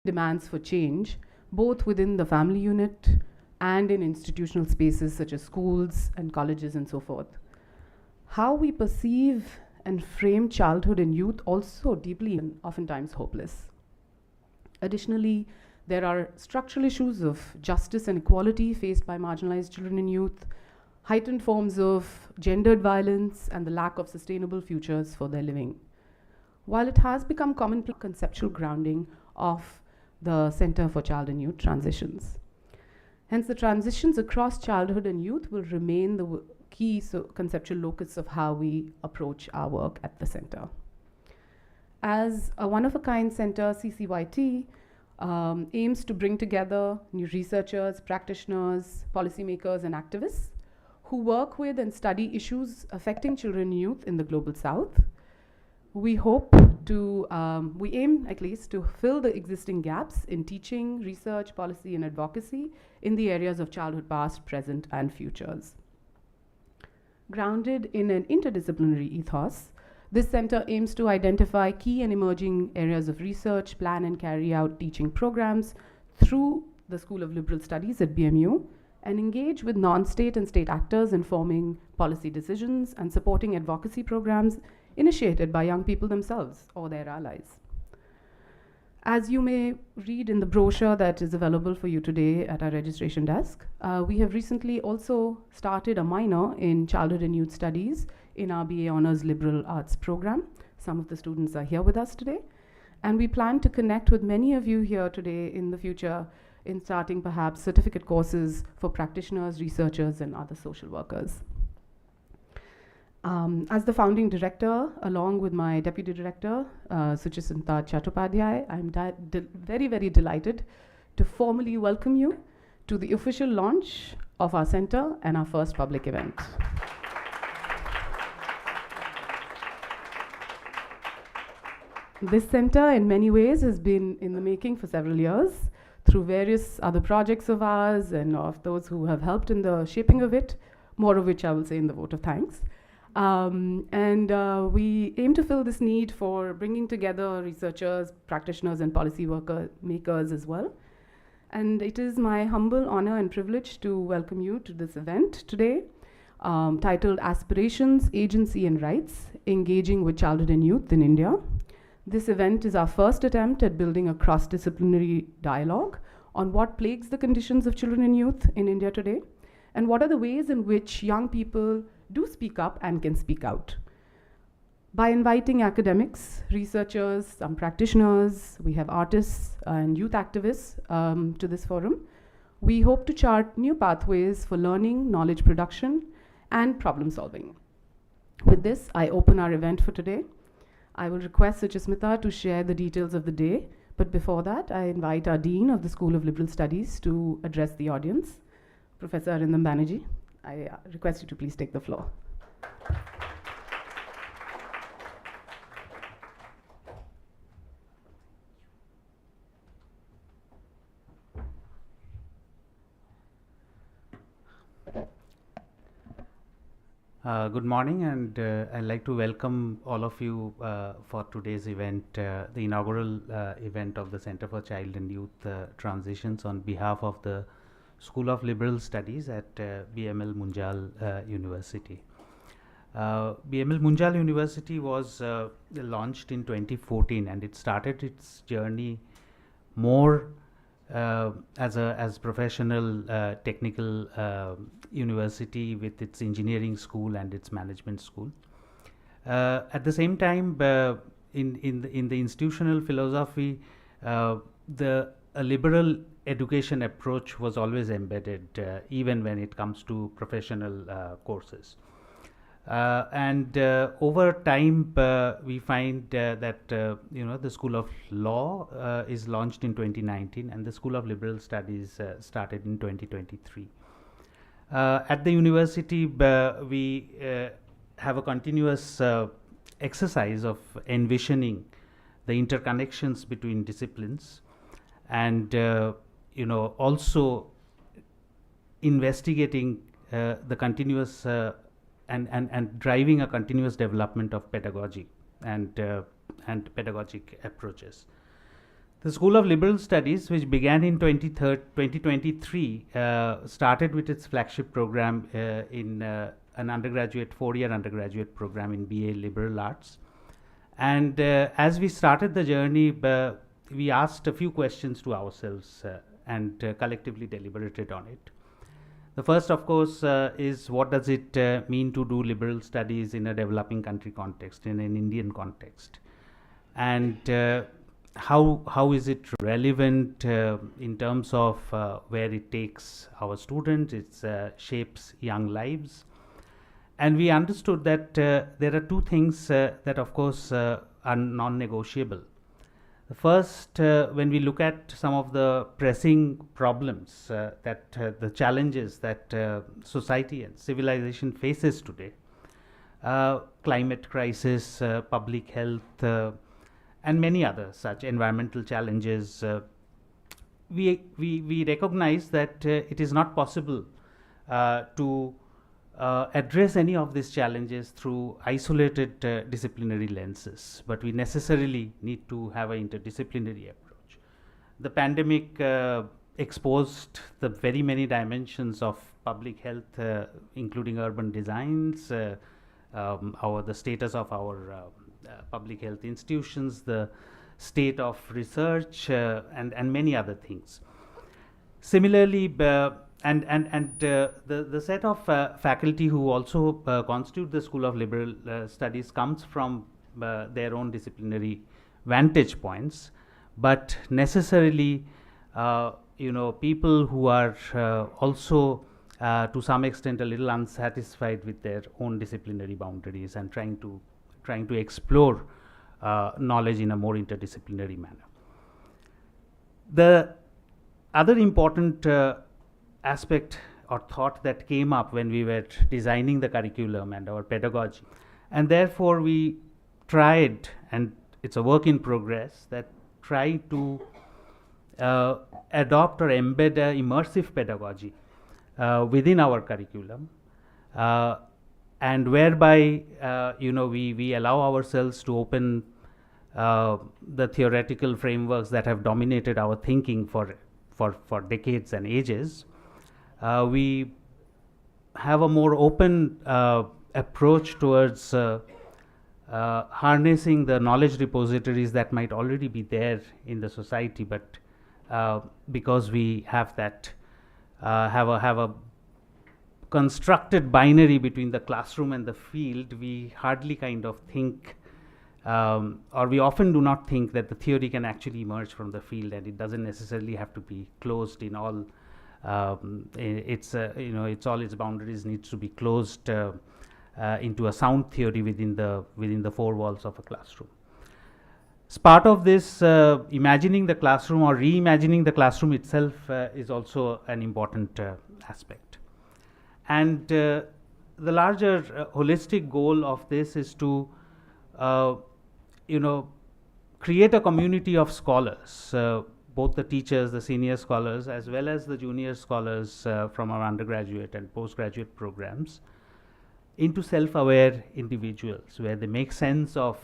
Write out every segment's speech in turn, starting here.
demands for change, both within the family unit and in institutional spaces such as schools and colleges and so forth. How we perceive and frame childhood and youth also deeply and oftentimes hopeless. Additionally, there are structural issues of justice and equality faced by marginalized children and youth, heightened forms of gendered violence, and the lack of sustainable futures for their living. While it has become commonplace conceptual grounding of the Center for Child and Youth Transitions. Hence, the transitions across childhood and youth will remain the key conceptual locus of how we approach our work at the center. As a one-of-a-kind center, CCYT aims to bring together new researchers, practitioners, policymakers, and activists who work with and study issues affecting children and youth in the global south. We hope to, we aim at least to fill the existing gaps in teaching, research, policy, and advocacy in the areas of childhood past, present, and futures. Grounded in an interdisciplinary ethos, this center aims to identify key and emerging areas of research, plan and carry out teaching programs through the School of Liberal Studies at BMU, and engage with non-state and state actors in forming policy decisions and supporting advocacy programs initiated by young people themselves or their allies. As you may read in the brochure that is available for you today at our registration desk, we have recently also started a minor in Childhood and Youth Studies in our BA Honours Liberal Arts program. Some of the students are here with us today. And we plan to connect with many of you here today in the future in starting perhaps certificate courses for practitioners, researchers, and other social workers. As the founding director, along with my deputy director, Sujeet Chattopadhyay, I'm very, very delighted to formally welcome you to the official launch of our center and our first public event. This center, in many ways, has been in the making for several years through various other projects of ours and of those who have helped in the shaping of it, more of which I will say in the vote of thanks. We aim to fill this need for bringing together researchers, practitioners, and policy makers as well. And it is my humble honor and privilege to welcome you to this event today, titled Aspirations, Agency and Rights, Engaging with Childhood and Youth in India. This event is our first attempt at building a cross-disciplinary dialogue on what plagues the conditions of children and youth in India today, and what are the ways in which young people do speak up and can speak out. By inviting academics, researchers, some practitioners, we have artists and youth activists to this forum, we hope to chart new pathways for learning, knowledge production, and problem solving. With this, I open our event for today. I will request Sujeet to share the details of the day, but before that, I invite our Dean of the School of Liberal Studies to address the audience, Professor Arindam Banerjee. I request you to please take the floor. Good morning, and I'd like to welcome all of you for today's event, the inaugural event of the Center for Child and Youth Transitions on behalf of the School of Liberal Studies at BML Munjal University. BML Munjal University was launched in 2014, and it started its journey more as professional technical university with its engineering school and its management school. At the same time, in the institutional philosophy, a liberal education approach was always embedded, even when it comes to professional courses. Over time, we find that the School of Law is launched in 2019, and the School of Liberal Studies started in 2023. At the university, we have a continuous exercise of envisioning the interconnections between disciplines, and also investigating the continuous and driving a continuous development of pedagogy and pedagogic approaches. The School of Liberal Studies, which began in 2023, started with its flagship program in an undergraduate, 4-year undergraduate program in BA Liberal Arts. And as we started the journey, we asked a few questions to ourselves and collectively deliberated on it. The first, of course, is what does it mean to do liberal studies in a developing country context, in an Indian context? And how is it relevant in terms of where it takes our students, it shapes young lives? And we understood that there are two things that, of course, are non-negotiable. The first, when we look at some of the pressing problems, the challenges that society and civilization faces today, climate crisis, public health, and many other such environmental challenges, we recognize that it is not possible to address any of these challenges through isolated disciplinary lenses, but we necessarily need to have an interdisciplinary approach. The pandemic exposed the very many dimensions of public health, including urban designs, the status of our public health institutions, the state of research, and many other things. Similarly, the set of faculty who also constitute the School of Liberal Studies comes from their own disciplinary vantage points, but necessarily, people who are also to some extent a little unsatisfied with their own disciplinary boundaries and trying to explore knowledge in a more interdisciplinary manner. The other important aspect or thought that came up when we were designing the curriculum and our pedagogy, and therefore we tried, and it's a work in progress, that try to adopt or embed a immersive pedagogy within our curriculum, and whereby we allow ourselves to open the theoretical frameworks that have dominated our thinking for decades and ages. We have a more open approach towards harnessing the knowledge repositories that might already be there in the society, but because we have that have a constructed binary between the classroom and the field, we hardly kind of think, or we often do not think that the theory can actually emerge from the field, and it doesn't necessarily have to be closed in all its boundaries needs to be closed into a sound theory within the four walls of a classroom. As part of this, imagining the classroom or reimagining the classroom itself is also an important aspect. And the larger holistic goal of this is to create a community of scholars, both the teachers, the senior scholars, as well as the junior scholars from our undergraduate and postgraduate programs, into self-aware individuals, where they make sense of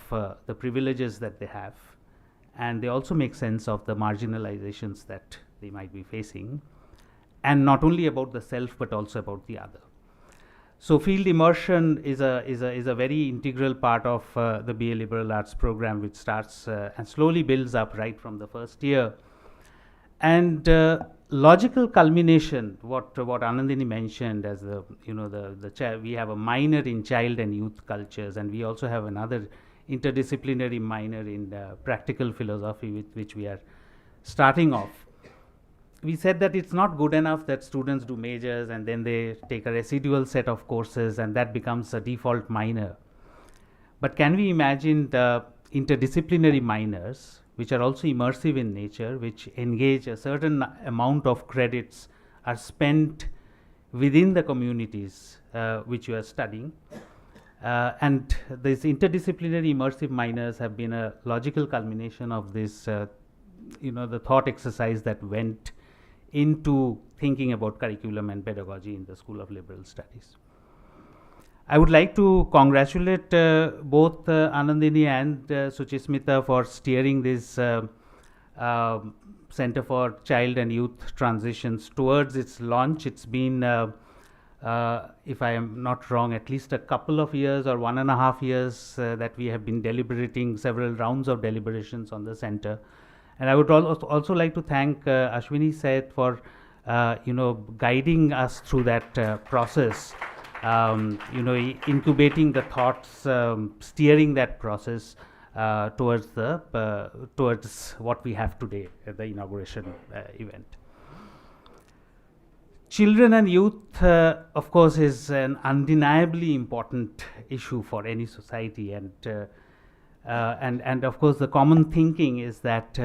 the privileges that they have, and they also make sense of the marginalizations that they might be facing, and not only about the self but also about the other. So field immersion is a very integral part of the BA Liberal Arts program, which starts and slowly builds up right from the first year. And logical culmination, what Anandini mentioned as we have a minor in child and youth cultures, and we also have another interdisciplinary minor in practical philosophy with which we are starting off. We said that it's not good enough that students do majors and then they take a residual set of courses and that becomes a default minor. But can we imagine the interdisciplinary minors, which are also immersive in nature, which engage a certain amount of credits are spent within the communities which you are studying. And these interdisciplinary immersive minors have been a logical culmination of this, the thought exercise that went into thinking about curriculum and pedagogy in the School of Liberal Studies. I would like to congratulate both Anandini and Suchismita for steering this Center for Child and Youth Transitions towards its launch. It's been, if I am not wrong, at least a couple of years or 1.5 years that we have been deliberating, several rounds of deliberations on the center. And I would also like to thank Ashwini Said for guiding us through that process, incubating the thoughts, steering that process towards what we have today at the inauguration event. Children and youth, of course, is an undeniably important issue for any society, and of course the common thinking is that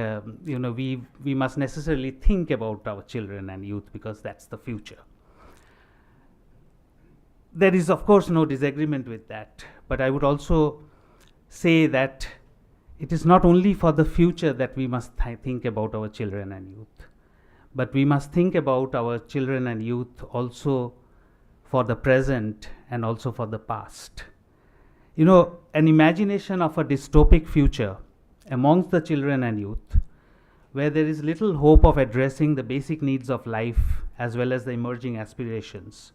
we must necessarily think about our children and youth because that's the future. There is of course no disagreement with that, but I would also say that it is not only for the future that we must think about our children and youth, but we must think about our children and youth also for the present and also for the past. An imagination of a dystopic future amongst the children and youth, where there is little hope of addressing the basic needs of life as well as the emerging aspirations.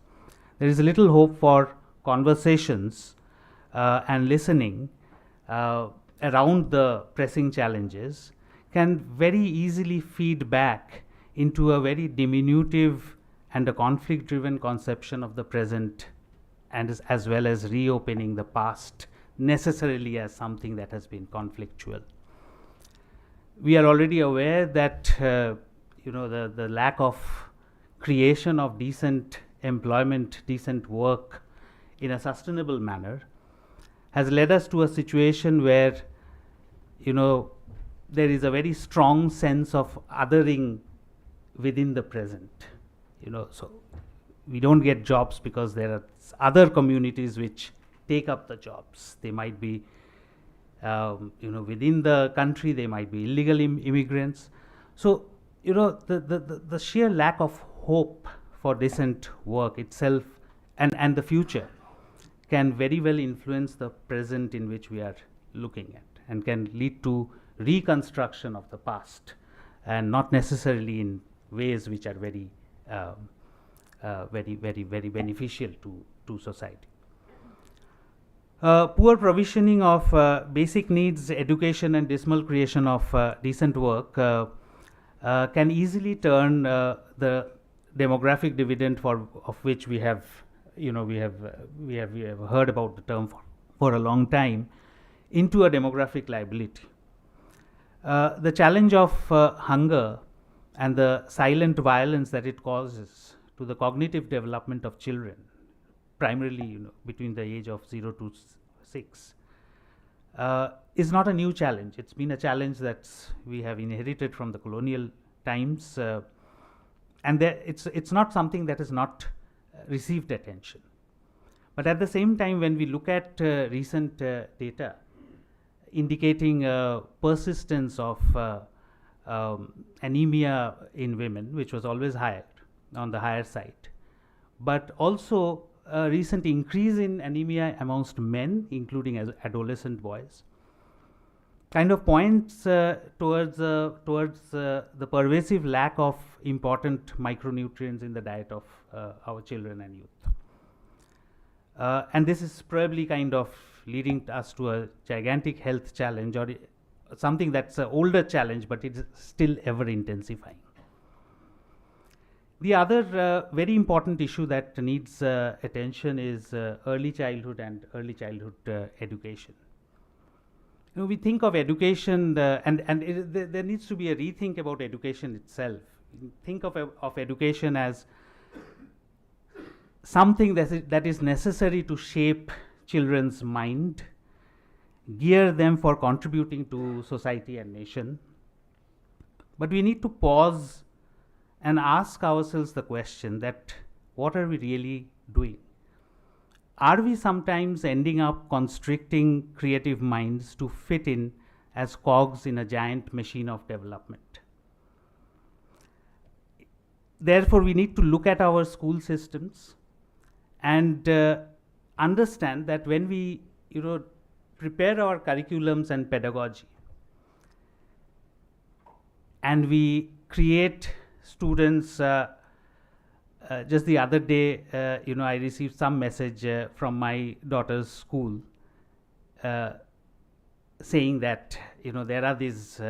There is little hope for conversations and listening around the pressing challenges, can very easily feed back into a very diminutive and a conflict-driven conception of the present, and as well as reopening the past necessarily as something that has been conflictual. We are already aware that the lack of creation of decent employment, decent work in a sustainable manner has led us to a situation where there is a very strong sense of othering within the present. So we don't get jobs because there are other communities which take up the jobs. They might be within the country, they might be illegal immigrants. So the sheer lack of hope for decent work itself and the future can very well influence the present in which we are looking at, and can lead to reconstruction of the past, and not necessarily in ways which are very beneficial to society. Poor provisioning of basic needs, education, and dismal creation of decent work can easily turn the demographic dividend, of which we have heard about the term for a long time, into a demographic liability. The challenge of hunger and the silent violence that it causes to the cognitive development of children, primarily between the age of 0 to 6, is not a new challenge. It's been a challenge that we have inherited from the colonial times, and it's not something that has not received attention. But at the same time, when we look at recent data indicating persistence of anemia in women, which was always higher, on the higher side, but also a recent increase in anemia amongst men, including adolescent boys, kind of points towards the pervasive lack of important micronutrients in the diet of our children and youth. And this is probably kind of leading us to a gigantic health challenge, or something that's an older challenge, but it's still ever intensifying. The other very important issue that needs attention is early childhood and early childhood education. We think of education, there needs to be a rethink about education itself. Think of education as something that is necessary to shape children's mind, gear them for contributing to society and nation. But we need to pause and ask ourselves the question that what are we really doing? Are we sometimes ending up constricting creative minds to fit in as cogs in a giant machine of development? Therefore, we need to look at our school systems and understand that when we prepare our curriculums and pedagogy, and we create students. Just the other day, I received some message from my daughter's school saying that there are these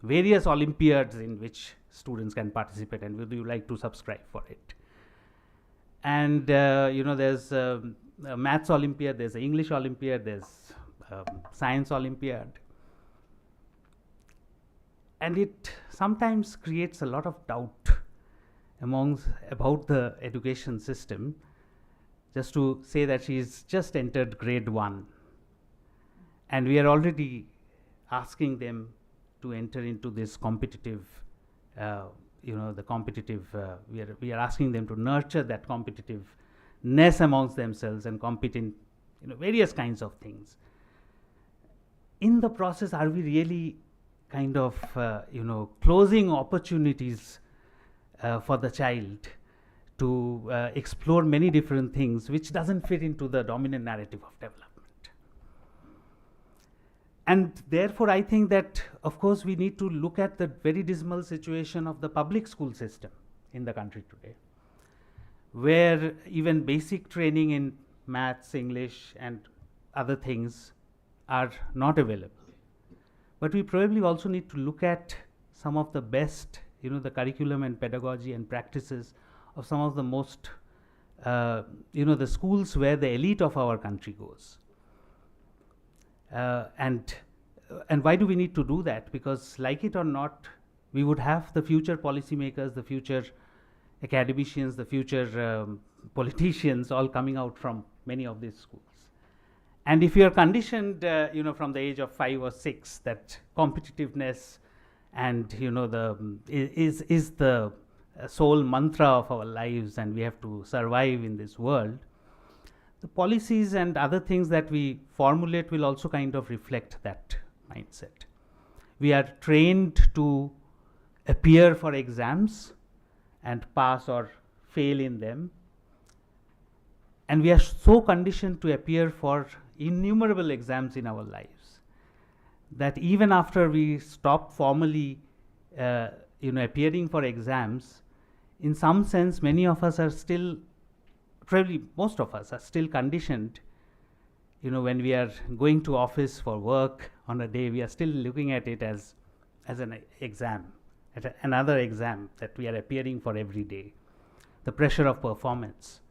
various Olympiads in which students can participate, and would you like to subscribe for it? And there's a maths Olympiad, there's an English Olympiad, there's science Olympiad, and it sometimes creates a lot of doubt about the education system. Just to say that she's just entered grade 1, and we are already asking them to enter into this competitive, we are asking them to nurture that competitiveness amongst themselves and compete in various kinds of things. In the process, are we really kind of closing opportunities for the child to explore many different things which doesn't fit into the dominant narrative of development? And therefore, I think that, of course, we need to look at the very dismal situation of the public school system in the country today, where even basic training in maths, English, and other things are not available. But we probably also need to look at some of the best, the curriculum and pedagogy and practices of some of the most, the schools where the elite of our country goes. And why do we need to do that? Because, like it or not, we would have the future policymakers, the future academicians, the future politicians all coming out from many of these schools. And if you are conditioned, from the age of 5 or 6, that competitiveness and is the sole mantra of our lives, and we have to survive in this world, the policies and other things that we formulate will also kind of reflect that mindset. We are trained to appear for exams and pass or fail in them, and we are so conditioned to appear for innumerable exams in our lives that even after we stop formally appearing for exams, in some sense many of us are still, probably most of us are still conditioned, when we are going to office for work on a day, we are still looking at it as an exam, another exam that we are appearing for every day, the pressure of performance.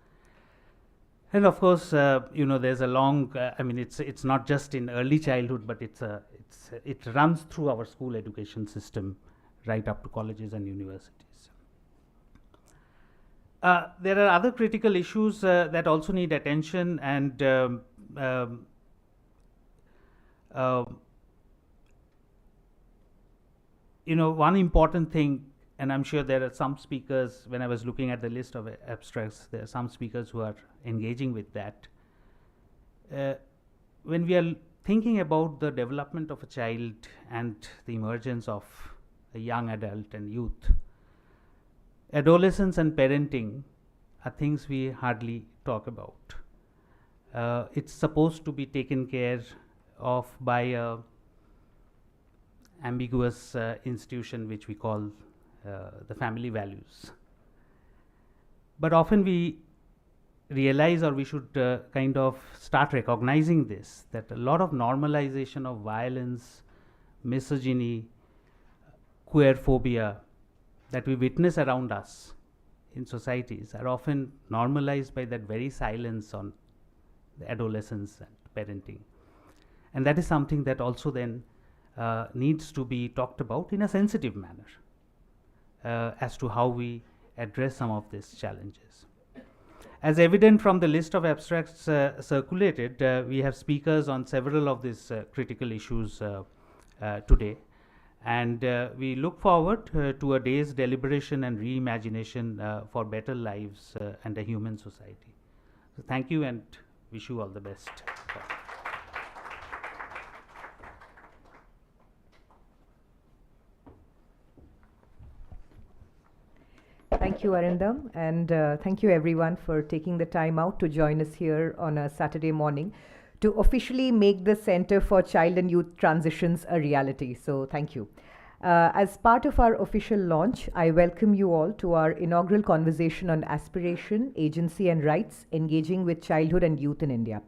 And of course, there's a long, it's not just in early childhood, but it runs through our school education system right up to colleges and universities. There are other critical issues that also need attention, and one important thing, and I'm sure there are some speakers, when I was looking at the list of abstracts, there are some speakers who are engaging with that. When we are thinking about the development of a child and the emergence of a young adult and youth, adolescence and parenting are things we hardly talk about. It's supposed to be taken care of by a ambiguous institution which we call the family values. But often we realize, or we should kind of start recognizing this, that a lot of normalization of violence, misogyny, queer phobia that we witness around us in societies are often normalized by that very silence on the adolescence and parenting. And that is something that also then needs to be talked about in a sensitive manner as to how we address some of these challenges. As evident from the list of abstracts circulated, we have speakers on several of these critical issues today, and we look forward to a day's deliberation and reimagination for better lives and a human society. So thank you, and wish you all the best. Thank you, Arindam, and thank you everyone for taking the time out to join us here on a Saturday morning to officially make the Center for Child and Youth Transitions a reality. So thank you. As part of our official launch, I welcome you all to our inaugural conversation on aspiration, agency, and rights engaging with childhood and youth in India.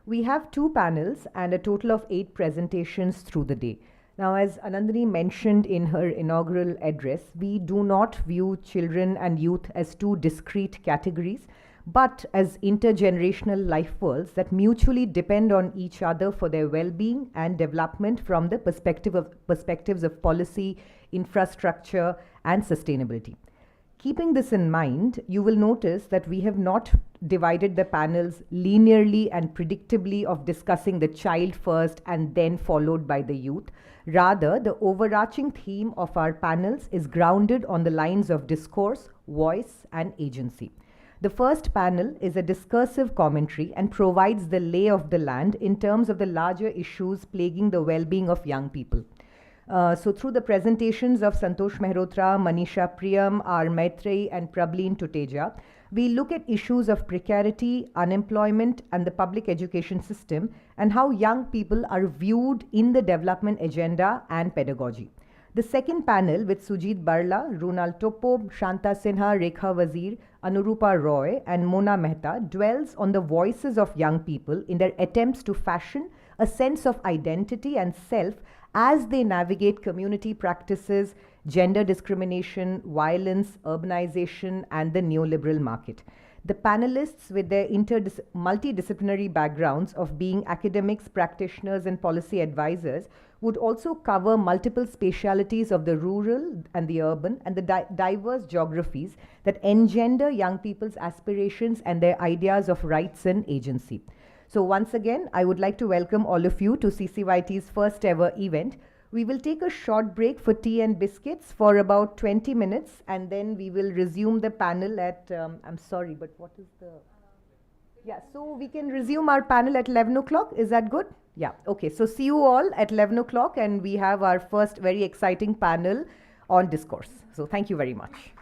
We have 2 panels and a total of 8 presentations through the day. Now, as Anandini mentioned in her inaugural address, we do not view children and youth as 2 discrete categories, but as intergenerational life forms that mutually depend on each other for their well-being and development from the perspectives of policy, infrastructure, and sustainability. Keeping this in mind, you will notice that we have not divided the panels linearly and predictably of discussing the child first and then followed by the youth. Rather, the overarching theme of our panels is grounded on the lines of discourse, voice, and agency. The first panel is a discursive commentary and provides the lay of the land in terms of the larger issues plaguing the well-being of young people. So through the presentations of Santosh, Mehrotra, Manisha, Priyam, our Maithreyi, and Prabhleen, Tuteja, we look at issues of precarity, unemployment, and the public education system, and how young people are viewed in the development agenda and pedagogy. The second panel with Sujeet, Barla, Runal, Toppo, Shantha, Sinha, Rekha, Wazir, Anurupa Roy, and Mona Mehta dwells on the voices of young people in their attempts to fashion a sense of identity and self as they navigate community practices, gender discrimination, violence, urbanization, and the neoliberal market. The panelists, with their multidisciplinary backgrounds of being academics, practitioners, and policy advisors, would also cover multiple specialities of the rural and the urban and the diverse geographies that engender young people's aspirations and their ideas of rights and agency. So once again, I would like to welcome all of you to CCYT's first ever event. We will take a short break for tea and biscuits for about 20 minutes, and then we will resume the panel at, I'm sorry, but what is the... Yeah, so we can resume our panel at 11 o'clock. Is that good? Yeah, okay. So see you all at 11 o'clock, and we have our first very exciting panel on discourse. So thank you very much.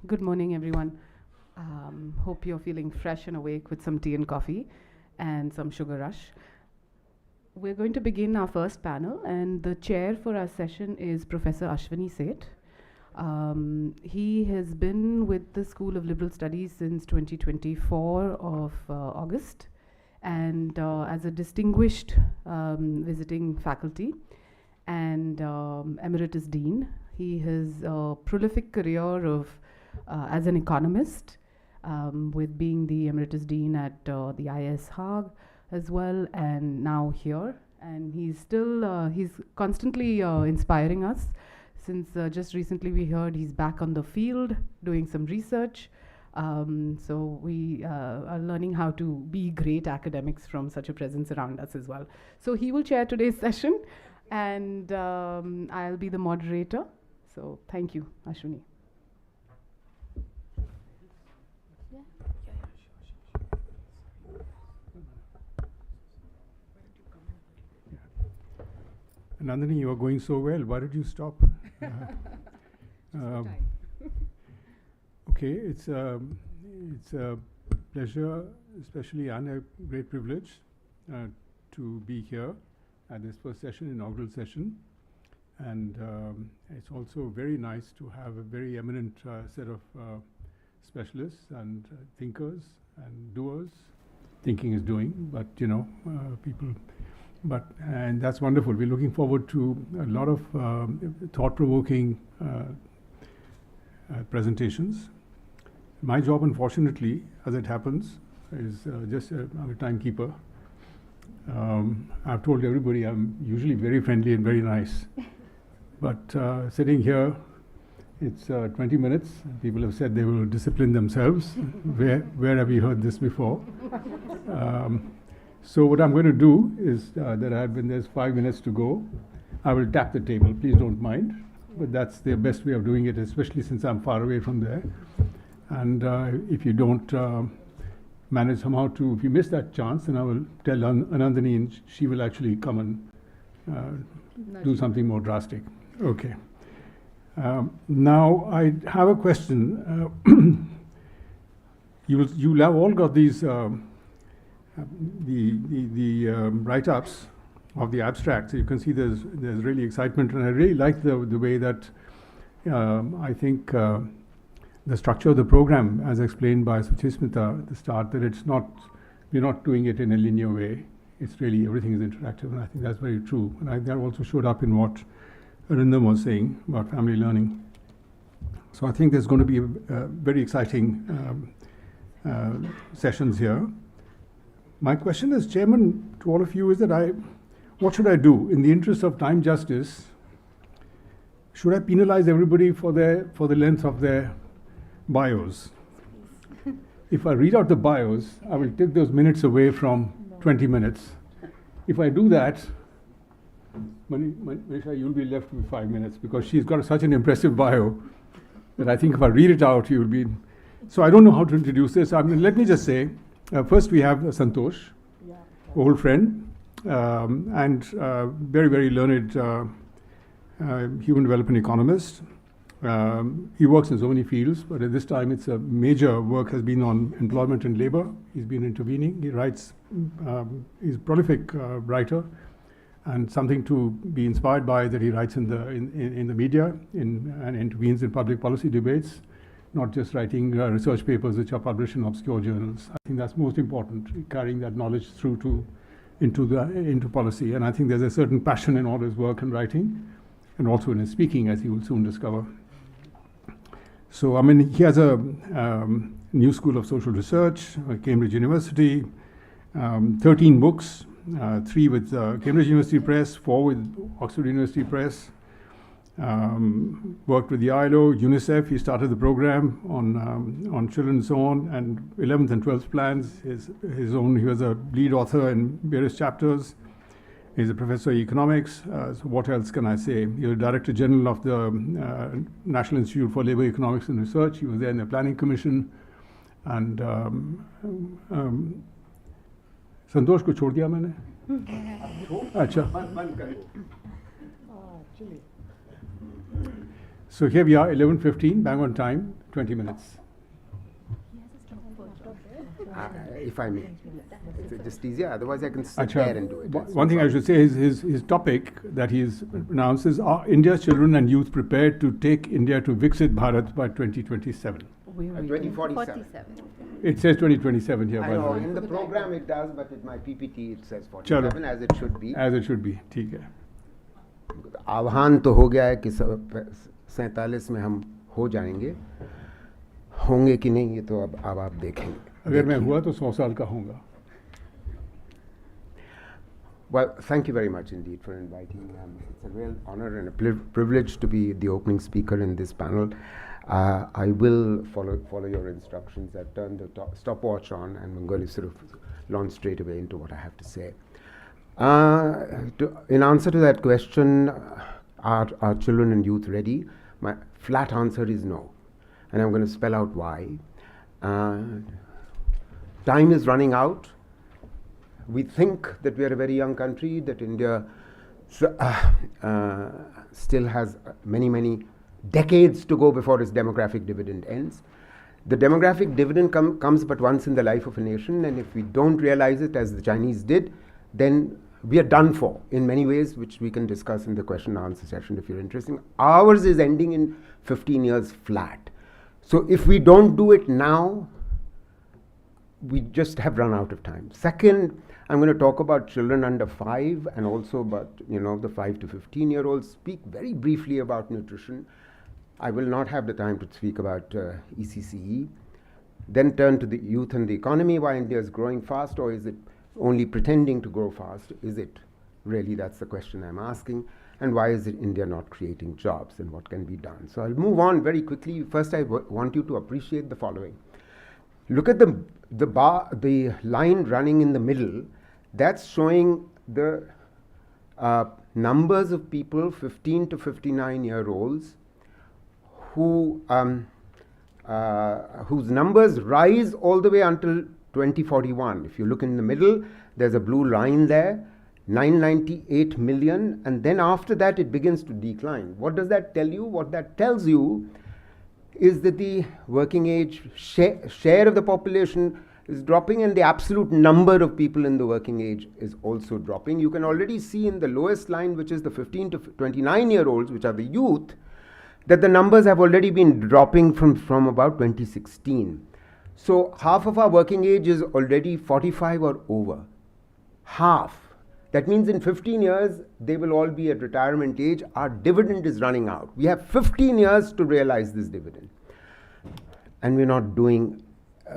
Good morning, everyone. Hope you're feeling fresh and awake with some tea and coffee and some sugar rush. We're going to begin our first panel, and the chair for our session is Professor Ashwini Seth. He has been with the School of Liberal Studies since 2024 of August, and as a distinguished visiting faculty and emeritus dean. He has a prolific career of as an economist, with being the emeritus dean at the IS Hague as well, and now here. And he's still he's constantly inspiring us. Since just recently we heard he's back on the field doing some research. So we are learning how to be great academics from such a presence around us as well. So he will chair today's session, and I'll be the moderator. So thank you, Ashwini. Nandini, you are going so well. Why did you stop? Okay, it's a pleasure, especially and a great privilege to be here at this first session, inaugural session. And it's also very nice to have a very eminent set of specialists and thinkers and doers. Thinking is doing, but you know, people. And that's wonderful. We're looking forward to a lot of thought-provoking presentations. My job, unfortunately, as it happens, is just I'm a timekeeper. I've told everybody I'm usually very friendly and very nice. But sitting here, it's 20 minutes. People have said they will discipline themselves. Where have we heard this before? So what I'm going to do is there's 5 minutes to go. I will tap the table, please don't mind. But that's the best way of doing it, especially since I'm far away from there. And if you don't manage somehow if you miss that chance, then I will tell Anandini, and she will actually come and do something more drastic. Okay. Now I have a question. You'll have all got these the write-ups of the abstracts. You can see there's really excitement, and I really like the way that I think the structure of the program, as explained by Sujeet at the start, that we're not doing it in a linear way. It's really everything is interactive, and I think that's very true. And that also showed up in what Arindam was saying about family learning. So I think there's going to be very exciting sessions here. My question as chairman to all of you is that what should I do in the interest of time justice? Should I penalize everybody for the length of their bios? If I read out the bios, I will take those minutes away from 20 minutes. If I do that, Manisha, you'll be left with 5 minutes, because she's got such an impressive bio that I think if I read it out, you'll be. So I don't know how to introduce this. I mean, let me just say, first we have Santosh, old friend, and very, very learned human development economist. He works in so many fields, but at this time it's a major work has been on employment and labor. He's been intervening. He writes, he's a prolific writer, and something to be inspired by, that he writes in the media and intervenes in public policy debates, not just writing research papers which are published in obscure journals. I think that's most important, carrying that knowledge through into policy. And I think there's a certain passion in all his work and writing, and also in his speaking, as you will soon discover. So, I mean, he has a new school of social research, Cambridge University, 13 books, 3 with Cambridge University Press, 4 with Oxford University Press. Worked with the ILO, UNICEF. He started the program on children and so on, and 11th and 12th plans. His own. He was a lead author in various chapters. He's a professor of economics. So what else can I say? He's a director general of the National Institute for Labour Economics and Research. He was there in the Planning Commission. And संतोष को छोड़ दिया मैंने अच्छा So here we are, 11:15, bang on time, 20 minutes. If I may. It's just easier, otherwise I can sit Acha, there and do it. That's one no thing I problem. should say is his topic that he's announced is, are India's children and youth prepared to take India to Viksit Bharat by 2027? 2047. It says 2027 here, I by the know, way. in the program it does, but in my PPT it says Chalo. 47 as it should be. As it should be, ठीक है. आह्वान तो हो गया है कि 47 में हम हो जाएंगे, होंगे कि नहीं ये तो अब आप देखेंगे. अगर मैं हुआ तो 100 साल का होऊंगा. Well, thank you very much indeed for inviting me. It's a real honor and a privilege to be the opening speaker in this panel. I will follow your instructions. I've turned the stopwatch on and I'm going to sort of launch straight away into what I have to say. In answer to that question, are children and youth ready? My flat answer is no. And I'm going to spell out why. Time is running out. We think that we are a very young country, that India still has many decades to go before its demographic dividend ends. The demographic dividend comes but once in the life of a nation, and if we don't realize it, as the Chinese did, then we are done for in many ways, which we can discuss in the question and answer session if you're interested. Ours is ending in 15 years flat. So if we don't do it now, we just have run out of time. Second, I'm going to talk about children under 5 and also about, the 5 to 15-year-olds. Speak very briefly about nutrition. I will not have the time to speak about ECCE. Then turn to the youth and the economy, why India is growing fast, or is it only pretending to grow fast? Is it really? That's the question I'm asking. And why is it India not creating jobs, and what can be done? So I'll move on very quickly. First, I want you to appreciate the following. Look at the line running in the middle. That's showing the numbers of people 15 to 59-year-olds whose numbers rise all the way until 2041. If you look in the middle, there's a blue line there, 998 million, and then after that it begins to decline. What does that tell you? What that tells you is that the working age share of the population is dropping, and the absolute number of people in the working age is also dropping. You can already see in the lowest line, which is the 15 to 29-year-olds, which are the youth, that the numbers have already been dropping from about 2016. So half of our working age is already 45 or over. Half. That means in 15 years, they will all be at retirement age. Our dividend is running out. We have 15 years to realize this dividend. And we're not doing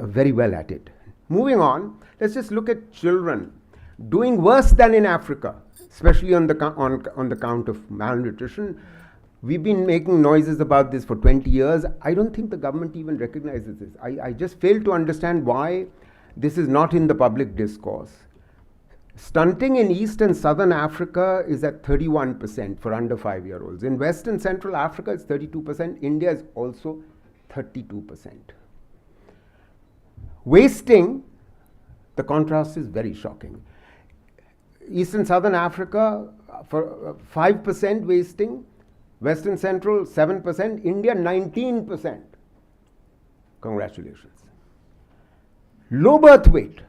very well at it. Moving on, let's just look at children doing worse than in Africa, especially on the count of malnutrition. We've been making noises about this for 20 years. I don't think the government even recognizes this. I just fail to understand why this is not in the public discourse. Stunting in East and Southern Africa is at 31% for under 5-year-olds. In West and Central Africa, it's 32%. India is also 32%. Wasting, the contrast is very shocking. East and Southern Africa, for 5% wasting, West and Central 7%, India 19%. Congratulations. Low birth weight.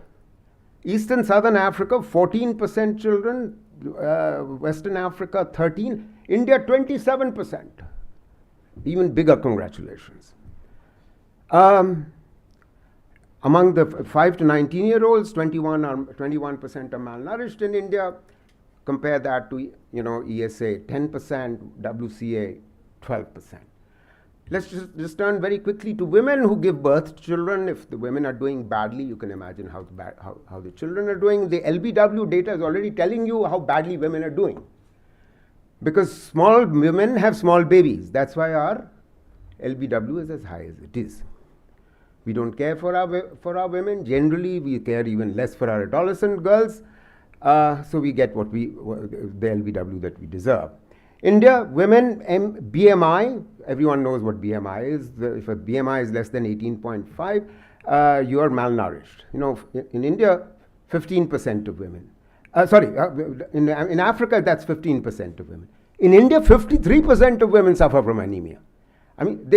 East and Southern Africa 14% children, Western Africa 13%, India 27%. Even bigger congratulations. Among the 5 to 19-year-olds, 21% are malnourished in India. Compare that to ESA 10%, WCA 12%. Let's just turn very quickly to women who give birth to children. If the women are doing badly, you can imagine how the children are doing. The LBW data is already telling you how badly women are doing. Because small women have small babies. That's why our LBW is as high as it is. We don't care for our women. Generally, we care even less for our adolescent girls. So we get the LBW that we deserve. India, women, BMI, everyone knows what BMI is. If a BMI is less than 18.5, you are malnourished. In India, 15% of women. In Africa, that's 15% of women. In India, 53% of women suffer from anemia. I mean,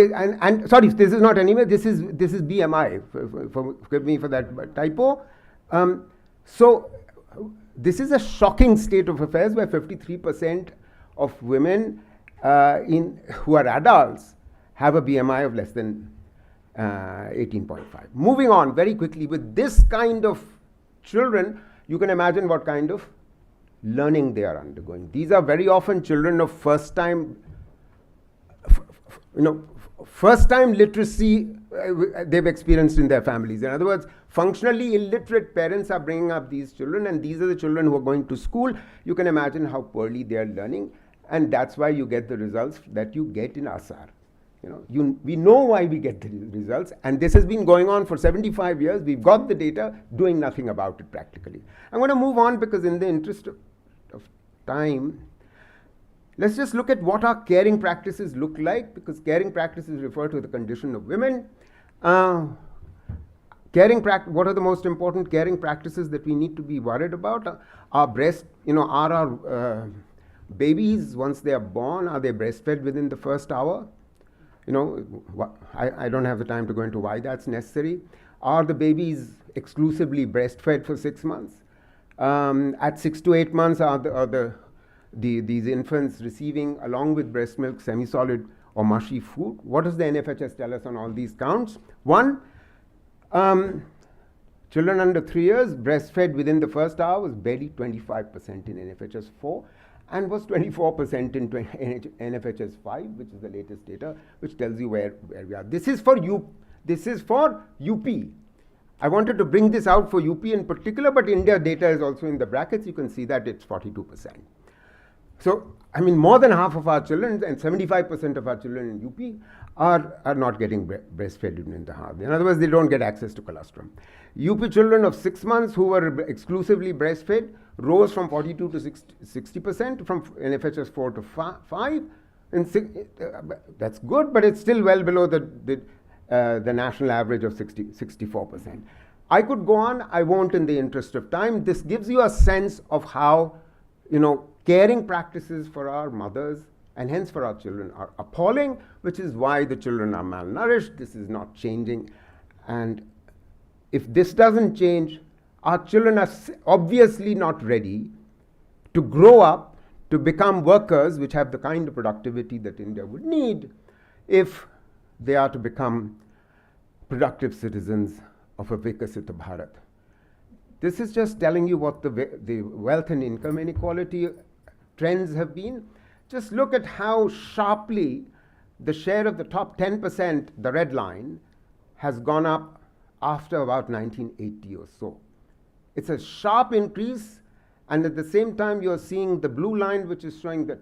and sorry, this is not anyway, this is BMI, forgive me for that typo. So this is a shocking state of affairs where 53% of women who are adults have a BMI of less than 18.5. Moving on very quickly, with this kind of children, you can imagine what kind of learning they are undergoing. These are very often children of first-time literacy they've experienced in their families. In other words, functionally illiterate parents are bringing up these children, and these are the children who are going to school. You can imagine how poorly they are learning, and that's why you get the results that you get in Asar. We know why we get the results, and this has been going on for 75 years. We've got the data, doing nothing about it practically. I'm going to move on because in the interest of time, let's just look at what our caring practices look like, because caring practices refer to the condition of women. What are the most important caring practices that we need to be worried about? Our babies, once they are born, are they breastfed within the first hour? I don't have the time to go into why that's necessary. Are the babies exclusively breastfed for 6 months? At 6 to 8 months, are these infants receiving, along with breast milk, semi-solid or mushy food? What does the NFHS tell us on all these counts? One, children under 3 years breastfed within the first hour was barely 25% in NFHS 4 and was 24% in NFHS 5, which is the latest data, which tells you where we are. This is for UP. I wanted to bring this out for UP in particular, but India data is also in the brackets. You can see that it's 42%. So, I mean, more than half of our children and 75% of our children in UP are not getting breastfed in the house. In other words, they don't get access to colostrum. UP children of 6 months who were exclusively breastfed rose from 42 to 60%, from NFHS 4 to 5. And that's good, but it's still well below the national average of 64%. I could go on. I won't in the interest of time. This gives you a sense of how, caring practices for our mothers and hence for our children are appalling, which is why the children are malnourished. This is not changing. And if this doesn't change, our children are obviously not ready to grow up to become workers which have the kind of productivity that India would need if they are to become productive citizens of a Vikasita Bharat. This is just telling you what the wealth and income inequality trends have been. Just look at how sharply the share of the top 10%, the red line, has gone up after about 1980 or so. It's a sharp increase, and at the same time you're seeing the blue line, which is showing that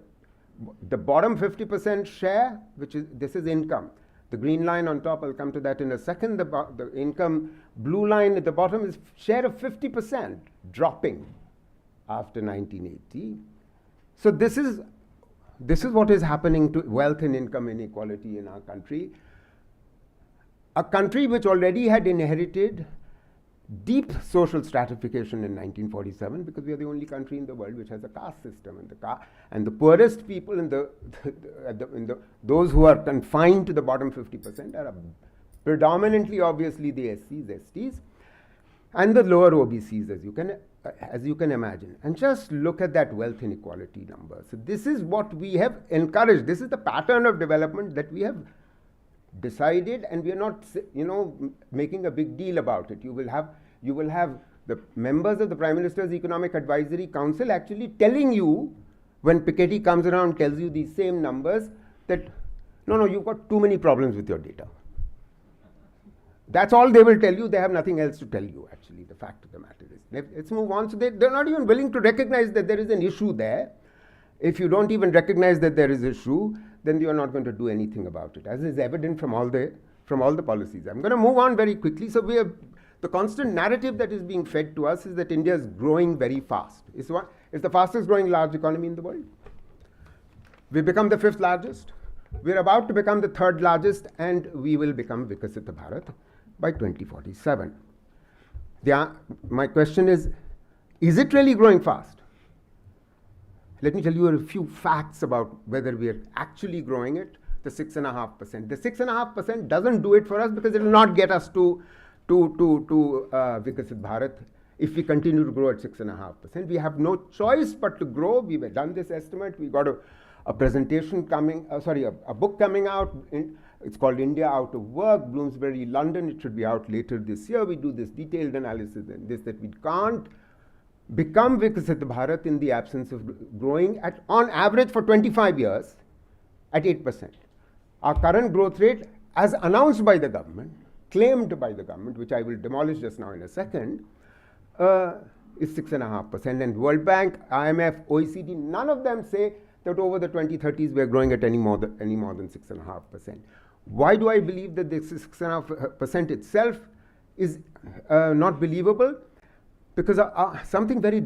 the bottom 50% share, this is income. The green line on top, I'll come to that in a second. The income blue line at the bottom is share of 50%, dropping after 1980. So this is what is happening to wealth and income inequality in our country. A country which already had inherited deep social stratification in 1947, because we are the only country in the world which has a caste system, and the poorest people those who are confined to the bottom 50% are predominantly, obviously, the SCs, STs, and the lower OBCs, as you can imagine. And just look at that wealth inequality number. So this is what we have encouraged. This is the pattern of development that we have decided, and we are not, making a big deal about it. You will have the members of the Prime Minister's Economic Advisory Council actually telling you, when Piketty comes around, tells you these same numbers, that no, you've got too many problems with your data. That's all they will tell you. They have nothing else to tell you, actually. The fact of the matter is. Let's move on. So they're not even willing to recognize that there is an issue there. If you don't even recognize that there is an issue, then you are not going to do anything about it, as is evident from all the policies. I'm going to move on very quickly. So the constant narrative that is being fed to us is that India is growing very fast. It's the fastest growing large economy in the world. We've become the 5th largest. We're about to become the 3rd largest, and we will become Vikasita Bharat by 2047. My question is it really growing fast? Let me tell you a few facts about whether we are actually growing it. the 6.5%. The 6.5% doesn't do it for us because it will not get us to Vikasit Bharat if we continue to grow at 6.5%. We have no choice but to grow. We've done this estimate. We got a presentation coming, a book coming out. It's called India Out of Work, Bloomsbury, London. It should be out later this year. We do this detailed analysis and this, that we can't become Vikasit Bharat in the absence of growing at, on average for 25 years, at 8%. Our current growth rate, as announced by the government, claimed by the government, which I will demolish just now in a second, is 6.5%. And World Bank, IMF, OECD, none of them say that over the 2030s we are growing at any more than 6.5%. Why do I believe that this 6.5% itself is not believable? Because something very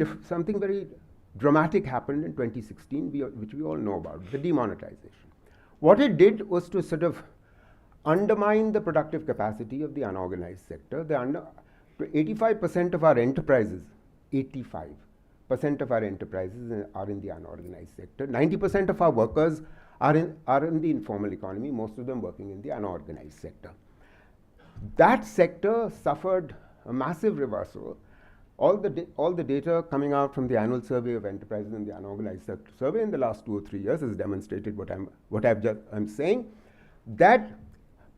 dramatic happened in 2016, which we all know about, the demonetization. What it did was to sort of undermine the productive capacity of the unorganized sector. 85% of our enterprises, 85% of our enterprises are in the unorganized sector. 90% of our workers are in the informal economy, most of them working in the unorganized sector. That sector suffered a massive reversal. All the data coming out from the annual survey of enterprises in the unorganized sector survey in the last 2 or 3 years has demonstrated what I'm saying, that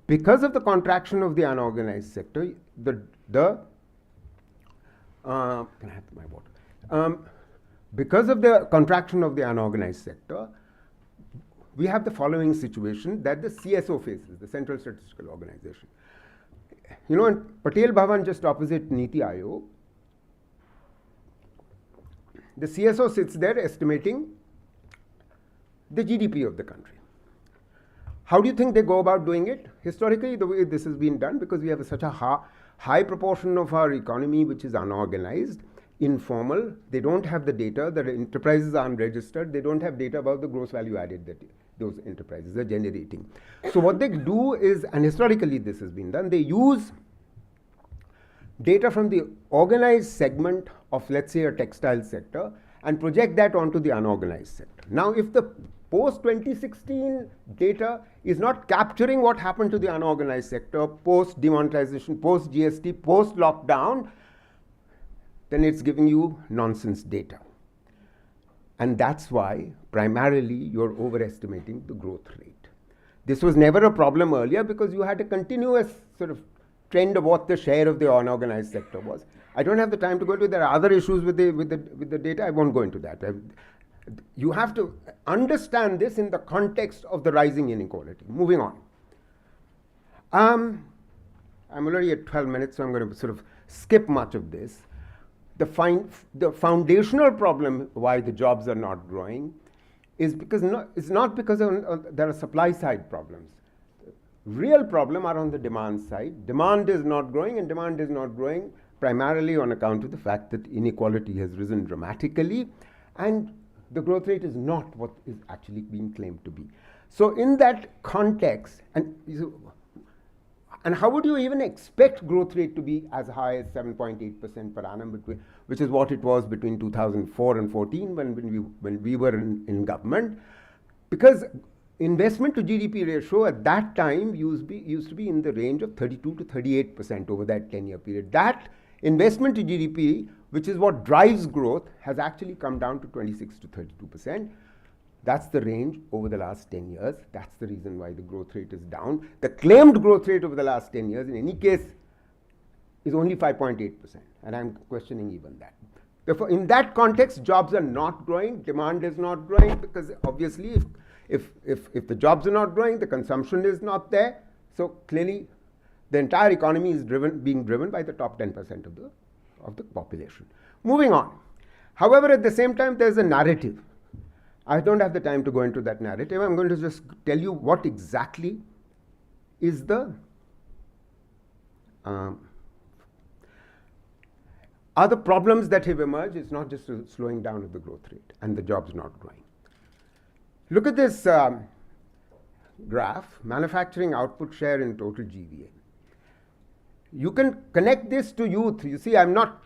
because of the contraction of the unorganized sector, because of the contraction of the unorganized sector, we have the following situation that the CSO faces, the Central Statistical Organization. You know, in Patel Bhavan, just opposite Niti Aayog, the CSO sits there estimating the GDP of the country. How do you think they go about doing it? Historically, the way this has been done, because we have such a high proportion of our economy which is unorganized, informal, they don't have the data, the enterprises are unregistered, they don't have data about the gross value added that those enterprises are generating. So what they do is, and historically this has been done, they use data from the organized segment of, let's say, a textile sector and project that onto the unorganized sector. Now, if the post-2016 data is not capturing what happened to the unorganized sector, post-demonetization, post-GST, post-lockdown, then it's giving you nonsense data. And that's why, primarily, you're overestimating the growth rate. This was never a problem earlier because you had a continuous sort of trend of what the share of the unorganized sector was. I don't have the time to go into it. There are other issues with the data. I won't go into that. You have to understand this in the context of the rising inequality. Moving on. I'm already at 12 minutes, so I'm going to sort of skip much of this. The foundational problem why the jobs are not growing is because it's not because there are supply side problems. Real problem are on the demand side. Demand is not growing, and demand is not growing primarily on account of the fact that inequality has risen dramatically, and the growth rate is not what is actually being claimed to be. So in that context, and how would you even expect growth rate to be as high as 7.8% per annum, which is what it was between 2004 and 14 when we were in government? Because investment to GDP ratio at that time used to be in the range of 32 to 38% over that 10-year period. That investment to GDP, which is what drives growth, has actually come down to 26 to 32%. That's the range over the last 10 years. That's the reason why the growth rate is down. The claimed growth rate over the last 10 years, in any case, is only 5.8%. And I'm questioning even that. Therefore, in that context, jobs are not growing. Demand is not growing because obviously if the jobs are not growing, the consumption is not there. So clearly, the entire economy is being driven by the top 10% of the population. Moving on. However, at the same time, there's a narrative. I don't have the time to go into that narrative. I'm going to just tell you what exactly is the are the problems that have emerged. It's not just a slowing down of the growth rate and the jobs not growing. Look at this graph, manufacturing output share in total GVA. You can connect this to youth. You see, I'm not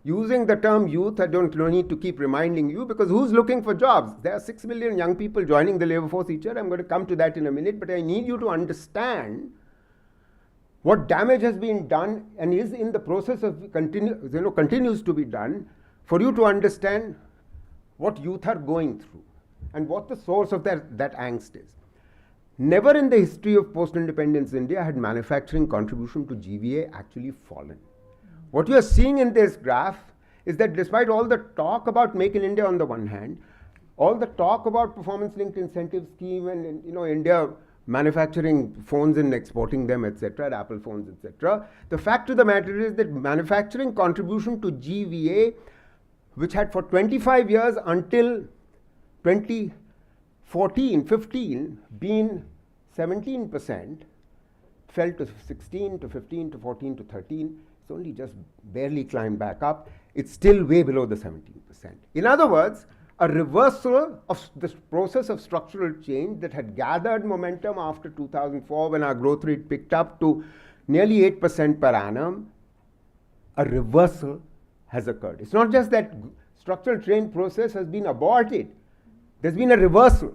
Using the term youth, I don't need to keep reminding you, because who's looking for jobs? There are 6 million young people joining the labor force each year. I'm going to come to that in a minute, but I need you to understand what damage has been done and is in the process of continues to be done, for you to understand what youth are going through and what the source of that angst is. Never in the history of post-independence India had manufacturing contribution to GVA actually fallen. What you are seeing in this graph is that despite all the talk about Make in India on the one hand, all the talk about performance-linked incentive scheme and India manufacturing phones and exporting them, etc., Apple phones, etc., the fact of the matter is that manufacturing contribution to GVA, which had for 25 years until 2014-15 been 17%, fell to 16 to 15 to 14 to 13. It's only just barely climbed back up. It's still way below the 17%. In other words, a reversal of this process of structural change that had gathered momentum after 2004, when our growth rate picked up to nearly 8% per annum, a reversal has occurred. It's not just that structural change process has been aborted. There's been a reversal.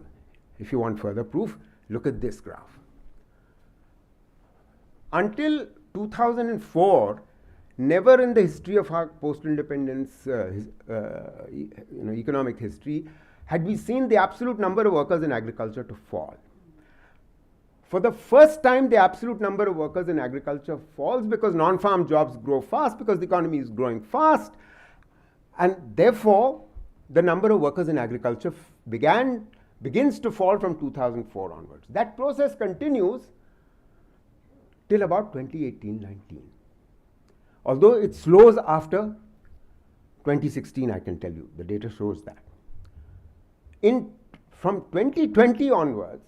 If you want further proof, look at this graph. Until 2004, never in the history of our post-independence economic history had we seen the absolute number of workers in agriculture to fall. For the first time, the absolute number of workers in agriculture falls because non-farm jobs grow fast, because the economy is growing fast, and therefore the number of workers in agriculture begins to fall from 2004 onwards. That process continues till about 2018-19. Although it slows after 2016, I can tell you, the data shows that. From 2020 onwards,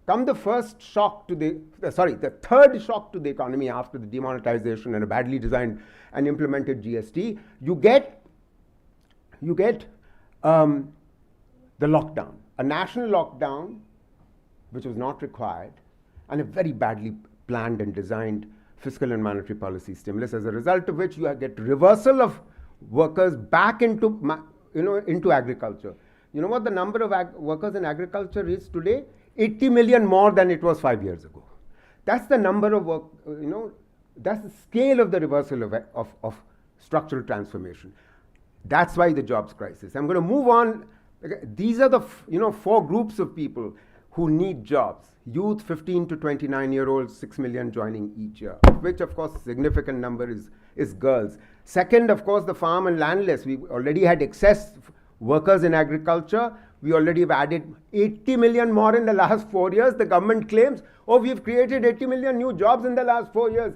come the first shock to the third shock to the economy after the demonetization and a badly designed and implemented GST, you get the lockdown, a national lockdown which was not required, and a very badly planned and designed fiscal and monetary policy stimulus, as a result of which you get reversal of workers back into agriculture. You know what the number of workers in agriculture is today? 80 million more than it was 5 years ago. That's the number of work, that's the scale of the reversal of structural transformation. That's why the jobs crisis. I'm going to move on. These are the four groups of people who need jobs. Youth, 15 to 29-year-olds, 6 million joining each year, of which, of course, a significant number is girls. Second, of course, the farm and landless. We already had excess workers in agriculture. We already have added 80 million more in the last 4 years. The government claims, oh, we've created 80 million new jobs in the last 4 years.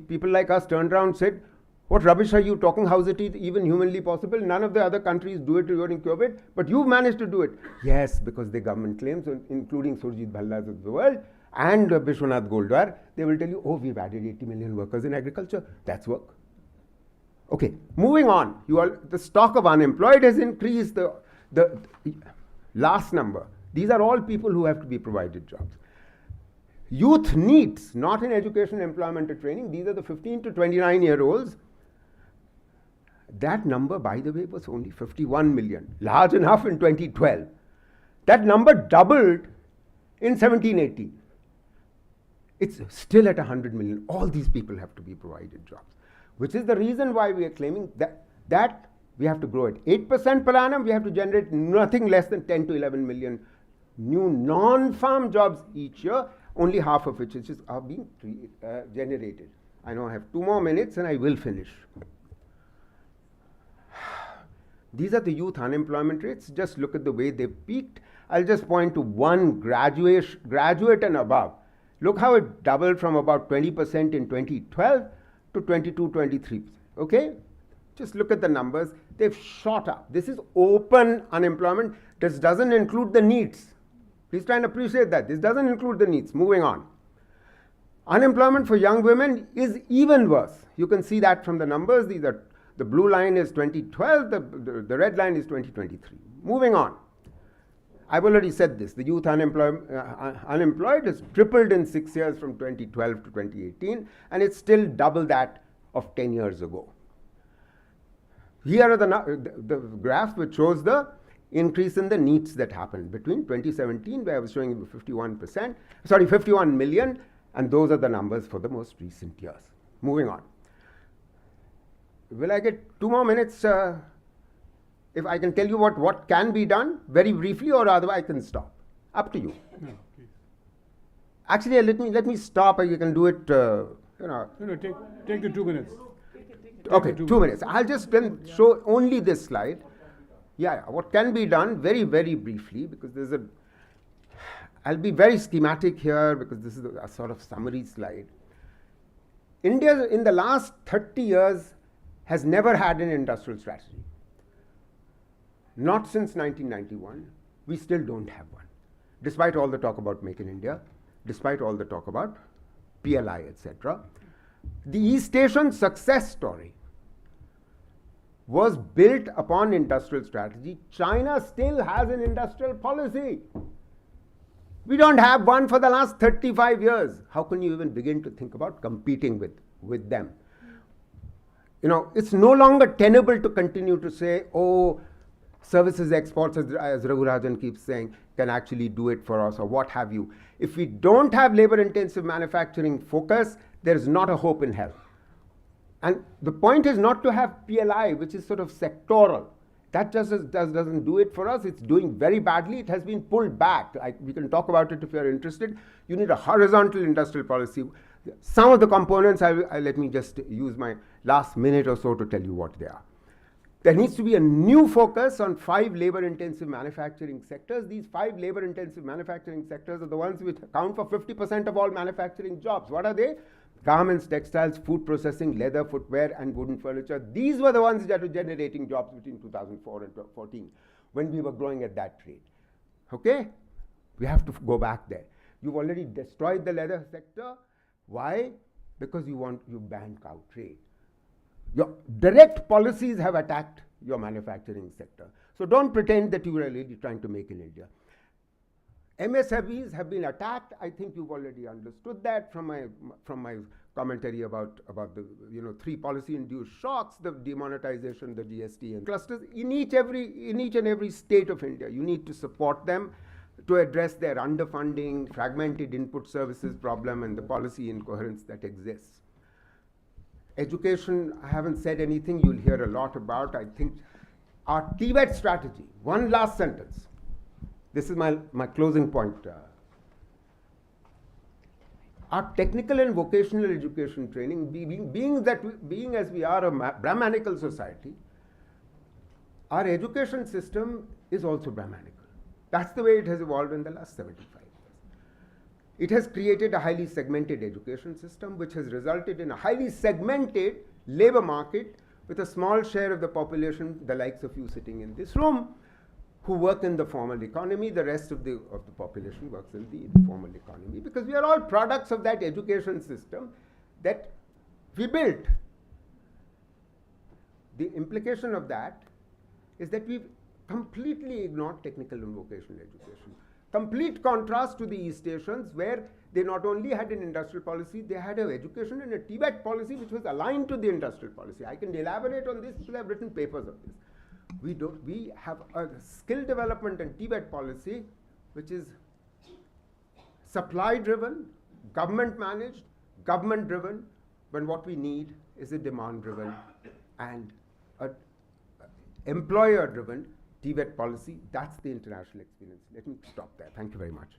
People like us turned around and said, what rubbish are you talking? How is it even humanly possible? None of the other countries do it during COVID, but you've managed to do it. Yes, because the government claims, including Sujeet Bhalla's of the world and Vishwanath Goldwar, they will tell you, oh, we've added 80 million workers in agriculture. That's work. Okay, moving on. The stock of unemployed has increased. The last number. These are all people who have to be provided jobs. Youth needs, not in education, employment, or training. These are the 15 to 29-year-olds. That number, by the way, was only 51 million, large enough in 2012. That number doubled in 17-18. It's still at 100 million. All these people have to be provided jobs, which is the reason why we are claiming that we have to grow at 8% per annum. We have to generate nothing less than 10 to 11 million new non-farm jobs each year, only half of which are being generated. I know I have 2 more minutes and I will finish. These are the youth unemployment rates. Just look at the way they peaked. I'll just point to one graduate and above. Look how it doubled from about 20% in 2012 to 22-23%. Okay? Just look at the numbers. They've shot up. This is open unemployment. This doesn't include the needs. Please try and appreciate that. This doesn't include the needs. Moving on. Unemployment for young women is even worse. You can see that from the numbers. The blue line is 2012, the red line is 2023. Moving on. I've already said this. The youth unemployed has tripled in 6 years from 2012 to 2018, and it's still double that of 10 years ago. Here are the graphs which shows the increase in the NEETs that happened between 2017, where I was showing 51 million, and those are the numbers for the most recent years. Moving on. Will I get 2 more minutes? If I can tell you what can be done very briefly, or otherwise I can stop. Up to you. No, please. Actually, let me stop. You can do it. No, take the 2 minutes. Okay, 2 minutes. I'll just then show only this slide. Yeah, what can be done very, very briefly, because there's I'll be very schematic here because this is a sort of summary slide. India in the last 30 years has never had an industrial strategy. Not since 1991. We still don't have one. Despite all the talk about Make in India, despite all the talk about PLI, etc. The East Asian success story was built upon industrial strategy. China still has an industrial policy. We don't have one for the last 35 years. How can you even begin to think about competing with them? You know, it's no longer tenable to continue to say, oh, services exports, as Raghurajan keeps saying, can actually do it for us, or what have you. If we don't have labor-intensive manufacturing focus, there is not a hope in hell. And the point is not to have PLI, which is sort of sectoral. That just doesn't do it for us. It's doing very badly. It has been pulled back. We can talk about it if you're interested. You need a horizontal industrial policy. Some of the components, let me just use my last minute or so to tell you what they are. There needs to be a new focus on 5 labor-intensive manufacturing sectors. These 5 labor-intensive manufacturing sectors are the ones which account for 50% of all manufacturing jobs. What are they? Garments, textiles, food processing, leather, footwear, and wooden furniture. These were the ones that were generating jobs between 2004 and 2014 when we were growing at that rate. Okay? We have to go back there. You've already destroyed the leather sector. Why? Because you ban cow trade. Your direct policies have attacked your manufacturing sector. So don't pretend that you are really trying to make in India. MSMEs have been attacked. I think you've already understood that from my commentary about the 3 policy-induced shocks, the demonetization, the GST, and clusters in each and every state of India. You need to support them to address their underfunding, fragmented input services problem, and the policy incoherence that exists. Education, I haven't said anything. You'll hear a lot about. I think our TYPF strategy. One last sentence. This is my closing point. Our technical and vocational education training, being as we are a Brahmanical society, our education system is also Brahmanical. That's the way it has evolved in the last 75 years. It has created a highly segmented education system, which has resulted in a highly segmented labor market with a small share of the population, the likes of you sitting in this room, who work in the formal economy. The rest of the population works in the informal economy, because we are all products of that education system that we built. The implication of that is that we've completely ignored technical and vocational education. Complete contrast to the East Asians, where they not only had an industrial policy, they had an education and a TYPF policy which was aligned to the industrial policy. I can elaborate on this because I have written papers on this. We have a skill development and TYPF policy which is supply driven, government managed, government driven, when what we need is a demand driven and employer driven TYPF policy. That's the international experience. Let me stop there. Thank you very much.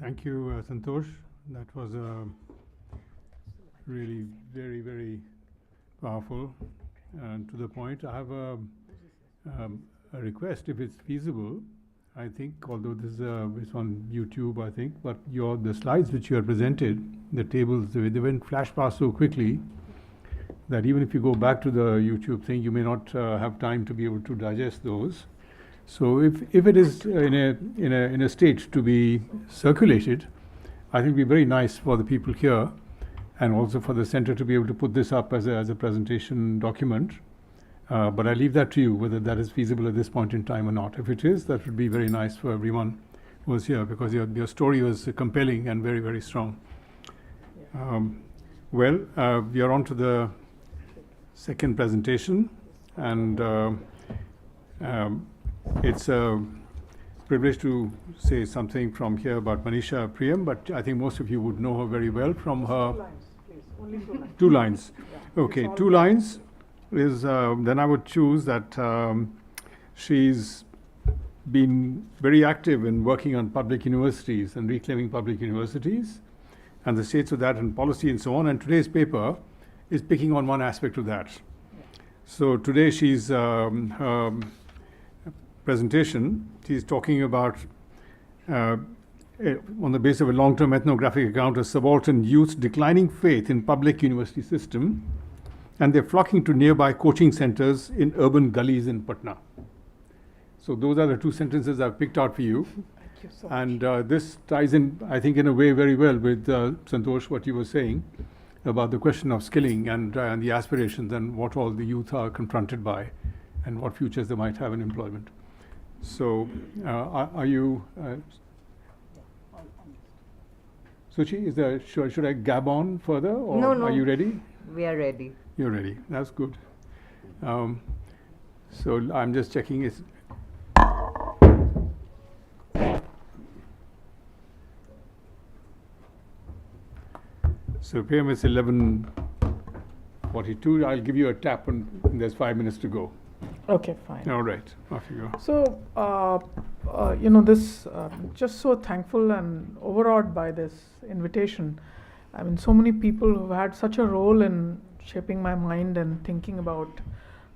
Thank you, Santosh. That was really very, very powerful and to the point. I have a request, if it's feasible. I think, although this is on YouTube, I think, but the slides which you have presented, the tables, they went flash past so quickly that even if you go back to the YouTube thing, you may not have time to be able to digest those. So if it is in a state to be circulated, I think it would be very nice for the people here and also for the center to be able to put this up as a presentation document. But I leave that to you, whether that is feasible at this point in time or not. If it is, that would be very nice for everyone was here, because your story was compelling and very, very strong. Well, we are on to the second presentation, and it's a privilege to say something from here about Manisha Priyam, but I think most of you would know her very well from her. 2 lines, please. Only 2 lines. 2 lines. Yeah, Okay, it's 2 all lines is, then I would choose that she's been very active in working on public universities and reclaiming public universities and the states of that and policy and so on. And today's paper is picking on one aspect of that. So today she's, her presentation, she's talking about, on the basis of a long-term ethnographic account of subaltern youth's declining faith in public university system, and they're flocking to nearby coaching centers in urban gullies in Patna. So those are the 2 sentences I've picked out for you. Thank you so much. And this ties in, I think, in a way very well with Santosh, what you were saying about the question of skilling and the aspirations and what all the youth are confronted by and what futures they might have in employment. So are you, Suchi, is there, should I gab on further, or No. are you ready? We are ready. You're ready. That's good. So I'm just checking. So Priyam, it's 11:42. I'll give you a tap, and there's 5 minutes to go. Okay, fine. All right, off you go. So, this, just so thankful and overawed by this invitation. I mean, so many people who've had such a role in shaping my mind and thinking about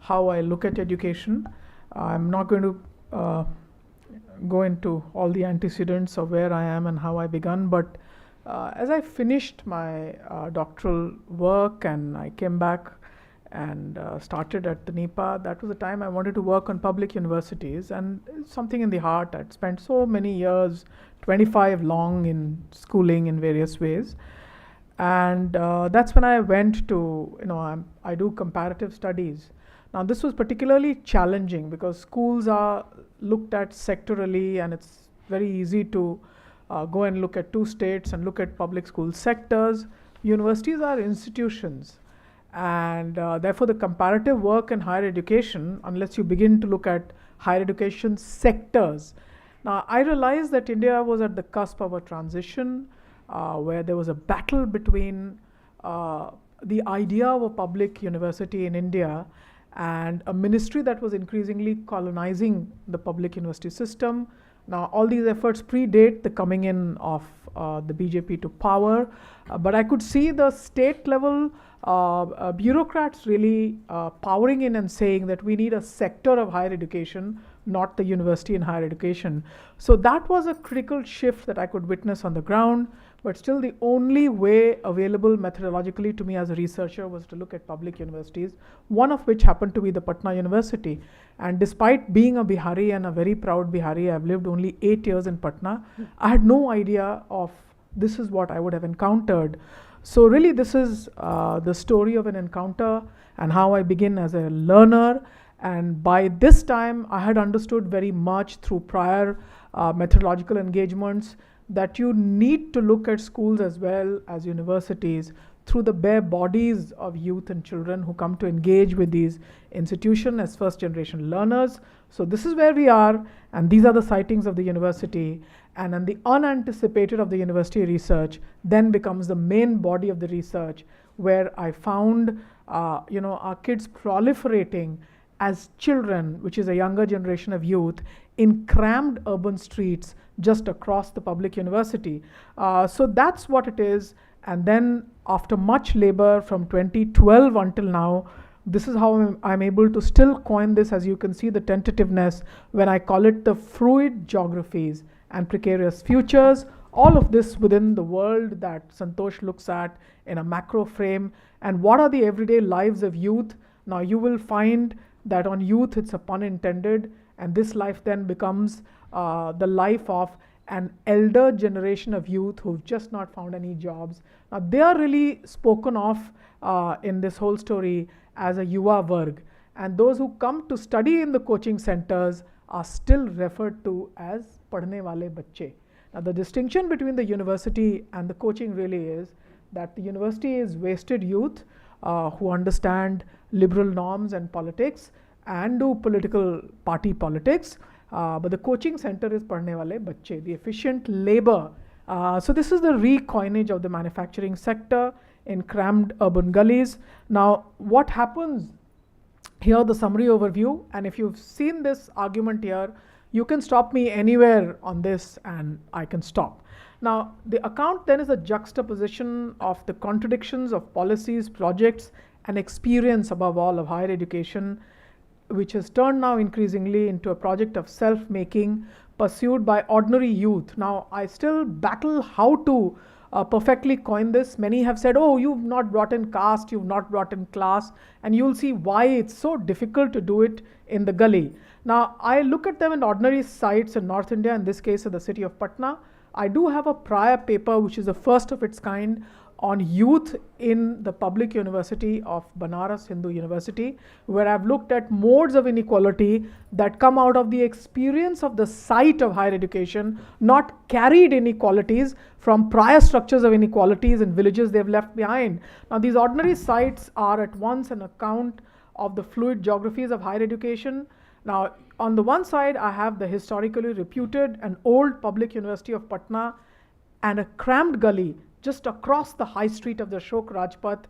how I look at education. I'm not going to go into all the antecedents of where I am and how I began, but as I finished my doctoral work and I came back and started at the NIEPA, that was the time I wanted to work on public universities, and it's something in the heart. I'd spent so many years, 25 long, in schooling in various ways. And that's when I went to, I do comparative studies. Now this was particularly challenging because schools are looked at sectorally, and it's very easy to go and look at 2 states and look at public school sectors. Universities are institutions, and therefore the comparative work in higher education, unless you begin to look at higher education sectors. Now I realized that India was at the cusp of a transition where there was a battle between the idea of a public university in India and a ministry that was increasingly colonizing the public university system. Now, all these efforts predate the coming in of the BJP to power, but I could see the state level bureaucrats really powering in and saying that we need a sector of higher education, not the university in higher education. So that was a critical shift that I could witness on the ground, but still the only way available methodologically to me as a researcher was to look at public universities, one of which happened to be the Patna University. And despite being a Bihari and a very proud Bihari, I've lived only 8 years in Patna, I had no idea of this is what I would have encountered. So really this is the story of an encounter and how I begin as a learner. And by this time, I had understood very much through prior methodological engagements that you need to look at schools as well as universities through the bare bodies of youth and children who come to engage with these institutions as first generation learners. So this is where we are, and these are the sightings of the university. And then the unanticipated of the university research then becomes the main body of the research, where I found our kids proliferating as children, which is a younger generation of youth, in crammed urban streets just across the public university. So that's what it is. And then after much labor from 2012 until now, this is how I'm able to still coin this, as you can see the tentativeness, when I call it the fluid geographies and precarious futures. All of this within the world that Santosh looks at in a macro frame. And what are the everyday lives of youth? Now you will find that on youth it's a pun intended, and this life then becomes the life of an elder generation of youth who've just not found any jobs. Now they are really spoken of in this whole story as a Yuva Varg, and those who come to study in the coaching centers are still referred to as padhne wale bacche. Now the distinction between the university and the coaching really is that the university is wasted youth who understand liberal norms and politics and do political party politics, but the coaching center is padhne wale bacche, the efficient labor. So this is the recoinage of the manufacturing sector in crammed urban gullies. Now what happens here, the summary overview, and if you've seen this argument here, you can stop me anywhere on this and I can stop. Now the account then is a juxtaposition of the contradictions of policies, projects and experience above all of higher education, which has turned now increasingly into a project of self-making pursued by ordinary youth. Now I still battle how to perfectly coin this. Many have said, oh, you've not brought in caste, you've not brought in class, and you'll see why it's so difficult to do it in the gully. Now I look at them in ordinary sites in North India, in this case in the city of Patna. I do have a prior paper which is the first of its kind on youth in the public university of Banaras Hindu University, where I've looked at modes of inequality that come out of the experience of the site of higher education, not carried inequalities from prior structures of inequalities in villages they've left behind. Now these ordinary sites are at once an account of the fluid geographies of higher education. Now on the one side I have the historically reputed and old public university of Patna and a crammed gully just across the high street of the Ashok Rajpath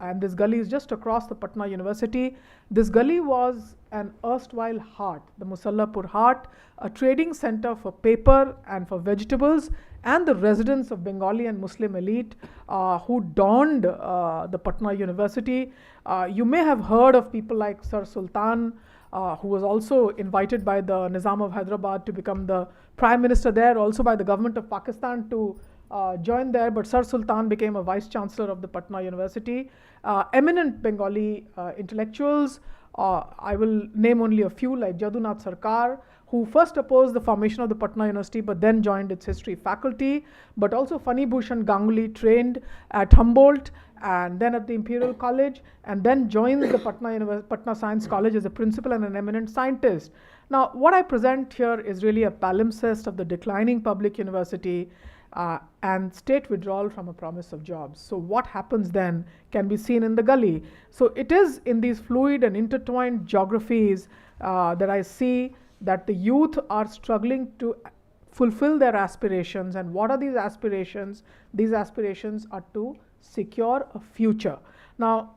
and this gully is just across the Patna University. This gully was an erstwhile hart, the Musallapur hart, a trading center for paper and for vegetables, and the residence of Bengali and Muslim elite who donned the Patna University. You may have heard of people like Sir Sultan, who was also invited by the Nizam of Hyderabad to become the Prime Minister there, also by the government of Pakistan to join there, but Sir Sultan became a Vice Chancellor of the Patna University. Eminent Bengali intellectuals, I will name only a few, like Jadunath Sarkar, who first opposed the formation of the Patna University but then joined its history faculty, but also Fani Bhushan Ganguly trained at Humboldt and then at the Imperial College, and then joined the Patna Science College as a principal and an eminent scientist. Now what I present here is really a palimpsest of the declining public university and state withdrawal from a promise of jobs. So what happens then can be seen in the gully. So it is in these fluid and intertwined geographies that I see that the youth are struggling to fulfill their aspirations. And what are these aspirations? These aspirations are to secure a future. Now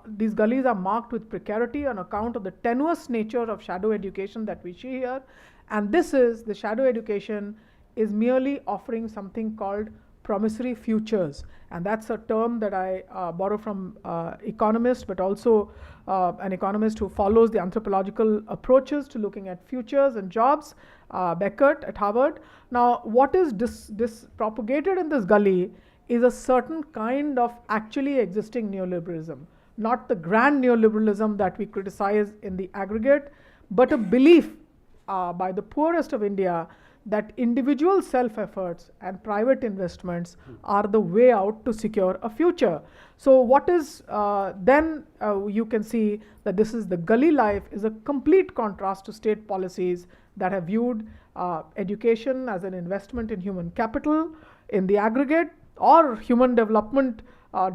these gullies are marked with precarity on account of the tenuous nature of shadow education that we see here. And this is the shadow education is merely offering something called promissory futures, and that's a term that I borrow from economists, but also an economist who follows the anthropological approaches to looking at futures and jobs, Beckett at Harvard. Now what is propagated in this gully is a certain kind of actually existing neoliberalism, not the grand neoliberalism that we criticize in the aggregate, but a belief by the poorest of India that individual self-efforts and private investments are the way out to secure a future. So what is then you can see that this is the gully life is a complete contrast to state policies that have viewed education as an investment in human capital in the aggregate, or human development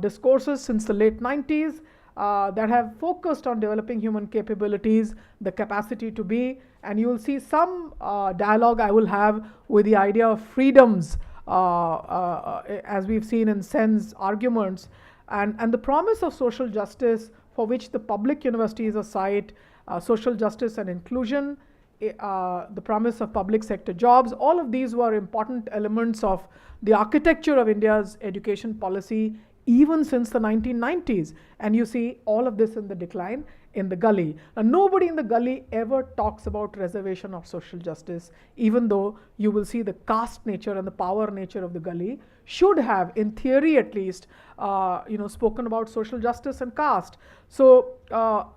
discourses since the late 90s that have focused on developing human capabilities, the capacity to be, and you will see some dialogue I will have with the idea of freedoms as we've seen in Sen's arguments, and the promise of social justice for which the public university is a site, social justice and inclusion, the promise of public sector jobs. All of these were important elements of the architecture of India's education policy even since the 1990s, and you see all of this in the decline in the gully. Now, nobody in the gully ever talks about reservation or social justice, even though you will see the caste nature and the power nature of the gully should have, in theory at least, spoken about social justice and caste. So,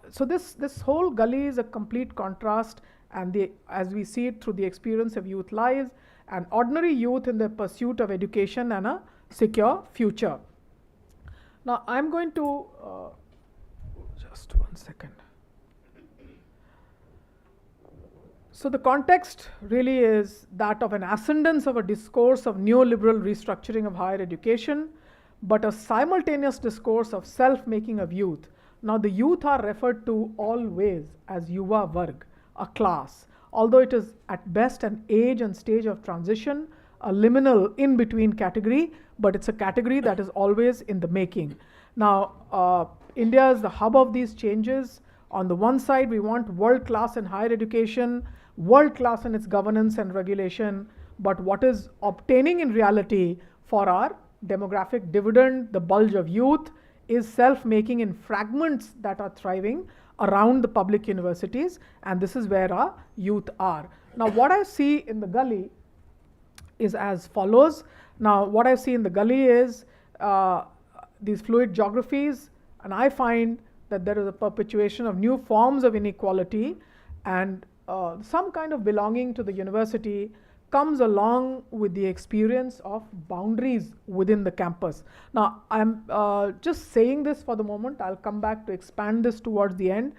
this whole gully is a complete contrast, and as we see it through the experience of youth lives and ordinary youth in the pursuit of education and a secure future. Now I'm going to just one second. So the context really is that of an ascendance of a discourse of neoliberal restructuring of higher education, but a simultaneous discourse of self-making of youth. Now the youth are referred to always as Yuva Varg, a class, although it is at best an age and stage of transition, a liminal in-between category, but it's a category that is always in the making. Now, India is the hub of these changes. On the one side, we want world-class in higher education, world-class in its governance and regulation, but what is obtaining in reality for our demographic dividend, the bulge of youth, is self-making in fragments that are thriving around the public universities, and this is where our youth are. Now, what I see in the gully is as follows. Now, what I see in the gully is these fluid geographies, and I find that there is a perpetuation of new forms of inequality, and some kind of belonging to the university comes along with the experience of boundaries within the campus. Now, I'm just saying this for the moment. I'll come back to expand this towards the end.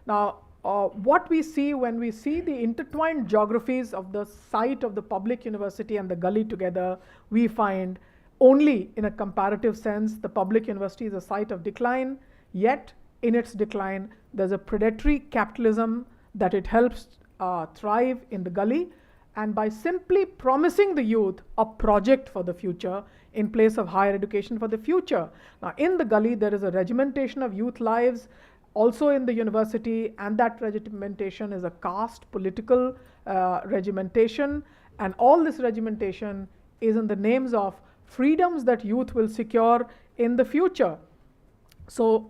Now, what we see when we see the intertwined geographies of the site of the public university and the gully together, we find only in a comparative sense the public university is a site of decline, yet in its decline there's a predatory capitalism that it helps thrive in the gully, and by simply promising the youth a project for the future in place of higher education for the future. Now in the gully there is a regimentation of youth lives also in the university, and that regimentation is a caste political regimentation, and all this regimentation is in the names of freedoms that youth will secure in the future. So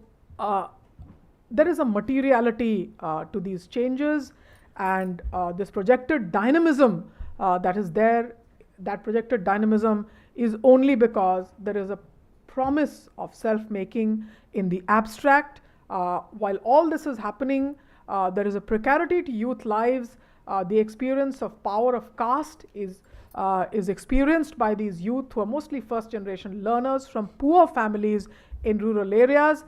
there is a materiality to these changes, and this projected dynamism that is there, that projected dynamism is only because there is a promise of self-making in the abstract. While all this is happening, there is a precarity to youth lives. The experience of power of caste is experienced by these youth who are mostly first generation learners from poor families in rural areas,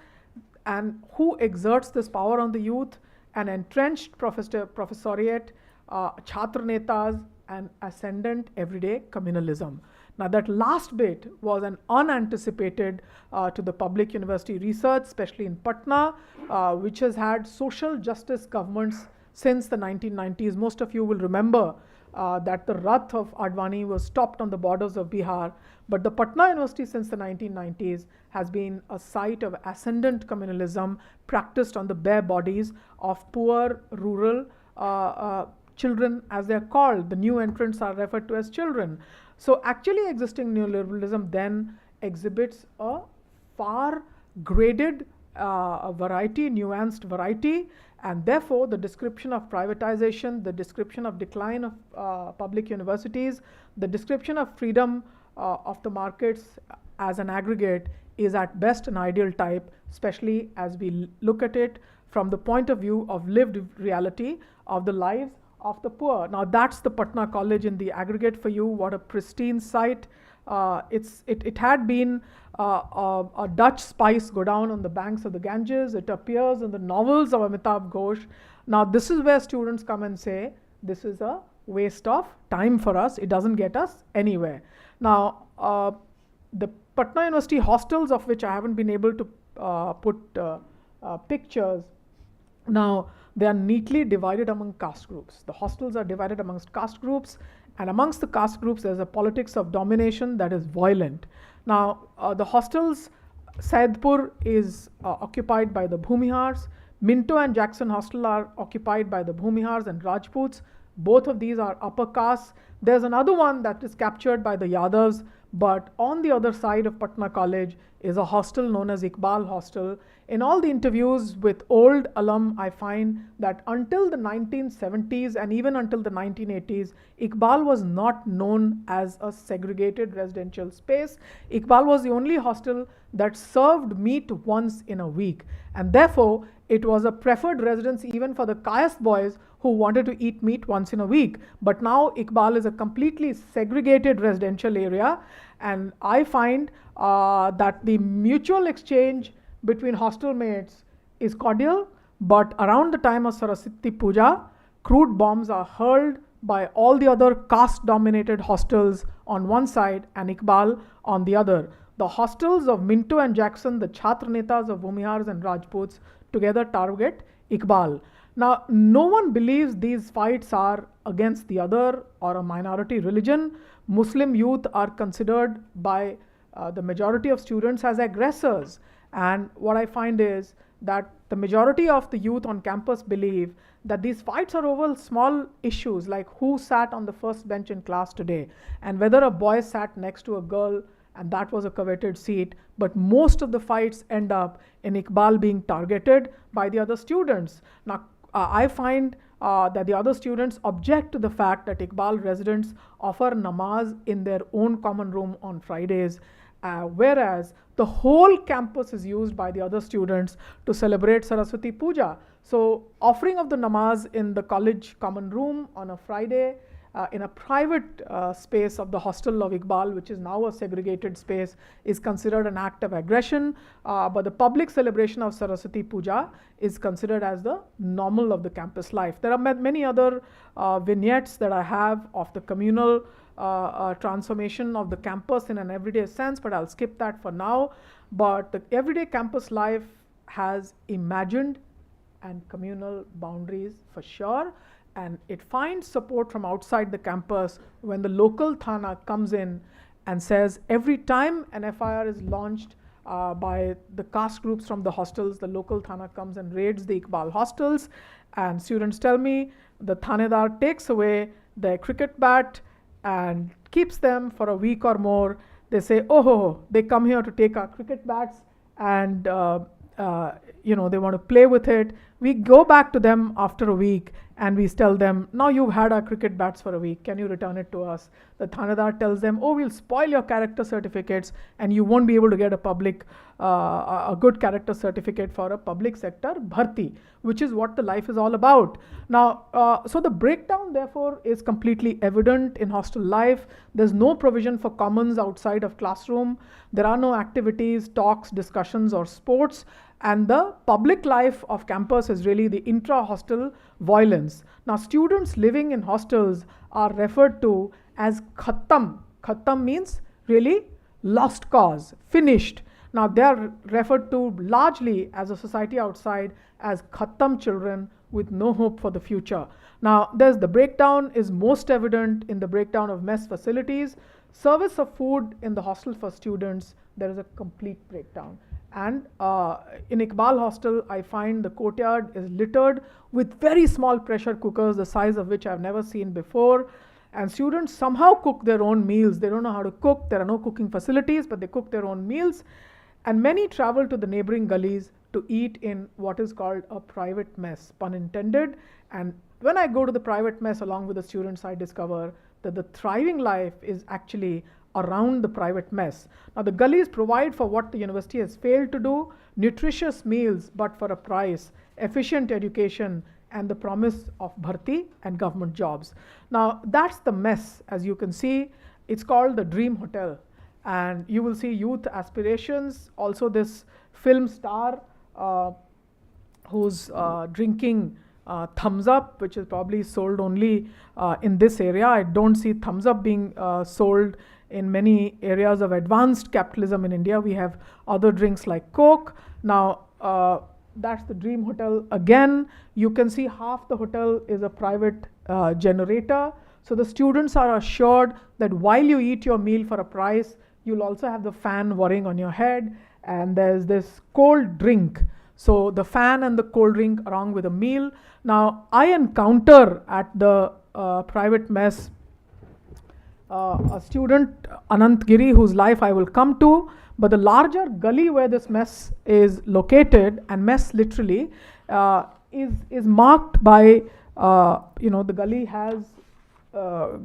and who exerts this power on the youth: an entrenched professoriate, chhatra netas, and ascendant everyday communalism. Now that last bit was an unanticipated to the public university research, especially in Patna, which has had social justice governments since the 1990s. Most of you will remember that the Rath of Advani was stopped on the borders of Bihar, but the Patna University since the 1990s has been a site of ascendant communalism practiced on the bare bodies of poor rural children, as they're called. The new entrants are referred to as children. So actually existing neoliberalism then exhibits a far graded variety, nuanced variety, and therefore the description of privatization, the description of decline of public universities, the description of freedom of the markets as an aggregate is at best an ideal type, especially as we look at it from the point of view of lived reality of the lives of the poor. Now that's the Patna College in the aggregate for you. What a pristine site. It had been a Dutch spice go down on the banks of the Ganges. It appears in the novels of Amitabh Ghosh. Now this is where students come and say, this is a waste of time for us. It doesn't get us anywhere. Now the Patna University hostels, of which I haven't been able to put pictures. Now they are neatly divided among caste groups. The hostels are divided amongst caste groups, and amongst the caste groups there's a politics of domination that is violent. Now the hostels, Saidpur is occupied by the Bhumihars, Minto and Jackson Hostel are occupied by the Bhumihars and Rajputs. Both of these are upper castes. There's another one that is captured by the Yadavs, but on the other side of Patna College is a hostel known as Iqbal Hostel. In all the interviews with old alum, I find that until the 1970s and even until the 1980s, Iqbal was not known as a segregated residential space. Iqbal was the only hostel that served meat once in a week, and therefore it was a preferred residence even for the Kayast boys who wanted to eat meat once in a week. But now Iqbal is a completely segregated residential area, and I find that the mutual exchange between hostel mates is cordial, but around the time of Saraswati Puja, crude bombs are hurled by all the other caste-dominated hostels on one side and Iqbal on the other. The hostels of Minto and Jackson, the Chhatra Netas of Bhumihars and Rajputs, together target Iqbal. Now, no one believes these fights are against the other or a minority religion. Muslim youth are considered by the majority of students as aggressors. And what I find is that the majority of the youth on campus believe that these fights are over small issues like who sat on the first bench in class today and whether a boy sat next to a girl and that was a coveted seat. But most of the fights end up in Iqbal being targeted by the other students. Now, I find that the other students object to the fact that Iqbal residents offer namaz in their own common room on Fridays, whereas the whole campus is used by the other students to celebrate Saraswati Puja. So offering of the namaz in the college common room on a Friday in a private space of the hostel of Iqbal, which is now a segregated space, is considered an act of aggression. But the public celebration of Saraswati Puja is considered as the normal of the campus life. There are many other vignettes that I have of the communal transformation of the campus in an everyday sense, but I'll skip that for now. But the everyday campus life has imagined and communal boundaries for sure, and it finds support from outside the campus when the local Thana comes in and says every time an FIR is launched by the caste groups from the hostels, the local Thana comes and raids the Iqbal hostels, and students tell me the Thanedar takes away their cricket bat and keeps them for a week or more. They say, oh, they come here to take our cricket bats and they want to play with it. We go back to them after a week and we tell them, now you've had our cricket bats for a week, can you return it to us? The Thanedar tells them, oh, we'll spoil your character certificates and you won't be able to get a good character certificate for a public sector bharti, which is what the life is all about. Now, so the breakdown therefore is completely evident in hostel life. There's no provision for commons outside of classroom. There are no activities, talks, discussions or sports. And the public life of campus is really the intra-hostel violence. Now, students living in hostels are referred to as khattam. Khattam means really lost cause, finished. Now, they are referred to largely as a society outside as khattam children with no hope for the future. Now, there's the breakdown is most evident in the breakdown of mess facilities. Service of food in the hostel for students, there is a complete breakdown. And in Iqbal hostel, I find the courtyard is littered with very small pressure cookers, the size of which I've never seen before. And students somehow cook their own meals. They don't know how to cook. There are no cooking facilities, but they cook their own meals. And many travel to the neighboring gullies to eat in what is called a private mess, pun intended. And when I go to the private mess along with the students, I discover that the thriving life is actually around the private mess. Now, the gullies provide for what the university has failed to do, nutritious meals, but for a price, efficient education, and the promise of bharti and government jobs. Now, that's the mess, as you can see. It's called the Dream Hotel. And you will see youth aspirations. Also, this film star who's drinking Thumbs Up, which is probably sold only in this area. I don't see Thumbs Up being sold in many areas of advanced capitalism in India. We have other drinks like Coke. Now, that's the Dream Hotel. Again, you can see half the hotel is a private generator. So the students are assured that while you eat your meal for a price, you'll also have the fan whirring on your head. And there's this cold drink. So the fan and the cold drink along with a meal. Now, I encounter at the private mess a student, Anant Giri, whose life I will come to, but the larger gully where this mess is located, and mess literally, is marked by, the gully has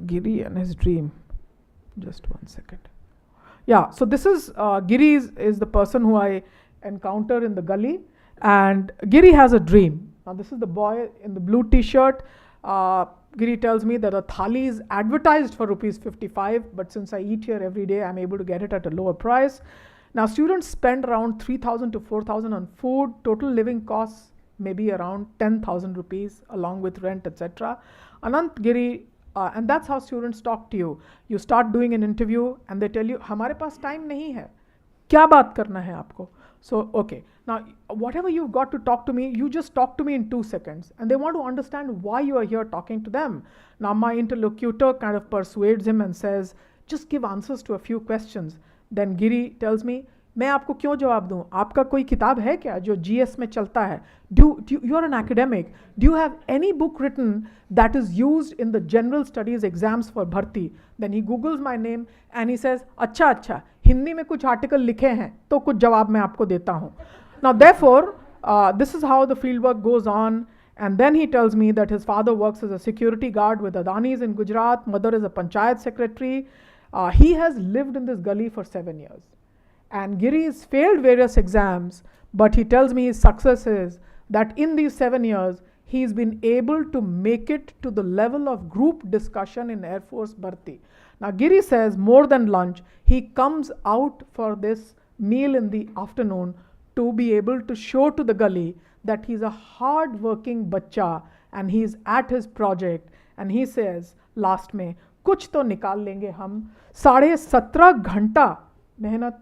Giri and his dream. Just 1 second. Yeah, so this is, Giri is the person who I encounter in the gully, and Giri has a dream. Now, this is the boy in the blue t-shirt. Giri tells me that a thali is advertised for rupees 55, but since I eat here every day, I'm able to get it at a lower price. Now, students spend around 3,000 to 4,000 on food. Total living costs maybe around 10,000 rupees along with rent, etc. Anant Giri, and that's how students talk to you. You start doing an interview and they tell you, हमारे पास time नहीं है, क्या बात करना है आपको? So, okay, now whatever you've got to talk to me, you just talk to me in 2 seconds. And they want to understand why you are here talking to them. Now my interlocutor kind of persuades him and says, just give answers to a few questions. Then Giri tells me, मैं आपको क्यों जवाब दूं? आपका कोई किताब है क्या जो GS में चलता है? You are an academic. Do you have any book written that is used in the general studies exams for Bharti? Then he Googles my name and he says, अच्छा, हिंदी में कुछ आर्टिकल लिखे हैं, तो कुछ जवाब मैं आपको देता हूँ. Now therefore, this is how the fieldwork goes on. And then he tells me that his father works as a security guard with Adanis in Gujarat, mother is a panchayat secretary. He has lived in this gully for 7 years. And Giri has failed various exams, but he tells me his success is that in these 7 years, he's been able to make it to the level of group discussion in Air Force Bharti. Now Giri says more than lunch, he comes out for this meal in the afternoon to be able to show to the gully that he's a hard-working bacha and he's at his project, and he says last में कुछ तो निकाल लेंगे हम, 17.5 घंटा मेहनत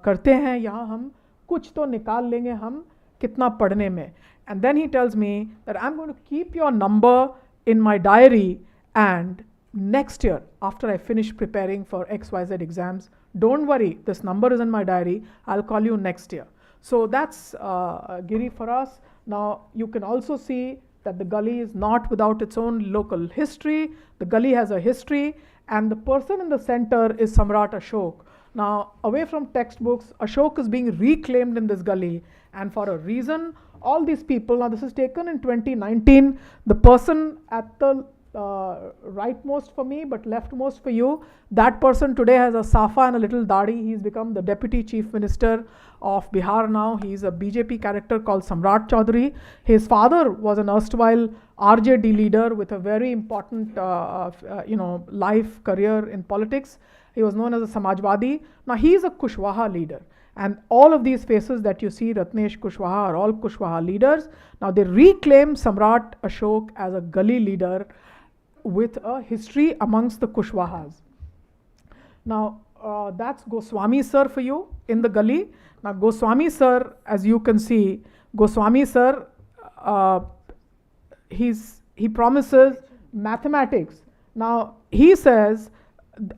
करते हैं यहाँ हम, कुछ तो निकाल लेंगे हम कितना पढ़ने में. And then he tells me that I'm going to keep your number in my diary, and next year after I finish preparing for XYZ exams, don't worry, this number is in my diary, I'll call you next year. So that's Giri for us. Now you can also see that the gully is not without its own local history. The gully has a history, and the person in the center is Samrat Ashok. Now, away from textbooks, Ashok is being reclaimed in this gully, and for a reason, all these people, now this is taken in 2019, the person at the rightmost for me but leftmost for you, that person today has a safa and a little dadi. He's become the deputy chief minister of Bihar now. He's a BJP character called Samrat Chaudhary. His father was an erstwhile RJD leader with a very important life career in politics. He was known as a Samajwadi. Now he's a Kushwaha leader. And all of these faces that you see, Ratnesh Kushwaha, are all Kushwaha leaders. Now they reclaim Samrat Ashok as a gully leader with a history amongst the Kushwahas. Now that's Goswami sir for you in the gully. Now Goswami sir, as you can see, Goswami sir, he promises mathematics. Now he says,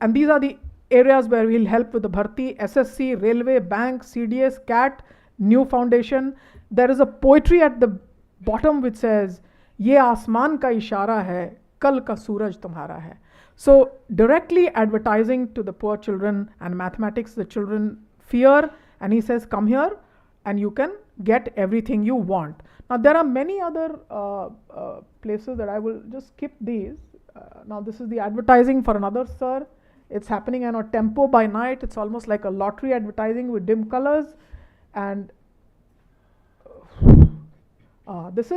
and these are the areas where we'll help with the Bharti, SSC, Railway, Bank, CDS, CAT, New Foundation. There is a poetry at the bottom which says, "Ye आसमान का इशारा है, कल का सूरज तुम्हारा है." So directly advertising to the poor children and mathematics the children fear, and he says, come here and you can get everything you want. Now there are many other places that I will just skip these. Now this is the advertising for another sir. It's happening on a tempo by night. It's almost like a lottery advertising with dim colors. And this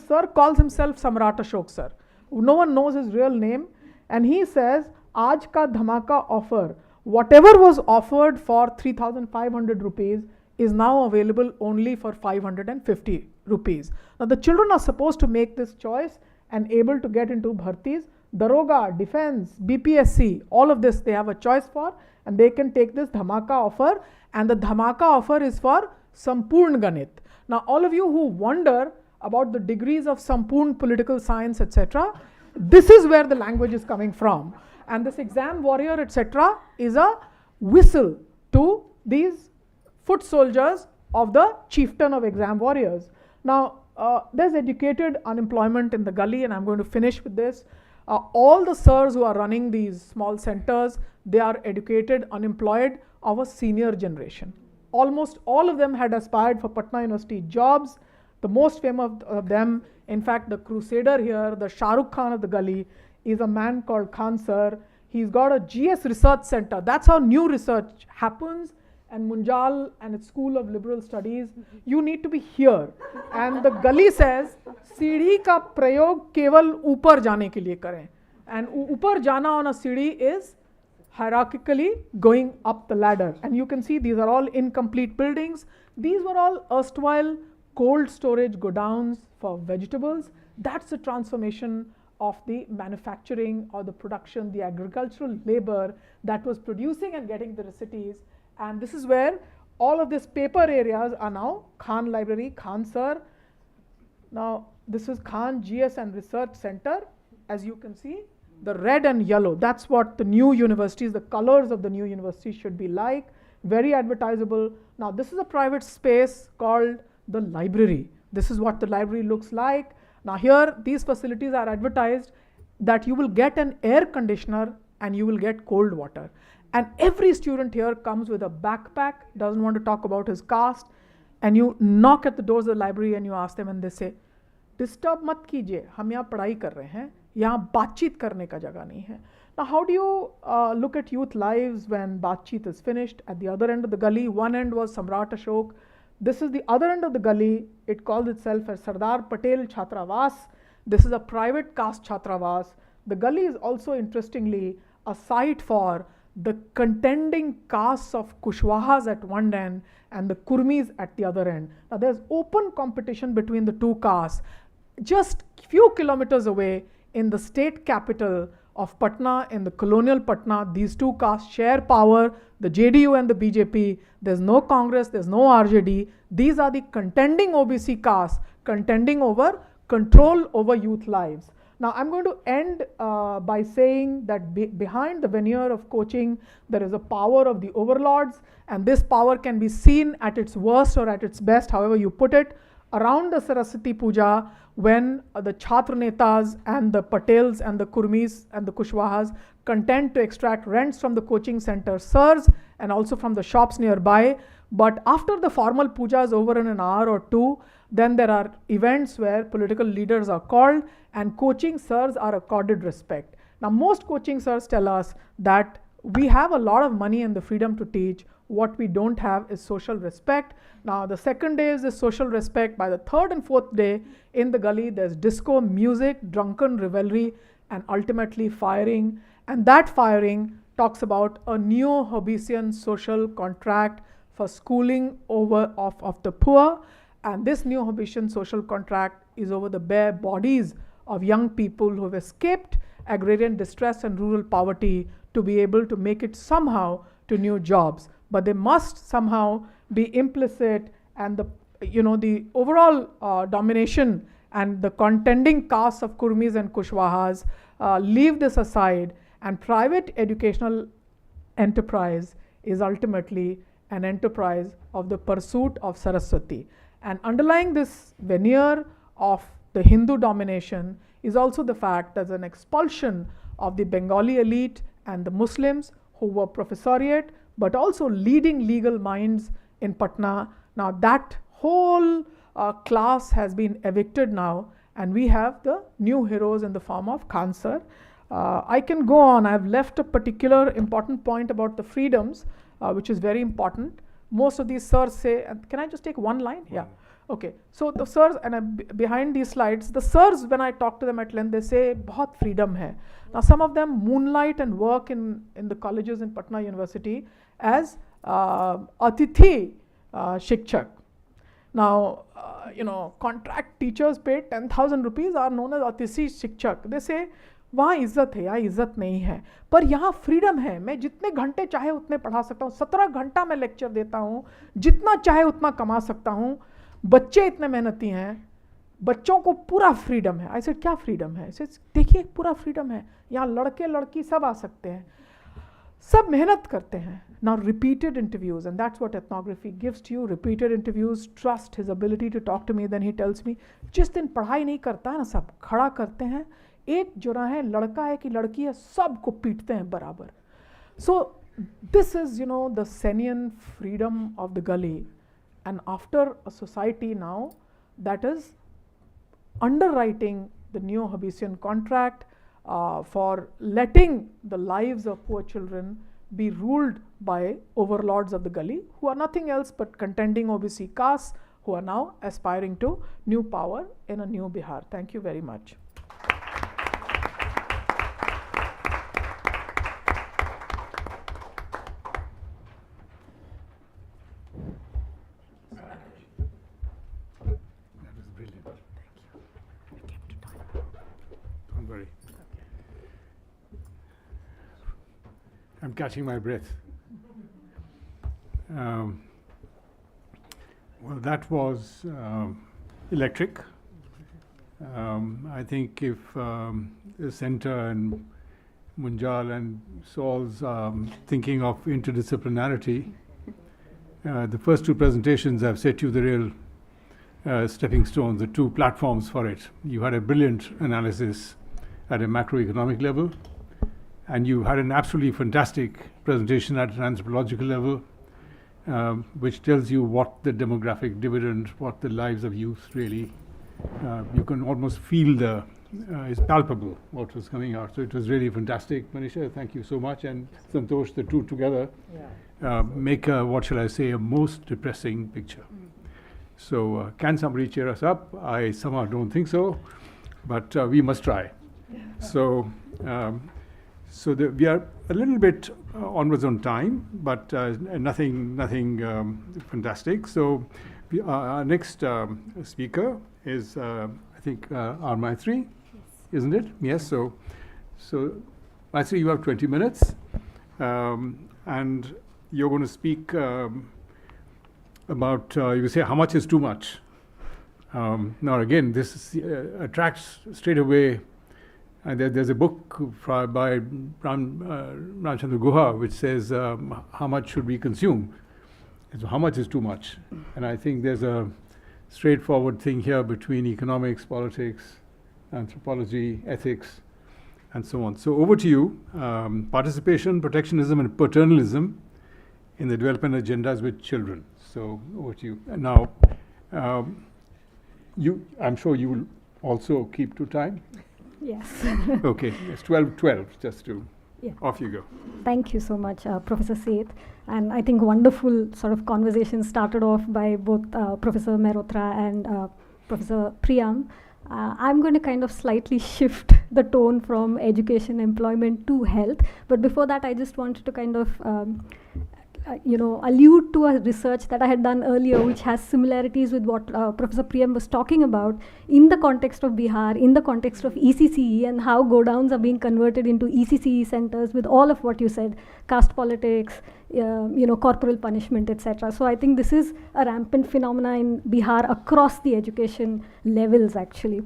sir calls himself Samrat Ashok sir. No one knows his real name. And he says, Aaj ka dhamaka offer, whatever was offered for 3,500 rupees is now available only for 550 rupees. Now the children are supposed to make this choice and able to get into Bhartis. Daroga, Defense, BPSC, all of this they have a choice for, and they can take this dhamaka offer, and the dhamaka offer is for Sampurn Ganit. Now all of you who wonder about the degrees of Sampurn political science, etc., this is where the language is coming from. And this exam warrior, etc., is a whistle to these foot soldiers of the chieftain of exam warriors. Now there's educated unemployment in the gully, and I'm going to finish with this. All the sirs who are running these small centers, they are educated, unemployed of a senior generation. Almost all of them had aspired for Patna University jobs. The most famous of them, in fact, the crusader here, the Shah Rukh Khan of the gully, is a man called Khan sir. He's got a GS research center. That's how new research happens. And Munjal and its School of Liberal Studies, you need to be here. And the gully says, सीढ़ी का प्रयोग केवल ऊपर जाने के लिए करें. And ऊपर जाना on a सीढ़ी is hierarchically going up the ladder. And you can see these are all incomplete buildings. These were all erstwhile cold storage godowns for vegetables. That's the transformation of the manufacturing or the production, the agricultural labor that was producing and getting the cities. And this is where all of these paper areas are now Khan Library, Khan Sir. Now this is Khan GS and Research Center. As you can see, the red and yellow, that's what the new universities, the colors of the new university should be like. Very advertisable. Now this is a private space called the library. This is what the library looks like. Now here these facilities are advertised that you will get an air conditioner and you will get cold water. And every student here comes with a backpack, doesn't want to talk about his caste, and you knock at the doors of the library and you ask them and they say, disturb mat kijiye, hum yahan padhai kar rahe hain, yahan baatcheet karne ka jagah nahi hai. Now how do you look at youth lives when baatcheet is finished? At the other end of the gully, one end was Samrat Ashok. This is the other end of the gully. It calls itself as Sardar Patel Chhatravas. This is a private caste Chhatravas. The gully is also interestingly a site for the contending castes of Kushwahas at one end and the Kurmis at the other end. Now there's open competition between the two castes. Just few kilometers away in the state capital of Patna, in the colonial Patna, these two castes share power, the JDU and the BJP. There's no Congress, there's no RJD. These are the contending OBC castes contending over control over youth lives. Now I'm going to end by saying that behind the veneer of coaching, there is a power of the overlords, and this power can be seen at its worst or at its best, however you put it, around the Saraswati Puja, when the Chhatra Netas and the Patels and the Kurmis and the Kushwahas contend to extract rents from the coaching center sirs and also from the shops nearby. But after the formal puja is over in an hour or two, then there are events where political leaders are called and coaching sirs are accorded respect. Now most coaching sirs tell us that we have a lot of money and the freedom to teach. What we don't have is social respect. Now the second day is the social respect. By the third and fourth day in the gully, there's disco music, drunken revelry, and ultimately firing. And that firing talks about a neo-Hobbesian social contract for schooling over of the poor. And this neo-Hobbesian social contract is over the bare bodies of young people who have escaped agrarian distress and rural poverty to be able to make it somehow to new jobs. But they must somehow be implicit, and the overall domination and the contending castes of Kurmis and Kushwahas leave this aside, and private educational enterprise is ultimately an enterprise of the pursuit of Saraswati. And underlying this veneer of the Hindu domination is also the fact that there's an expulsion of the Bengali elite and the Muslims who were professoriate but also leading legal minds in Patna. Now that whole class has been evicted now, and we have the new heroes in the form of Khan Sir. I can go on. I've left a particular important point about the freedoms, which is very important. Most of these sirs say, can I just take one line? Yeah. Okay. So the sirs, and behind these slides, the sirs, when I talk to them at length, they say, "Bahut freedom hai." Now some of them moonlight and work in the colleges in Patna University as Atithi Shikshak. Now, contract teachers paid 10,000 rupees are known as Atithi Shikshak. They say, वहाँ इज्जत है, यहाँ इज्जत नहीं है, पर यहाँ freedom है, मैं जितने घंटे चाहे उतने पढ़ा सकता हूँ, 17 घंटा मैं लेक्चर देता हूँ, जितना चाहे उतना कमा सकता हूँ, बच्चे इतने मेहनती हैं, बच्चों को पूरा फ्रीडम है. आई सेड क्या फ्रीडम है? देखिए पूरा फ्रीडम है, यहाँ लड़के लड़की सब आ सकते हैं, सब मेहनत करते हैं. Now repeated interviews, and that's what ethnography gives to you. Repeated interviews, trust his ability to talk to me. Then he tells me, जिस दिन पढ़ाई नहीं करता है ना, सब खड़ा करते हैं, एक जना है, लड़का है कि लड़की है, सबको पीटते हैं बराबर. So this is, the Senian freedom of the gully. And after a society now that is underwriting the neo-Hobbesian contract for letting the lives of poor children be ruled by overlords of the gully, who are nothing else but contending OBC castes, who are now aspiring to new power in a new Bihar. Thank you very much. I'm catching my breath. Well, that was electric. I think if the center and Munjal and Saul's thinking of interdisciplinarity, the first two presentations have set you the real stepping stones, the two platforms for it. You had a brilliant analysis at a macroeconomic level, and you had an absolutely fantastic presentation at an anthropological level, which tells you what the demographic dividend, what the lives of youth really, you can almost feel it's palpable what was coming out. So it was really fantastic. Manisha, thank you so much. And Santosh, the two together make what shall I say, a most depressing picture. So can somebody cheer us up? I somehow don't think so, but we must try. So we are a little bit onwards on time, but nothing fantastic. So our next speaker is, I think, our Maithreyi, isn't it? Yes. So Maithreyi, you have 20 minutes, and you're going to speak about, you say, how much is too much? Now, again, this attracts straight away. And there's a book by Ramchandra Guha which says, how much should we consume? So how much is too much? And I think there's a straightforward thing here between economics, politics, anthropology, ethics, and so on. So over to you. Participation, protectionism, and paternalism in the development agendas with children. So over to you. And now, I'm sure you will also keep to time. Yes. Okay, it's 12, just to, Yeah. Off you go. Thank you so much, Professor Seth. And I think wonderful sort of conversation started off by both Professor Mehrotra and Professor Priyam. I'm going to kind of slightly shift the tone from education, employment to health. But before that, I just wanted to kind of allude to a research that I had done earlier, which has similarities with what Professor Priyam was talking about in the context of Bihar, in the context of ECCE, and how go-downs are being converted into ECCE centers with all of what you said, caste politics, corporal punishment, etc. So I think this is a rampant phenomena in Bihar across the education levels, actually.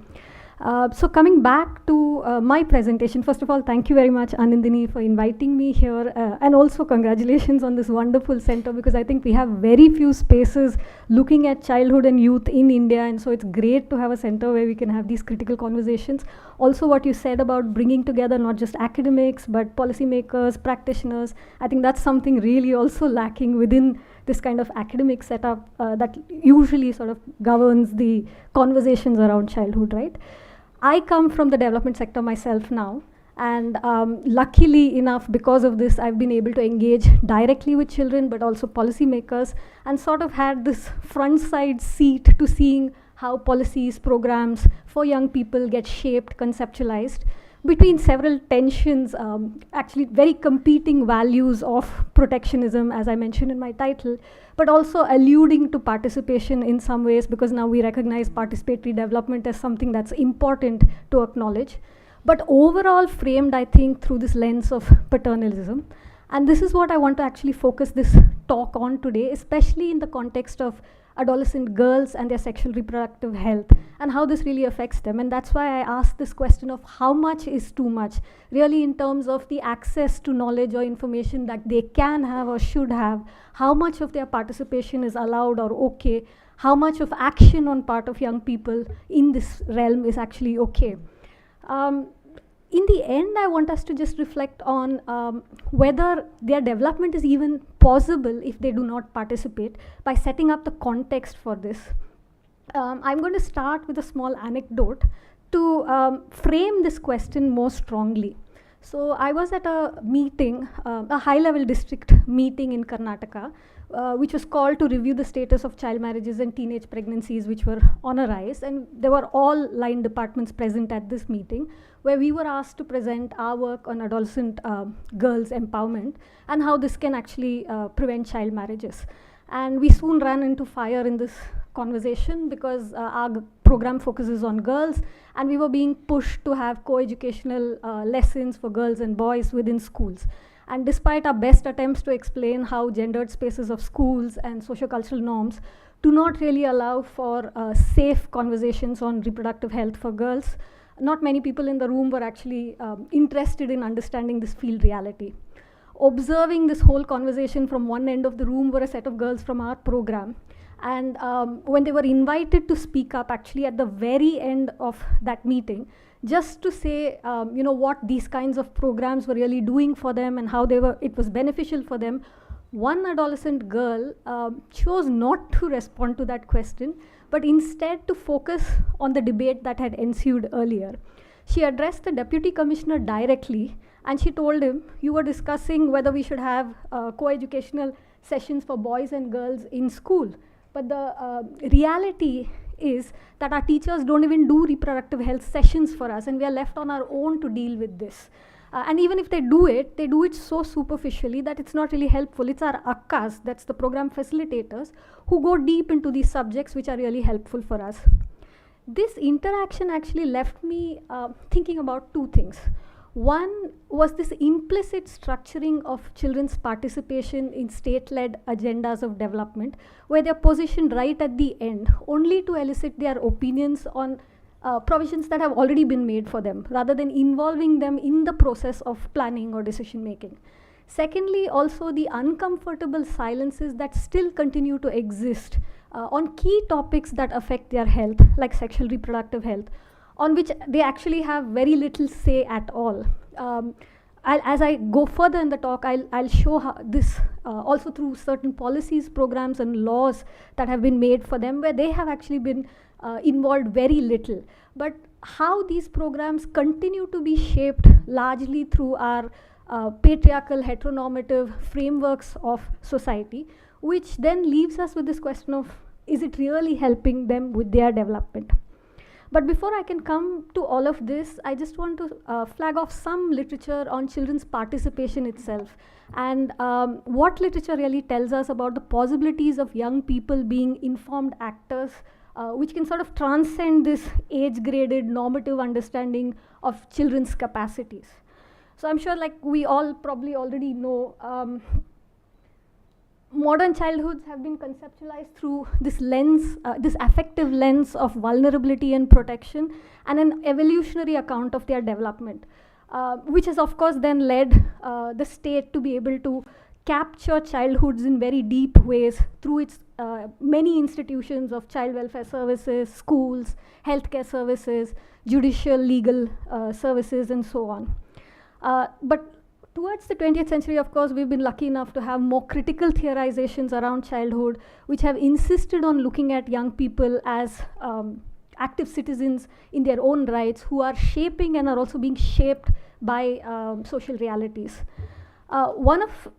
So coming back to my presentation, first of all, thank you very much, Anandini, for inviting me here, and also congratulations on this wonderful center, because I think we have very few spaces looking at childhood and youth in India, and so it's great to have a center where we can have these critical conversations. Also, what you said about bringing together not just academics, but policymakers, practitioners, I think that's something really also lacking within this kind of academic setup that usually sort of governs the conversations around childhood, right? I come from the development sector myself now, and luckily enough, because of this, I've been able to engage directly with children, but also policymakers, and sort of had this front side seat to seeing how policies, programs for young people get shaped, conceptualized, between several tensions, actually very competing values of protectionism, as I mentioned in my title, but also alluding to participation in some ways, because now we recognize participatory development as something that's important to acknowledge, but overall framed, I think, through this lens of paternalism. And this is what I want to actually focus this talk on today, especially in the context of adolescent girls and their sexual reproductive health, and how this really affects them. And that's why I asked this question of how much is too much, really in terms of the access to knowledge or information that they can have or should have, how much of their participation is allowed or okay, how much of action on part of young people in this realm is actually okay. In the end, I want us to just reflect on whether their development is even possible if they do not participate, by setting up the context for this. I'm going to start with a small anecdote to frame this question more strongly. So I was at a meeting, a high-level district meeting in Karnataka, which was called to review the status of child marriages and teenage pregnancies, which were on a rise. And there were all line departments present at this meeting, where we were asked to present our work on adolescent girls' empowerment and how this can actually prevent child marriages. And we soon ran into fire in this conversation because our program focuses on girls, and we were being pushed to have co-educational lessons for girls and boys within schools. And despite our best attempts to explain how gendered spaces of schools and sociocultural norms do not really allow for safe conversations on reproductive health for girls, not many people in the room were actually interested in understanding this field reality. Observing this whole conversation from one end of the room were a set of girls from our program. And when they were invited to speak up, actually at the very end of that meeting, just to say, what these kinds of programs were really doing for them and how it was beneficial for them, one adolescent girl chose not to respond to that question, but instead to focus on the debate that had ensued earlier. She addressed the Deputy Commissioner directly, and she told him, you were discussing whether we should have co-educational sessions for boys and girls in school. But the reality is that our teachers don't even do reproductive health sessions for us, and we are left on our own to deal with this. And even if they do it so superficially that it's not really helpful. It's our akkas, that's the program facilitators, who go deep into these subjects which are really helpful for us. This interaction actually left me thinking about two things. One was this implicit structuring of children's participation in state-led agendas of development, where they're positioned right at the end, only to elicit their opinions on provisions that have already been made for them, rather than involving them in the process of planning or decision-making. Secondly, also the uncomfortable silences that still continue to exist on key topics that affect their health, like sexual reproductive health, on which they actually have very little say at all. As I go further in the talk, I'll show how this also through certain policies, programs, and laws that have been made for them, where they have actually been involved very little. But how these programs continue to be shaped largely through our patriarchal, heteronormative frameworks of society, which then leaves us with this question of, is it really helping them with their development? But before I can come to all of this, I just want to flag off some literature on children's participation itself, and what literature really tells us about the possibilities of young people being informed actors, which can sort of transcend this age-graded normative understanding of children's capacities. So I'm sure, like we all probably already know, modern childhoods have been conceptualized through this lens, this affective lens of vulnerability and protection, and an evolutionary account of their development, which has of course then led the state to be able to capture childhoods in very deep ways through its many institutions of child welfare services, schools, healthcare services, judicial, legal services, and so on. But towards the 20th century, of course, we've been lucky enough to have more critical theorizations around childhood, which have insisted on looking at young people as active citizens in their own rights, who are shaping and are also being shaped by social realities. One of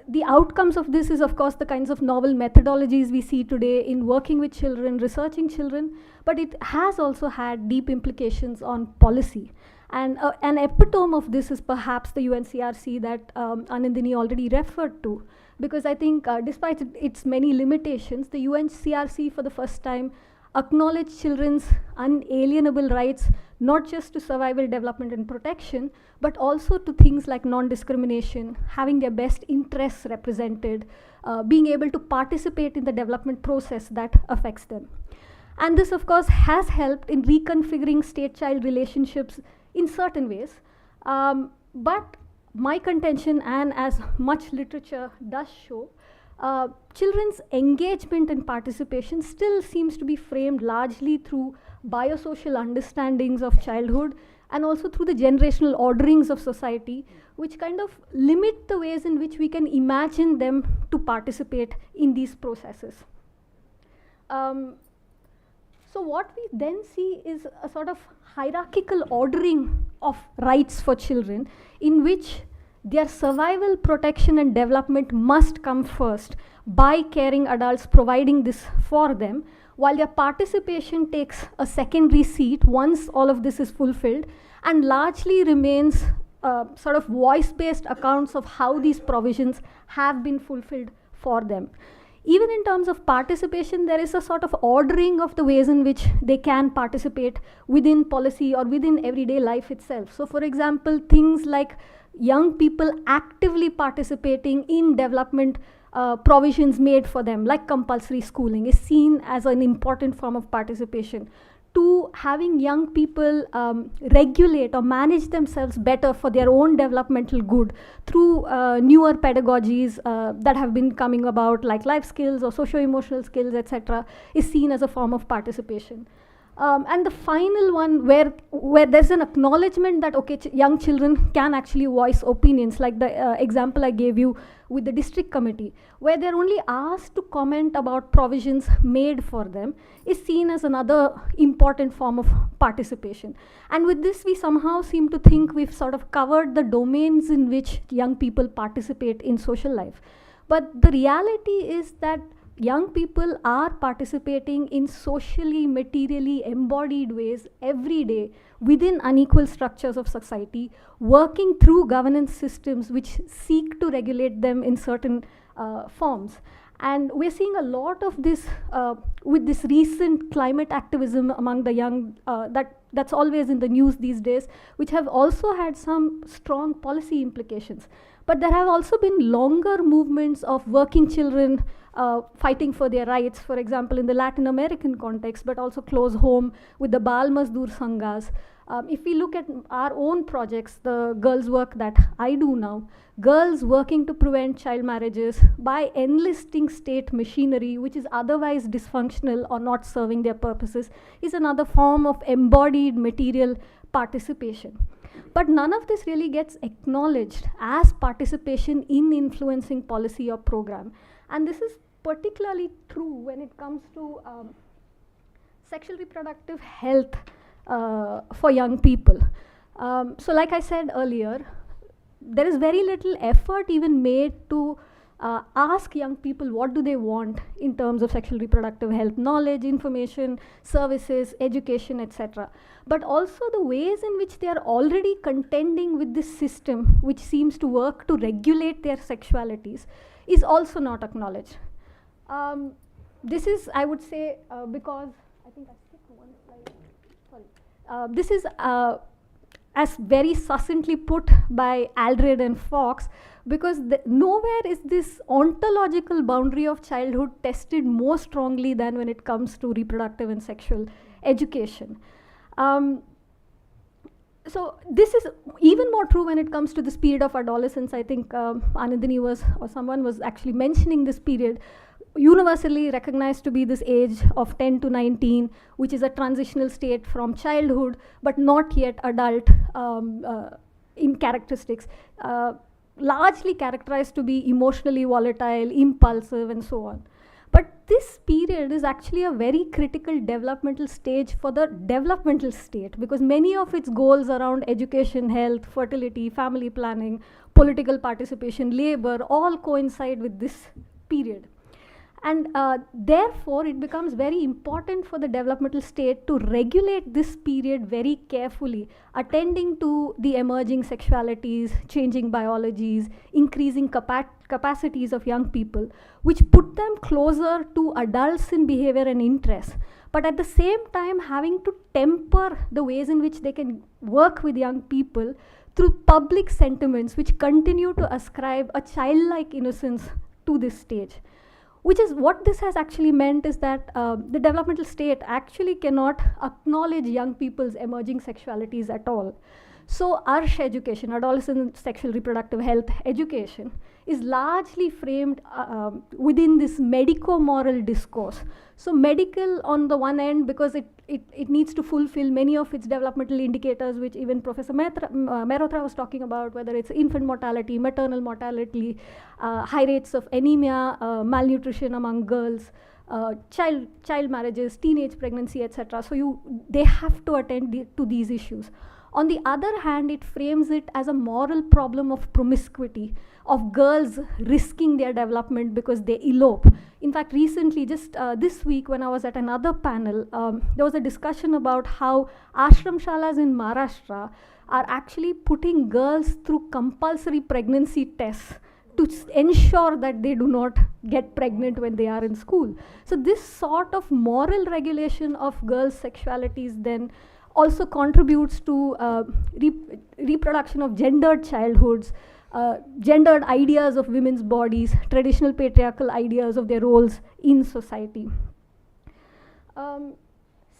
the outcomes of this is, of course, the kinds of novel methodologies we see today in working with children, researching children, but it has also had deep implications on policy. And an epitome of this is perhaps the UNCRC that Anandini already referred to, because I think despite its many limitations, the UNCRC for the first time acknowledged children's unalienable rights, not just to survival, development, and protection, but also to things like non-discrimination, having their best interests represented, being able to participate in the development process that affects them. And this, of course, has helped in reconfiguring state-child relationships in certain ways. But my contention, and as much literature does show, children's engagement and participation still seems to be framed largely through biosocial understandings of childhood, and also through the generational orderings of society, which kind of limit the ways in which we can imagine them to participate in these processes. So what we then see is a sort of hierarchical ordering of rights for children, in which their survival, protection, and development must come first by caring adults providing this for them, while their participation takes a secondary seat once all of this is fulfilled, and largely remains sort of voice-based accounts of how these provisions have been fulfilled for them. even in terms of participation, there is a sort of ordering of the ways in which they can participate within policy or within everyday life itself. So for example, things like young people actively participating in development provisions made for them, like compulsory schooling, is seen as an important form of participation. To having young people regulate or manage themselves better for their own developmental good through newer pedagogies that have been coming about, like life skills or socio-emotional skills, etc., is seen as a form of participation. And the final one, where there's an acknowledgement that, okay, young children can actually voice opinions, like the example I gave you with the district committee, where they're only asked to comment about provisions made for them, is seen as another important form of participation. And with this, we somehow seem to think we've sort of covered the domains in which young people participate in social life. But the reality is that young people are participating in socially, materially embodied ways every day within unequal structures of society, working through governance systems which seek to regulate them in certain forms. And we're seeing a lot of this with this recent climate activism among the young, that's always in the news these days, which have also had some strong policy implications. But there have also been longer movements of working children fighting for their rights, for example, in the Latin American context, but also close home with the Bal Mazdoor Sanghas. If we look at our own projects, the girls' work that I do now, girls working to prevent child marriages by enlisting state machinery, which is otherwise dysfunctional or not serving their purposes, is another form of embodied material participation. But none of this really gets acknowledged as participation in influencing policy or program. And this is particularly true when it comes to sexual reproductive health for young people. So like I said earlier, there is very little effort even made to ask young people what do they want in terms of sexual reproductive health knowledge, information, services, education, etc. But also the ways in which they are already contending with this system, which seems to work to regulate their sexualities, is also not acknowledged. This is, I would say, because I think I skipped one slide. Sorry. This is as very succinctly put by Aldred and Fox, because nowhere is this ontological boundary of childhood tested more strongly than when it comes to reproductive and sexual education. So this is even more true when it comes to this period of adolescence. I think Anandini was, or someone was actually mentioning this period, universally recognized to be this age of 10 to 19, which is a transitional state from childhood, but not yet adult in characteristics, largely characterized to be emotionally volatile, impulsive, and so on. But this period is actually a very critical developmental stage for the developmental state, because many of its goals around education, health, fertility, family planning, political participation, labor, all coincide with this period. And therefore, it becomes very important for the developmental state to regulate this period very carefully, attending to the emerging sexualities, changing biologies, increasing capacities of young people, which put them closer to adults in behavior and interests, but at the same time having to temper the ways in which they can work with young people through public sentiments which continue to ascribe a childlike innocence to this stage. Which is what this has actually meant is that the developmental state actually cannot acknowledge young people's emerging sexualities at all. So ARSH education, adolescent sexual reproductive health education, is largely framed within this medico-moral discourse. So medical on the one end, because it needs to fulfill many of its developmental indicators, which even Professor Mehrotra was talking about, whether it's infant mortality, maternal mortality, high rates of anemia, malnutrition among girls, child marriages, teenage pregnancy, etc. So they have to attend to these issues. On the other hand, it frames it as a moral problem of promiscuity, of girls risking their development because they elope. In fact, recently, just this week when I was at another panel, there was a discussion about how ashram shalas in Maharashtra are actually putting girls through compulsory pregnancy tests to ensure that they do not get pregnant when they are in school. So this sort of moral regulation of girls' sexualities then also contributes to reproduction of gendered childhoods, gendered ideas of women's bodies, traditional patriarchal ideas of their roles in society.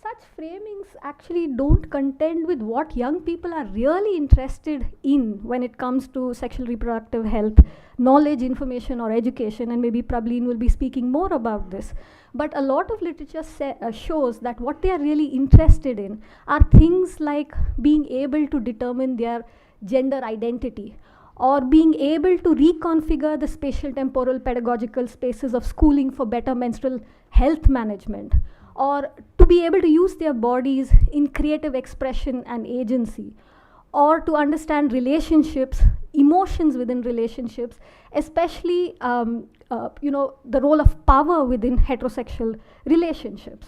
Such framings actually don't contend with what young people are really interested in when it comes to sexual reproductive health, knowledge, information, or education, and maybe Prabhleen will be speaking more about this. But a lot of literature shows that what they are really interested in are things like being able to determine their gender identity, or being able to reconfigure the spatial, temporal, pedagogical spaces of schooling for better menstrual health management, or to be able to use their bodies in creative expression and agency, or to understand relationships, emotions within relationships, especially the role of power within heterosexual relationships.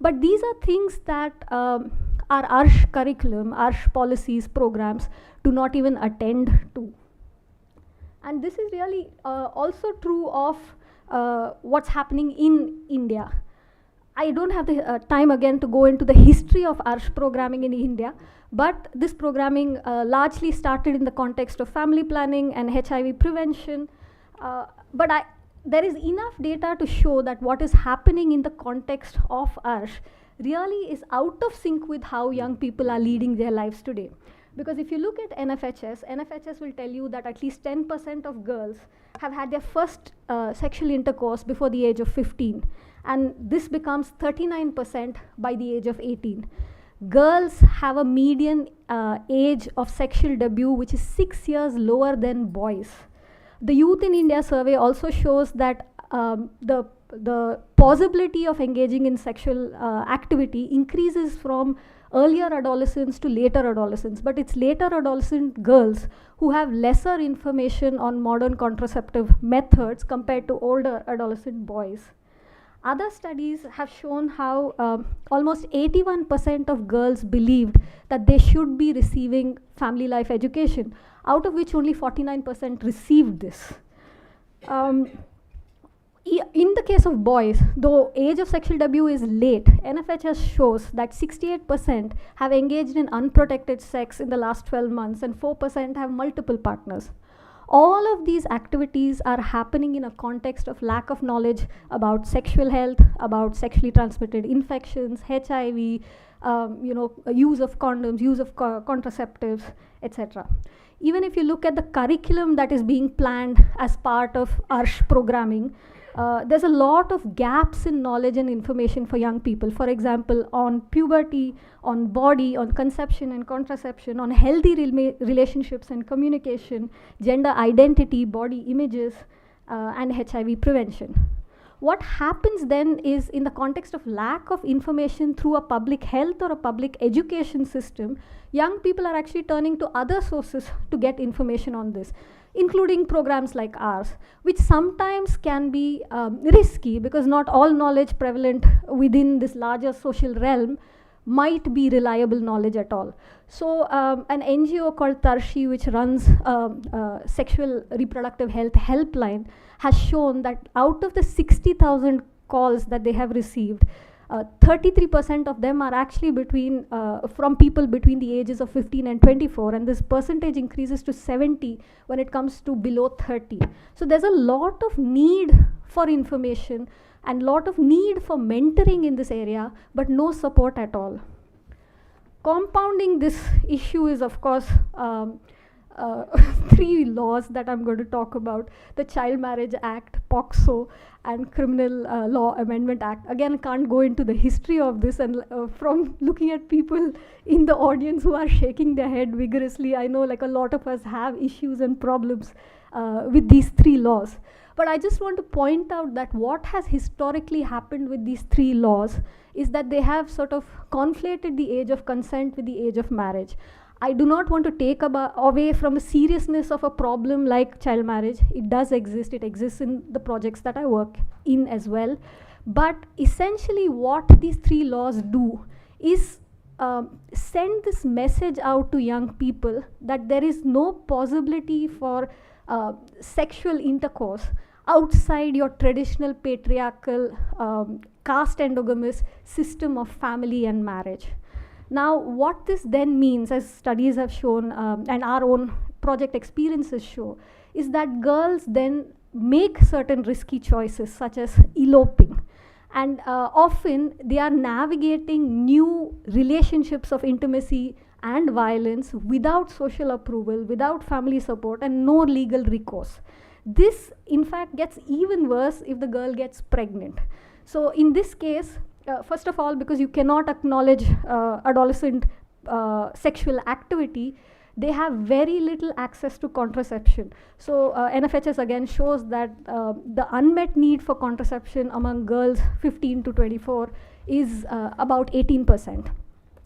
But these are things that our ARSH curriculum, ARSH policies, programs do not even attend to. And this is really also true of what's happening in India. I don't have the time again to go into the history of ARSH programming in India, but this programming largely started in the context of family planning and HIV prevention. There is enough data to show that what is happening in the context of ARSH really is out of sync with how young people are leading their lives today. Because if you look at NFHS will tell you that at least 10% of girls have had their first sexual intercourse before the age of 15. And this becomes 39% by the age of 18. Girls have a median age of sexual debut which is 6 years lower than boys. The Youth in India survey also shows that the possibility of engaging in sexual activity increases from earlier adolescence to later adolescence, but it's later adolescent girls who have lesser information on modern contraceptive methods compared to older adolescent boys. Other studies have shown how almost 81% of girls believed that they should be receiving family life education, out of which only 49% received this. In the case of boys, though age of sexual debut is late, NFHS shows that 68% have engaged in unprotected sex in the last 12 months and 4% have multiple partners. All of these activities are happening in a context of lack of knowledge about sexual health, about sexually transmitted infections, HIV, use of condoms, use of contraceptives, etc. Even if you look at the curriculum that is being planned as part of ARSH programming, there's a lot of gaps in knowledge and information for young people. For example, on puberty, on body, on conception and contraception, on healthy relationships and communication, gender identity, body images, and HIV prevention. What happens then is, in the context of lack of information through a public health or a public education system, young people are actually turning to other sources to get information on this, including programs like ours, which sometimes can be risky because not all knowledge prevalent within this larger social realm might be reliable knowledge at all. So an NGO called Tarshi, which runs sexual reproductive health helpline, has shown that out of the 60,000 calls that they have received, 33% of them are actually from people between the ages of 15 and 24, and this percentage increases to 70 when it comes to below 30. So there's a lot of need for information and lot of need for mentoring in this area, but no support at all. Compounding this issue is, of course, 3 laws that I'm going to talk about: the Child Marriage Act, POCSO, and Criminal Law Amendment Act. Again, I can't go into the history of this, and from looking at people in the audience who are shaking their head vigorously, I know like a lot of us have issues and problems with these 3 laws. But I just want to point out that what has historically happened with these 3 laws is that they have sort of conflated the age of consent with the age of marriage. I do not want to take away from the seriousness of a problem like child marriage. It does exist. It exists in the projects that I work in as well. But essentially what these 3 laws do is send this message out to young people that there is no possibility for sexual intercourse outside your traditional patriarchal caste endogamous system of family and marriage. Now, what this then means, as studies have shown and our own project experiences show, is that girls then make certain risky choices, such as eloping. And often they are navigating new relationships of intimacy and violence without social approval, without family support, and no legal recourse. This, in fact, gets even worse if the girl gets pregnant. So in this case, first of all, because you cannot acknowledge adolescent sexual activity, they have very little access to contraception. So NFHS again shows that the unmet need for contraception among girls 15 to 24 is about 18%.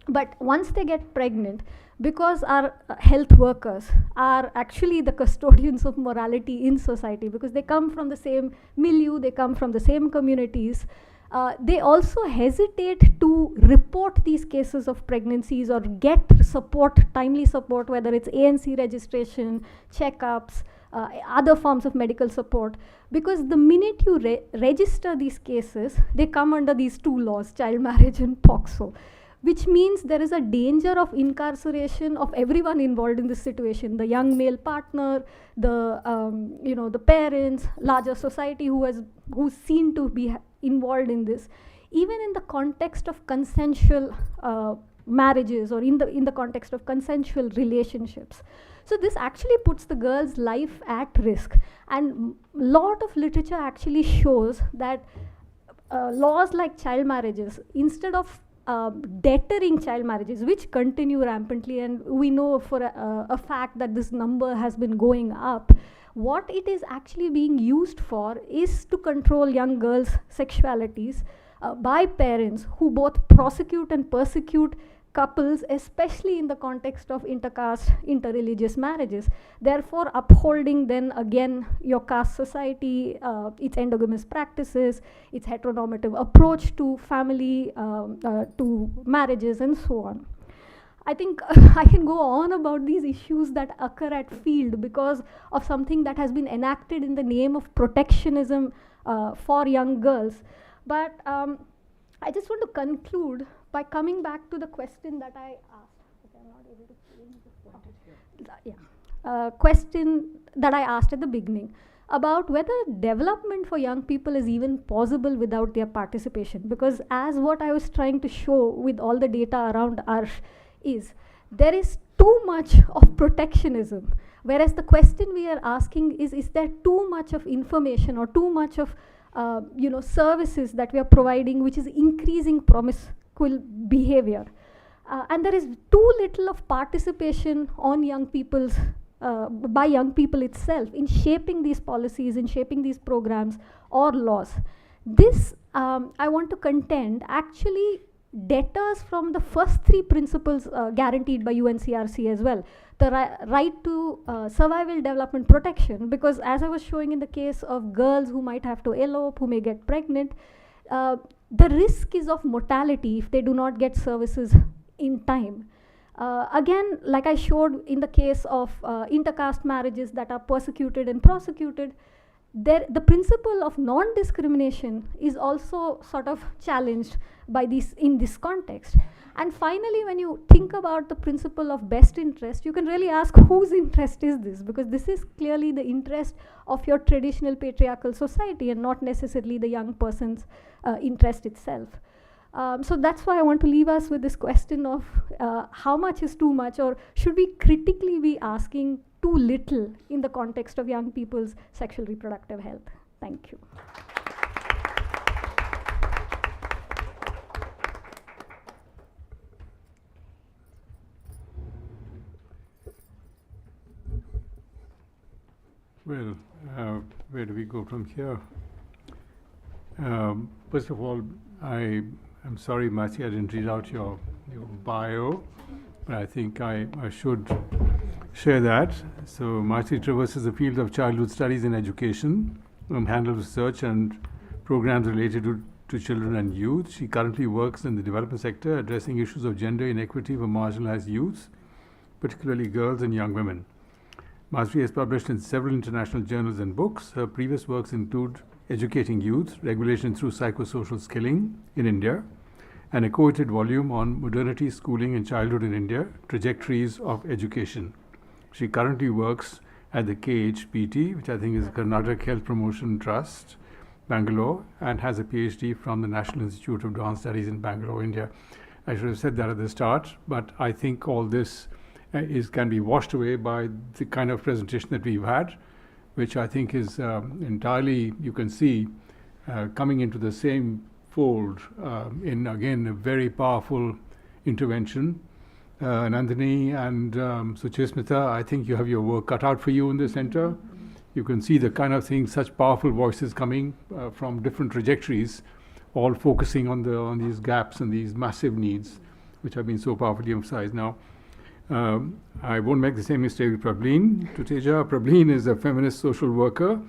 But once they get pregnant, because our health workers are actually the custodians of morality in society, because they come from the same milieu, they come from the same communities, they also hesitate to report these cases of pregnancies or get support, timely support, whether it's ANC registration, checkups, other forms of medical support, because the minute you register these cases, they come under these two laws, child marriage and POCSO, which means there is a danger of incarceration of everyone involved in this situation, the young male partner, the parents, larger society who's seen to be involved in this, even in the context of consensual marriages or in the context of consensual relationships. So this actually puts the girl's life at risk, and a lot of literature actually shows that laws like child marriages, instead of deterring child marriages, which continue rampantly, and we know for a fact that this number has been going up, what it is actually being used for is to control young girls' sexualities by parents who both prosecute and persecute couples, especially in the context of intercaste, interreligious marriages, therefore upholding then again your caste society, its endogamous practices, its heteronormative approach to family, to marriages, and so on. I think I can go on about these issues that occur at field because of something that has been enacted in the name of protectionism for young girls. But I just want to conclude by coming back to the question that I asked. Okay, I'm not able to change the question that I asked at the beginning about whether development for young people is even possible without their participation. Because as what I was trying to show with all the data around Arsh is, there is too much of protectionism, whereas the question we are asking is there too much of information or too much of services that we are providing which is increasing promiscuous behavior, and there is too little of participation on young people's by young people itself in shaping these policies, in shaping these programs or laws. This I want to contend actually deters from the first three principles guaranteed by UNCRC as well, the right to survival, development, protection, because as I was showing in the case of girls who might have to elope, who may get pregnant, the risk is of mortality if they do not get services in time. Again, like I showed in the case of intercaste marriages that are persecuted and prosecuted, the principle of non-discrimination is also sort of challenged by this in this context. And finally, when you think about the principle of best interest, you can really ask whose interest is this, because this is clearly the interest of your traditional patriarchal society and not necessarily the young person's interest itself. So that's why I want to leave us with this question of how much is too much, or should we critically be asking too little in the context of young people's sexual reproductive health? Thank you. Well, where do we go from here? First of all, I'm sorry, Maithreyi, I didn't read out your bio, but I think I should share that. So Maithreyi traverses the field of childhood studies in education, handles research and programs related to children and youth. She currently works in the development sector, addressing issues of gender inequity for marginalized youth, particularly girls and young women. Maithreyi has published in several international journals and books. Her previous works include Educating Youth, Regulation Through Psychosocial Skilling in India, and a co-edited volume on Modernity, Schooling and Childhood in India, Trajectories of Education. She currently works at the KHPT, which I think is Karnataka Health Promotion Trust, Bangalore, and has a PhD from the National Institute of Advanced Studies in Bangalore, India. I should have said that at the start, but I think all this can be washed away by the kind of presentation that we've had, which I think is entirely, you can see, coming into the same fold in, again, a very powerful intervention. Nandini and Suchesmita, I think you have your work cut out for you in the center. You can see the kind of things, such powerful voices coming from different trajectories, all focusing on these gaps and these massive needs, which have been so powerfully emphasized now. I won't make the same mistake with Prabhleen. Tuteja. Prabhleen is a feminist social worker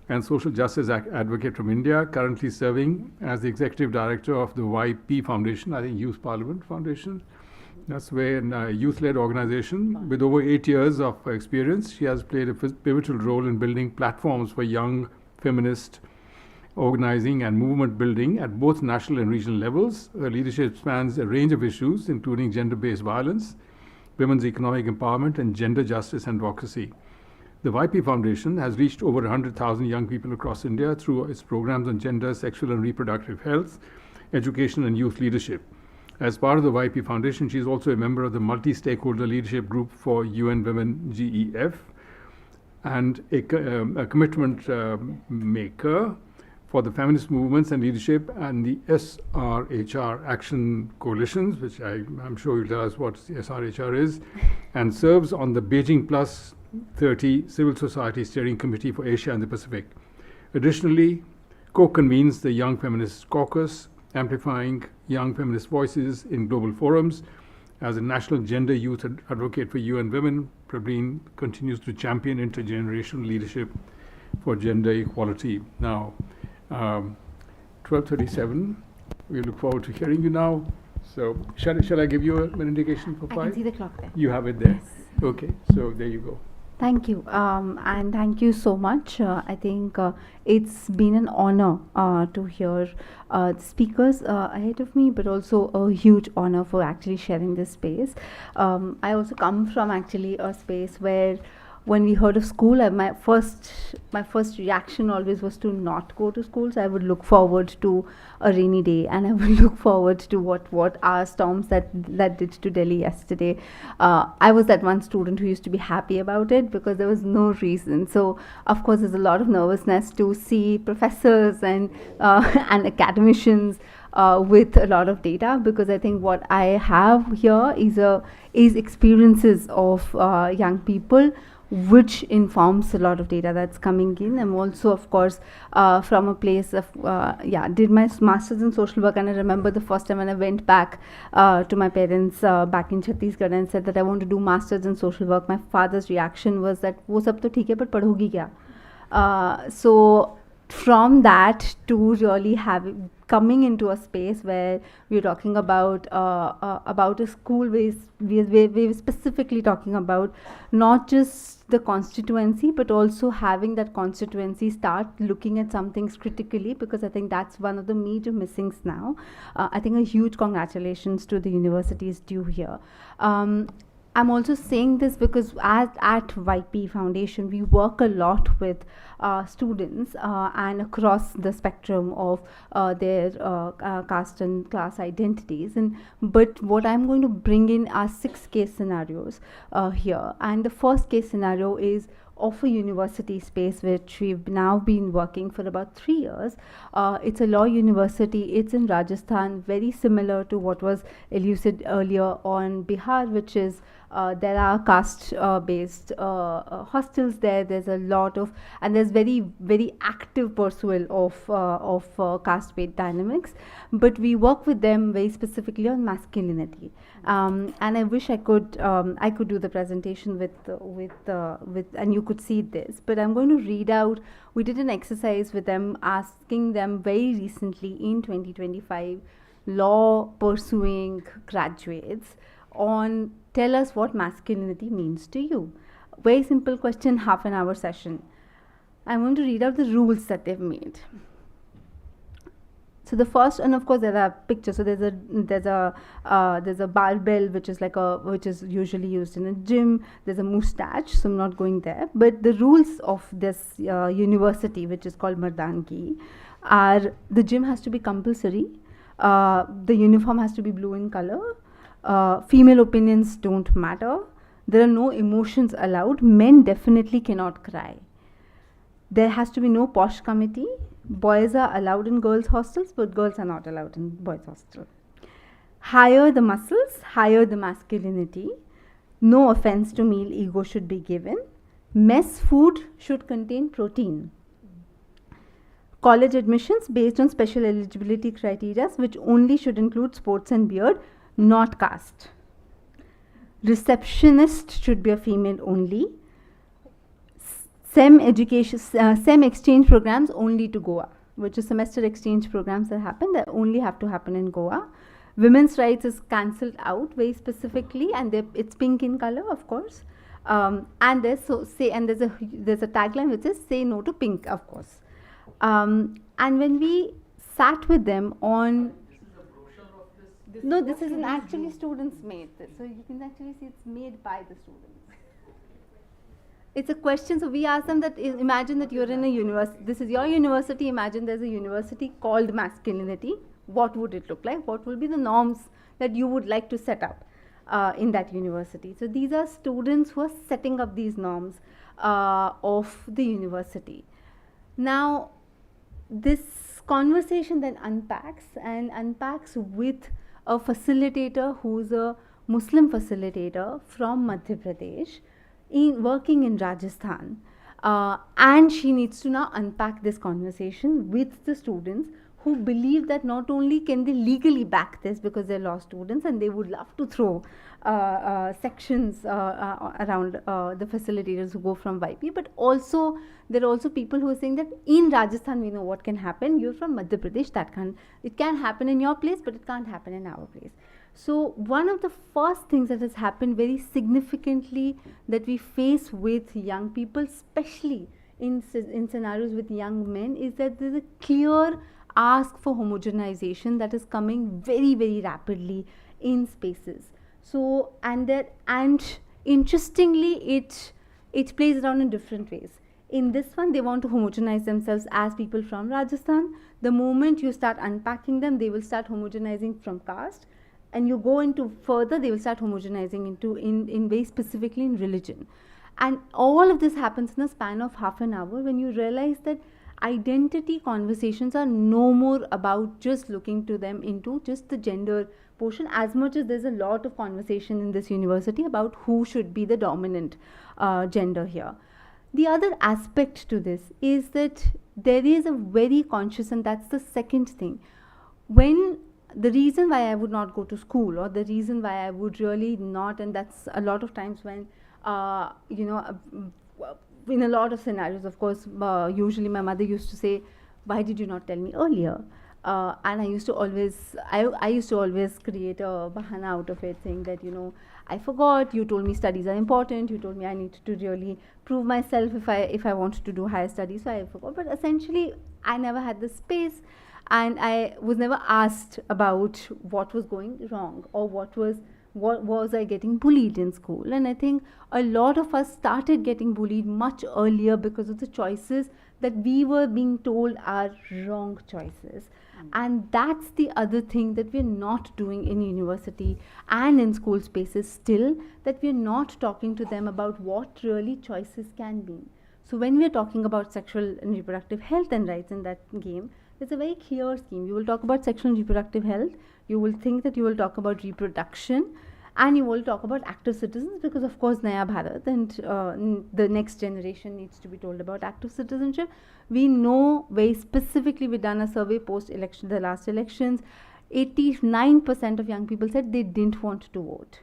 and social justice advocate from India, currently serving as the executive director of the YP Foundation, I think Youth Parliament Foundation. That's where a youth-led organization with over 8 years of experience. She has played a pivotal role in building platforms for young feminist organizing and movement building at both national and regional levels. Her leadership spans a range of issues, including gender-based violence, women's economic empowerment, and gender justice and advocacy. The YP Foundation has reached over 100,000 young people across India through its programs on gender, sexual and reproductive health, education and youth leadership. As part of the YP Foundation, she is also a member of the multi-stakeholder leadership group for UN Women GEF and a commitment maker for the feminist movements and leadership and the SRHR action coalitions, which I'm sure you'll tell us what SRHR is, and serves on the Beijing Plus 30 Civil Society Steering Committee for Asia and the Pacific. Additionally, co-convenes the Young Feminist Caucus, amplifying young feminist voices in global forums. As a national gender youth advocate for UN Women, Prabhleen continues to champion intergenerational leadership for gender equality. Now, 12:37. We look forward to hearing you now. So, shall I give you an indication for 5? I can see the clock there. You have it there. Yes. Okay, so there you go. Thank you, and thank you so much. I think it's been an honor to hear the speakers ahead of me, but also a huge honor for actually sharing this space. I also come from actually a space where when we heard of school, my first reaction always was to not go to school. So I would look forward to a rainy day, and I would look forward to what our storms that did to Delhi yesterday. I was that one student who used to be happy about it because there was no reason. So of course, there's a lot of nervousness to see professors and academicians with a lot of data, because I think what I have here is experiences of young people, which informs a lot of data that's coming in. I'm also, of course, from a place of, did my master's in social work, and I remember the first time when I went back to my parents back in Chhattisgarh and said that I want to do master's in social work. My father's reaction was that, wo sab to theek hai, but padhogi kya? So from that to really coming into a space where we're talking about a school where we're specifically talking about not just the constituency, but also having that constituency start looking at some things critically, because I think that's one of the major missings now. I think a huge congratulations to the universities due here. I'm also saying this because at YP Foundation, we work a lot with students and across the spectrum of their caste and class identities. But what I'm going to bring in are 6 case scenarios here. And the first case scenario is of a university space, which we've now been working for about 3 years. It's a law university. It's in Rajasthan, very similar to what was elucidated earlier on Bihar, which is there are caste-based hostels there. There's a lot of, and there's very, very active pursuit of caste-based dynamics. But we work with them very specifically on masculinity. And I wish I could do the presentation with, and you could see this, but I'm going to read out. We did an exercise with them, asking them very recently in 2025, law pursuing graduates on tell us what masculinity means to you. Very simple question, half an hour session. I'm going to read out the rules that they've made. So the first, and of course there are pictures. So there's a barbell which is usually used in a gym. There's a mustache, so I'm not going there. But the rules of this university, which is called Mardangi, are the gym has to be compulsory. The uniform has to be blue in color. Female opinions don't matter. There are no emotions allowed. Men definitely cannot cry. There has to be no posh committee. Boys are allowed in girls' hostels, but girls are not allowed in boys' hostel. Higher the muscles, higher the masculinity. No offense to male ego should be given. Mess food should contain protein. College admissions based on special eligibility criteria, which only should include sports and beard, not caste. Receptionist should be a female only. SEM exchange programs only to Goa, which is semester exchange programs that happen, that only have to happen in Goa. Women's rights is cancelled out very specifically, and it's pink in color, of course. And there's a tagline which says "Say no to pink," of course. And when we sat with them on, no, this is actually students made this, so you can actually see it's made by the students. It's a question, so we asked them that, imagine that you're in a university, this is your university, imagine there's a university called masculinity. What would it look like? What will be the norms that you would like to set up in that university? So these are students who are setting up these norms of the university. Now, this conversation then unpacks with a facilitator who's a Muslim facilitator from Madhya Pradesh, working in Rajasthan, and she needs to now unpack this conversation with the students who believe that not only can they legally back this because they're law students and they would love to throw sections around the facilitators who go from YP, but also there are also people who are saying that in Rajasthan we know what can happen. You're from Madhya Pradesh, it can happen in your place, but it can't happen in our place. So one of the first things that has happened very significantly that we face with young people, especially in scenarios with young men, is that there's a clear ask for homogenization that is coming very, very rapidly in spaces. So, and interestingly, it plays around in different ways. In this one, they want to homogenize themselves as people from Rajasthan. The moment you start unpacking them, they will start homogenizing from caste. And you go into further, they will start homogenizing into in very specifically in religion. And all of this happens in a span of half an hour when you realize that identity conversations are no more about just looking to them into just the gender portion, as much as there's a lot of conversation in this university about who should be the dominant gender here. The other aspect to this is that there is a very conscious, and that's the second thing, when the reason why I would not go to school, or the reason why I would really not, and that's a lot of times when, in a lot of scenarios, of course, usually my mother used to say, why did you not tell me earlier? And I used to always create a bahana out of it, saying that, I forgot, you told me studies are important, you told me I needed to really prove myself if I wanted to do higher studies, so I forgot. But essentially, I never had the space, and I was never asked about what was going wrong, or what was I getting bullied in school. And I think a lot of us started getting bullied much earlier because of the choices that we were being told are wrong choices. And that's the other thing that we're not doing in university and in school spaces still, that we're not talking to them about what really choices can be. So when we're talking about sexual and reproductive health and rights in that game, it's a very clear scheme. You will talk about sexual and reproductive health, you will think that you will talk about reproduction, and you will talk about active citizens, because of course Naya Bharat and the next generation needs to be told about active citizenship. We know very specifically, we've done a survey post-election, the last elections, 89% of young people said they didn't want to vote,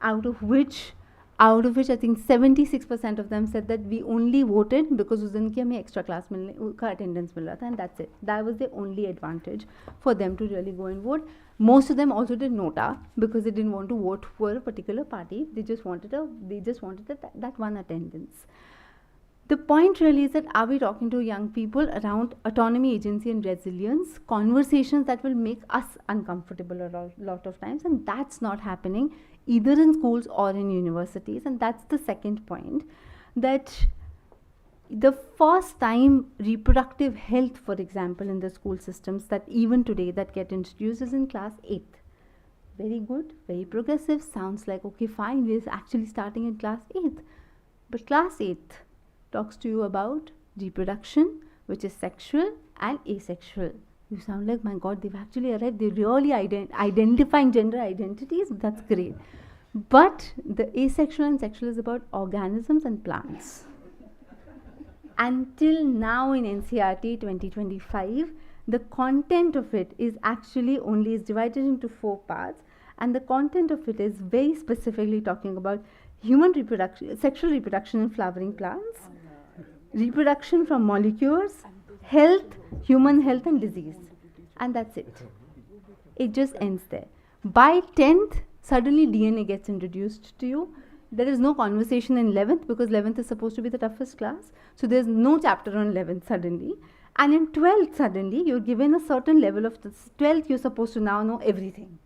out of which out of which I think 76% of them said that we only voted because उस दिन की हमें extra class का attendance मिल रहा था, and that's it. That was the only advantage for them to really go and vote. Most of them also did nota because they didn't want to vote for a particular party. They just wanted that one attendance. The point really is that are we talking to young people around autonomy, agency and resilience, conversations that will make us uncomfortable a lot of times, and that's not happening either in schools or in universities. And that's the second point, that the first time reproductive health, for example, in the school systems that even today that get introduced is in class 8th. Very good, very progressive, sounds like okay fine, we're actually starting in class 8th. But class 8th talks to you about reproduction, which is sexual and asexual. You sound like, my God, they've actually arrived. They're really identifying gender identities. That's great. But the asexual and sexual is about organisms and plants. Until now in NCERT 2025, the content of it is actually only is divided into 4 parts, and the content of it is very specifically talking about human reproduction, sexual reproduction in flowering plants, reproduction from molecules, health, human health and disease. And that's it. It just ends there. By 10th, suddenly DNA gets introduced to you. There is no conversation in 11th because 11th is supposed to be the toughest class. So there's no chapter on 11th suddenly. And in 12th, suddenly, you're given a certain level of 12th, you're supposed to now know everything.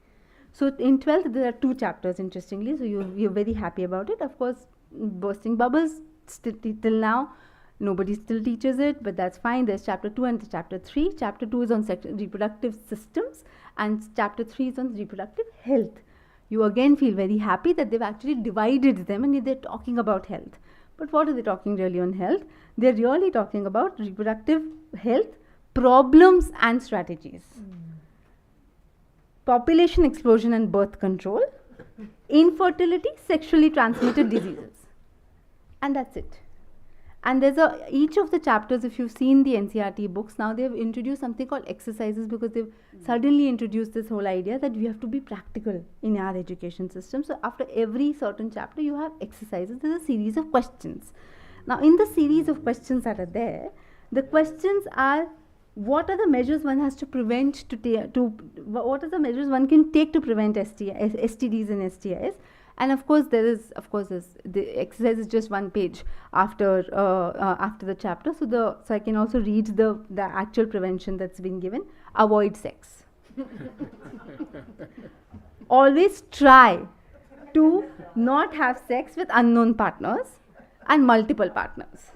So in 12th, there are 2 chapters, interestingly. So you're very happy about it. Of course, bursting bubbles, till now, nobody still teaches it, but that's fine. There's chapter 2 and chapter 3. Chapter 2 is on reproductive systems, and chapter 3 is on reproductive health. You again feel very happy that they've actually divided them and they're talking about health. But what are they talking really on health? They're really talking about reproductive health, problems and strategies. Population explosion and birth control, infertility, sexually transmitted diseases. And that's it. And there's each of the chapters, if you've seen the NCERT books, now they've introduced something called exercises because they've suddenly introduced this whole idea that we have to be practical in our education system. So after every certain chapter, you have exercises. There's a series of questions. Now in the series of questions that are there, the questions are, what are the measures one has to prevent what are the measures one can take to prevent STDs and STIs? And of course, the exercise is just 1 page after the chapter. So I can also read the actual prevention that's been given. Avoid sex. Always try to not have sex with unknown partners and multiple partners.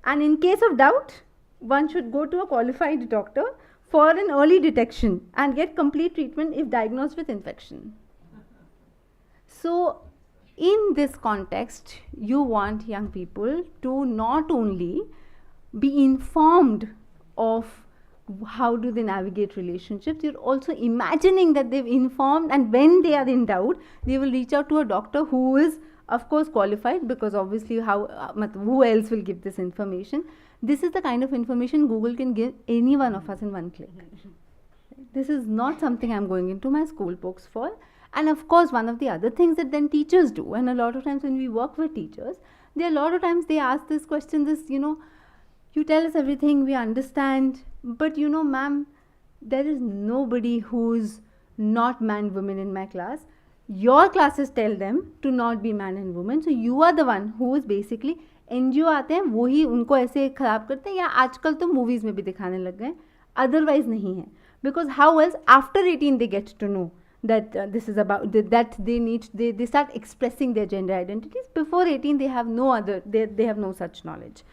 And in case of doubt, one should go to a qualified doctor for an early detection and get complete treatment if diagnosed with infection. So in this context, you want young people to not only be informed of how do they navigate relationships, you're also imagining that they've informed, and when they are in doubt, they will reach out to a doctor who is, of course, qualified, because obviously who else will give this information? This is the kind of information Google can give any one of us in 1 click. This is not something I'm going into my school books for. And of course, one of the other things that then teachers do, and a lot of times when we work with teachers, a lot of times they ask this question, you tell us everything, we understand, but ma'am, there is nobody who's not man-woman in my class. Your classes tell them to not be man and woman. So you are the one who is basically, NGO आते हैं वही उनको ऐसे खराब करते हैं, या आजकल तो movies में भी दिखाने लग गए, otherwise नहीं है. Because how else after 18 they get to know that this is about that they start expressing their gender identities. Before 18 they have they have no such knowledge.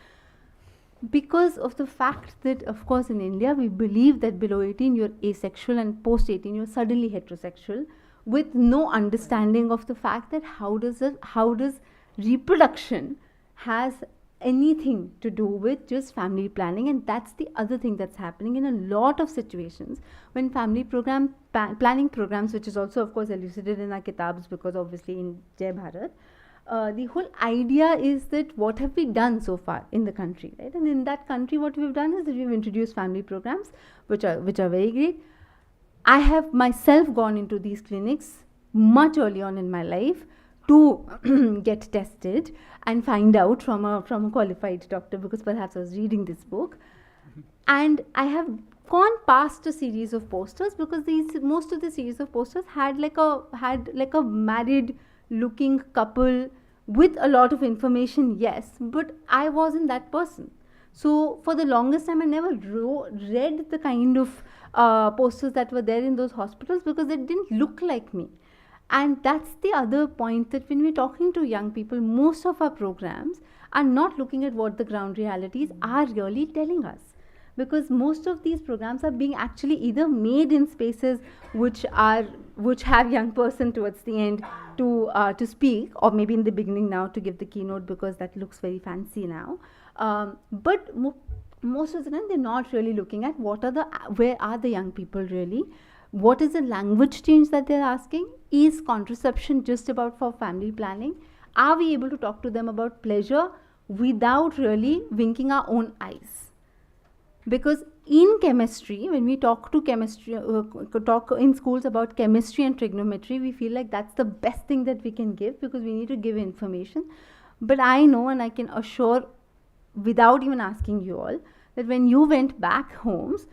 Because of the fact that, of course, in India we believe that below 18 you're asexual and post 18 you're suddenly heterosexual, with no understanding of the fact that how does reproduction has anything to do with just family planning. And that's the other thing that's happening in a lot of situations when family planning programs, which is also of course elucidated in our kitabs, because obviously in Jai Bharat, the whole idea is that what have we done so far in the country, right? And in that country what we've done is that we've introduced family programs which are very great. I have myself gone into these clinics much early on in my life to get tested and find out from a qualified doctor, because perhaps I was reading this book. And I have gone past a series of posters, because most of the series of posters had like a married looking couple with a lot of information, yes, but I wasn't that person. So for the longest time I never read the kind of posters that were there in those hospitals, because they didn't look like me. And that's the other point, that when we're talking to young people, most of our programs are not looking at what the ground realities are really telling us. Because most of these programs are being actually either made in spaces which have young person towards the end to speak, or maybe in the beginning now to give the keynote, because that looks very fancy now. But most of the time they're not really looking at where are the young people really. What is the language change that they're asking? Is contraception just about for family planning? Are we able to talk to them about pleasure without really winking our own eyes? Because in chemistry, when we talk in schools about chemistry and trigonometry, we feel like that's the best thing that we can give, because we need to give information. But I know, and I can assure, without even asking you all, that when you went back homes,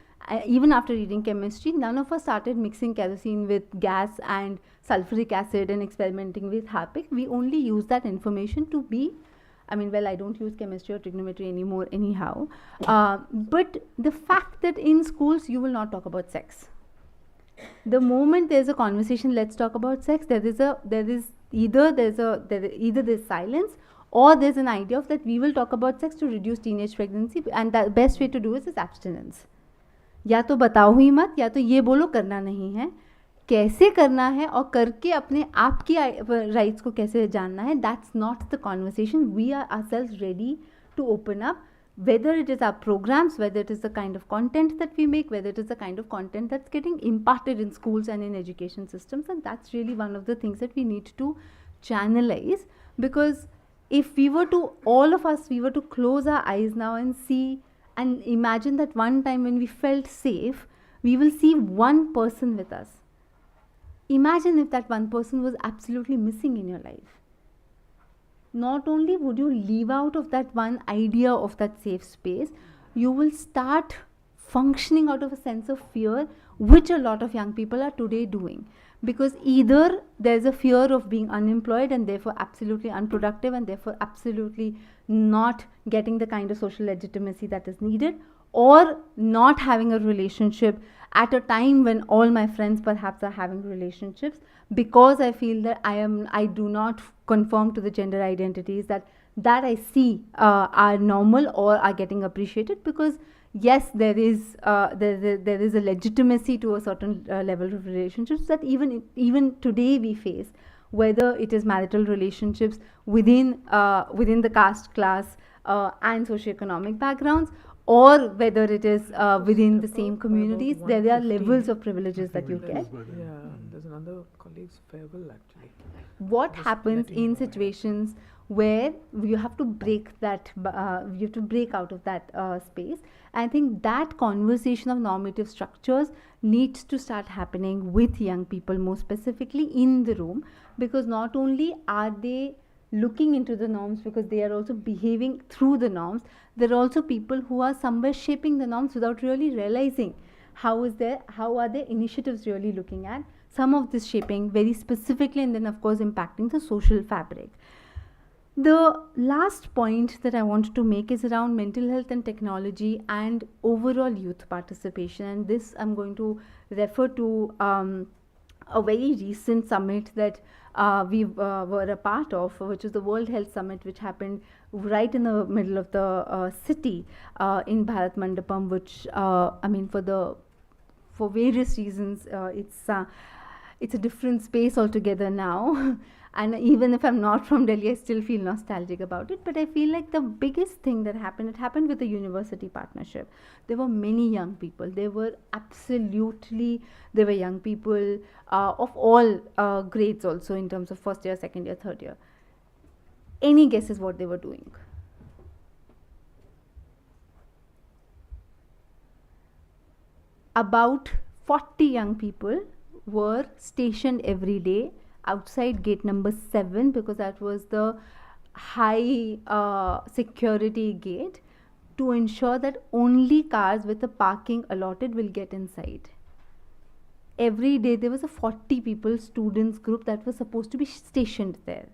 even after reading chemistry, none of us started mixing kerosene with gas and sulfuric acid and experimenting with Harpic. We only use that information to be, I don't use chemistry or trigonometry anymore anyhow. But the fact that in schools you will not talk about sex. The moment there's a conversation, let's talk about sex, either there's silence, or there's an idea of that we will talk about sex to reduce teenage pregnancy, and the best way to do it is abstinence. या तो बताओ ही मत, या तो ये बोलो करना नहीं है, कैसे करना है और करके अपने आप की राइट्स को कैसे जानना है, that's not the conversation we are ourselves ready to open up, whether it is our programs, whether it is the kind of content that we make, whether it is the kind of content that's getting imparted in schools and in education systems. And that's really one of the things that we need to channelize, because if all of us were to close our eyes now and see and imagine that one time when we felt safe, we will see one person with us. Imagine if that one person was absolutely missing in your life. Not only would you leave out of that one idea of that safe space, you will start functioning out of a sense of fear, which a lot of young people are today doing. Because either there's a fear of being unemployed and therefore absolutely unproductive and therefore absolutely not getting the kind of social legitimacy that is needed, or not having a relationship at a time when all my friends perhaps are having relationships, because I feel that I do not conform to the gender identities that I see are normal or are getting appreciated. Because yes, there is a legitimacy to a certain level of relationships that even today we face, whether it is marital relationships within the caste class and socioeconomic backgrounds, or whether it is within the same communities. There are levels of privileges that you get. Yeah, there's another colleague's farewell actually. What happens in situations where you have to break that, you have to break out of that space? I think that conversation of normative structures needs to start happening with young people, more specifically in the room, because not only are they looking into the norms, because they are also behaving through the norms, there are also people who are somewhere shaping the norms without really realizing how are their initiatives really looking at some of this shaping very specifically, and then of course impacting the social fabric. The last point that I want to make is around mental health and technology and overall youth participation, and this I'm going to refer to a very recent summit that we were a part of, which is the World Health Summit, which happened right in the middle of the city in Bharat Mandapam, which for various reasons it's a different space altogether now. And even if I'm not from Delhi, I still feel nostalgic about it. But I feel like the biggest thing that happened, it happened with the university partnership. There were many young people. There were young people of all grades also, in terms of first year, second year, third year. Any guesses what they were doing? About 40 young people were stationed every day outside gate number 7, because that was the high security gate, to ensure that only cars with a parking allotted will get inside. Every day there was a 40 people students group that was supposed to be stationed there.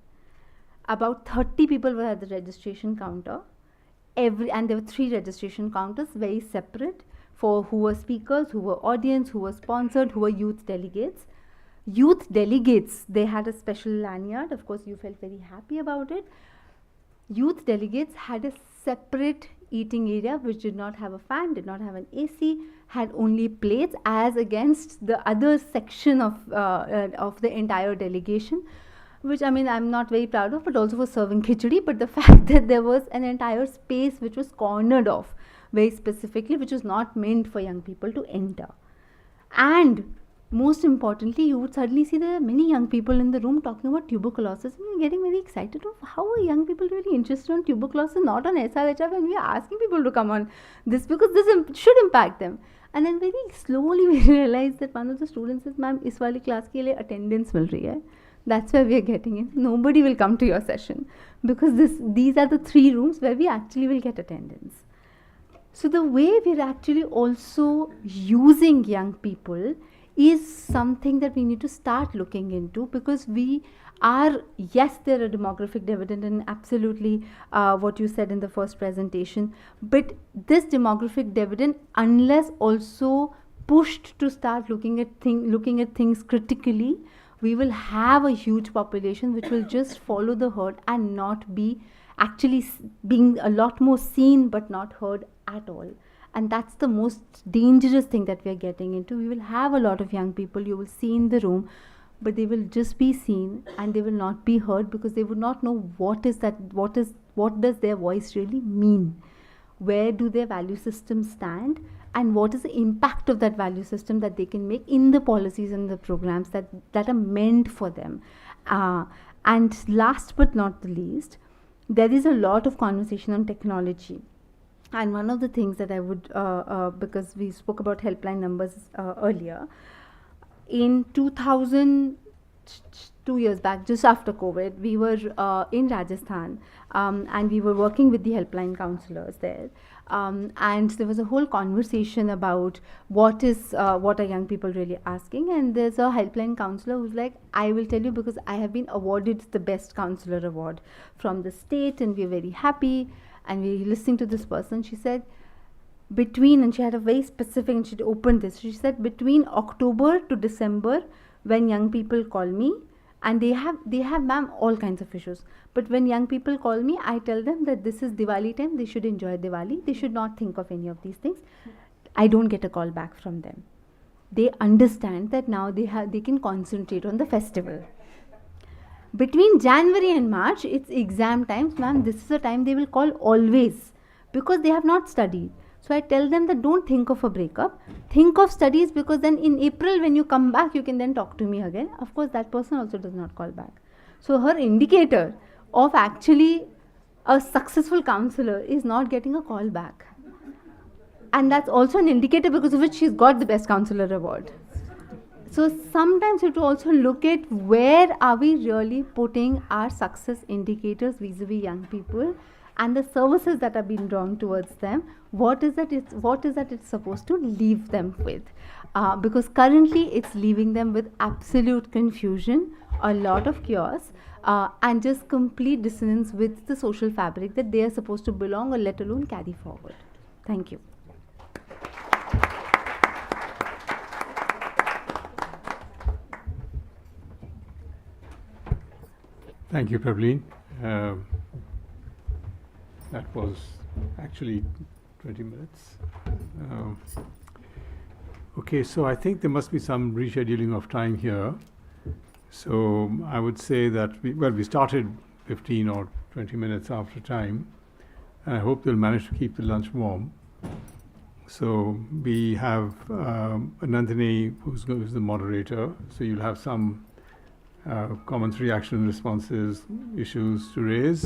About 30 people were at the registration counter. And there were 3 registration counters, very separate, for who were speakers, who were audience, who were sponsored, who were youth delegates. Youth delegates, they had a special lanyard. Of course, you felt very happy about it. Youth delegates had a separate eating area which did not have a fan, did not have an AC, had only plates, as against the other section of the entire delegation, which, I mean, I'm not very proud of, but also for serving khichdi. But the fact that there was an entire space which was cornered off very specifically, which was not meant for young people to enter. And most importantly, you would suddenly see there are many young people in the room talking about tuberculosis, and you're getting very excited of how are young people really interested on tuberculosis, not on SRHR, when we are asking people to come on this, because this should impact them. And then very slowly we realized that one of the students says, ma'am, is wali class ke liye attendance mil rahi hai. That's where we are getting in. Nobody will come to your session, because these are the 3 rooms where we actually will get attendance. So the way we're actually also using young people is something that we need to start looking into, because we are, yes, there are demographic dividend, and absolutely what you said in the first presentation, but this demographic dividend, unless also pushed to start looking at things critically, we will have a huge population which will just follow the herd and not be actually being a lot more seen but not heard at all. And that's the most dangerous thing that we are getting into. We will have a lot of young people you will see in the room, but they will just be seen and they will not be heard, because they would not know what does their voice really mean, where do their value systems stand, and what is the impact of that value system that they can make in the policies and the programs that are meant for them. And last but not the least, there is a lot of conversation on technology. And one of the things that I would, because we spoke about helpline numbers earlier, in 2000, 2 years back, just after COVID, we were in Rajasthan, and we were working with the helpline counselors there. And there was a whole conversation about what are young people really asking. And there's a helpline counselor who's like, I will tell you, because I have been awarded the best counselor award from the state, and we're very happy. And we're listening to this person. She said, and she had a very specific, and she'd opened this. She said, between October to December, when young people call me, and they have, ma'am, all kinds of issues. But when young people call me, I tell them that this is Diwali time. They should enjoy Diwali. They should not think of any of these things. I don't get a call back from them. They understand that now they can concentrate on the festival. Between January and March, it's exam times, ma'am. This is the time they will call always, because they have not studied. So I tell them that don't think of a breakup, think of studies, because then in April when you come back, you can then talk to me again. Of course, that person also does not call back. So her indicator of actually a successful counselor is not getting a call back. And that's also an indicator because of which she's got the best counselor award. So sometimes you have to also look at where are we really putting our success indicators vis-a-vis young people, and the services that are being drawn towards them. What is that it's supposed to leave them with? Because currently it's leaving them with absolute confusion, a lot of chaos, and just complete dissonance with the social fabric that they are supposed to belong or let alone carry forward. Thank you. Thank you, Prabhleen. That was actually 20 minutes. Okay, so I think there must be some rescheduling of time here. So I would say that we started 15 or 20 minutes after time, and I hope they'll manage to keep the lunch warm. So we have Nandini, who's the moderator, so you'll have some comments, reaction, responses, issues to raise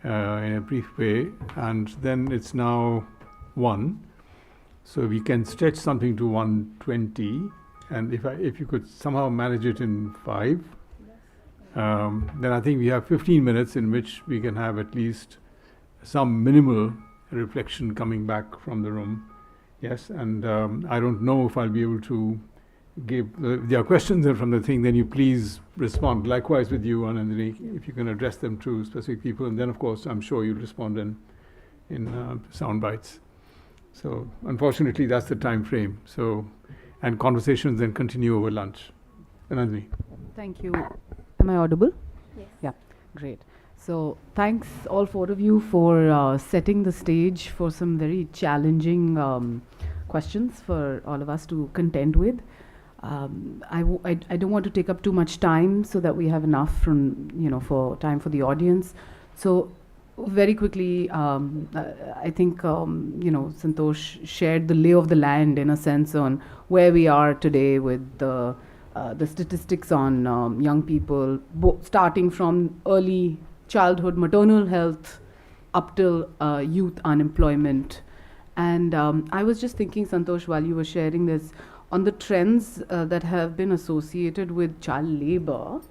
in a brief way, and then it's now 1, so we can stretch something to 1:20, and if you could somehow manage it in 5, then I think we have 15 minutes in which we can have at least some minimal reflection coming back from the room. Yes, and I don't know if I'll be able to give, if there are questions from the thing, then you please respond. Likewise with you, Anandini, if you can address them to specific people, and then of course I'm sure you'll respond in sound bites. So unfortunately that's the time frame. So, and conversations then continue over lunch. Anandini. Thank you. Am I audible? Yes. Yeah, great. So thanks all four of you for setting the stage for some very challenging questions for all of us to contend with. I don't want to take up too much time so that we have enough for time for the audience. So very quickly, I think Santosh shared the lay of the land in a sense on where we are today with the statistics on young people, starting from early childhood maternal health up till youth unemployment. And I was just thinking, Santosh, while you were sharing this, on the trends that have been associated with child labor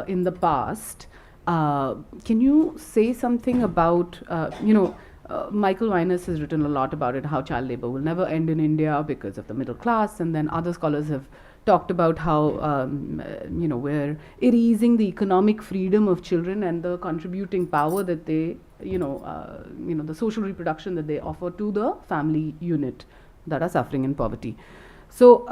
in the past. Can you say something about, Michael Winers has written a lot about it, how child labor will never end in India because of the middle class, and then other scholars have talked about how, we're erasing the economic freedom of children and the contributing power that they, the social reproduction that they offer to the family unit that are suffering in poverty. So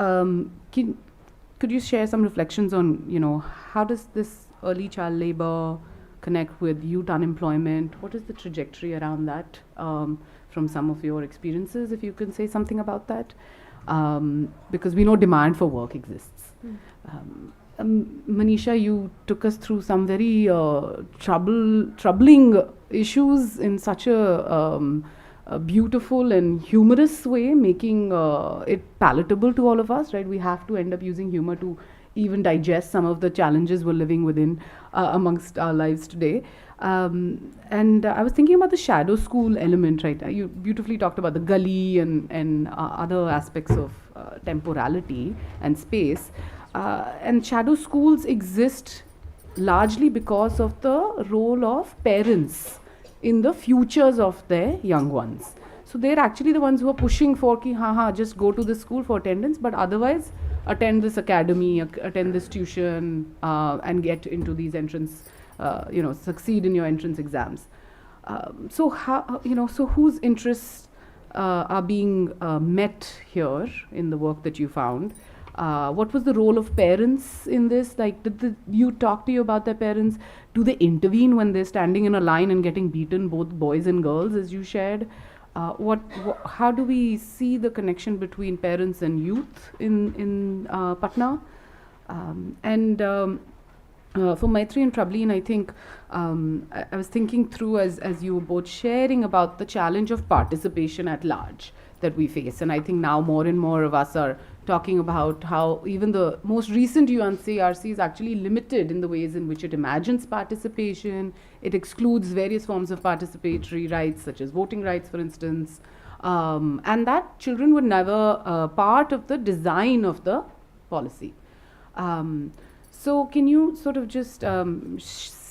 could you share some reflections on, how does this early child labor connect with youth unemployment? What is the trajectory around that from some of your experiences, if you can say something about that? Because we know demand for work exists. Manisha, you took us through some very troubling issues in such a beautiful and humorous way, making it palatable to all of us, right? We have to end up using humor to even digest some of the challenges we're living within amongst our lives today. And I was thinking about the shadow school element, right? You beautifully talked about the gully and other aspects of temporality and space. And shadow schools exist largely because of the role of parents in the futures of their young ones. So they're actually the ones who are pushing for just go to this school for attendance, but otherwise attend this academy, attend this tuition, and get into these entrance, succeed in your entrance exams. So whose interests are being met here in the work that you found? What was the role of parents in this? Like, did you talk to you about their parents? Do they intervene when they're standing in a line and getting beaten, both boys and girls, as you shared? How do we see the connection between parents and youth in Patna? For Maithreyi and Prabhleen, I think I was thinking through as you were both sharing about the challenge of participation at large that we face. And I think now more and more of us are talking about how even the most recent UNCRC is actually limited in the ways in which it imagines participation. It excludes various forms of participatory rights, such as voting rights, for instance, and that children were never part of the design of the policy. So can you sort of just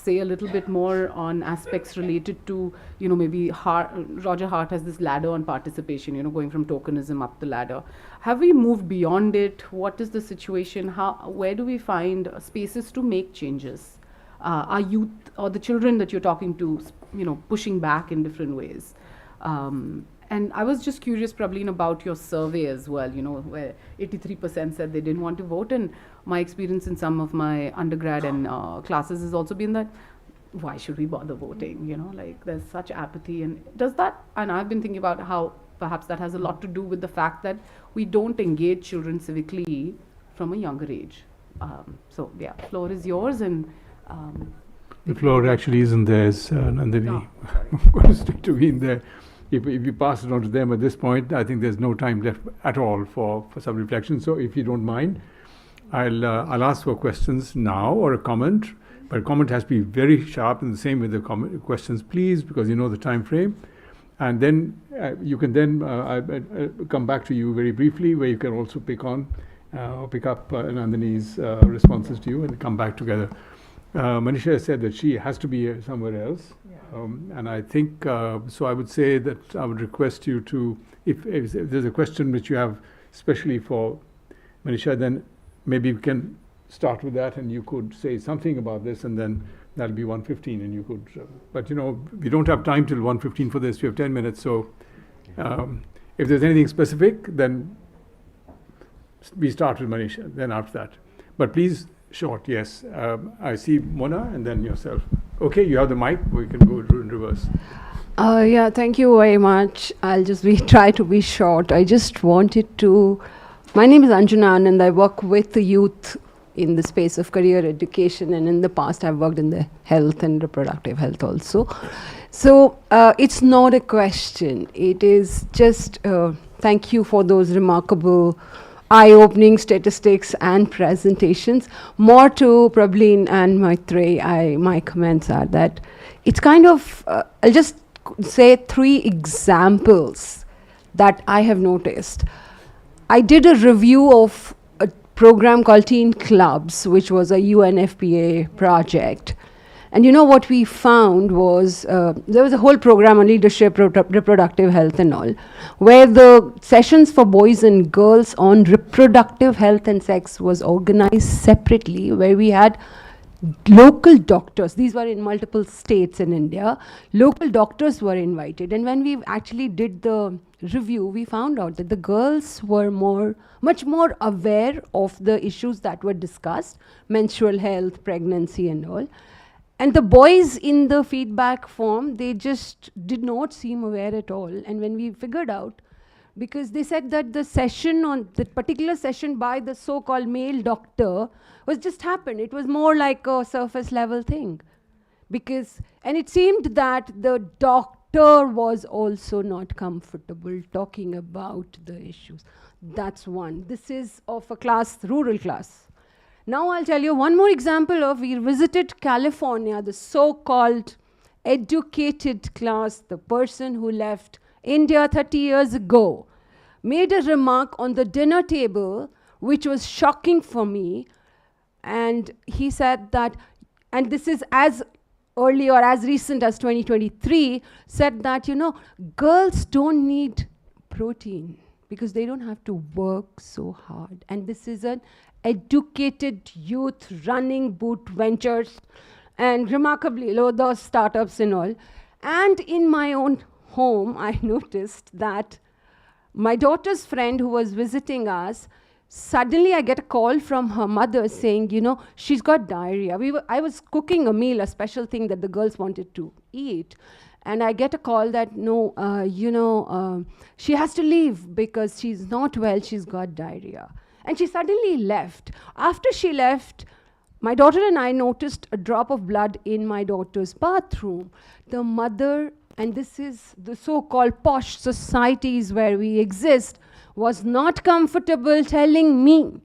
say a little bit more on aspects related to, maybe Roger Hart has this ladder on participation, going from tokenism up the ladder. Have we moved beyond it? What is the situation? Where do we find spaces to make changes? Are youth or the children that you're talking to, pushing back in different ways? And I was just curious, Prabhleen, about your survey as well, where 83% said they didn't want to vote. And my experience in some of my undergrad and classes has also been that, why should we bother voting? Like there's such apathy. And does that, and I've been thinking about how perhaps that has a lot to do with the fact that we don't engage children civically from a younger age. So yeah, floor is yours. And the floor actually isn't theirs, Nandini. No, I'm going to stick to being there. If you pass it on to them at this point, I think there's no time left at all for some reflection. So if you don't mind, I'll ask for questions now or a comment, but a comment has to be very sharp, and the same with the questions, please, because you know the time frame. And then you can then come back to you very briefly, where you can also pick up Nandini's responses to you and come back together. Manisha has said that she has to be somewhere else. And I think, so I would say that I would request you to, if there's a question which you have especially for Manisha, then maybe we can start with that and you could say something about this, and then that'll be 1:15 and you could, but we don't have time till 1:15 for this, we have 10 minutes, so if there's anything specific, then we start with Manisha, then after that. But please, short, yes. I see Mona and then yourself. Okay, you have the mic, we can go in reverse. Yeah, thank you very much. I'll just try to be short. I just wanted to, my name is Anjana and I work with the youth in the space of career education, and in the past I've worked in the health and reproductive health also. So it's not a question, it is just thank you for those remarkable eye-opening statistics and presentations. More to Prabhleen and Maithreyi, my comments are that it's kind of, I'll just say 3 examples that I have noticed. I did a review of a program called Teen Clubs, which was a UNFPA project. And what we found was, there was a whole program on leadership, reproductive health and all, where the sessions for boys and girls on reproductive health and sex was organized separately, where we had local doctors. These were in multiple states in India. Local doctors were invited. And when we actually did the review, we found out that the girls were much more aware of the issues that were discussed, menstrual health, pregnancy and all. And the boys in the feedback form, they just did not seem aware at all. And when we figured out, because they said that the session on the particular session by the so-called male doctor was just happened. It was more like a surface level thing. And it seemed that the doctor was also not comfortable talking about the issues. That's one. This is of a class, rural class. Now I'll tell you one more example of, we visited California, the so-called educated class, the person who left India 30 years ago, made a remark on the dinner table, which was shocking for me. And he said that, and this is as early or as recent as 2023, said that, girls don't need protein because they don't have to work so hard. And this is an educated youth running boot ventures and remarkably those startups and all. And in my own home, I noticed that my daughter's friend who was visiting us, suddenly I get a call from her mother saying, she's got diarrhea. I was cooking a meal, a special thing that the girls wanted to eat. And I get a call that, she has to leave because she's not well, she's got diarrhea. And she suddenly left. After she left, my daughter and I noticed a drop of blood in my daughter's bathroom. The mother, and this is the so-called posh societies where we exist, was not comfortable telling me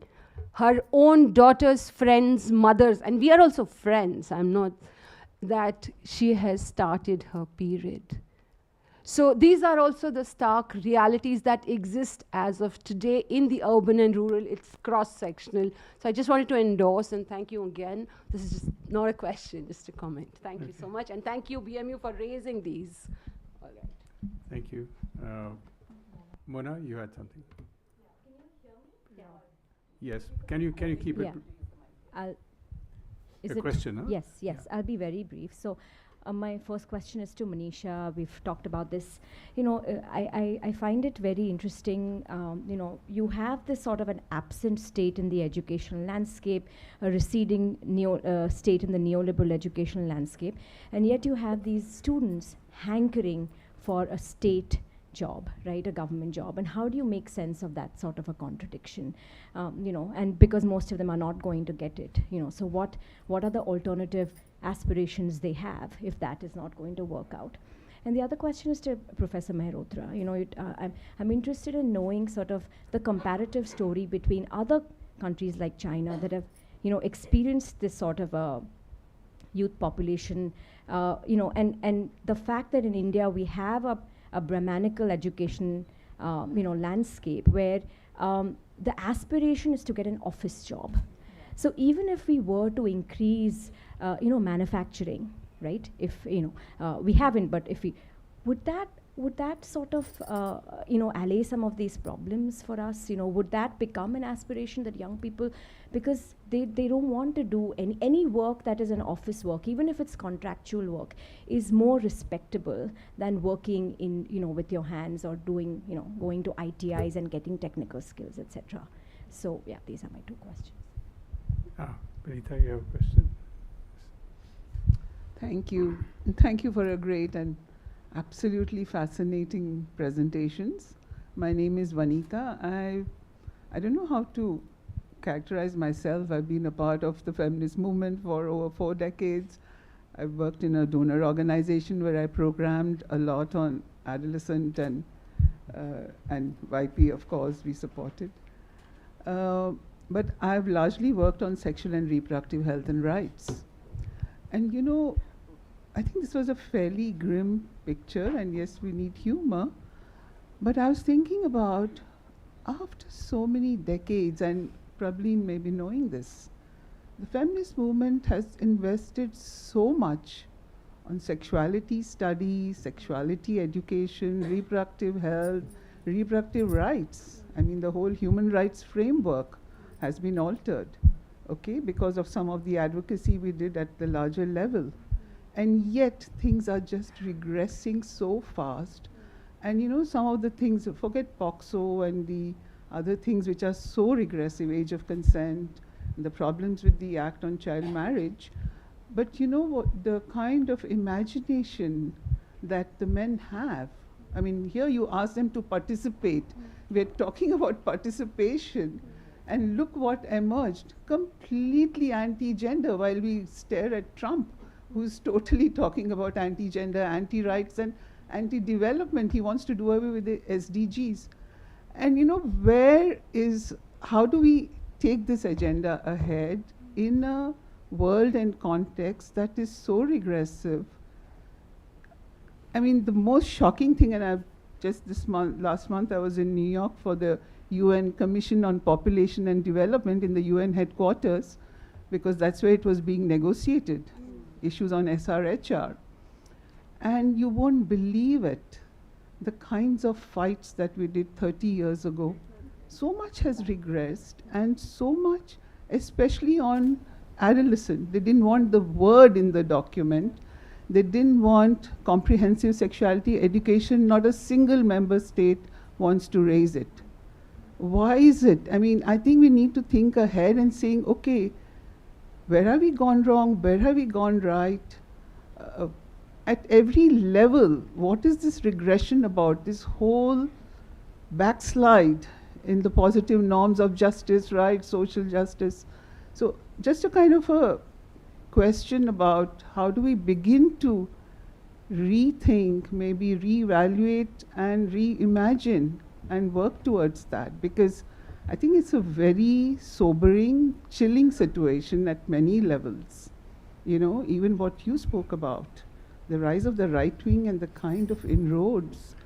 her own daughter's friends' mothers, and we are also friends, that she has started her period. So these are also the stark realities that exist as of today in the urban and rural. It's cross-sectional. So I just wanted to endorse and thank you again. This is just not a question, just a comment. Thank you so much. And thank you, BMU, for raising these. All right. Thank you. Mona, you had something? Can you hear me? Yeah. Yes. Can you keep it? Is a question, huh? Yes, I'll be very brief. So my first question is to Manisha. We've talked about this. I find it very interesting. You have this sort of an absent state in the educational landscape, a receding state in the neoliberal educational landscape, and yet you have these students hankering for a state job, right, a government job. And how do you make sense of that sort of a contradiction? And because most of them are not going to get it, so what are the alternative aspirations they have if that is not going to work out? And the other question is to Professor Mehrotra. I'm interested in knowing sort of the comparative story between other countries like China that have, experienced this sort of a youth population, and the fact that in India we have a Brahmanical education, landscape where the aspiration is to get an office job. So even if we were to increase manufacturing, right? If, we haven't, but if we, would that sort of, allay some of these problems for us? Would that become an aspiration that young people, because they don't want to do any work that is an office work, even if it's contractual work, is more respectable than working in, with your hands, or doing, going to ITIs and getting technical skills, etc. So yeah, these are my two questions. Benita, you have a question? Thank you. And thank you for a great and absolutely fascinating presentations. My name is Vanita. I don't know how to characterize myself. I've been a part of the feminist movement for over 4 decades. I've worked in a donor organization where I programmed a lot on adolescent and YP, of course, we supported. But I've largely worked on sexual and reproductive health and rights. And I think this was a fairly grim picture, and yes, we need humor. But I was thinking about, after so many decades, and Prabhleen may be knowing this, the feminist movement has invested so much on sexuality studies, sexuality education, reproductive health, reproductive rights. I mean, the whole human rights framework has been altered, okay, because of some of the advocacy we did at the larger level. And yet, things are just regressing so fast. And some of the things, forget POXO and the other things which are so regressive, age of consent, the problems with the Act on Child Marriage. But what, the kind of imagination that the men have, I mean, here you ask them to participate. We're talking about participation. And look what emerged, completely anti-gender, while we stare at Trump, who's totally talking about anti-gender, anti-rights, and anti-development. He wants to do away with the SDGs. And how do we take this agenda ahead in a world and context that is so regressive? I mean, the most shocking thing, and I've just last month I was in New York for the UN Commission on Population and Development in the UN headquarters, because that's where it was being negotiated. Issues on SRHR. And you won't believe it, the kinds of fights that we did 30 years ago. So much has regressed, and so much, especially on adolescent. They didn't want the word in the document. They didn't want comprehensive sexuality education. Not a single member state wants to raise it. Why is it? I mean, I think we need to think ahead and saying, okay, where have we gone wrong? Where have we gone right? At every level, what is this regression about? This whole backslide in the positive norms of justice, right, social justice. So just a kind of a question about how do we begin to rethink, maybe reevaluate and reimagine and work towards that, because I think it's a very sobering, chilling situation at many levels. Even what you spoke about, the rise of the right wing and the kind of inroads.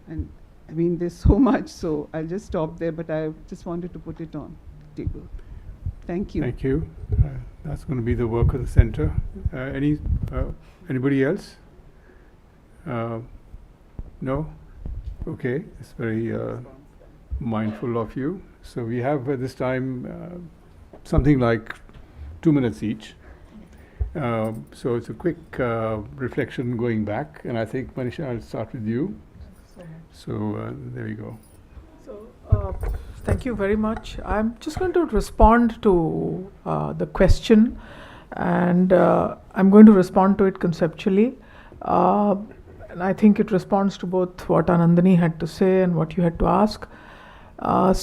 And I mean, there's so much, so I'll just stop there, but I just wanted to put it on the table. Thank you. Thank you. That's going to be the work of the center. Anybody else? No? Okay, it's very mindful of you. So we have this time something like 2 minutes each. So it's a quick reflection going back, and I think, Manisha, I'll start with you. So there you go. So thank you very much. I'm just going to respond to the question, and I'm going to respond to it conceptually. And I think it responds to both what Anandani had to say and what you had to ask. I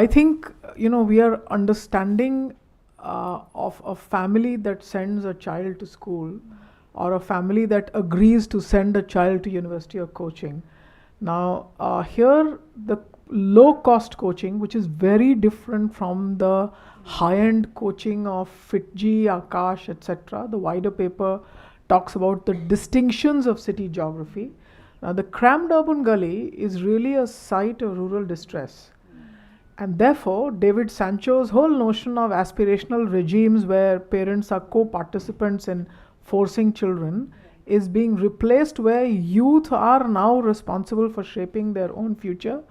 think, we are understanding of a family that sends a child to school, or a family that agrees to send a child to university or coaching. Now, here the low-cost coaching, which is very different from the high-end coaching of FITGI, Akash, etc. The wider paper talks about the distinctions of city geography. Now, the crammed urban gully is really a site of rural distress. And therefore, David Sancho's whole notion of aspirational regimes where parents are co-participants in forcing children is being replaced, where youth are now responsible for shaping their own future.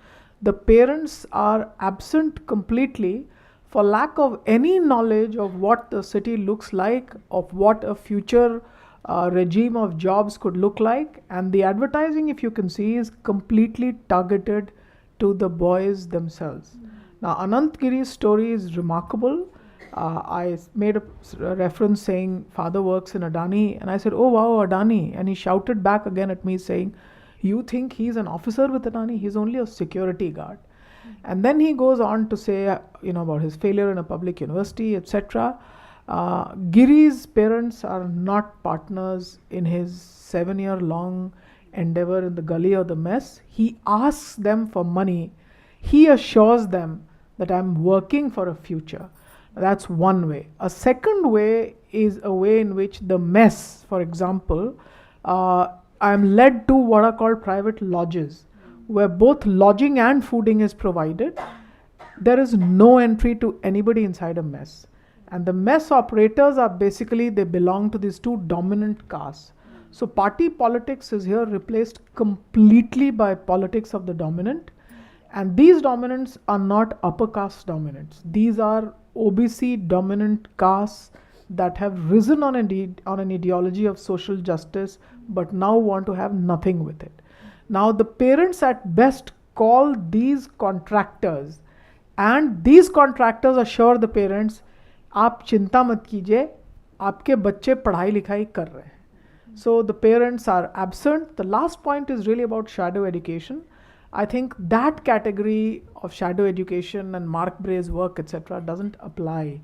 The parents are absent completely for lack of any knowledge of what the city looks like, of what a future regime of jobs could look like. And the advertising, if you can see, is completely targeted to the boys themselves. Now, Anant Giri's story is remarkable. I made a reference saying father works in Adani, and I said, oh wow, Adani. And he shouted back again at me saying, you think he's an officer with Adani? He's only a security guard. And then he goes on to say, about his failure in a public university, etc. Giri's parents are not partners in his 7-year-long endeavor in the gully or the mess. He asks them for money. He assures them that I'm working for a future. That's one way. A second way is a way in which the mess, for example, I'm led to what are called private lodges, where both lodging and fooding is provided. There is no entry to anybody inside a mess. And the mess operators are basically, they belong to these two dominant castes. So party politics is here replaced completely by politics of the dominant. And these dominants are not upper caste dominants. These are OBC dominant castes that have risen on an ideology of social justice, but now want to have nothing with it. Now the parents at best call these contractors, and these contractors assure the parents, आप चिंता मत कीजिए, आपके बच्चे पढ़ाई लिखाई कर रहे हैं. So the parents are absent. The last point is really about shadow education. I think that category of shadow education and Mark Bray's work, etc., doesn't apply.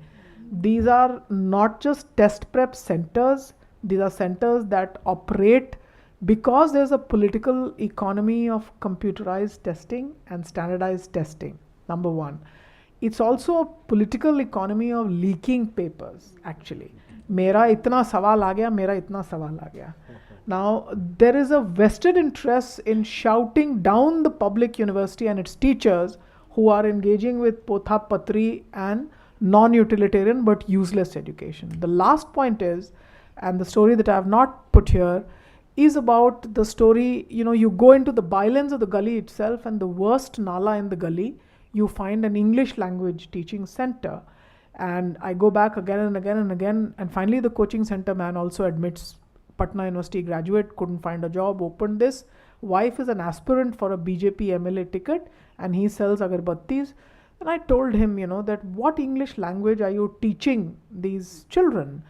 These are not just test prep centers. These are centers that operate because there's a political economy of computerized testing and standardized testing, number one. It's also a political economy of leaking papers, actually. Mera itna sawal aa gaya, mera itna sawal aa gaya. Now, there is a vested interest in shouting down the public university and its teachers who are engaging with potha patri and non-utilitarian but useless education. The last point is, and the story that I have not put here, is about the story, you go into the bylanes of the gully itself, and the worst nala in the gully, you find an English language teaching center. And I go back again and again and again, and finally the coaching center man also admits, Patna University graduate, couldn't find a job, opened this. Wife is an aspirant for a BJP MLA ticket, and he sells agarbattis. And I told him, that what English language are you teaching these children?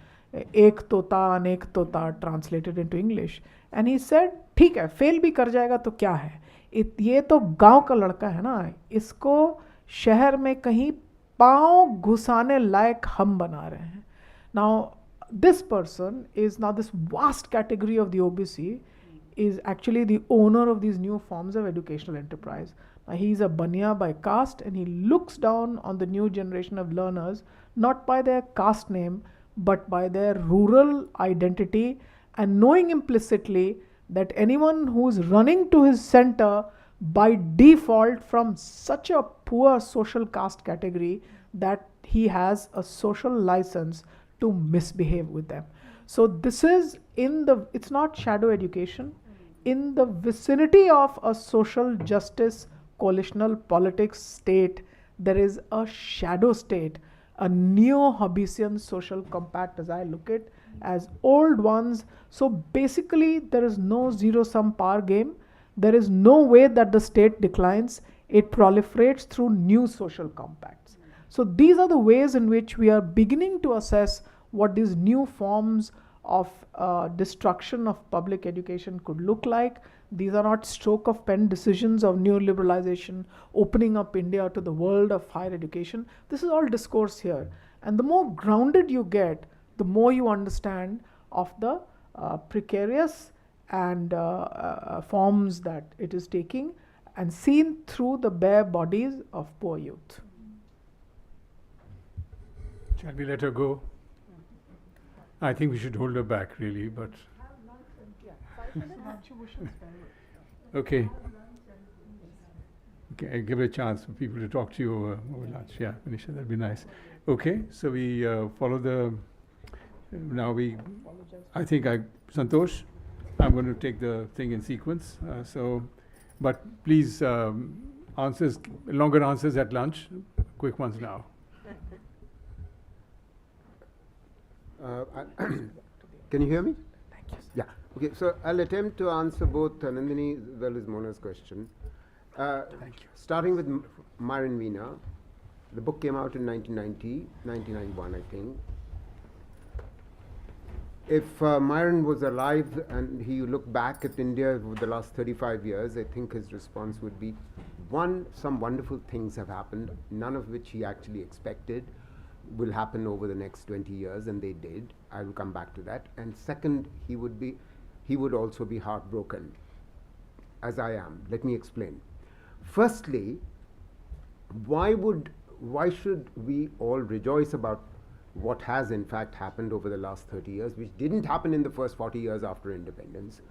Ek tota, anek tota, translated into English. And he said, ठीक है, fail भी कर जाएगा तो क्या है? ये तो गांव का लड़का है ना, इसको शहर में कहीं पांव घुसाने लायक हम बना रहे हैं. Now, this person is now this vast category of the OBC is actually the owner of these new forms of educational enterprise. Now, he's a Baniya by caste, and he looks down on the new generation of learners not by their caste name but by their rural identity, and knowing implicitly that anyone who's running to his center by default from such a poor social caste category that he has a social license to misbehave with them. So this is it's not shadow education. In the vicinity of a social justice coalitional politics state, there is a shadow state, a neo-Hobbesian social compact, as I look at, as old ones. So basically there is no zero-sum power game. There is no way that the state declines. It proliferates through new social compacts. So these are the ways in which we are beginning to assess what these new forms of destruction of public education could look like. These are not stroke of pen decisions of neoliberalization, opening up India to the world of higher education. This is all discourse here. And the more grounded you get, the more you understand of the precarious and forms that it is taking, and seen through the bare bodies of poor youth. Shall we let her go? I think we should hold her back, really, but... Okay. give it a chance for people to talk to you over lunch. Yeah, Manisha, that'd be nice. Okay, so we follow the. I think Santosh, I'm going to take the thing in sequence. But please, longer answers at lunch, quick ones now. Can you hear me? Thank you. Yeah. Okay, so I'll attempt to answer both Nandini as well as Mona's question. Thank you. Starting with Myron Veena. The book came out in 1991, I think. If Myron was alive and he looked back at India over the last 35 years, I think his response would be, one, some wonderful things have happened, none of which he actually expected will happen over the next 20 years, and they did. I will come back to that. And second, he would also be heartbroken, as I am. Let me explain. Firstly, why should we all rejoice about what has in fact happened over the last 30 years, which didn't happen in the first 40 years after independence,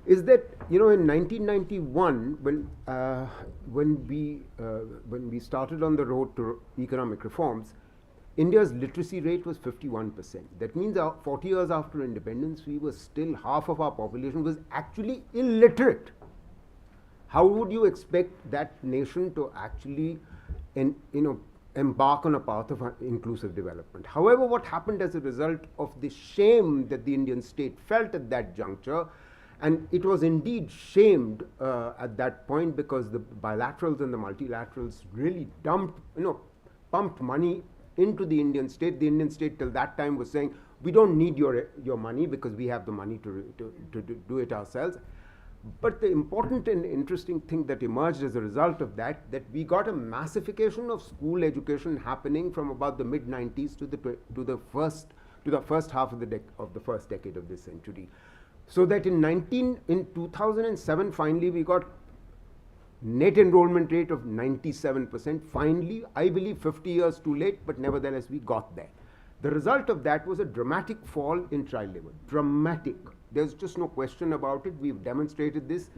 is that, in 1991, when we started on the road to economic reforms, India's literacy rate was 51%. That means 40 years after independence, we were still, half of our population was actually illiterate. How would you expect that nation to actually embark on a path of inclusive development? However, what happened as a result of the shame that the Indian state felt at that juncture, and it was indeed shamed at that point, because the bilaterals and the multilaterals really pumped money into the Indian state. The Indian state till that time was saying, we don't need your money because we have the money to do it ourselves. But the important and interesting thing that emerged as a result of that we got a massification of school education happening from about the mid-90s to the first half of the first decade of this century. So that in 2007, finally, we got net enrollment rate of 97%. Finally, I believe 50 years too late, but nevertheless, we got there. The result of that was a dramatic fall in child labor. Dramatic. There's just no question about it. We've demonstrated this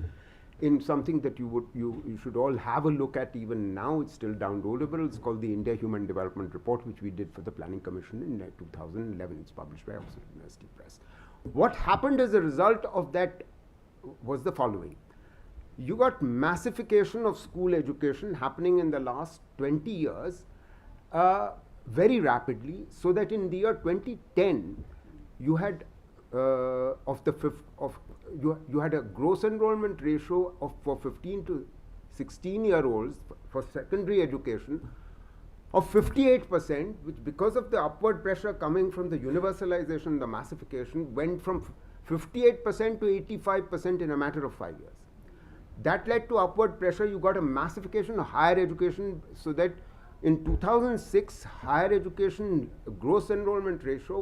in something that you should all have a look at even now. It's still downloadable. It's called the India Human Development Report, which we did for the Planning Commission in 2011. It's published by Oxford University Press. What happened as a result of that was the following. You got massification of school education happening in the last 20 years very rapidly, so that in the year 2010, you had you had a gross enrollment ratio for 15 to 16-year-olds for secondary education of 58%, which, because of the upward pressure coming from the universalization, the massification, went from 58% to 85% in a matter of 5 years. That led to upward pressure. You got a massification of higher education, so that in 2006, higher education gross enrollment ratio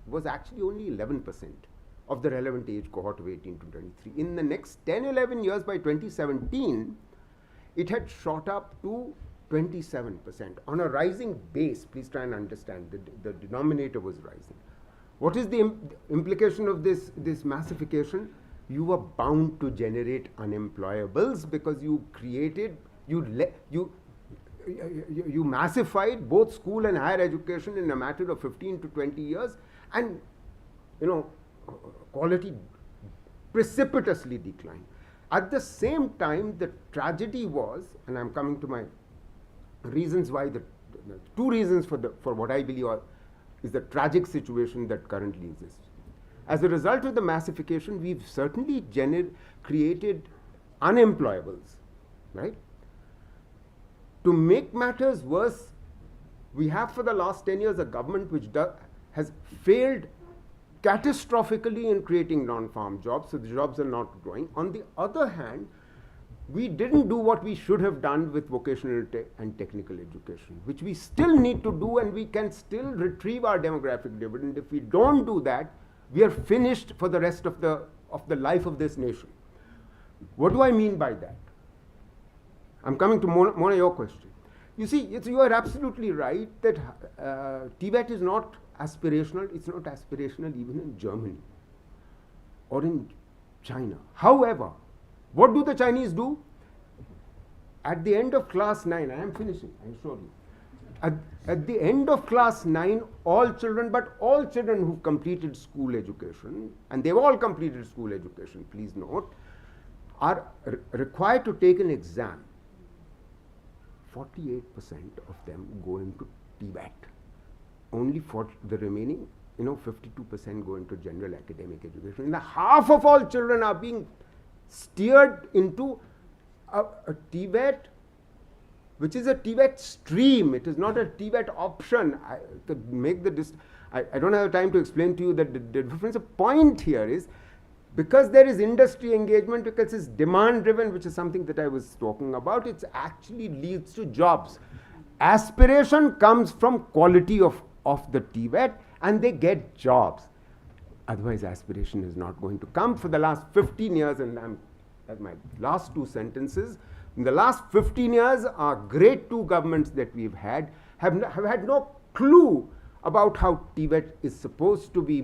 was actually only 11% of the relevant age cohort of 18 to 23. In the next 10-11 years, by 2017, it had shot up to 27% on a rising base. Please try and understand the denominator was rising. What is the implication of this massification? You were bound to generate unemployables, because you massified both school and higher education in a matter of 15 to 20 years, and quality precipitously declined. At the same time, the tragedy was, and I'm coming to my reasons why, the two reasons for what I believe is the tragic situation that currently exists. As a result of the massification, we've certainly created unemployables, right? To make matters worse, we have for the last 10 years a government which has failed catastrophically in creating non-farm jobs, so the jobs are not growing. On the other hand, we didn't do what we should have done with vocational and technical education, which we still need to do, and we can still retrieve our demographic dividend. If we don't do that, we are finished for the rest of the life of this nation. What do I mean by that? I'm coming to Mona, your question. You see, you are absolutely right that TVET is not aspirational. It's not aspirational even in Germany or in China. However, what do the Chinese do? at the end of class 9, I am finishing, I assure you. At the end of class 9, all children who've completed school education, and they've all completed school education, please note, are required to take an exam. 48% of them go into TVET. Only for the remaining, 52% go into general academic education. And half of all children are being steered into a TVET, which is a TVET stream. It is not a TVET option. I don't have time to explain to you that the difference. The point here is, because there is industry engagement, because it's demand driven, which is something that I was talking about, it actually leads to jobs. Aspiration comes from quality of the TVET, and they get jobs. Otherwise, aspiration is not going to come. For the last 15 years, and I'm at my last 2 sentences, in the last 15 years, our great 2 governments that we've had have had no clue about how TVET is supposed to be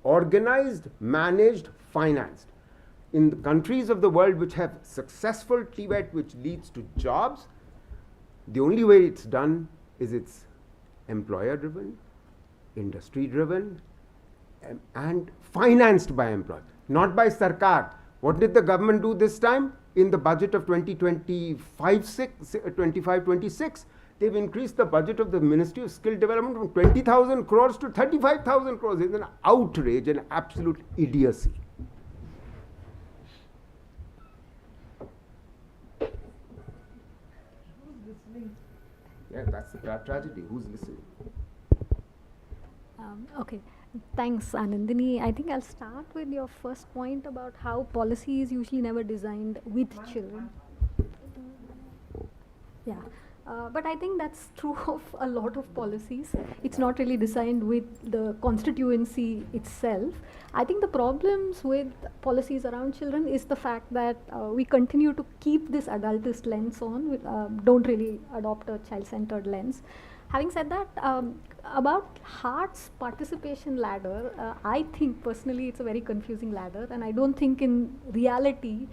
organized, managed, financed. In the countries of the world which have successful TVET, which leads to jobs, the only way it's done is it's employer-driven, industry-driven, and financed by employers, not by Sarkar. What did the government do this time? In the budget of 25-26, they've increased the budget of the Ministry of Skill Development from 20,000 crores to 35,000 crores. It's an outrage, an absolute idiocy. Yeah, that's the tragedy. Who's listening? Okay. Thanks, Anandini. I think I'll start with your first point about how policy is usually never designed with children. Yeah. But I think that's true of a lot of policies. It's not really designed with the constituency itself. I think the problems with policies around children is the fact that we continue to keep this adultist lens on, don't really adopt a child-centered lens. Having said that, about HEART's participation ladder, I think personally it's a very confusing ladder, and I don't think in reality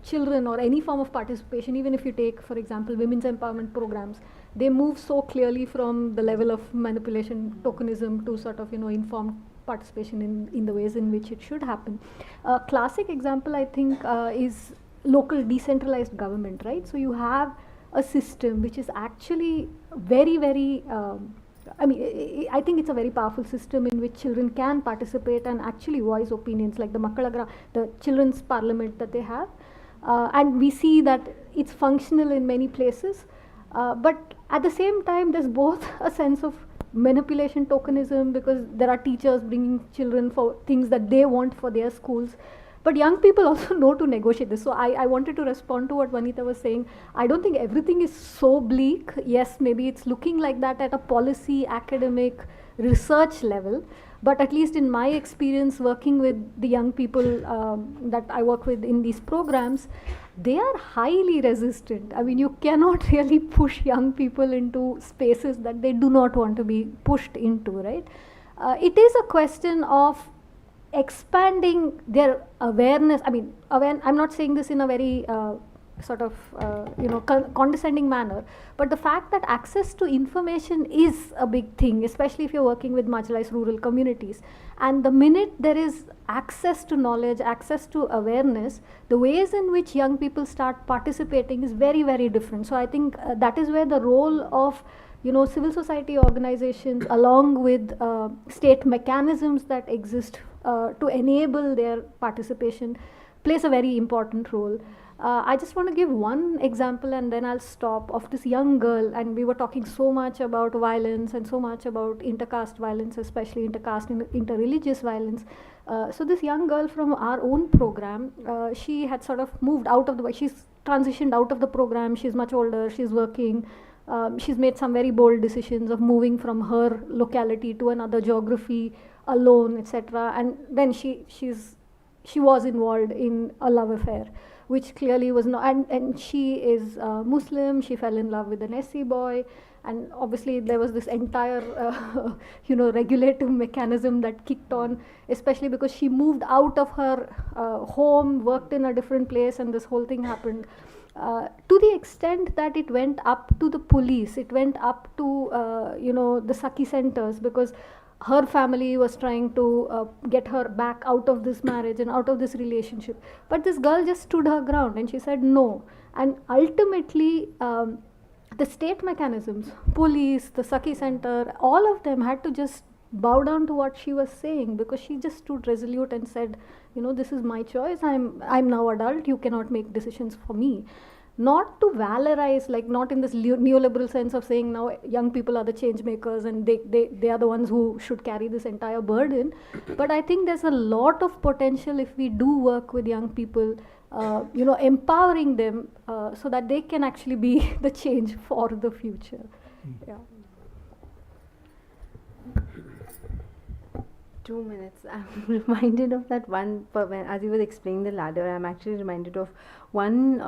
children or any form of participation, even if you take, for example, women's empowerment programs, they move so clearly from the level of manipulation, tokenism to sort of, informed participation in the ways in which it should happen. A classic example, I think, is local decentralized government, right? So you have a system which is actually very, very, I think it's a very powerful system in which children can participate and actually voice opinions, like the children's parliament that they have. And we see that it's functional in many places. But at the same time, there's both a sense of manipulation, tokenism, because there are teachers bringing children for things that they want for their schools. But young people also know to negotiate this. So I wanted to respond to what Vanita was saying. I don't think everything is so bleak. Yes, maybe it's looking like that at a policy, academic, research level. But at least in my experience working with the young people that I work with in these programs, they are highly resistant. I mean, you cannot really push young people into spaces that they do not want to be pushed into, right? It is a question of expanding their awareness. I mean, I'm not saying this in a very condescending manner, but the fact that access to information is a big thing, especially if you're working with marginalized rural communities. And the minute there is access to knowledge, access to awareness, the ways in which young people start participating is very, very different. So I think that is where the role of civil society organizations, along with state mechanisms that exist to enable their participation, plays a very important role. I just want to give one example and then I'll stop, of this young girl, and we were talking so much about violence and so much about intercaste violence, especially intercaste and interreligious violence. So this young girl from our own program, she had sort of moved out of she's transitioned out of the program, she's much older, she's working. She's made some very bold decisions of moving from her locality to another geography alone, etc. And then she was involved in a love affair, which clearly was not. And she is Muslim. She fell in love with an SC boy, And obviously there was this entire regulative mechanism that kicked on, especially because she moved out of her home, worked in a different place, and this whole thing happened. To the extent that it went up to the police, it went up to the Sakhi centers, because her family was trying to get her back out of this marriage and out of this relationship. But this girl just stood her ground and she said no. And ultimately, the state mechanisms, police, the Sakhi center, all of them had to just bow down to what she was saying, because she just stood resolute and said, this is my choice. I'm now adult. You cannot make decisions for me. Not to valorize, like not in this neoliberal sense of saying now young people are the change makers and they are the ones who should carry this entire burden. But I think there's a lot of potential if we do work with young people, empowering them so that they can actually be the change for the future. Yeah. 2 minutes. I'm reminded of that one, as you were explaining the ladder, I'm actually reminded of one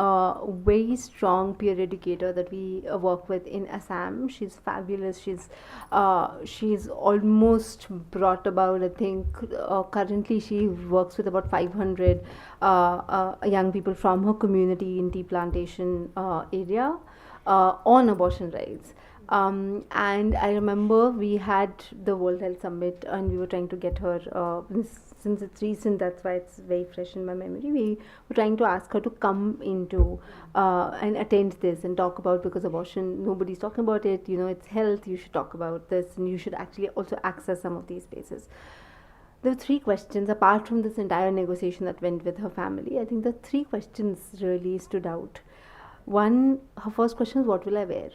very strong peer educator that we work with in Assam. She's fabulous. She's almost brought about, I think, currently she works with about 500 young people from her community in tea plantation area on abortion rights. And I remember we had the World Health Summit and we were trying to get her, since it's recent, that's why it's very fresh in my memory, we were trying to ask her to come into and attend this and talk about, because abortion, nobody's talking about it, it's health, you should talk about this, and you should actually also access some of these spaces. There were 3 questions, apart from this entire negotiation that went with her family. I think the 3 questions really stood out. One, her first question was, what will I wear?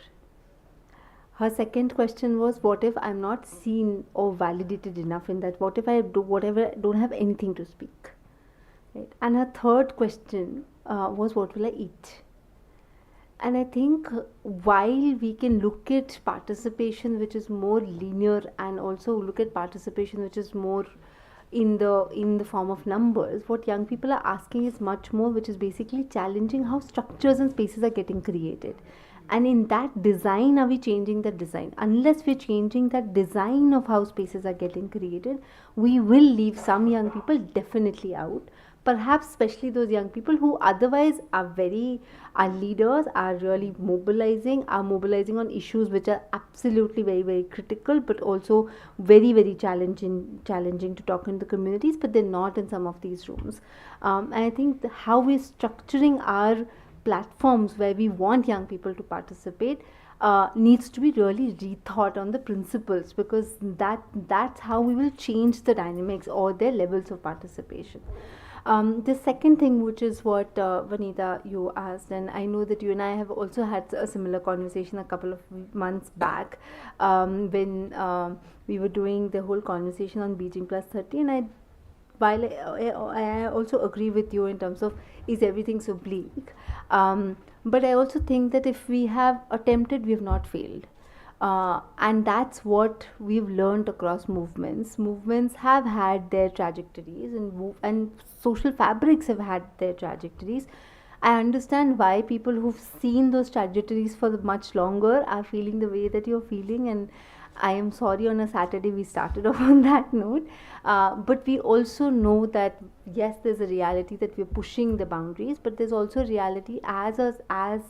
Her second question was, what if I'm not seen or validated enough in that? What if I don't have anything to speak? Right? And her third question was, what will I eat? And I think while we can look at participation which is more linear, and also look at participation which is more in the form of numbers, what young people are asking is much more, which is basically challenging how structures and spaces are getting created. And in that design, are we changing the design? Unless we're changing that design of how spaces are getting created, we will leave some young people definitely out. Perhaps especially those young people who otherwise are leaders, are really mobilizing on issues which are absolutely very, very critical, but also very, very challenging to talk in the communities, but they're not in some of these rooms. And I think how we're structuring our platforms where we want young people to participate needs to be really rethought on the principles, because that's how we will change the dynamics or their levels of participation. The second thing, which is what Vanita, you asked, and I know that you and I have also had a similar conversation a couple of months back when we were doing the whole conversation on Beijing Plus 30, and while I also agree with you in terms of, is everything so bleak? But I also think that if we have attempted, we have not failed. And that's what we've learned across movements. Movements have had their trajectories, and social fabrics have had their trajectories. I understand why people who've seen those trajectories for much longer are feeling the way that you're feeling, and I am sorry on a Saturday we started off on that note. But we also know that, yes, there's a reality that we're pushing the boundaries, but there's also a reality as a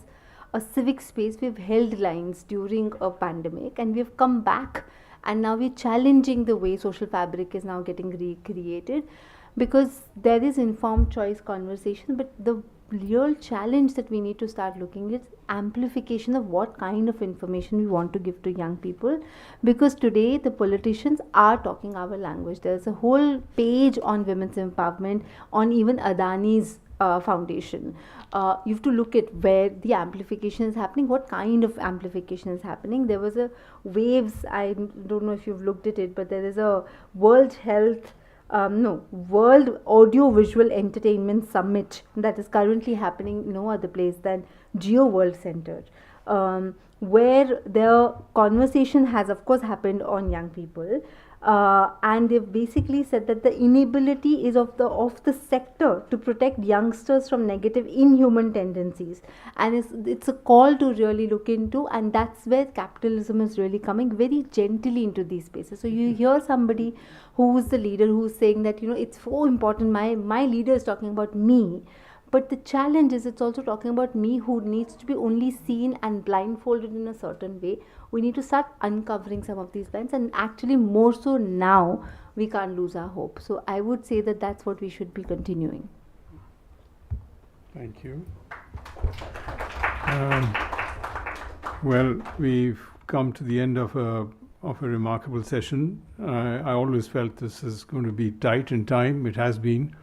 civic space. We've held lines during a pandemic and we've come back, and now we're challenging the way social fabric is now getting recreated, because there is informed choice conversation, but the real challenge that we need to start looking at is amplification of what kind of information we want to give to young people, because today the politicians are talking our language. There's a whole page on women's empowerment on even Adani's foundation. You have to look at where the amplification is happening, what kind of amplification is happening. There was a waves, I don't know if you've looked at it, but there is a World Audio Visual Entertainment Summit that is currently happening no other place than Geo World Center, where the conversation has of course happened on young people, and they've basically said that the inability is of the sector to protect youngsters from negative inhuman tendencies, and it's a call to really look into, and that's where capitalism is really coming very gently into these spaces. So you hear somebody who's the leader who's saying that, you know, it's so important, my leader is talking about me. But the challenge is it's also talking about me who needs to be only seen and blindfolded in a certain way. We need to start uncovering some of these blinds, and actually more so now, we can't lose our hope. So I would say that that's what we should be continuing. Thank you. Well, we've come to the end of a remarkable session. I always felt this is going to be tight in time. It has been.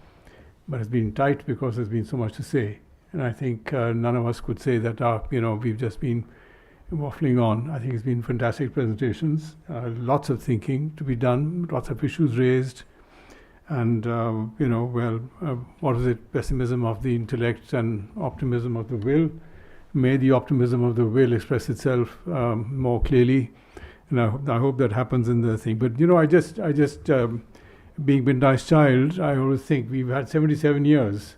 But it's been tight because there's been so much to say. And I think none of us could say that, we've just been waffling on. I think it's been fantastic presentations, lots of thinking to be done, lots of issues raised. And, what is it? Pessimism of the intellect and optimism of the will. May the optimism of the will express itself more clearly. And I hope that happens in the thing. But, I just being Bindi's child, I always think we've had 77 years,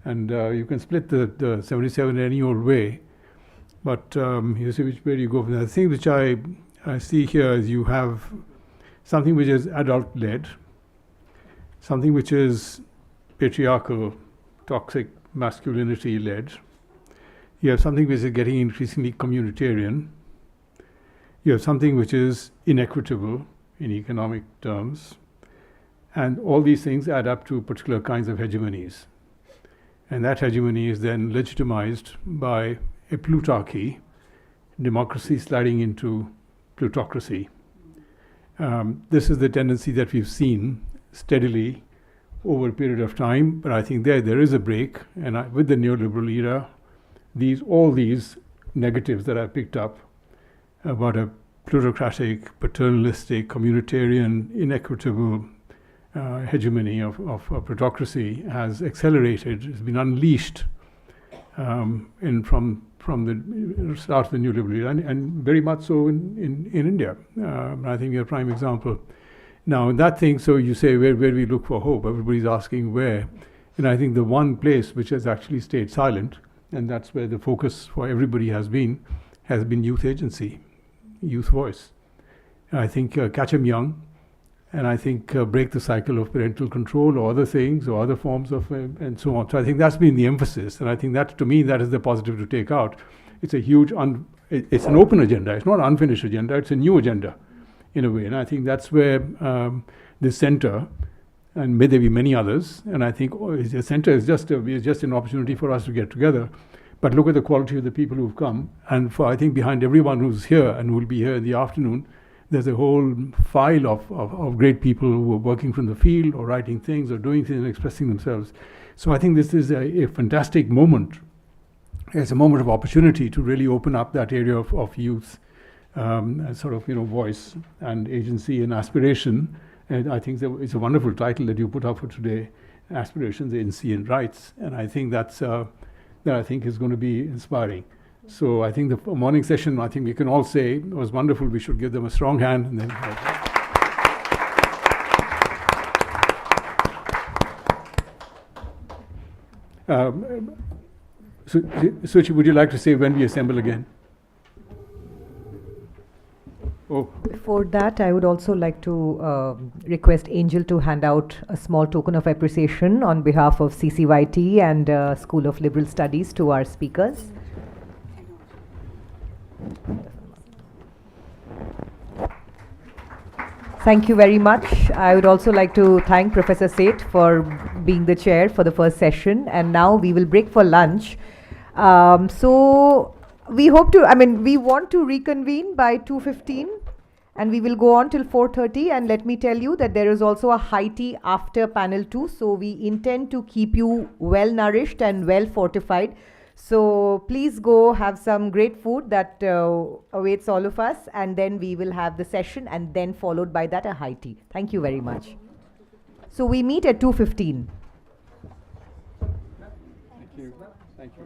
and you can split the 77 any old way, but you see which way you go from there. The thing which I see here is you have something which is adult-led, something which is patriarchal, toxic masculinity-led. You have something which is getting increasingly communitarian. You have something which is inequitable in economic terms. And all these things add up to particular kinds of hegemonies. And that hegemony is then legitimized by a plutarchy, democracy sliding into plutocracy. This is the tendency that we've seen steadily over a period of time, but I think there is a break, and with the neoliberal era, all these negatives that I picked up about a plutocratic, paternalistic, communitarian, inequitable hegemony of plutocracy has accelerated, has been unleashed from the start of the neoliberal era, and very much so in India. I think you're a prime example. Now, in that thing, so you say, where do we look for hope? Everybody's asking where. And I think the one place which has actually stayed silent, and that's where the focus for everybody has been youth agency, youth voice. And I think catch 'em young, and I think break the cycle of parental control or other things or other forms of, and so on. So I think that's been the emphasis, and I think that, to me, that is the positive to take out. It's a huge, it's an open agenda. It's not an unfinished agenda. It's a new agenda, in a way. And I think that's where this center, and may there be many others, and I think the center is just an opportunity for us to get together. But look at the quality of the people who've come, and I think behind everyone who's here and will be here in the afternoon, there's a whole file of great people who are working from the field or writing things or doing things and expressing themselves. So I think this is a fantastic moment. It's a moment of opportunity to really open up that area of youth, sort of, voice and agency and aspiration. And I think it's a wonderful title that you put up for today, Aspirations, Agency and Rights. And I think that I think is going to be inspiring. So I think the morning session, I think we can all say was wonderful. We should give them a strong hand. And then Suchi, would you like to say when we assemble again? Oh. Before that, I would also like to request Angel to hand out a small token of appreciation on behalf of CCYT and School of Liberal Studies to our speakers. Thank you very much. I would also like to thank Professor Seth for being the chair for the first session. And now we will break for lunch. So we hope to, we want to reconvene by 2:15, and we will go on till 4:30. And let me tell you that there is also a high tea after panel 2. So we intend to keep you well nourished and well fortified. So please go have some great food that awaits all of us, and then we will have the session, and then followed by that a high tea. Thank you very much. So we meet at 2:15. Thank you. Thank you.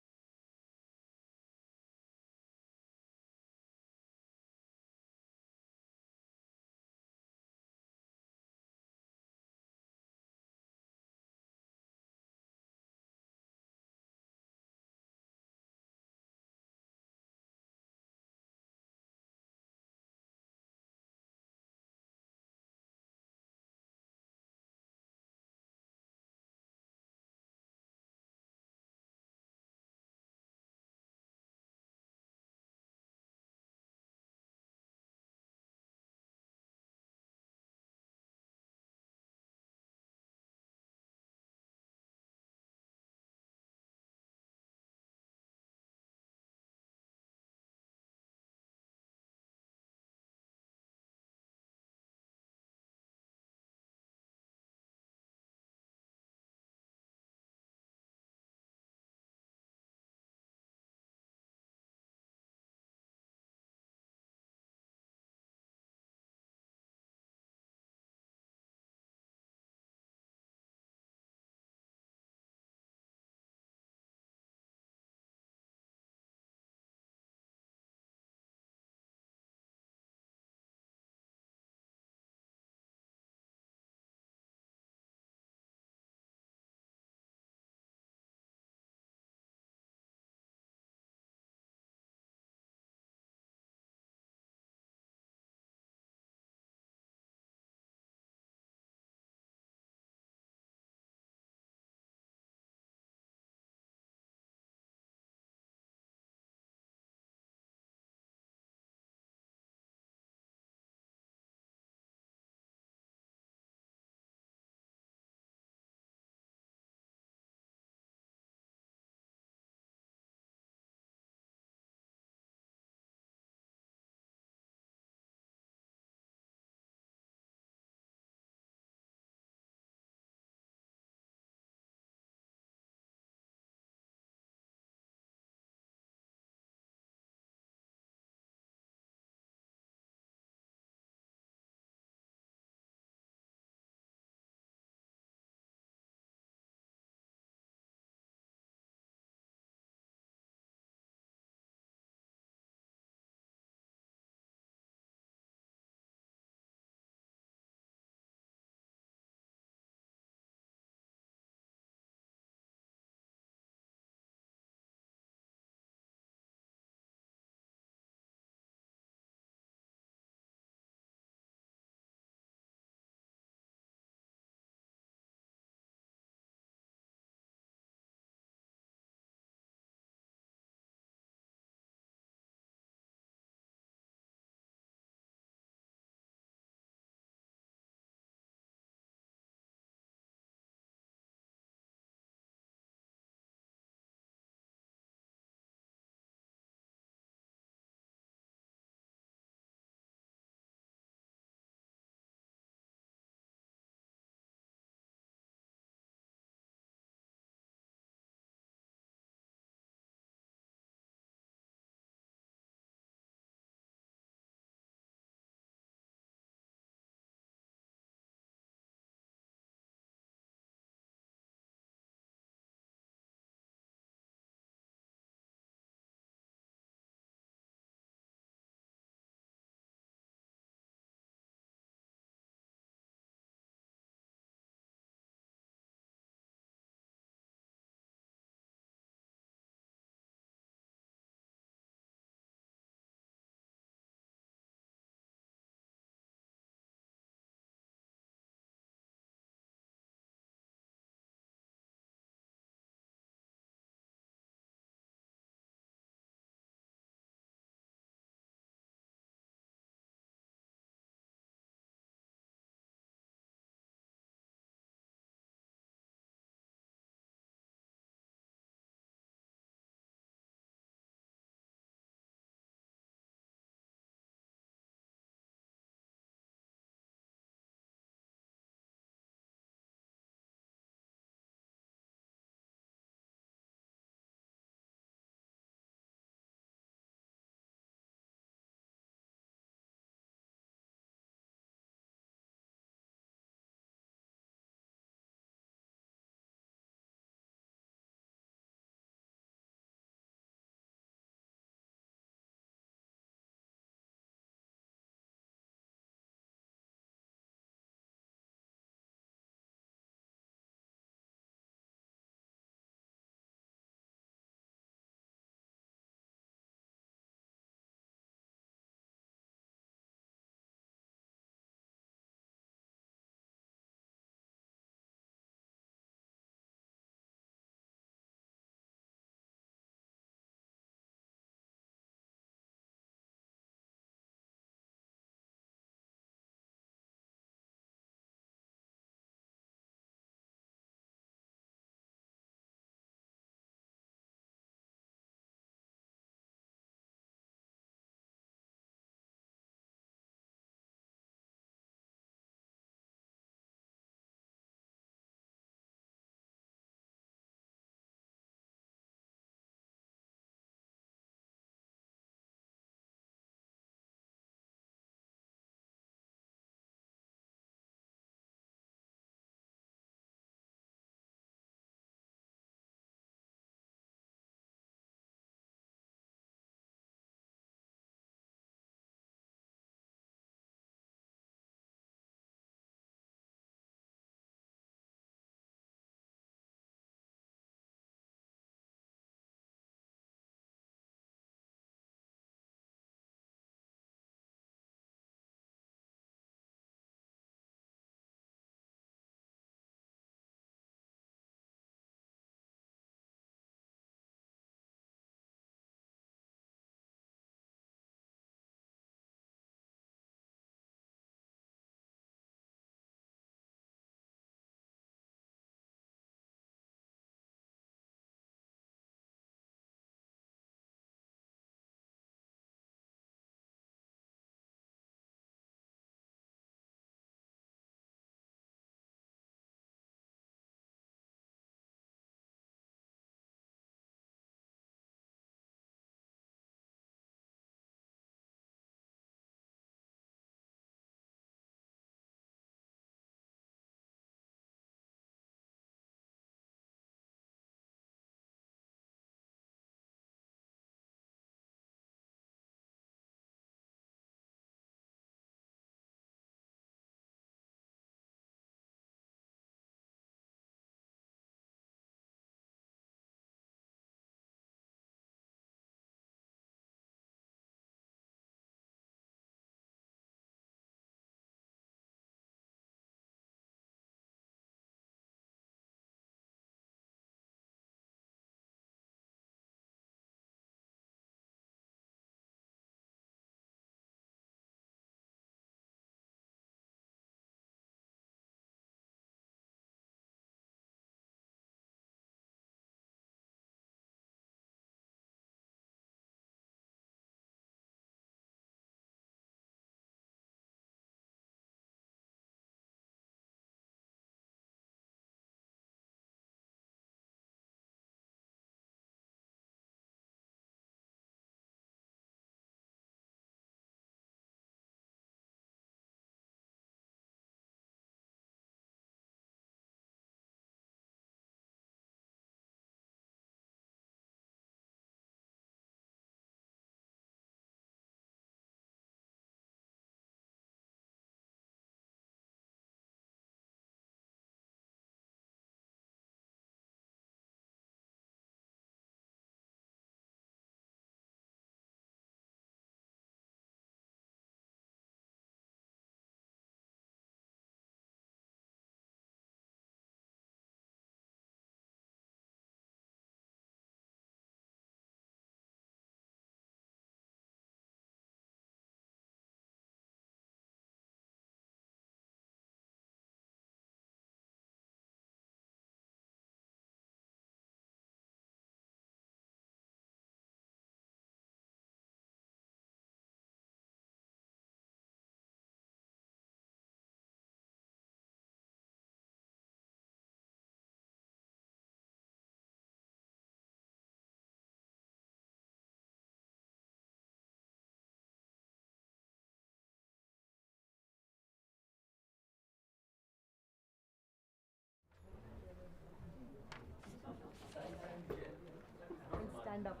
Stand up.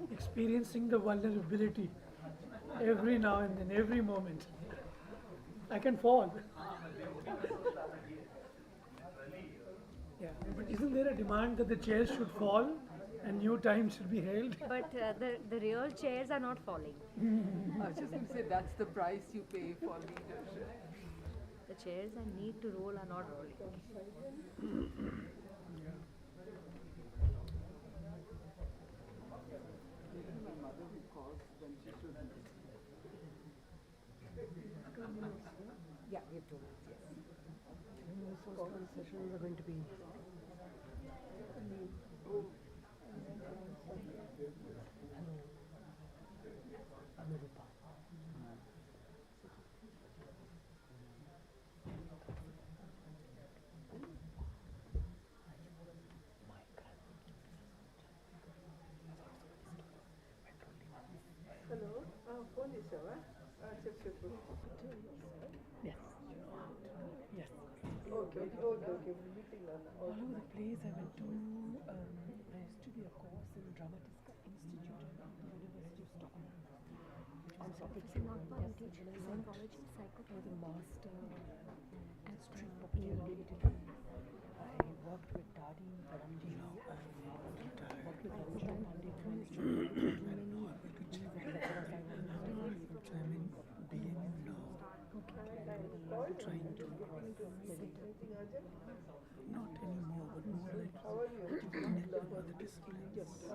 Experiencing the vulnerability every now and then, every moment. I can fall. Yeah, but isn't there a demand that the chairs should fall and new time should be held? But the real chairs are not falling. I was just going to say that's the price you pay for leadership. The chairs I need to roll are not rolling. Yeah, we have 2 minutes, yes. Sessions are going to be. Anurupa. Hello, Manisha, Yes. Yes. Okay. All over the place. I went to, I used to be a course in Dramatiska Institute at the University of Stockholm. On Professor Nagpal teach psychology, with a master and street property related. I worked with Dadi, Paramji, and worked with Manisha Pandit, I'm in BMU now. Trying to not anymore, but more like to connect with other disciplines. To see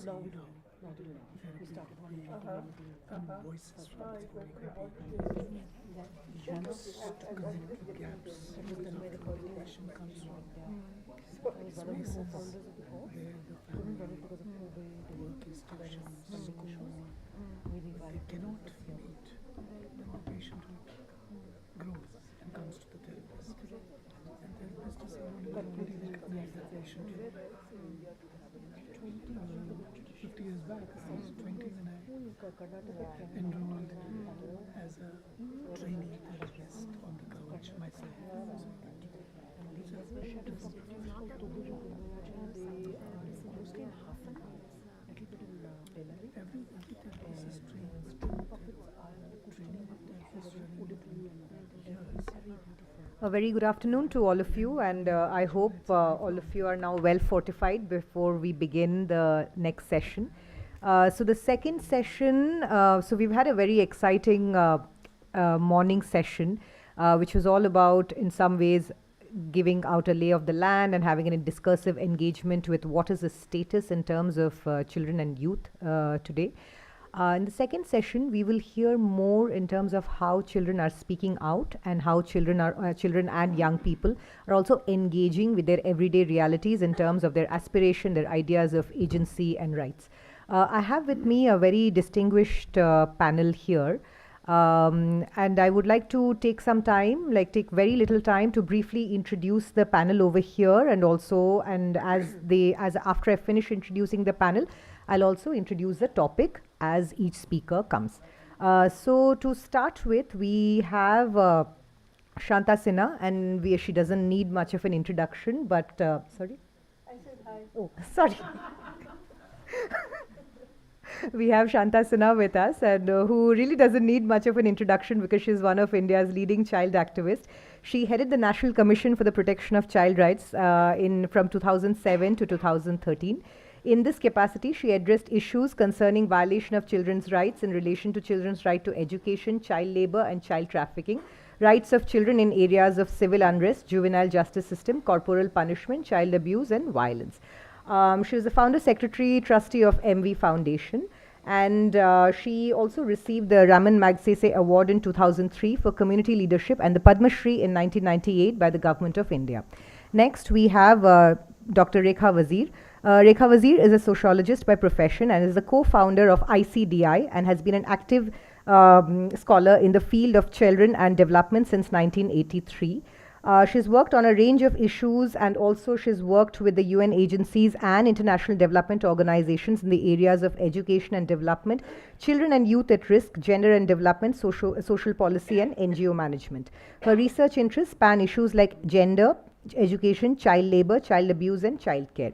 how we started one and voices from the gaps to connect to gaps. Then where the coordination comes from. Spaces where the family, work institutions, school, they cannot meet. Then the patient grows and comes to the therapist. And therapist is only recognize the patient. 50 years back, I was 20 when I enrolled as a trainee therapist on the couch myself. Every therapist is trained. Training of A very good afternoon to all of you, and I hope all of you are now well fortified before we begin the next session. So the second session, so we've had a very exciting morning session, which was all about, in some ways, giving out a lay of the land and having a discursive engagement with what is the status in terms of children and youth today. In the second session, we will hear more in terms of how children are speaking out and how children and young people are also engaging with their everyday realities in terms of their aspiration, their ideas of agency and rights. I have with me a very distinguished panel here. And I would like to take some time, take very little time to briefly introduce the panel over here, and also, after I finish introducing the panel, I'll also introduce the topic as each speaker comes. So to start with, we have Shantha Sinha, and she doesn't need much of an introduction, but, sorry? I said hi. Oh, sorry. We have Shantha Sinha with us, and who really doesn't need much of an introduction because she's one of India's leading child activists. She headed the National Commission for the Protection of Child Rights from 2007 to 2013. In this capacity, she addressed issues concerning violation of children's rights in relation to children's right to education, child labor and child trafficking, rights of children in areas of civil unrest, juvenile justice system, corporal punishment, child abuse and violence. She was the founder, secretary, trustee of MV Foundation, and she also received the Raman Magsaysay Award in 2003 for community leadership and the Padma Shri in 1998 by the Government of India. Next, we have Dr. Rekha Wazir. Rekha Wazir is a sociologist by profession and is the co-founder of ICDI and has been an active scholar in the field of children and development since 1983. She's worked on a range of issues, and also she's worked with the UN agencies and international development organizations in the areas of education and development, children and youth at risk, gender and development, social policy and NGO management. Her research interests span issues like gender, education, child labor, child abuse and child care.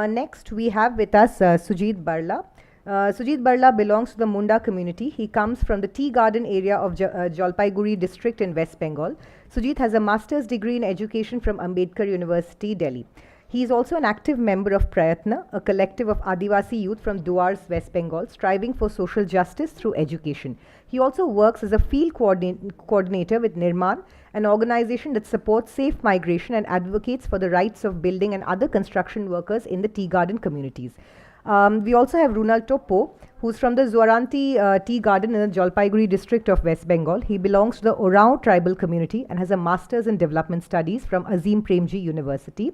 Next, we have with us Sujeet Barla. Sujeet Barla belongs to the Munda community. He comes from the Tea Garden area of Jalpaiguri district in West Bengal. Sujeet has a master's degree in education from Ambedkar University, Delhi. He is also an active member of PRAYATN, a collective of Adivasi youth from Duars, West Bengal, striving for social justice through education. He also works as a field coordinator with Nirman, an organization that supports safe migration and advocates for the rights of building and other construction workers in the tea garden communities. We also have Runal Toppo, who's from the Zuaranti Tea Garden in the Jalpaiguri district of West Bengal. He belongs to the Orao tribal community and has a master's in development studies from Azim Premji University.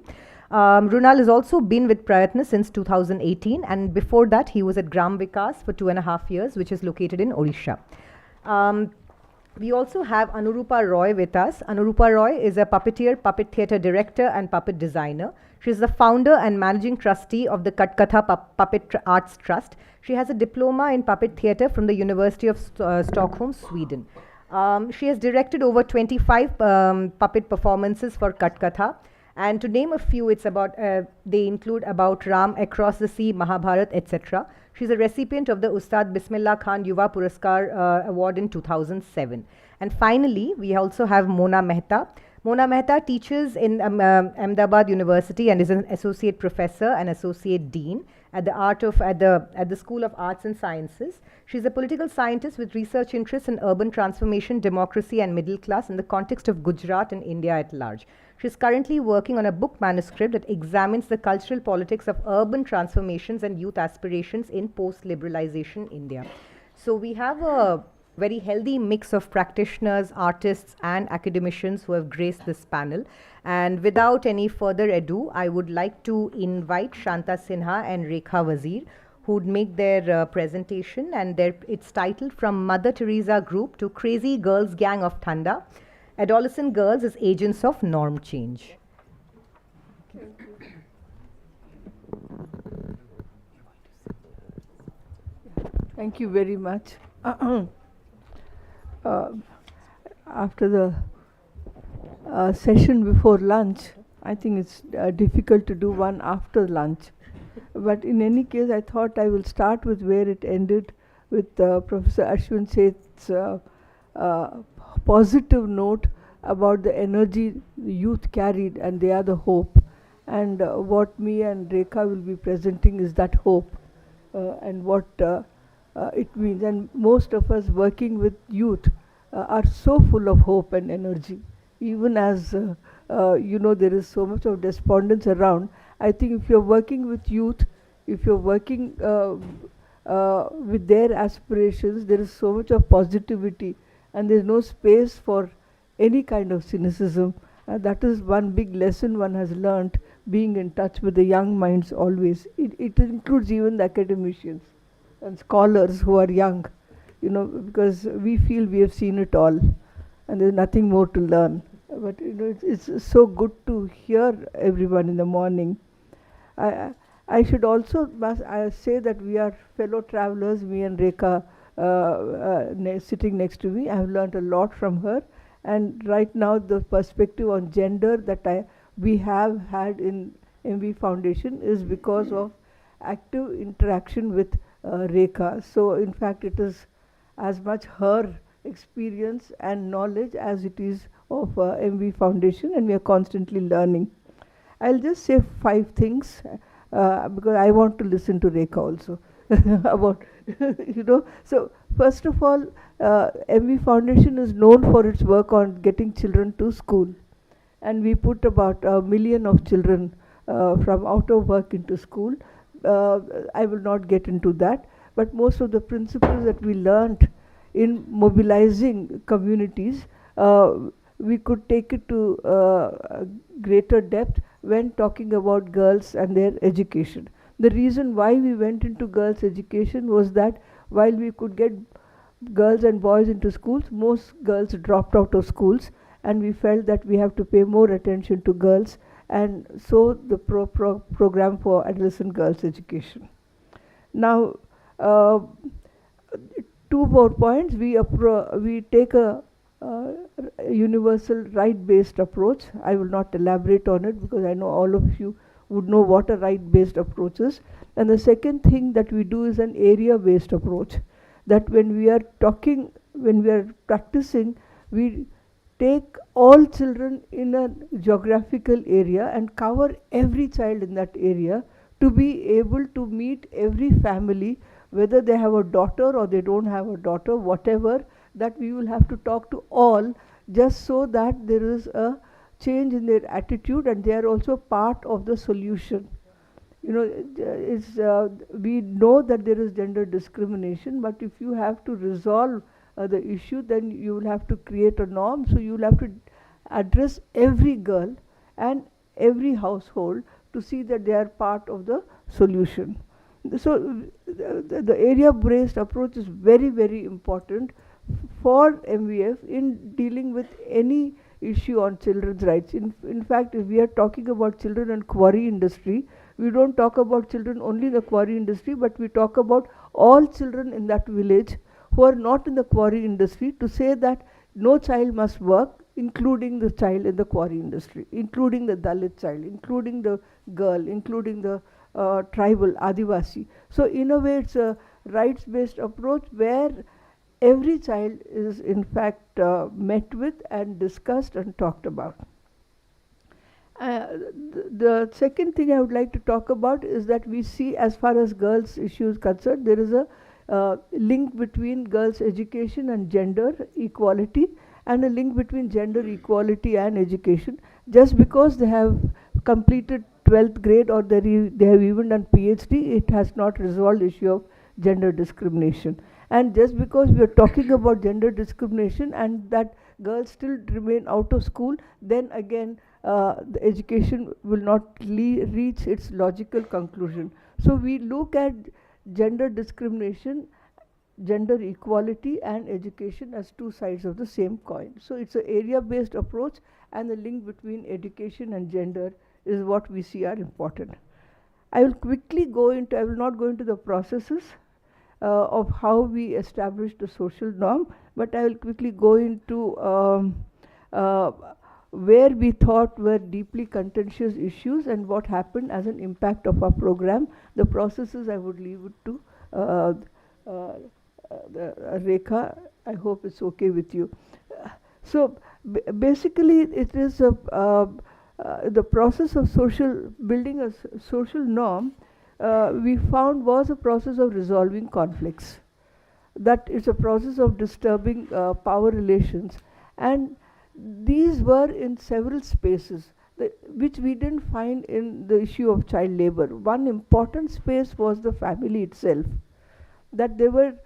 Runal has also been with PRAYATN since 2018, and before that he was at Gram Vikas for 2.5 years, which is located in Odisha. We also have Anurupa Roy with us. Anurupa Roy is a puppeteer, puppet theatre director and puppet designer. She is the founder and managing trustee of the Katkatha Puppet Arts Trust. She has a diploma in puppet theatre from the University of Stockholm, Sweden. She has directed over 25 puppet performances for Katkatha. And to name a few, it's about they include About Ram, Across the Sea, Mahabharat, etc. She's a recipient of the Ustad Bismillah Khan Yuva Puraskar Award in 2007. And finally, we also have Mona Mehta. Mona Mehta teaches in Ahmedabad University and is an associate professor and associate dean at the School of Arts and Sciences. She's a political scientist with research interests in urban transformation, democracy and middle class in the context of Gujarat and India at large. She's currently working on a book manuscript that examines the cultural politics of urban transformations and youth aspirations in post-liberalization India. So we have a very healthy mix of practitioners, artists and academicians who have graced this panel. And without any further ado, I would like to invite Shantha Sinha and Rekha Wazir, who would make their presentation, and it's titled From Mother Teresa Group to Crazy Girls Gang of Thanda, Adolescent Girls as Agents of Norm Change. Thank you very much. After the session before lunch, I think it's difficult to do one after lunch. But in any case, I thought I will start with where it ended, with Professor Ashwin Seth's positive note about the energy the youth carried, and they are the hope. And what me and Rekha will be presenting is that hope and what it means. And most of us working with youth are so full of hope and energy. Even as you know, there is so much of despondence around. I think if you're working with youth, if you're working with their aspirations, there is so much of positivity, and there's no space for any kind of cynicism. That is one big lesson one has learnt, being in touch with the young minds always. It includes even the academicians and scholars who are young, you know, because we feel we have seen it all and there's nothing more to learn. But you know, it's so good to hear everyone in the morning. I should also say that we are fellow travelers, me and Rekha sitting next to me. I have learnt a lot from her, and right now the perspective on gender that we have had in MV Foundation is because of active interaction with Rekha. So in fact it is as much her experience and knowledge as it is of MV Foundation, and we are constantly learning. I'll just say 5 things because I want to listen to Rekha also about you know. So first of all, MV Foundation is known for its work on getting children to school, and we put about 1 million of children from out of work into school. I will not get into that, but most of the principles that we learnt in mobilizing communities, we could take it to greater depth when talking about girls and their education. The reason why we went into girls' education was that while we could get girls and boys into schools, most girls dropped out of schools, and we felt that we have to pay more attention to girls, and so the program for adolescent girls' education. Now, 2 more points. We take a universal right-based approach. I will not elaborate on it because I know all of you would know what a right-based approach is. And the second thing that we do is an area-based approach. That when we are talking, when we are practicing, we take all children in a geographical area and cover every child in that area to be able to meet every family, whether they have a daughter or they don't have a daughter, whatever, that we will have to talk to all just so that there is a change in their attitude and they are also part of the solution. You know, we know that there is gender discrimination, but if you have to resolve the issue, then you will have to create a norm. So you will have to address every girl and every household to see that they are part of the solution. So the area-based approach is very, very important for MVF in dealing with any issue on children's rights. In fact, if we are talking about children in quarry industry, we don't talk about children only in the quarry industry, but we talk about all children in that village who are not in the quarry industry, to say that no child must work, including the child in the quarry industry, including the Dalit child, including the girl, including the tribal, Adivasi. So in a way it's a rights-based approach where every child is in fact met with and discussed and talked about. The second thing I would like to talk about is that we see, as far as girls' issues concerned, there is a link between girls' education and gender equality, and a link between gender equality and education. Just because they have completed 12th grade or they have even done PhD, it has not resolved the issue of gender discrimination. And just because we are talking about gender discrimination and that girls still remain out of school, then again the education will not reach its logical conclusion. So we look at gender discrimination, gender equality and education as two sides of the same coin. So it's an area-based approach, and the link between education and gender is what we see are important. I will quickly go into, I will not go into the processes of how we established the social norm, but I will quickly go into where we thought were deeply contentious issues and what happened as an impact of our program. The processes I would leave it to Rekha. I hope it's okay with you. So basically it is the process of building a social norm we found was a process of resolving conflicts. That is a process of disturbing power relations, and these were in several spaces which we didn't find in the issue of child labor. One important space was the family itself, that there was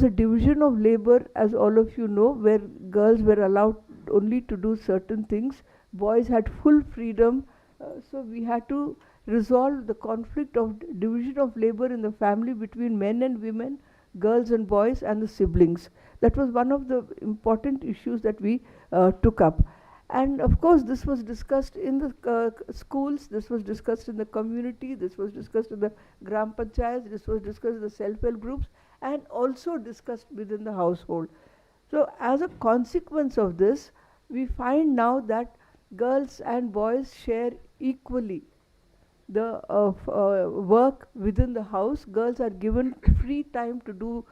a division of labor, as all of you know, where girls were allowed only to do certain things, boys had full freedom. So we had to resolve the conflict of division of labor in the family between men and women, girls and boys, and the siblings. That was one of the important issues that we took up. And of course this was discussed in the schools, this was discussed in the community, this was discussed in the Gram Panchayats, this was discussed in the self-help groups, and also discussed within the household. So as a consequence of this, we find now that girls and boys share equally the work within the house. Girls are given free time to do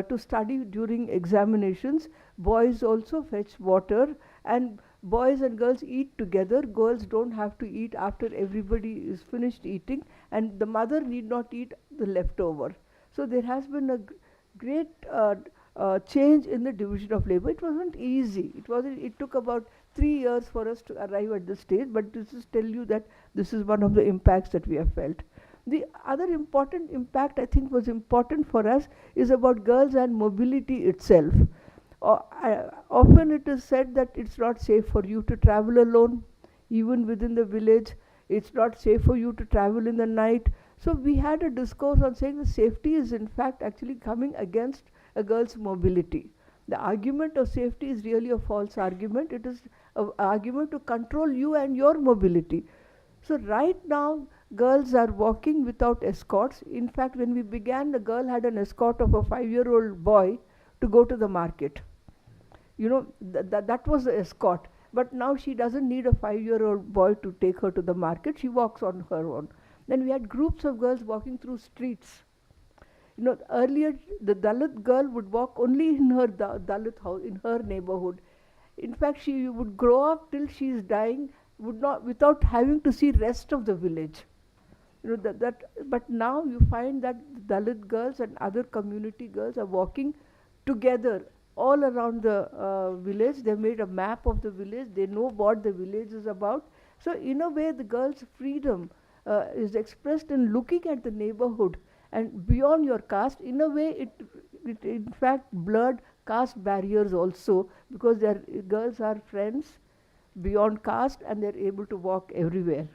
to study during examinations. Boys also fetch water, and boys and girls eat together. Girls don't have to eat after everybody is finished eating, and the mother need not eat the leftover. So there has been a great change in the division of labor. It wasn't easy. It took about 3 years for us to arrive at this stage, but this is tell you that this is one of the impacts that we have felt. The other important impact I think was important for us is about girls and mobility itself. Often it is said that it's not safe for you to travel alone, even within the village. It's not safe for you to travel in the night. So we had a discourse on saying the safety is in fact actually coming against a girl's mobility. The argument of safety is really a false argument. It is an argument to control you and your mobility. So right now, girls are walking without escorts. In fact, when we began, the girl had an escort of a 5-year-old boy to go to the market. You know, that was the escort. But now she doesn't need a 5-year-old boy to take her to the market. She walks on her own. Then we had groups of girls walking through streets. You know, earlier the Dalit girl would walk only in her Dalit house, in her neighborhood. In fact, she would grow up till she is dying, without having to see rest of the village. You know, but now you find that Dalit girls and other community girls are walking together all around the village. They made a map of the village. They know what the village is about. So in a way, the girls' freedom is expressed in looking at the neighborhood and beyond your caste. In a way, it in fact blurred caste barriers also, because their girls are friends beyond caste and they're able to walk everywhere.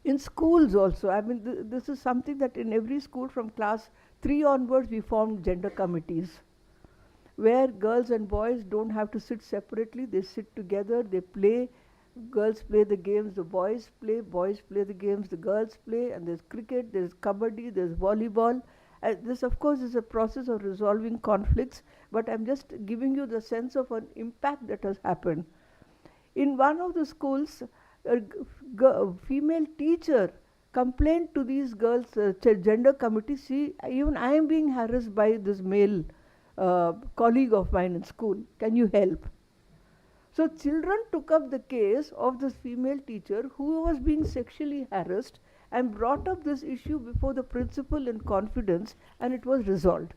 In schools also, I mean, this is something that in every school from class 3 onwards we formed gender committees, where girls and boys don't have to sit separately. They sit together, they play. Girls play the games, the boys play the games, the girls play, and there's cricket, there's kabaddi, there's volleyball. This of course is a process of resolving conflicts, but I'm just giving you the sense of an impact that has happened. In one of the schools, a female teacher complained to these girls, gender committee, see, even I am being harassed by this male colleague of mine in school, can you help? So children took up the case of this female teacher who was being sexually harassed and brought up this issue before the principal in confidence, and it was resolved.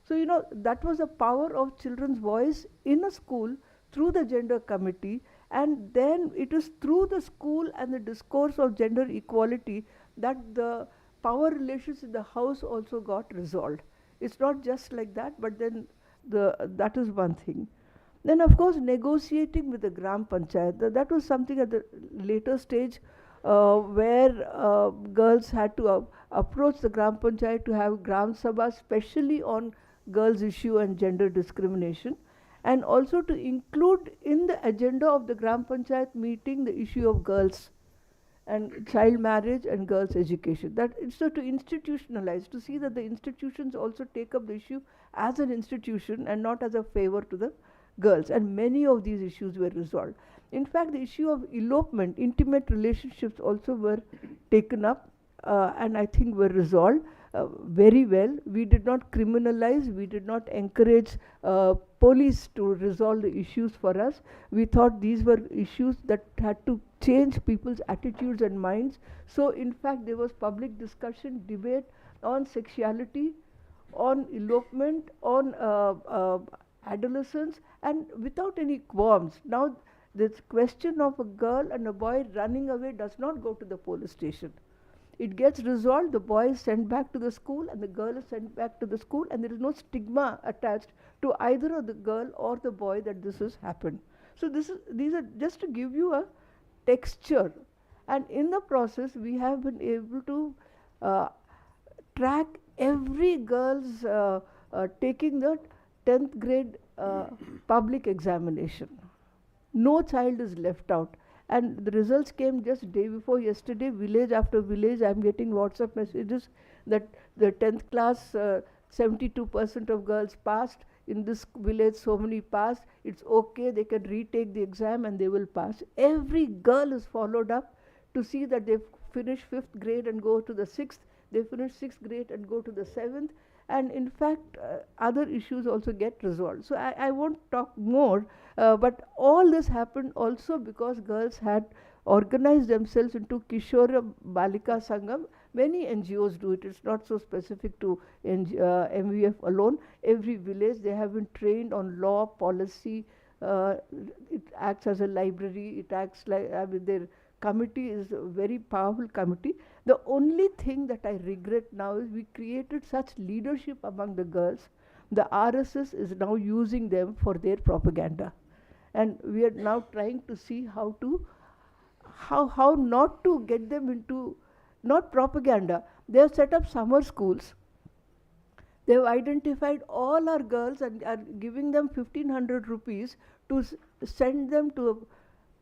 So, you know, that was the power of children's voice in a school through the gender committee, and then it is through the school and the discourse of gender equality that the power relations in the house also got resolved. It's not just like that, but then that is one thing. Then of course negotiating with the Gram Panchayat, that was something at the later stage where girls had to approach the Gram Panchayat to have Gram Sabha, especially on girls' issue and gender discrimination, and also to include in the agenda of the Gram Panchayat meeting the issue of girls and child marriage and girls' education. That it's so to institutionalize, to see that the institutions also take up the issue as an institution and not as a favor to the girls, and many of these issues were resolved. In fact, the issue of elopement, intimate relationships also were taken up and I think were resolved very well. We did not criminalize, we did not encourage police to resolve the issues for us. We thought these were issues that had to change people's attitudes and minds. So in fact, there was public discussion, debate on sexuality, on elopement, on adolescence, and without any qualms. Now, this question of a girl and a boy running away does not go to the police station. It gets resolved, the boy is sent back to the school and the girl is sent back to the school, and there is no stigma attached to either of the girl or the boy that this has happened. So these are just to give you a texture, and in the process we have been able to track every girl's taking the 10th grade public examination. No child is left out. And the results came just day before yesterday. Village after village, I'm getting WhatsApp messages that the 10th class, 72% of girls passed. In this village, so many passed. It's okay, they can retake the exam and they will pass. Every girl is followed up to see that they finish 5th grade and go to the 6th. They finish 6th grade and go to the 7th. And in fact, other issues also get resolved. So I won't talk more, but all this happened also because girls had organized themselves into Kishora Balika Sangam. Many NGOs do it. It's not so specific to MVF alone. Every village, they have been trained on law, policy. It acts as a library. It acts like, I mean, their committee is a very powerful committee. The only thing that I regret now is we created such leadership among the girls. The RSS is now using them for their propaganda. And we are now trying to see how not to get them into, not propaganda. They have set up summer schools. They have identified all our girls and are giving them 1,500 rupees to send them to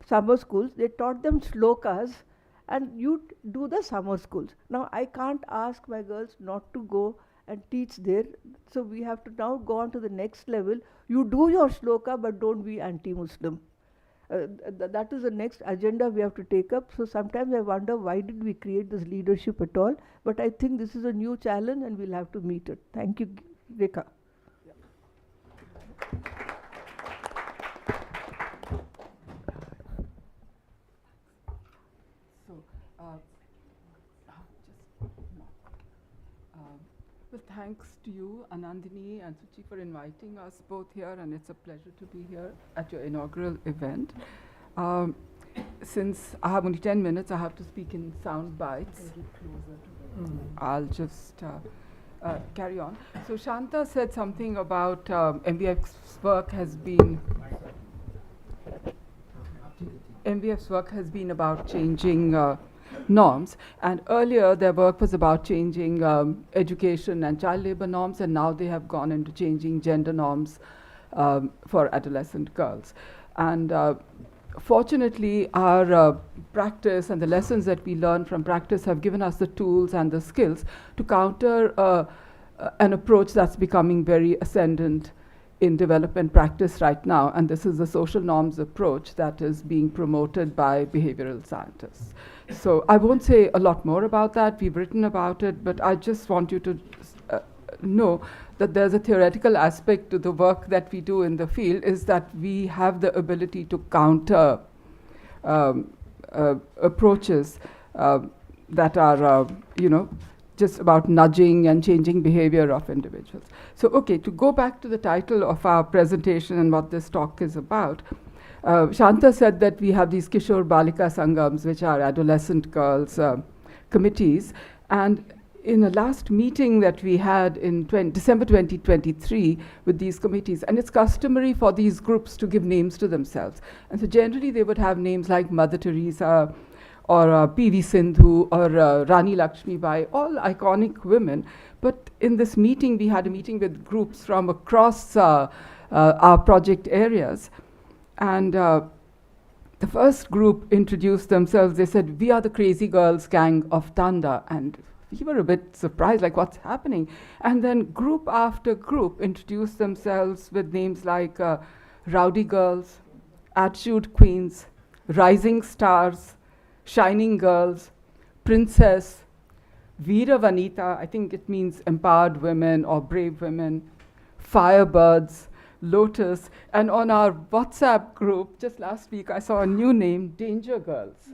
summer schools. They taught them slokas, and you do the summer schools. Now I can't ask my girls not to go and teach there. So we have to now go on to the next level. You do your shloka, but don't be anti-Muslim. That is the next agenda we have to take up. So sometimes I wonder, why did we create this leadership at all? But I think this is a new challenge and we'll have to meet it. Thank you, Rekha. Well, thanks to you, Anandini and Suchi, for inviting us both here, and it's a pleasure to be here at your inaugural event. Since I have only 10 minutes, I have to speak in sound bites. I'll just carry on. So Shantha said something about MVF's work has been about changing norms, and earlier their work was about changing education and child labor norms, and now they have gone into changing gender norms for adolescent girls. And fortunately, our practice and the lessons that we learn from practice have given us the tools and the skills to counter an approach that's becoming very ascendant in development practice right now, and this is the social norms approach that is being promoted by behavioral scientists. So I won't say a lot more about that. We've written about it, but I just want you to know that there's a theoretical aspect to the work that we do in the field, is that we have the ability to counter approaches that are, just about nudging and changing behavior of individuals. So, okay, to go back to the title of our presentation and what this talk is about, Shantha said that we have these Kishore Balika Sangams, which are adolescent girls committees, and in the last meeting that we had in December 2023 with these committees, and it's customary for these groups to give names to themselves. And so generally they would have names like Mother Teresa, or P.V. Sindhu, or Rani Lakshmi Bai, all iconic women. But in this meeting, we had a meeting with groups from across our project areas. And the first group introduced themselves. They said, "We are the Crazy Girls Gang of Tanda." And we were a bit surprised, like, what's happening? And then group after group introduced themselves with names like Rowdy Girls, Attitude Queens, Rising Stars, Shining Girls, Princess, Veera Vanita, I think it means empowered women or brave women, Firebirds, Lotus, and on our WhatsApp group, just last week, I saw a new name, Danger Girls.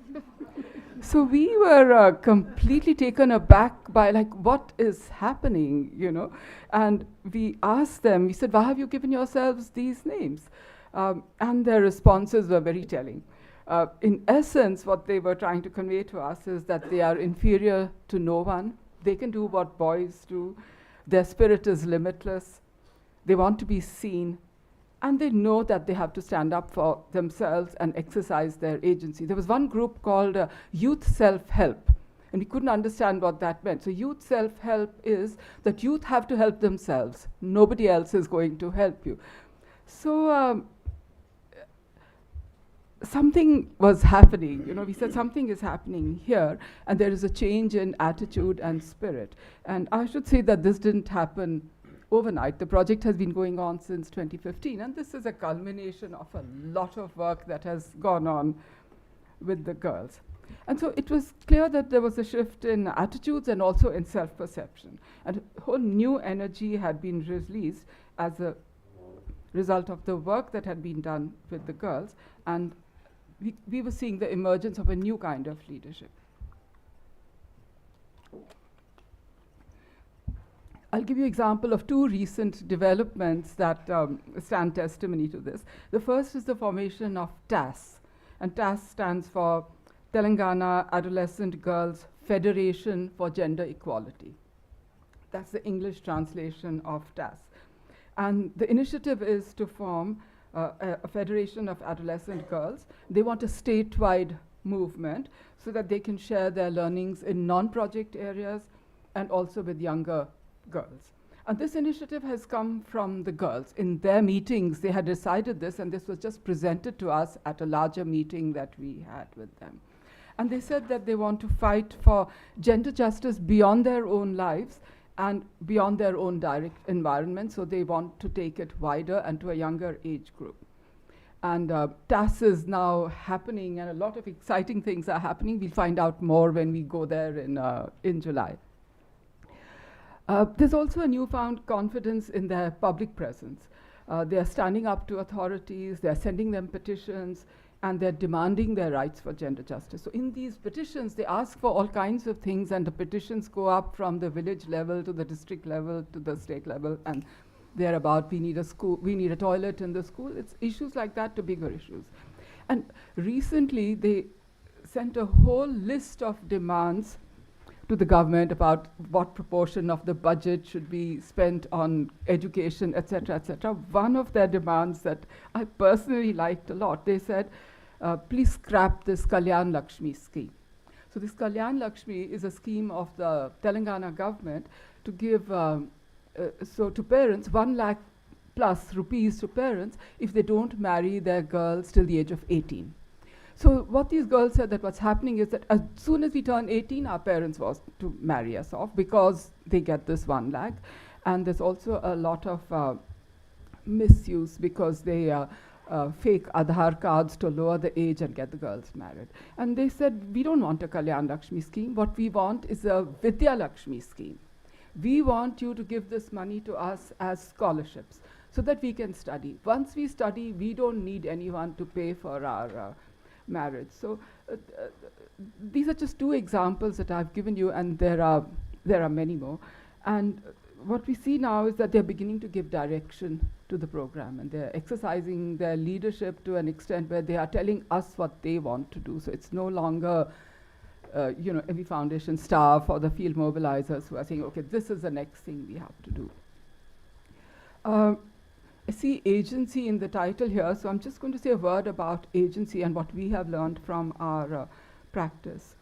So we were completely taken aback by, like, what is happening, And we asked them, we said, why have you given yourselves these names? And their responses were very telling. In essence, what they were trying to convey to us is that they are inferior to no one. They can do what boys do. Their spirit is limitless. They want to be seen. And they know that they have to stand up for themselves and exercise their agency. There was one group called Youth Self-Help, and we couldn't understand what that meant. So youth self-help is that youth have to help themselves. Nobody else is going to help you. So something was happening. We said something is happening here, and there is a change in attitude and spirit. And I should say that this didn't happen overnight. The project has been going on since 2015, and this is a culmination of a lot of work that has gone on with the girls. And so it was clear that there was a shift in attitudes and also in self-perception. And a whole new energy had been released as a result of the work that had been done with the girls, and we were seeing the emergence of a new kind of leadership. I'll give you an example of two recent developments that stand testimony to this. The first is the formation of TAS, and TAS stands for Telangana Adolescent Girls Federation for Gender Equality. That's the English translation of TAS. And the initiative is to form a federation of adolescent girls. They want a statewide movement so that they can share their learnings in non-project areas and also with younger girls. And this initiative has come from the girls. In their meetings, they had decided this, and this was just presented to us at a larger meeting that we had with them. And they said that they want to fight for gender justice beyond their own lives and beyond their own direct environment, so they want to take it wider and to a younger age group. And TAS is now happening, and a lot of exciting things are happening. We'll find out more when we go there in July. There's also a newfound confidence in their public presence. They are standing up to authorities, they're sending them petitions, and they're demanding their rights for gender justice. So in these petitions, they ask for all kinds of things, and the petitions go up from the village level to the district level to the state level, and they're about, we need a school, we need a toilet in the school. It's issues like that to bigger issues. And recently, they sent a whole list of demands to the government about what proportion of the budget should be spent on education, etc., etc. One of their demands that I personally liked a lot, they said, please scrap this Kalyan Lakshmi scheme. So this Kalyan Lakshmi is a scheme of the Telangana government to give, so to parents, 1 lakh plus rupees to parents if they don't marry their girls till the age of 18. So what these girls said, that what's happening is that as soon as we turn 18, our parents was to marry us off because they get this 1 lakh. And there's also a lot of misuse because they fake Aadhaar cards to lower the age and get the girls married. And they said, we don't want a Kalyan Lakshmi scheme. What we want is a Vidya Lakshmi scheme. We want you to give this money to us as scholarships so that we can study. Once we study, we don't need anyone to pay for our marriage. So these are just 2 examples that I've given you, and there are many more. And what we see now is that they're beginning to give direction to the program, and they're exercising their leadership to an extent where they are telling us what they want to do. So it's no longer every foundation staff or the field mobilizers who are saying, okay, this is the next thing we have to do. I see agency in the title here, so I'm just going to say a word about agency and what we have learned from our practice.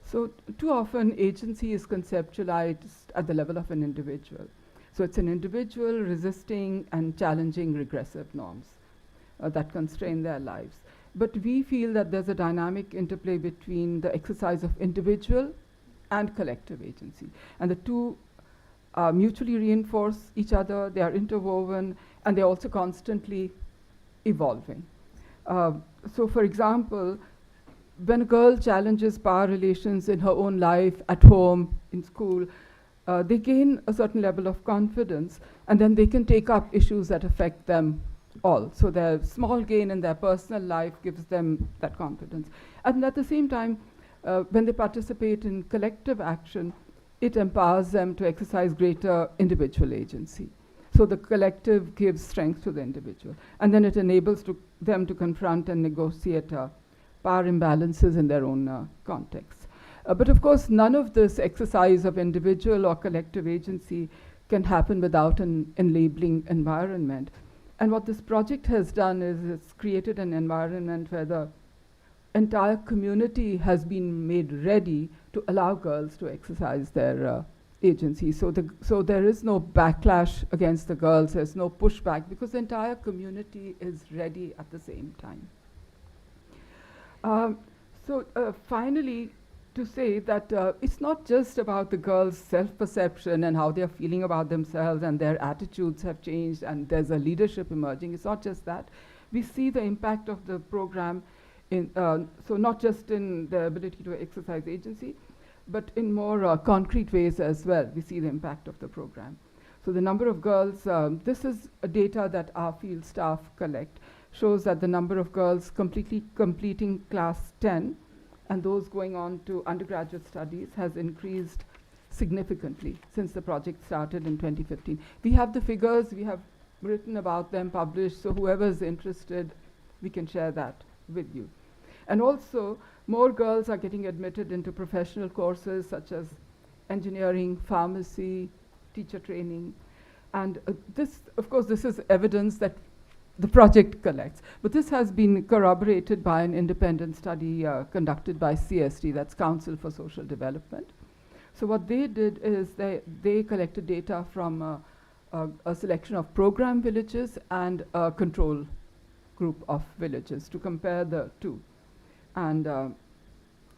So too often agency is conceptualized at the level of an individual. So it's an individual resisting and challenging regressive norms that constrain their lives. But we feel that there's a dynamic interplay between the exercise of individual and collective agency. And the two mutually reinforce each other, they are interwoven, and they're also constantly evolving. So for example, when a girl challenges power relations in her own life, at home, in school, they gain a certain level of confidence, and then they can take up issues that affect them all. So their small gain in their personal life gives them that confidence. And at the same time, when they participate in collective action, it empowers them to exercise greater individual agency. So the collective gives strength to the individual. And then it enables them to confront and negotiate power imbalances in their own context. But of course, none of this exercise of individual or collective agency can happen without an enabling environment. And what this project has done is it's created an environment where the entire community has been made ready to allow girls to exercise their agency. So there is no backlash against the girls, there's no pushback, because the entire community is ready at the same time. Finally, to say that it's not just about the girls' self-perception and how they're feeling about themselves and their attitudes have changed and there's a leadership emerging. It's not just that. We see the impact of the program in, so not just in the ability to exercise agency, but in more concrete ways as well. We see the impact of the program. So the number of girls, this is data that our field staff collect, shows that the number of girls completing class 10 and those going on to undergraduate studies has increased significantly since the project started in 2015. We have the figures, we have written about them, published, so whoever is interested, we can share that with you. And also, more girls are getting admitted into professional courses such as engineering, pharmacy, teacher training. And this, of course, this is evidence that the project collects. But this has been corroborated by an independent study conducted by CSD, that's Council for Social Development. So what they did is they collected data from a selection of program villages and a control group of villages to compare the two. And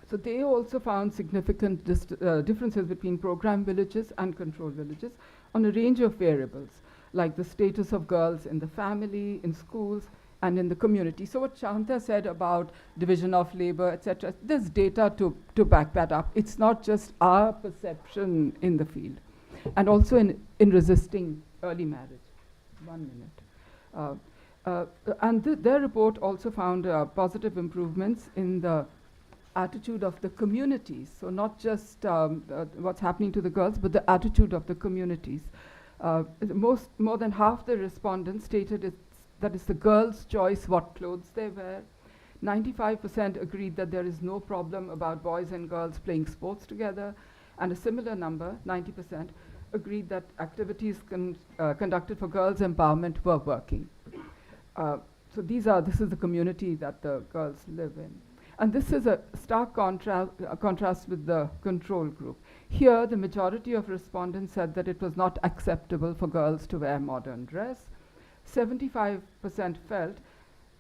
So they also found significant differences between program villages and control villages on a range of variables, like the status of girls in the family, in schools, and in the community. So what Shantha said about division of labor, etc., there's data to back that up. It's not just our perception in the field. And also in resisting early marriage. 1 minute. And their report also found positive improvements in the attitude of the communities. So not just what's happening to the girls, but the attitude of the communities. More than half the respondents stated that it's the girls' choice what clothes they wear. 95% agreed that there is no problem about boys and girls playing sports together. And a similar number, 90%, agreed that activities conducted for girls' empowerment were working. So this is the community that the girls live in. And this is a stark contrast with the control group. Here, the majority of respondents said that it was not acceptable for girls to wear modern dress. 75% felt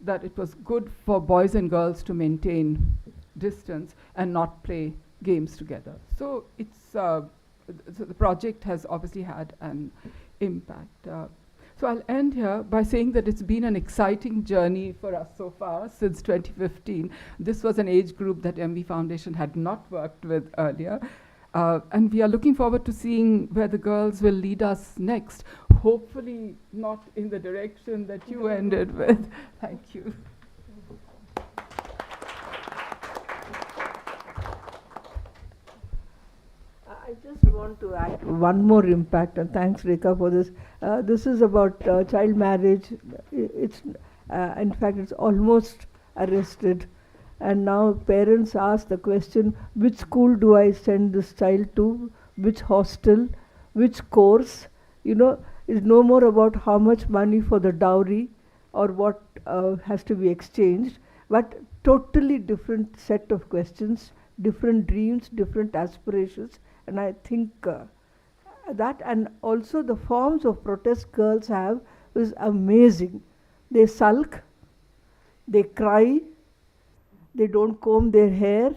that it was good for boys and girls to maintain distance and not play games together. So it's so the project has obviously had an impact. So I'll end here by saying that it's been an exciting journey for us so far since 2015. This was an age group that MV Foundation had not worked with earlier. And we are looking forward to seeing where the girls will lead us next. Hopefully not in the direction that you ended with. Thank you. I just want to add one more impact, and thanks Rekha for this. This is about child marriage. It's in fact it's almost arrested, and now parents ask the question: which school do I send this child to? Which hostel? Which course? You know, it's no more about how much money for the dowry or what has to be exchanged, but totally different set of questions, different dreams, different aspirations. And I think that, and also the forms of protest girls have is amazing. They sulk, they cry, they don't comb their hair,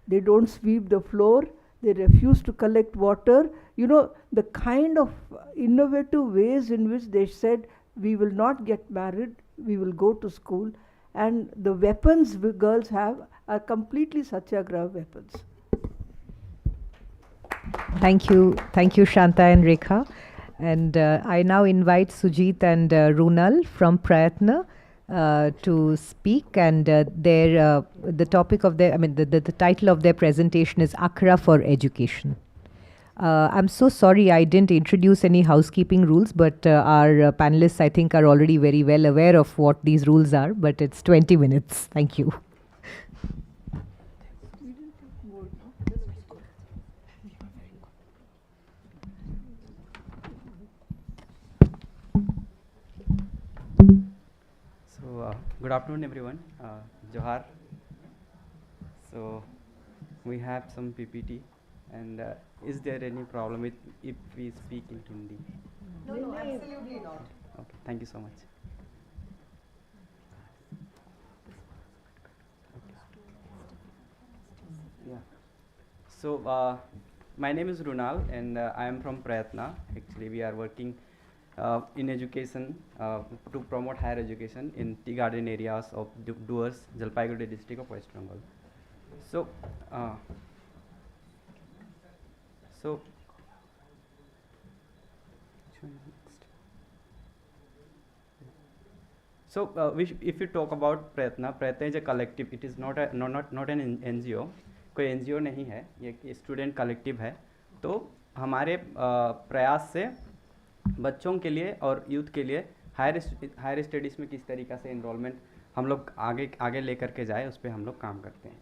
they don't sweep the floor, they refuse to collect water. You know, the kind of innovative ways in which they said, we will not get married, we will go to school. And the weapons girls have are completely satyagraha weapons. Thank you, Shantha and Rekha. And I now invite Sujeet and Runal from PRAYATN to speak. And the topic of their, the title of their presentation is Akhra for Education. I'm so sorry I didn't introduce any housekeeping rules, but our panelists, I think, are already very well aware of what these rules are. But it's 20 minutes. Thank you. Good afternoon, everyone. Johar. So we have some PPT, and is there any problem if we speak in Hindi? No, absolutely not. Okay, thank you so much. Yeah. So my name is Runal, and I am from PRAYATN. Actually, we are working in education to promote higher education in tea garden areas of Duars, Jalpaiguri district of West Bengal. If you talk about PRAYATN is a collective. It is not an NGO. कोई NGO नहीं है, ये student collective है. तो हमारे प्रयास से बच्चों के लिए और यूथ के लिए हायर स्टडीज़ में किस तरीक़ा से इनरोलमेंट हम लोग आगे लेकर के जाए, उस पर हम लोग काम करते हैं.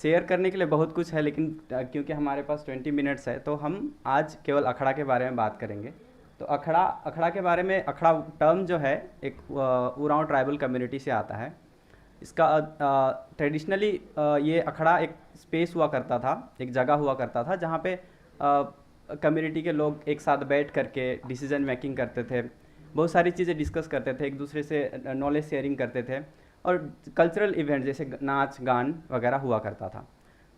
शेयर करने के लिए बहुत कुछ है, लेकिन क्योंकि हमारे पास 20 मिनट्स है, तो हम आज केवल अखड़ा के बारे में बात करेंगे. तो अखड़ा के बारे में, अखड़ा टर्म जो है एक उरांव ट्राइबल कम्युनिटी से आता है. इसका ट्रेडिशनली ये अखड़ा एक स्पेस हुआ करता था, एक जगह हुआ करता था जहाँ पे कम्युनिटी के लोग एक साथ बैठ करके डिसीजन मेकिंग करते थे, बहुत सारी चीज़ें डिस्कस करते थे, एक दूसरे से नॉलेज शेयरिंग करते थे, और कल्चरल इवेंट जैसे नाच गान वगैरह हुआ करता था।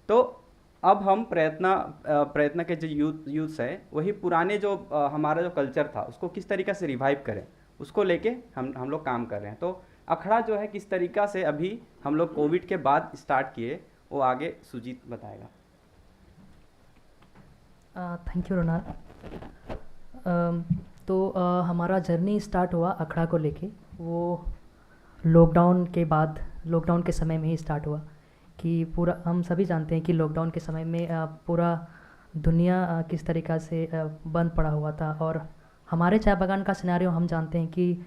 तो अब हम प्रयत्न के जो यूथ्स है वही पुराने जो हमारा जो कल्चर था उसको किस तरीक़े से रिवाइव करें, उसको लेके हम लोग काम कर रहे हैं। तो अखड़ा जो है किस तरीक़ा से अभी हम लोग कोविड के बाद स्टार्ट किए, वो आगे सुजीत बताएगा। Thank you Runal. तो हमारा जर्नी स्टार्ट हुआ अखड़ा को लेके, वो लॉकडाउन के बाद, लॉकडाउन के समय में ही स्टार्ट हुआ कि पूरा, हम सभी जानते हैं कि लॉकडाउन के समय में पूरा दुनिया किस तरीक़ा से बंद पड़ा हुआ था, और हमारे चाय बागान का सिनेरियो हम जानते हैं कि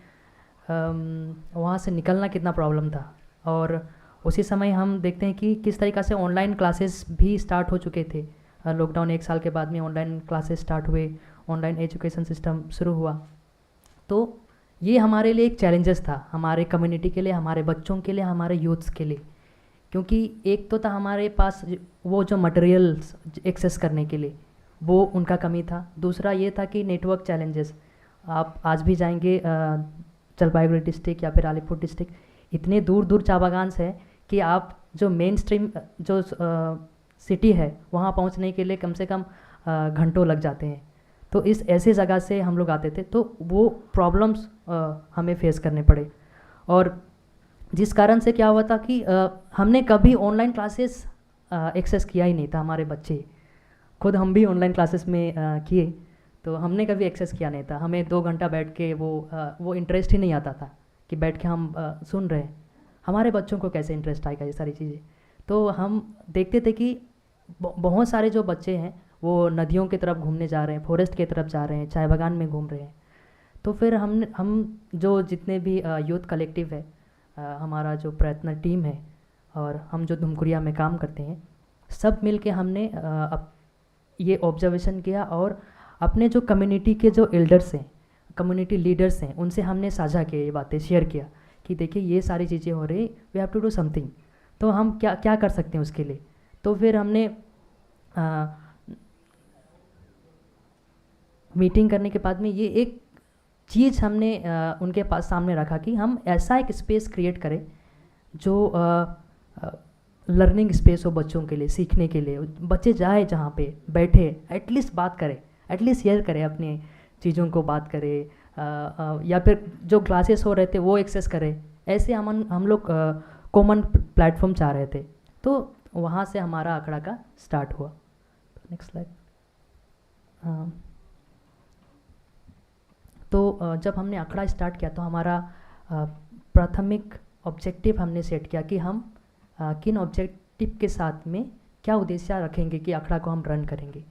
वहाँ से निकलना कितना प्रॉब्लम था। और उसी समय हम देखते हैं कि किस तरीक़ा से ऑनलाइन क्लासेस भी स्टार्ट हो चुके थे। लॉकडाउन 1 साल के बाद में ऑनलाइन क्लासेस स्टार्ट हुए, ऑनलाइन एजुकेशन सिस्टम शुरू हुआ। तो ये हमारे लिए एक चैलेंजेस था, हमारे कम्युनिटी के लिए, हमारे बच्चों के लिए, हमारे यूथ्स के लिए, क्योंकि एक तो था हमारे पास वो जो मटेरियल्स एक्सेस करने के लिए वो उनका कमी था, दूसरा ये था कि नेटवर्क चैलेंजेस। आप आज भी जाएंगे जलपाईगुड़ी डिस्ट्रिक्ट या फिर अलीपुर डिस्ट्रिक्ट, इतने दूर दूर चाय बागान है कि आप जो मेन स्ट्रीम जो सिटी है वहाँ पहुँचने के लिए कम से कम घंटों लग जाते हैं। तो इस ऐसे जगह से हम लोग आते थे, तो वो प्रॉब्लम्स हमें फेस करने पड़े, और जिस कारण से क्या हुआ था कि हमने कभी ऑनलाइन क्लासेस एक्सेस किया ही नहीं था। हमारे बच्चे खुद, हम भी ऑनलाइन क्लासेस में किए, तो हमने कभी एक्सेस किया नहीं था। हमें 2 घंटा बैठ के वो इंटरेस्ट ही नहीं आता था कि बैठ के हम सुन रहे हैं। हमारे बच्चों को कैसे इंटरेस्ट आएगा ये सारी चीज़ें। तो हम देखते थे कि बहुत सारे जो बच्चे हैं वो नदियों की तरफ घूमने जा रहे हैं, फॉरेस्ट की तरफ जा रहे हैं, चाय बागान में घूम रहे हैं। तो फिर हम जो जितने भी यूथ कलेक्टिव है, हमारा जो प्रयत्न टीम है, और हम जो धुमकुरिया में काम करते हैं, सब मिल के हमने ये ऑब्जर्वेशन किया और अपने जो कम्युनिटी के जो एल्डर्स हैं, कम्युनिटी लीडर्स हैं, उनसे हमने साझा किया, ये बातें शेयर किया कि देखिए ये सारी चीज़ें हो रही, we have to do something. तो हम क्या कर सकते हैं उसके लिए। तो फिर हमने मीटिंग करने के बाद में ये एक चीज़ हमने उनके पास सामने रखा कि हम ऐसा एक स्पेस क्रिएट करें जो लर्निंग स्पेस हो बच्चों के लिए, सीखने के लिए। बच्चे जाए जहाँ पे बैठे, एटलीस्ट बात करें, एटलीस्ट शेयर करें अपनी चीज़ों को, बात करें, या फिर जो क्लासेस हो रहे थे वो एक्सेस करें। ऐसे हम लोग कॉमन प्लेटफॉर्म चाह रहे थे। तो वहाँ से हमारा अखड़ा का स्टार्ट हुआ। Next slide. तो जब हमने अखड़ा स्टार्ट किया तो हमारा प्राथमिक ऑब्जेक्टिव हमने सेट किया कि हम किन ऑब्जेक्टिव के साथ में क्या उद्देश्य रखेंगे कि अखड़ा को हम रन करेंगे।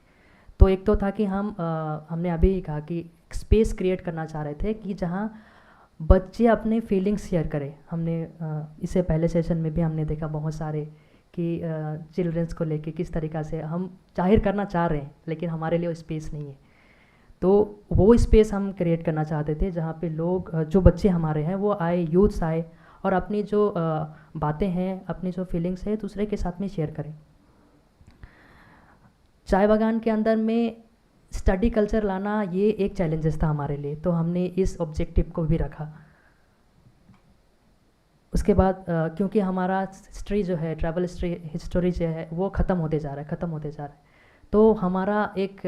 तो एक तो था कि हमने अभी कहा कि स्पेस क्रिएट करना चाह रहे थे कि जहाँ बच्चे अपने फीलिंग्स शेयर करें। हमने इससे पहले सेशन में भी हमने देखा बहुत सारे कि चिल्ड्रंस को लेके किस तरीक़ा से हम जाहिर करना चाह रहे हैं, लेकिन हमारे लिए वो स्पेस नहीं है। तो वो स्पेस हम क्रिएट करना चाहते थे जहाँ पे लोग, जो बच्चे हमारे हैं वो आए, यूथ्स आए और अपनी जो बातें हैं, अपनी जो फीलिंग्स है दूसरे के साथ में शेयर करें। चाय बागान के अंदर में स्टडी कल्चर लाना ये एक चैलेंजेस था हमारे लिए, तो हमने इस ऑब्जेक्टिव को भी रखा। उसके बाद क्योंकि हमारा हिस्ट्री जो है, ट्रैवल हिस्ट्री जो है वो ख़त्म होते जा रहा है, तो हमारा एक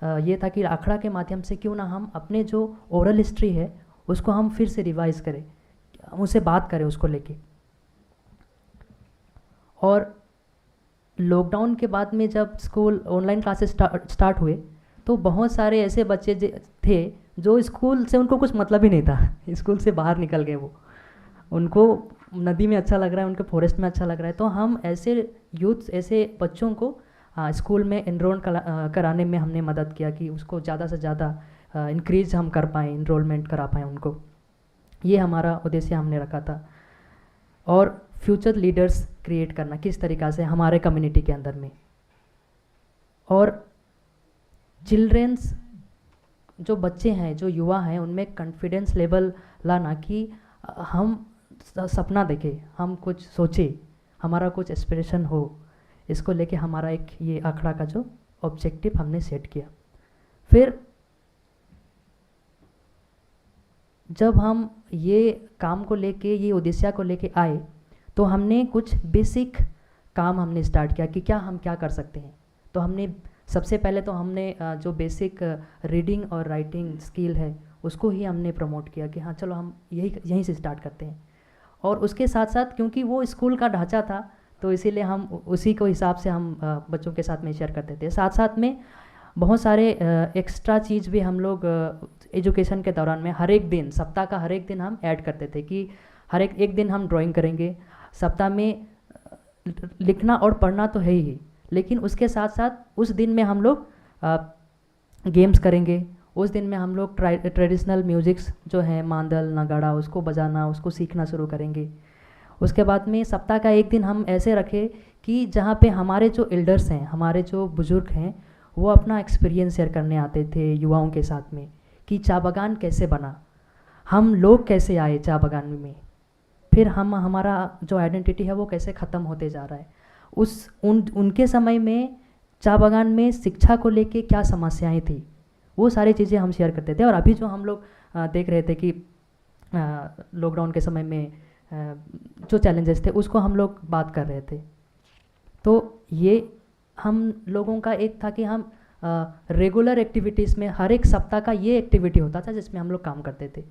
ये था कि अखड़ा के माध्यम से क्यों ना हम अपने जो ओरल हिस्ट्री है उसको हम फिर से रिवाइज करें, उनसे बात करें उसको लेके। और लॉकडाउन के बाद में जब स्कूल ऑनलाइन क्लासेस स्टार्ट हुए तो बहुत सारे ऐसे बच्चे थे जो स्कूल से उनको कुछ मतलब ही नहीं था, स्कूल से बाहर निकल गए। वो, उनको नदी में अच्छा लग रहा है, उनको फॉरेस्ट में अच्छा लग रहा है। तो हम ऐसे यूथ, ऐसे बच्चों को स्कूल में एनरोल कराने में हमने मदद किया कि उसको ज़्यादा से ज़्यादा इंक्रीज हम कर पाएँ, इनरोलमेंट करा पाएँ उनको। ये हमारा उद्देश्य हमने रखा था। और फ्यूचर लीडर्स क्रिएट करना किस तरीक़ा से हमारे कम्युनिटी के अंदर में, और चिल्ड्रेंस जो बच्चे हैं, जो युवा हैं, उनमें कॉन्फिडेंस लेवल लाना कि हम सपना देखें, हम कुछ सोचें, हमारा कुछ एस्पिरेशन हो। इसको लेके हमारा एक ये अखड़ा का जो ऑब्जेक्टिव हमने सेट किया। फिर जब हम ये काम को लेके, ये उद्देश्य को लेके आए, तो हमने कुछ बेसिक काम हमने स्टार्ट किया कि हम क्या कर सकते हैं। तो हमने सबसे पहले तो हमने जो बेसिक रीडिंग और राइटिंग स्किल है उसको ही हमने प्रमोट किया कि हाँ चलो हम यहीं से स्टार्ट करते हैं। और उसके साथ साथ क्योंकि वो स्कूल का ढांचा था तो इसीलिए हम उसी को हिसाब से हम बच्चों के साथ में शेयर करते थे। साथ साथ में बहुत सारे एक्स्ट्रा चीज़ भी हम लोग एजुकेशन के दौरान में हर एक दिन, सप्ताह का हर एक दिन हम ऐड करते थे कि हर एक दिन हम ड्राइंग करेंगे। सप्ताह में लिखना और पढ़ना तो है ही, लेकिन उसके साथ साथ उस दिन में हम लोग गेम्स करेंगे। उस दिन में हम लोग ट्रेडिशनल म्यूज़िक्स जो है मांदल, नगाड़ा, उसको बजाना, उसको सीखना शुरू करेंगे। उसके बाद में सप्ताह का एक दिन हम ऐसे रखे कि जहाँ पे हमारे जो एल्डर्स हैं, हमारे जो बुज़ुर्ग हैं, वो अपना एक्सपीरियंस शेयर करने आते थे युवाओं के साथ में कि चाय बागान कैसे बना, हम लोग कैसे आए चाय बागान में, फिर हमारा जो आइडेंटिटी है वो कैसे ख़त्म होते जा रहा है। उनके समय में चाय बागान में शिक्षा को लेके क्या समस्याएं थी, वो सारी चीज़ें हम शेयर करते थे। और अभी जो हम लोग देख रहे थे कि लॉकडाउन के समय में जो चैलेंजेस थे उसको हम लोग बात कर रहे थे। तो ये हम लोगों का एक था कि हम रेगुलर एक्टिविटीज़ में हर एक सप्ताह का ये एक्टिविटी होता था जिसमें हम लोग काम करते थे।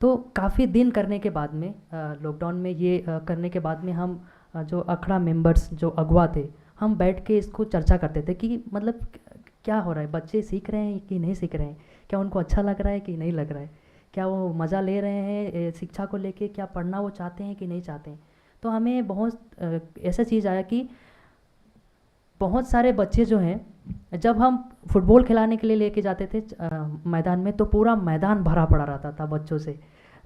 तो काफ़ी दिन करने के बाद में, लॉकडाउन में ये करने के बाद में हम जो अखड़ा मेंबर्स जो अगुआ थे, हम बैठ के इसको चर्चा करते थे कि मतलब क्या हो रहा है, बच्चे सीख रहे हैं कि नहीं सीख रहे हैं, क्या उनको अच्छा लग रहा है कि नहीं लग रहा है, क्या वो मज़ा ले रहे हैं शिक्षा को लेके, क्या पढ़ना वो चाहते हैं कि नहीं चाहते हैं। तो हमें बहुत ऐसा चीज़ आया कि बहुत सारे बच्चे जो हैं, जब हम फुटबॉल खिलाने के लिए लेके जाते थे मैदान में, तो पूरा मैदान भरा पड़ा रहता था बच्चों से,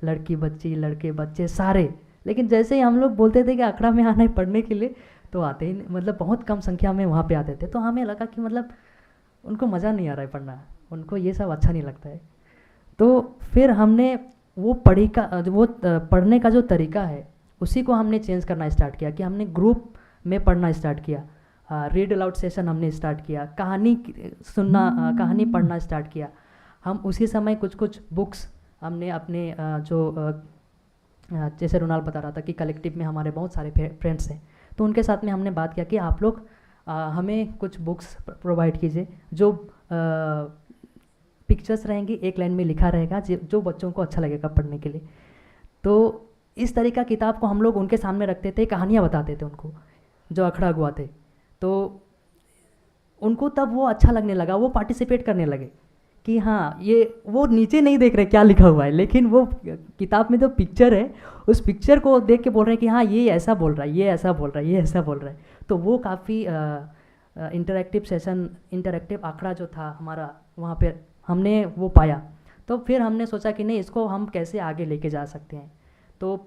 लड़की बच्ची लड़के बच्चे सारे। लेकिन जैसे ही हम लोग बोलते थे कि अखड़ा में आना है पढ़ने के लिए, तो आते ही मतलब बहुत कम संख्या में वहाँ पे आते थे। तो हमें लगा कि मतलब उनको मज़ा नहीं आ रहा है पढ़ना, उनको ये सब अच्छा नहीं लगता है। तो फिर हमने वो पढ़ने का जो तरीका है उसी को हमने चेंज करना स्टार्ट किया कि हमने ग्रुप में पढ़ना स्टार्ट किया। रीड अलाउड सेशन हमने स्टार्ट किया, कहानी सुनना, कहानी पढ़ना स्टार्ट किया। हम उसी समय कुछ बुक्स हमने अपने जैसे रुनाल बता रहा था कि कलेक्टिव में हमारे बहुत सारे फ्रेंड्स हैं, तो उनके साथ में हमने बात किया कि आप लोग हमें कुछ बुक्स प्रोवाइड कीजिए जो पिक्चर्स रहेंगी, एक लाइन में लिखा रहेगा जो बच्चों को अच्छा लगेगा पढ़ने के लिए। तो इस तरह का किताब को हम लोग उनके सामने रखते थे, कहानियाँ बताते थे उनको जो अखड़ा हुआ थे। तो उनको तब वो अच्छा लगने लगा, वो पार्टिसिपेट करने लगे कि हाँ ये वो नीचे नहीं देख रहे क्या लिखा हुआ है, लेकिन वो किताब में जो पिक्चर है उस पिक्चर को देख के बोल रहे हैं कि हाँ ये ऐसा बोल रहा है, ये ऐसा बोल रहा है, ये ऐसा बोल रहा है। तो वो काफ़ी इंटरेक्टिव सेशन, इंटरेक्टिव आंकड़ा जो था हमारा वहाँ पे हमने वो पाया। तो फिर हमने सोचा कि नहीं, इसको हम कैसे आगे लेके जा सकते हैं। तो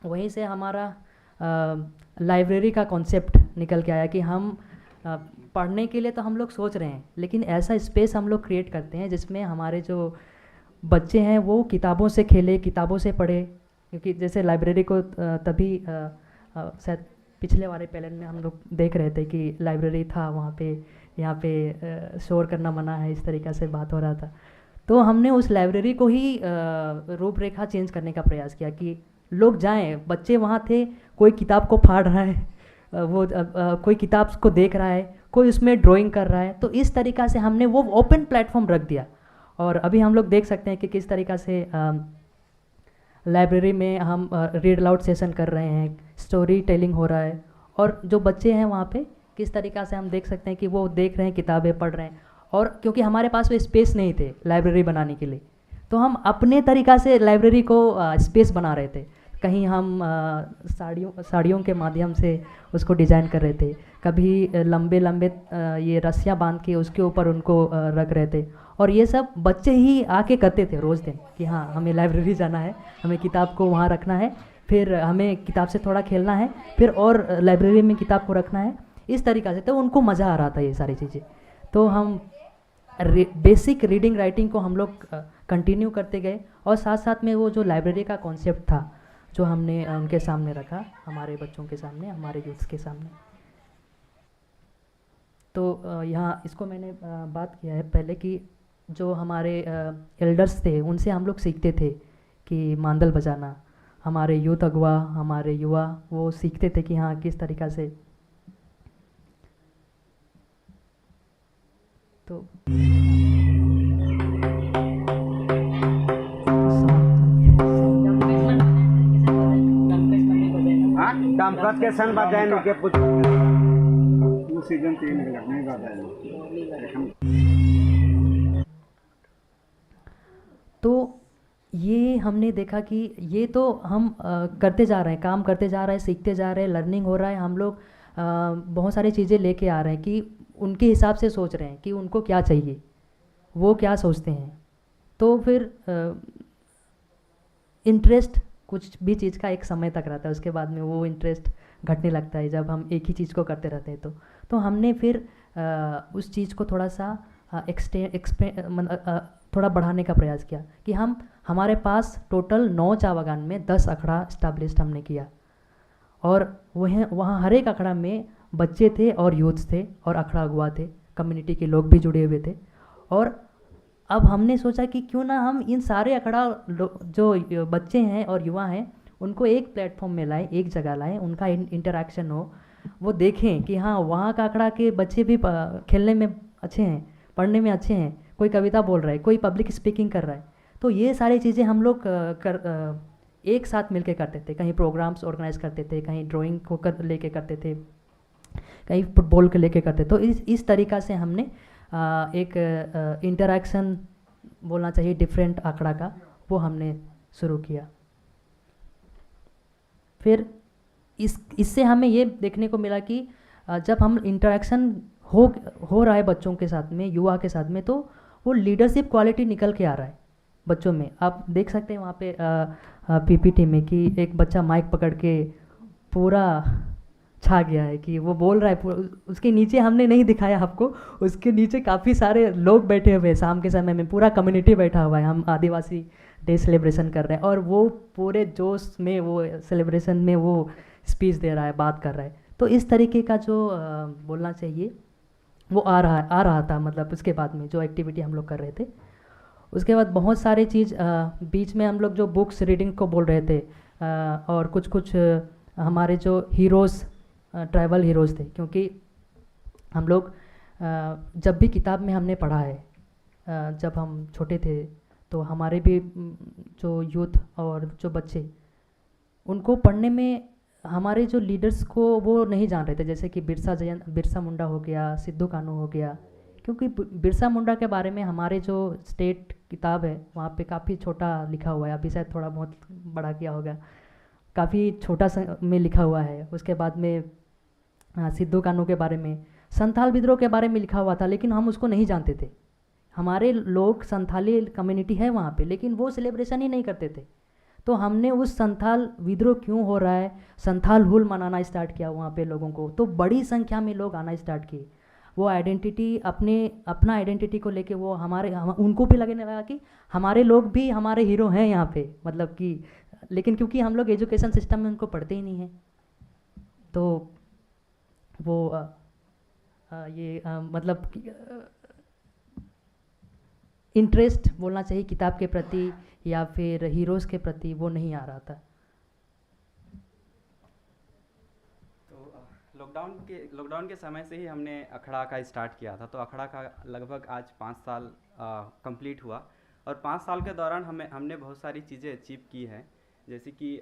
वहीं से हमारा लाइब्रेरी का कॉन्सेप्ट निकल के आया कि हम पढ़ने के लिए तो हम लोग सोच रहे हैं, लेकिन ऐसा स्पेस हम लोग क्रिएट करते हैं जिसमें हमारे जो बच्चे हैं वो किताबों से खेले, किताबों से पढ़े। क्योंकि जैसे लाइब्रेरी को तभी शायद पिछले वाले पैनल में हम लोग देख रहे थे कि लाइब्रेरी था वहाँ पे, यहाँ पे शोर करना मना है, इस तरीक़ा से बात हो रहा था। तो हमने उस लाइब्रेरी को ही रूपरेखा चेंज करने का प्रयास किया कि लोग जाएं, बच्चे वहाँ थे, कोई किताब को फाड़ रहा है, कोई किताब को देख रहा है, कोई उसमें ड्राइंग कर रहा है। तो इस तरीक़ा से हमने वो ओपन प्लेटफॉर्म रख दिया। और अभी हम लोग देख सकते हैं कि किस तरीक़ा से लाइब्रेरी में हम रीड अलाउड सेशन कर रहे हैं, स्टोरी टेलिंग हो रहा है, और जो बच्चे हैं वहाँ पे किस तरीक़ा से हम देख सकते हैं कि वो देख रहे हैं, किताबें पढ़ रहे हैं। और क्योंकि हमारे पास वो स्पेस नहीं थे लाइब्रेरी बनाने के लिए, तो हम अपने तरीक़ा से लाइब्रेरी को स्पेस बना रहे थे। कहीं हम साड़ियों के माध्यम से उसको डिज़ाइन कर रहे थे, कभी लंबे लंबे ये रस्सियाँ बांध के उसके ऊपर उनको रख रहे थे। और ये सब बच्चे ही आके करते थे रोज़ दिन कि हाँ हमें लाइब्रेरी जाना है, हमें किताब को वहाँ रखना है, फिर हमें किताब से थोड़ा खेलना है, फिर और लाइब्रेरी में किताब को रखना है, इस तरीक़ा से। तो उनको मज़ा आ रहा था ये सारी चीज़ें। तो हम बेसिक रीडिंग राइटिंग को हम लोग कंटिन्यू करते गए, और साथ साथ में वो जो लाइब्रेरी का कॉन्सेप्ट था जो हमने उनके सामने रखा, हमारे बच्चों के सामने, हमारे यूथ्स के सामने। तो यहाँ इसको मैंने बात किया है पहले कि जो हमारे एल्डर्स थे उनसे हम लोग सीखते थे कि मांदल बजाना, हमारे यूथ अगवा, हमारे युवा वो सीखते थे कि हाँ किस तरीक़ा से। तो तो ये हमने देखा कि ये तो हम करते जा रहे हैं, काम करते जा रहे हैं, सीखते जा रहे हैं, लर्निंग हो रहा है, हम लोग बहुत सारी चीज़ें लेके आ रहे हैं कि उनके हिसाब से सोच रहे हैं कि उनको क्या चाहिए, वो क्या सोचते हैं। तो फिर इंटरेस्ट कुछ भी चीज़ का एक समय तक रहता है, उसके बाद में वो इंटरेस्ट घटने लगता है जब हम एक ही चीज़ को करते रहते हैं। तो हमने फिर उस चीज़ को थोड़ा सा थोड़ा बढ़ाने का प्रयास किया कि हमारे पास टोटल 9 चाय बागान में 10 अखड़ा इस्टेब्लिश्ड हमने किया, और वहाँ हर एक अखड़ा में बच्चे थे और यूथ्स थे और अखड़ा अगुआ थे, कम्युनिटी के लोग भी जुड़े हुए थे। और अब हमने सोचा कि क्यों ना हम इन सारे अखड़ा जो बच्चे हैं और युवा हैं उनको एक प्लेटफॉर्म में लाएं, एक जगह लाएं, उनका इंटरेक्शन हो, वो देखें कि हाँ वहाँ का अखड़ा के बच्चे भी खेलने में अच्छे हैं, पढ़ने में अच्छे हैं, कोई कविता बोल रहा है, कोई पब्लिक स्पीकिंग कर रहा है। तो ये सारी चीज़ें हम लोग एक साथ मिलके करते थे, कहीं प्रोग्राम्स ऑर्गेनाइज करते थे, कहीं ड्राइंग को लेके करते थे, कहीं फुटबॉल को लेके करते। तो इस तरीक़ा से हमने एक इंटरेक्शन बोलना चाहिए डिफरेंट आंकड़ा का, वो हमने शुरू किया। फिर इससे हमें ये देखने को मिला कि जब हम इंटरेक्शन हो रहा है बच्चों के साथ में, युवा के साथ में, तो वो लीडरशिप क्वालिटी निकल के आ रहा है बच्चों में। आप देख सकते हैं वहाँ पे पीपीटी में कि एक बच्चा माइक पकड़ के पूरा छा गया है कि वो बोल रहा है। उसके नीचे हमने नहीं दिखाया आपको, उसके नीचे काफ़ी सारे लोग बैठे हुए हैं, शाम के समय में पूरा कम्युनिटी बैठा हुआ है, हम आदिवासी डे सेलिब्रेशन कर रहे हैं और वो पूरे जोश में वो सेलिब्रेशन में वो स्पीच दे रहा है, बात कर रहा है। तो इस तरीके का जो बोलना चाहिए वो आ रहा था, मतलब उसके बाद में जो एक्टिविटी हम लोग कर रहे थे। उसके बाद बहुत सारे चीज़ बीच में हम लोग जो बुक्स रीडिंग को बोल रहे थे और कुछ हमारे जो हीरोज़ ट्राइबल हीरोज़ थे, क्योंकि हम लोग जब भी किताब में हमने पढ़ा है, जब हम छोटे थे तो हमारे भी जो यूथ और जो बच्चे, उनको पढ़ने में हमारे जो लीडर्स को वो नहीं जान रहे थे, जैसे कि बिरसा मुंडा हो गया, सिद्धू कानू हो गया। क्योंकि बिरसा मुंडा के बारे में हमारे जो स्टेट किताब है वहाँ पे काफ़ी छोटा लिखा हुआ है, अभी शायद थोड़ा बहुत बड़ा किया होगा, काफ़ी छोटा में लिखा हुआ है। उसके बाद में सिद्धू कानू के बारे में, संथाल विद्रोह के बारे में लिखा हुआ था, लेकिन हम उसको नहीं जानते थे। हमारे लोग संथाली कम्युनिटी है वहाँ पे, लेकिन वो सेलिब्रेशन ही नहीं करते थे। तो हमने उस संथाल विद्रोह क्यों हो रहा है, संथाल हुल मनाना स्टार्ट किया वहाँ पे लोगों को, तो बड़ी संख्या में लोग आना स्टार्ट किए। वो आइडेंटिटी अपना आइडेंटिटी को लेके वो उनको भी लगने लगा कि हमारे लोग भी हमारे हीरो हैं यहाँ पे, मतलब कि, लेकिन क्योंकि हम लोग एजुकेशन सिस्टम में उनको पढ़ते ही नहीं हैं, तो वो मतलब इंटरेस्ट बोलना चाहिए किताब के प्रति या फिर हीरोज़ के प्रति वो नहीं आ रहा था। तो लॉकडाउन के समय से ही हमने अखड़ा का स्टार्ट किया था। तो अखड़ा का लगभग आज 5 साल कंप्लीट हुआ, और 5 साल के दौरान हमने बहुत सारी चीज़ें अचीव की हैं। जैसे कि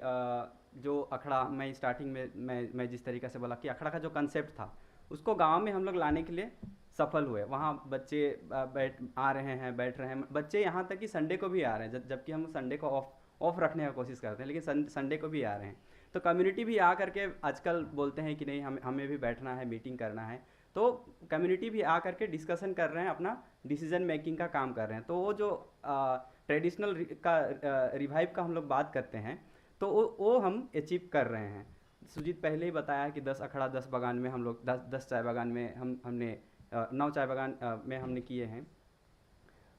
जो अखड़ा मैं स्टार्टिंग में मैं जिस तरीक़े से बोला कि अखड़ा का जो कंसेप्ट था उसको गांव में हम लोग लाने के लिए सफल हुए। वहाँ बच्चे आ रहे हैं, बैठ रहे हैं, बच्चे यहाँ तक कि संडे को भी आ रहे हैं, जबकि हम संडे को ऑफ रखने का कोशिश करते हैं, लेकिन संडे को भी आ रहे हैं। तो कम्युनिटी भी आ करके आजकल बोलते हैं कि नहीं हमें भी बैठना है, मीटिंग करना है। तो कम्युनिटी भी आ करके डिस्कशन कर रहे हैं, अपना डिसीजन मेकिंग का काम कर रहे हैं। तो वो जो ट्रेडिशनल का रिवाइव का हम लोग बात करते हैं, तो वो हम अचीव कर रहे हैं। सुजीत पहले ही बताया कि 10 अखड़ा 10 बागान में हम लोग 10 चाय बागान में हमने 9 चाय बागान में हमने किए हैं।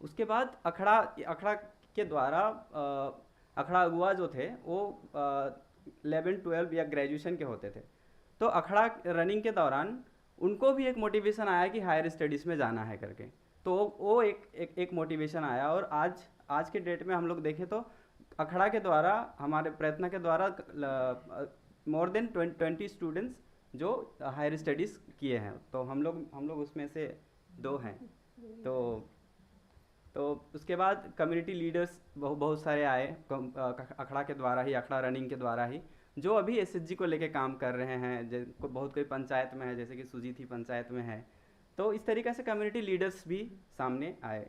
उसके बाद अखड़ा के द्वारा अखड़ा अगुआ जो थे वो 11, 12 या ग्रेजुएशन के होते थे। तो अखड़ा रनिंग के दौरान उनको भी एक मोटिवेशन आया कि हायर स्टडीज़ में जाना है करके, तो वो एक मोटिवेशन आया। और आज के डेट में हम लोग देखें तो अखड़ा के द्वारा, हमारे प्रयत्न के द्वारा मोर देन 20 स्टूडेंट्स जो हायर स्टडीज़ किए हैं, तो हम लोग उसमें से 2 हैं। तो उसके बाद कम्युनिटी लीडर्स बहुत सारे आए अखड़ा के द्वारा ही, अखड़ा रनिंग के द्वारा ही, जो अभी एसएचजी को लेके काम कर रहे हैं। बहुत कोई पंचायत में है, जैसे कि सुजीत ही पंचायत में है। तो इस तरीक़े से कम्युनिटी लीडर्स भी सामने आए।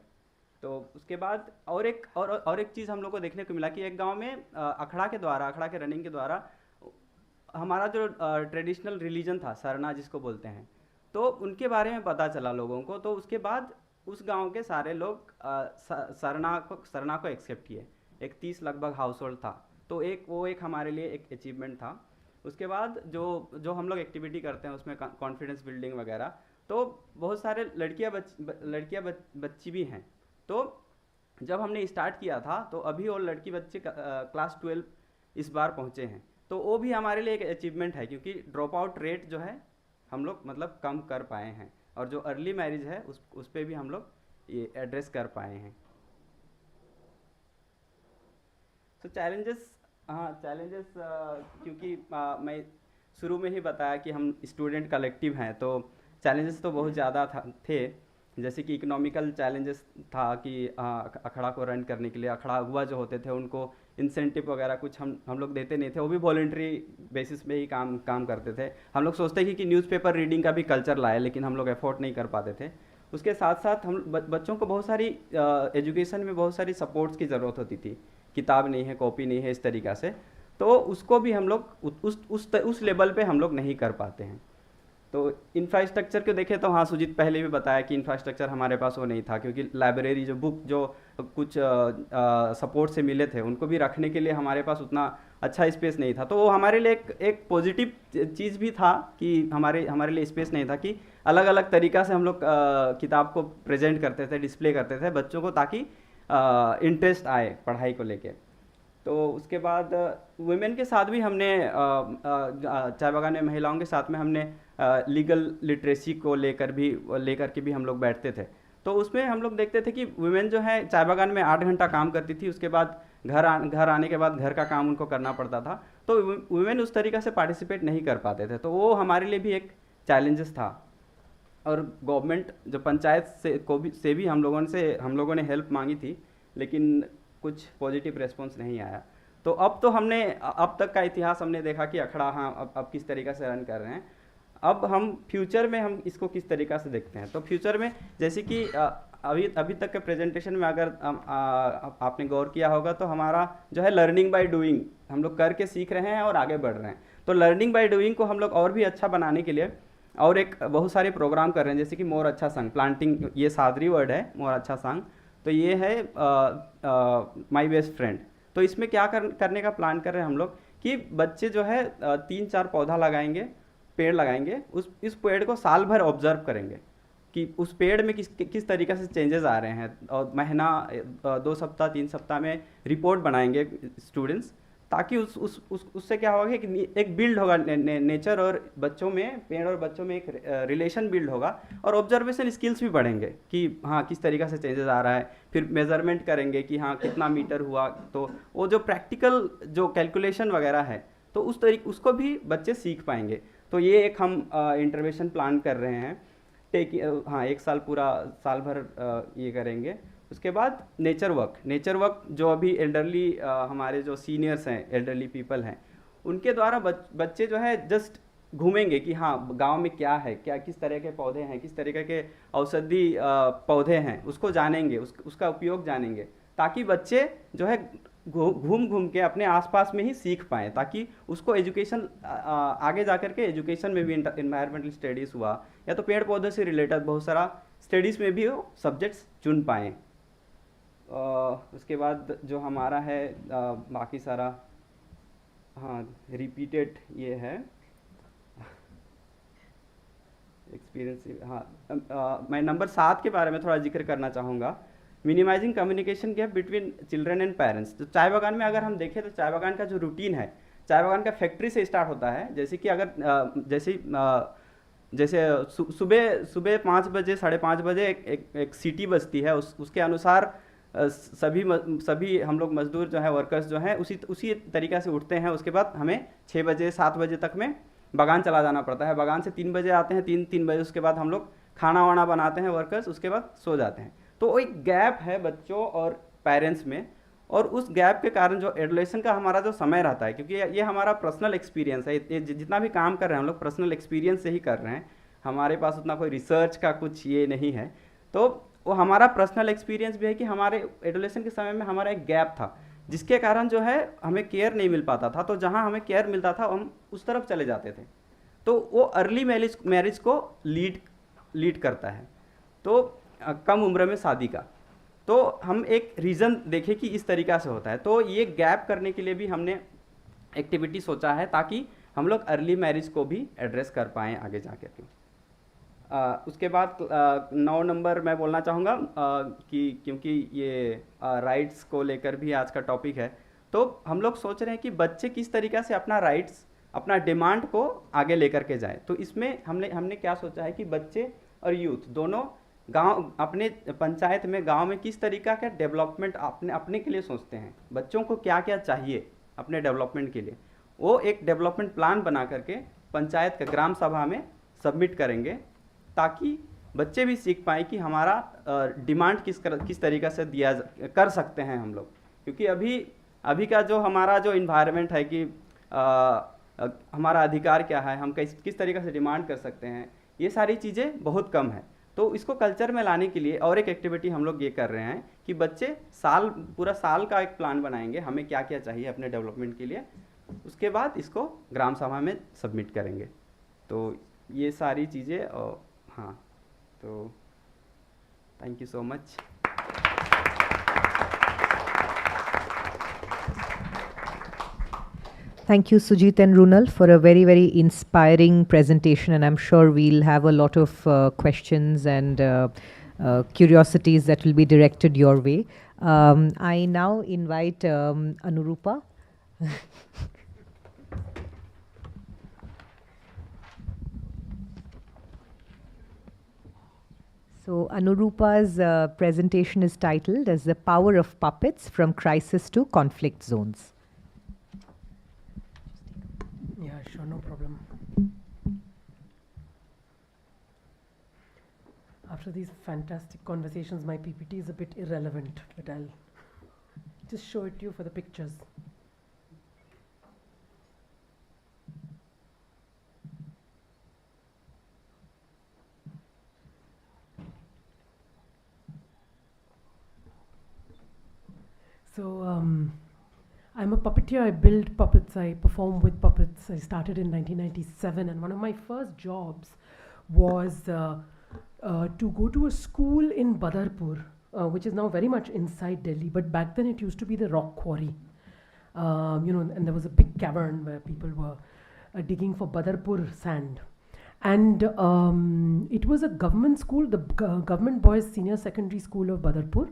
तो उसके बाद और एक चीज़ हम लोग को देखने को मिला कि एक गांव में अखड़ा के रनिंग के द्वारा हमारा जो ट्रेडिशनल रिलीजन था, सरना जिसको बोलते हैं, तो उनके बारे में पता चला लोगों को। तो उसके बाद उस गांव के सारे लोग सरना को एक्सेप्ट किए। एक 30 लगभग हाउस होल्ड था, तो वो एक हमारे लिए एक अचीवमेंट था। उसके बाद जो हम लोग एक्टिविटी करते हैं उसमें कॉन्फिडेंस बिल्डिंग वगैरह, तो बहुत सारे लड़कियां बच्ची भी हैं। तो जब हमने स्टार्ट किया था तो अभी वो लड़की बच्चे क्लास 12 इस बार पहुँचे हैं, तो वो भी हमारे लिए एक अचीवमेंट है, क्योंकि ड्रॉप आउट रेट जो है हम लोग मतलब कम कर पाए हैं, और जो अर्ली मैरिज है उस पर भी हम लोग ये एड्रेस कर पाए हैं। तो चैलेंजेस, क्योंकि मैं शुरू में ही बताया कि हम स्टूडेंट कलेक्टिव हैं, तो चैलेंजेस तो बहुत ज़्यादा थे। जैसे कि इकोनॉमिकल चैलेंजेस था कि अखड़ा को रन करने के लिए अखड़ा अगुआ जो होते थे उनको इंसेंटिव वगैरह कुछ हम लोग देते नहीं थे, वो भी वॉलंटरी बेसिस पे ही काम करते थे। हम लोग सोचते कि न्यूज़पेपर रीडिंग का भी कल्चर लाए, लेकिन हम लोग एफोर्ड नहीं कर पाते थे। उसके साथ साथ हम बच्चों को बहुत सारी एजुकेशन में बहुत सारी सपोर्ट्स की ज़रूरत होती थी, किताब नहीं है, कॉपी नहीं है, इस तरीक़ा से, तो उसको भी हम लोग उस लेवल पे हम लोग नहीं कर पाते हैं। तो इंफ्रास्ट्रक्चर को देखें तो हाँ, सुजीत पहले भी बताया कि इंफ्रास्ट्रक्चर हमारे पास वो नहीं था, क्योंकि लाइब्रेरी जो बुक जो कुछ सपोर्ट से मिले थे उनको भी रखने के लिए हमारे पास उतना अच्छा स्पेस नहीं था। तो वो हमारे लिए एक पॉजिटिव चीज़ भी था कि हमारे लिए स्पेस नहीं था, कि अलग अलग तरीक़ा से हम लोग किताब को प्रेजेंट करते थे, डिस्प्ले करते थे बच्चों को, ताकि इंटरेस्ट आए पढ़ाई को लेके। तो उसके बाद वुमेन के साथ भी हमने चाय बागान में महिलाओं के साथ में हमने लीगल लिटरेसी को लेकर के भी हम लोग बैठते थे। तो उसमें हम लोग देखते थे कि वुमेन जो है चाय बागान में 8 घंटा काम करती थी, उसके बाद घर आने के बाद घर का काम उनको करना पड़ता था, तो वुमेन उस तरीक़े से पार्टिसिपेट नहीं कर पाते थे। तो वो हमारे लिए भी एक चैलेंजेस था। और गवर्नमेंट जो पंचायत से भी हम लोगों ने हेल्प मांगी थी, लेकिन कुछ पॉजिटिव रेस्पॉन्स नहीं आया। तो अब तक का इतिहास हमने देखा कि अखड़ा हाँ अब किस तरीक़े से रन कर रहे हैं। अब हम फ्यूचर में हम इसको किस तरीक़ा से देखते हैं, तो फ्यूचर में जैसे कि अभी तक के प्रेजेंटेशन में अगर आपने गौर किया होगा तो हमारा जो है लर्निंग बाय डूइंग, हम लोग करके सीख रहे हैं और आगे बढ़ रहे हैं। तो लर्निंग बाय डूइंग को हम लोग और भी अच्छा बनाने के लिए और एक बहुत सारे प्रोग्राम कर रहे हैं, जैसे कि मोर अच्छा संग प्लांटिंग, ये सादरी वर्ड है मोर अच्छा संग, तो ये है माई बेस्ट फ्रेंड। तो इसमें क्या करने का प्लान कर रहे हैं हम लोग कि बच्चे जो है 3-4 पौधा लगाएंगे, पेड़ लगाएंगे, इस पेड़ को साल भर ऑब्जर्व करेंगे कि उस पेड़ में किस तरीक़े से चेंजेस आ रहे हैं, और महीना 2 सप्ताह 3 सप्ताह में रिपोर्ट बनाएंगे स्टूडेंट्स, ताकि उससे क्या होगा कि एक बिल्ड होगा नेचर और बच्चों में, पेड़ और बच्चों में एक रिलेशन बिल्ड होगा, और ऑब्जर्वेशन स्किल्स भी बढ़ेंगे कि हाँ किस तरीक़े से चेंजेस आ रहा है। फिर मेजरमेंट करेंगे कि हाँ कितना मीटर हुआ, तो वो जो प्रैक्टिकल जो कैलकुलेशन वगैरह है तो उसको भी बच्चे सीख पाएंगे। तो ये एक हम इंटरवेंशन प्लान कर रहे हैं, हाँ 1 साल पूरा साल भर ये करेंगे। उसके बाद नेचर वर्क जो अभी एल्डरली हमारे जो सीनियर्स हैं, एल्डरली पीपल हैं, उनके द्वारा बच्चे जो है जस्ट घूमेंगे कि हाँ गांव में क्या है, किस तरह के पौधे हैं, किस तरीके के औषधि पौधे हैं, उसको जानेंगे, उसका उपयोग जानेंगे, ताकि बच्चे जो है घूम के अपने आसपास में ही सीख पाएँ, ताकि उसको एजुकेशन आगे जा कर के एजुकेशन में भी एनवायरमेंटल स्टडीज़ हुआ या तो पेड़ पौधे से रिलेटेड बहुत सारा स्टडीज़ में भी वो सब्जेक्ट्स चुन पाएँ। उसके बाद जो हमारा है बाकी सारा हाँ रिपीटेड ये है एक्सपीरियंस। हाँ मैं नंबर 7 के बारे में थोड़ा जिक्र करना चाहूँगा, minimising communication gap between children and parents. तो चाय बागान में अगर हम देखें तो चाय बागान का जो रूटीन है, चाय बागान का फैक्ट्री से स्टार्ट होता है। जैसे कि अगर जैसे सुबह 5 बजे 5:30 बजे एक सीटी बजती है, उसके अनुसार सभी हम लोग मजदूर जो है, वर्कर्स जो हैं, उसी तरीक़ा से उठते हैं। उसके बाद हमें 6 बजे 7 बजे तक में बागान चला जाना पड़ता है। बागान से 3 बजे आते हैं, 3 बजे उसके बाद हम लोग खाना वाना बनाते हैं वर्कर्स, उसके बाद सो जाते हैं। तो एक गैप है बच्चों और पेरेंट्स में, और उस गैप के कारण जो एडोलेशन का हमारा जो समय रहता है, क्योंकि ये हमारा पर्सनल एक्सपीरियंस है, ये जितना भी काम कर रहे हैं हम लोग पर्सनल एक्सपीरियंस से ही कर रहे हैं, हमारे पास उतना कोई रिसर्च का कुछ ये नहीं है। तो वो हमारा पर्सनल एक्सपीरियंस भी है कि हमारे एडोलेशन के समय में हमारा एक गैप था, जिसके कारण जो है हमें केयर नहीं मिल पाता था। तो जहाँ हमें केयर मिलता था हम उस तरफ चले जाते थे, तो वो अर्ली मैरिज को लीड करता है, तो कम उम्र में शादी का। तो हम एक रीज़न देखें कि इस तरीक़ा से होता है, तो ये गैप करने के लिए भी हमने एक्टिविटी सोचा है, ताकि हम लोग अर्ली मैरिज को भी एड्रेस कर पाएँ आगे जा कर के। उसके बाद 9 नंबर मैं बोलना चाहूँगा कि क्योंकि ये राइट्स को लेकर भी आज का टॉपिक है, तो हम लोग सोच रहे हैं कि बच्चे किस तरीक़ा से अपना राइट्स, अपना डिमांड को आगे लेकर के जाए। तो इसमें हमने क्या सोचा है कि बच्चे और यूथ दोनों गांव, अपने पंचायत में, गांव में किस तरीक़ा का डेवलपमेंट अपने के लिए सोचते हैं, बच्चों को क्या क्या चाहिए अपने डेवलपमेंट के लिए, वो एक डेवलपमेंट प्लान बना करके पंचायत का ग्राम सभा में सबमिट करेंगे, ताकि बच्चे भी सीख पाएँ कि हमारा डिमांड किस तरीक़ा से कर सकते हैं हम लोग। क्योंकि अभी का जो हमारा जो इन्वायरमेंट है कि हमारा अधिकार क्या है, हम किस तरीक़े से डिमांड कर सकते हैं, ये सारी चीज़ें बहुत कम है। तो इसको कल्चर में लाने के लिए और एक एक्टिविटी हम लोग ये कर रहे हैं कि बच्चे पूरा साल का एक प्लान बनाएंगे, हमें क्या क्या चाहिए अपने डेवलपमेंट के लिए, उसके बाद इसको ग्राम सभा में सबमिट करेंगे। तो ये सारी चीज़ें, हाँ, तो thank you so much. Thank you, Sujeet and Runal, for a very, very inspiring presentation, and I'm sure we'll have a lot of questions and curiosities that will be directed your way. I now invite Anurupa. So Anurupa's presentation is titled as The Power of Puppets from Crisis to Conflict Zones. Yeah, sure, no problem. After these fantastic conversations, my PPT is a bit irrelevant, but I'll just show it to you for the pictures. So, I'm a puppeteer. I build puppets. I perform with puppets. I started in 1997, and one of my first jobs was to go to a school in Badarpur, which is now very much inside Delhi, but back then it used to be the rock quarry. And there was a big cavern where people were digging for Badarpur sand. And it was a government school, the Government Boys Senior Secondary School of Badarpur.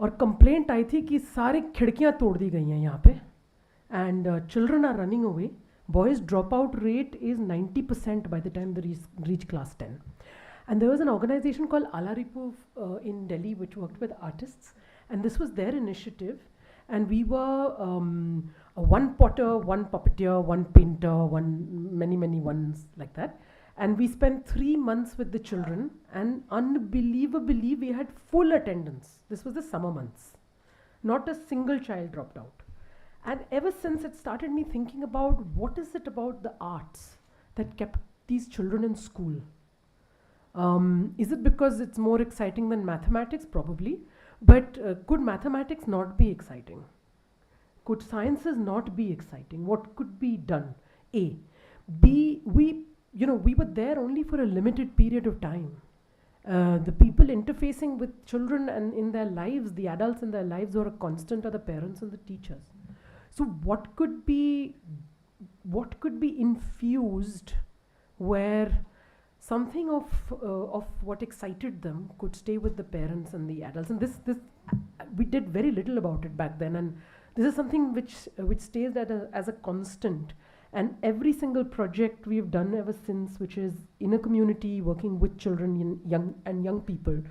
और complaint आई थी कि सारी खिड़कियां तोड़ दी गई हैं यहाँ पे, and children are running away. Boys drop out rate is 90% by the time they reach class 10. And there was an organization called Alaripu in Delhi which worked with artists, and this was their initiative. And we were one potter, one puppeteer, one painter, many ones like that. And we spent 3 months with the children, and unbelievably we had full attendance. This was the summer months. Not a single child dropped out. And ever since, it started me thinking about what is it about the arts that kept these children in school. Is it because it's more exciting than mathematics? Probably. But could mathematics not be exciting? Could sciences not be exciting? What could be done? A. B. We were there only for a limited period of time. The people interfacing with children and in their lives, the adults in their lives who are a constant are the parents and the teachers. So what could be infused where something of what excited them could stay with the parents and the adults? And this we did very little about it back then, and this is something which stays as a constant. And every single project we've done ever since, which is in a community working with children, young people,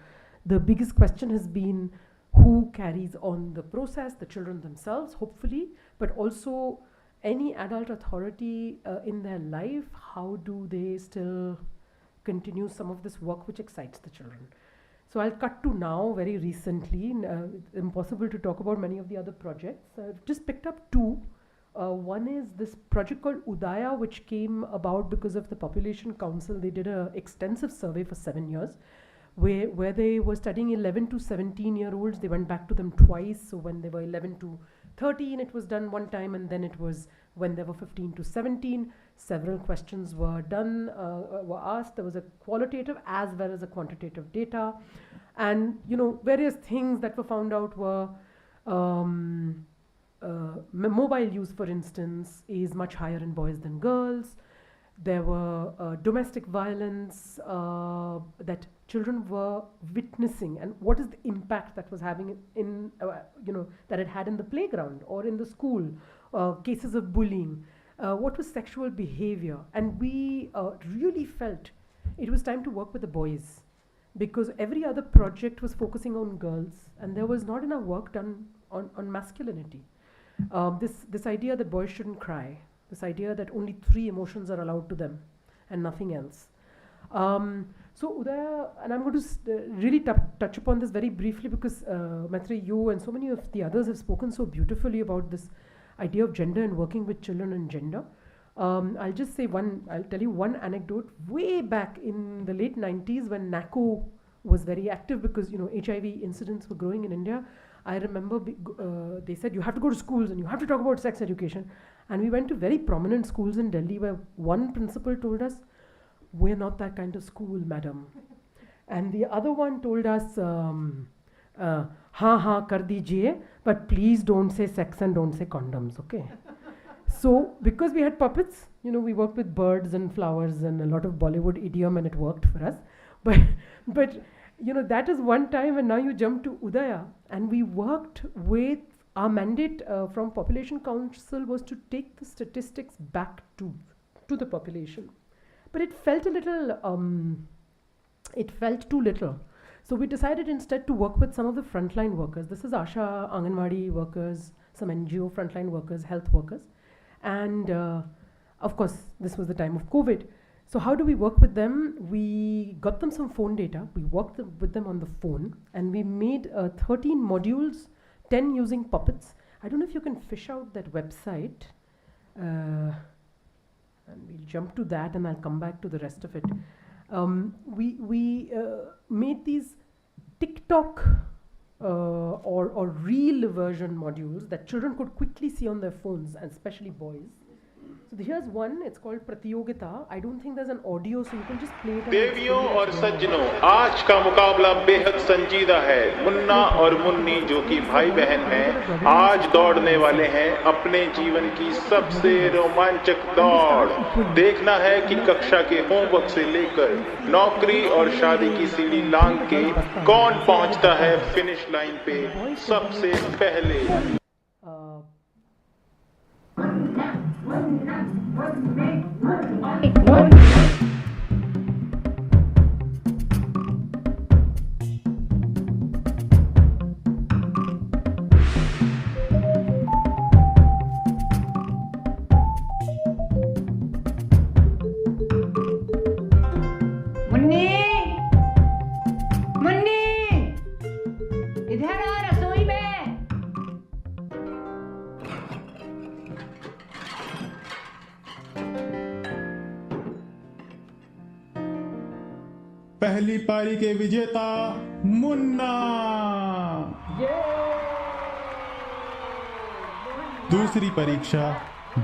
the biggest question has been who carries on the process, the children themselves, hopefully, but also any adult authority in their life, how do they still continue some of this work which excites the children. So I'll cut to now, very recently. Impossible to talk about many of the other projects. I've just picked up two. One is this project called Udaya, which came about because of the Population Council. They did an extensive survey for 7 years, where they were studying 11 to 17-year-olds. They went back to them twice. So when they were 11 to 13, it was done one time, and then it was when they were 15 to 17. Several questions were done, were asked. There was a qualitative as well as a quantitative data. And, various things that were found out were mobile use, for instance, is much higher in boys than girls. There were domestic violence that children were witnessing, and what is the impact that was having in, that it had in the playground or in the school, cases of bullying, what was sexual behavior. And we really felt it was time to work with the boys, because every other project was focusing on girls, and there was not enough work done on masculinity. This idea that boys shouldn't cry, this idea that only 3 emotions are allowed to them and nothing else. So Udaya, and I'm going to really touch upon this very briefly, because Maithreyi, you and so many of the others have spoken so beautifully about this idea of gender and working with children and gender. I'll tell you one anecdote. Way back in the late 90s, when NACO was very active, because HIV incidents were growing in India, I remember they said you have to go to schools and you have to talk about sex education. And we went to very prominent schools in Delhi, where one principal told us, "We're not that kind of school, madam." And the other one told us, "Ha kar dijiye, but please don't say sex and don't say condoms, okay?" So because we had puppets, we worked with birds and flowers and a lot of Bollywood idiom, and it worked for us. But that is one time, and now you jump to Udaya, and we worked with our mandate from Population Council was to take the statistics back to the population. But it felt a little, it felt too little. So we decided instead to work with some of the frontline workers. This is Asha, Anganwadi workers, some NGO frontline workers, health workers. And of course, this was the time of COVID. So how do we work with them? We got them some phone data. We worked with them on the phone, and we made 13 modules, 10 using puppets. I don't know if you can fish out that website. And we'll jump to that, and I'll come back to the rest of it. We made these TikTok or reel version modules that children could quickly see on their phones, and especially boys. So here's one, it's called Pratiyogita. I don't think there's an audio, so you can just play it. देवियों और सज्जनों, आज का मुकाबला बेहद संजीदा है। मुन्ना और मुन्नी जो कि भाई बहन हैं, आज दौड़ने वाले हैं अपने जीवन की सबसे रोमांचक दौड़। देखना है कि कक्षा के होमवर्क से लेकर नौकरी और शादी की सीढ़ी लांघ के कौन पहुंचता है फिनिश लाइन पे सबसे पहले। पहली पारी के विजेता मुन्ना, दूसरी परीक्षा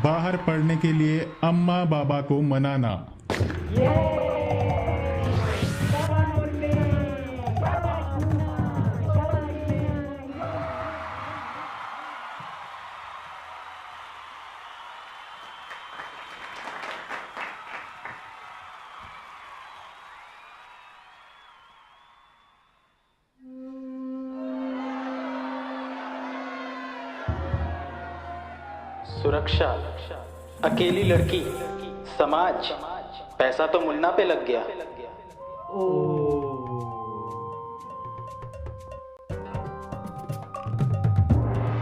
बाहर पढ़ने के लिए अम्मा बाबा को मनाना। सुरक्षा अकेली लड़की, समाज, पैसा तो मुन्ना पे लग गया।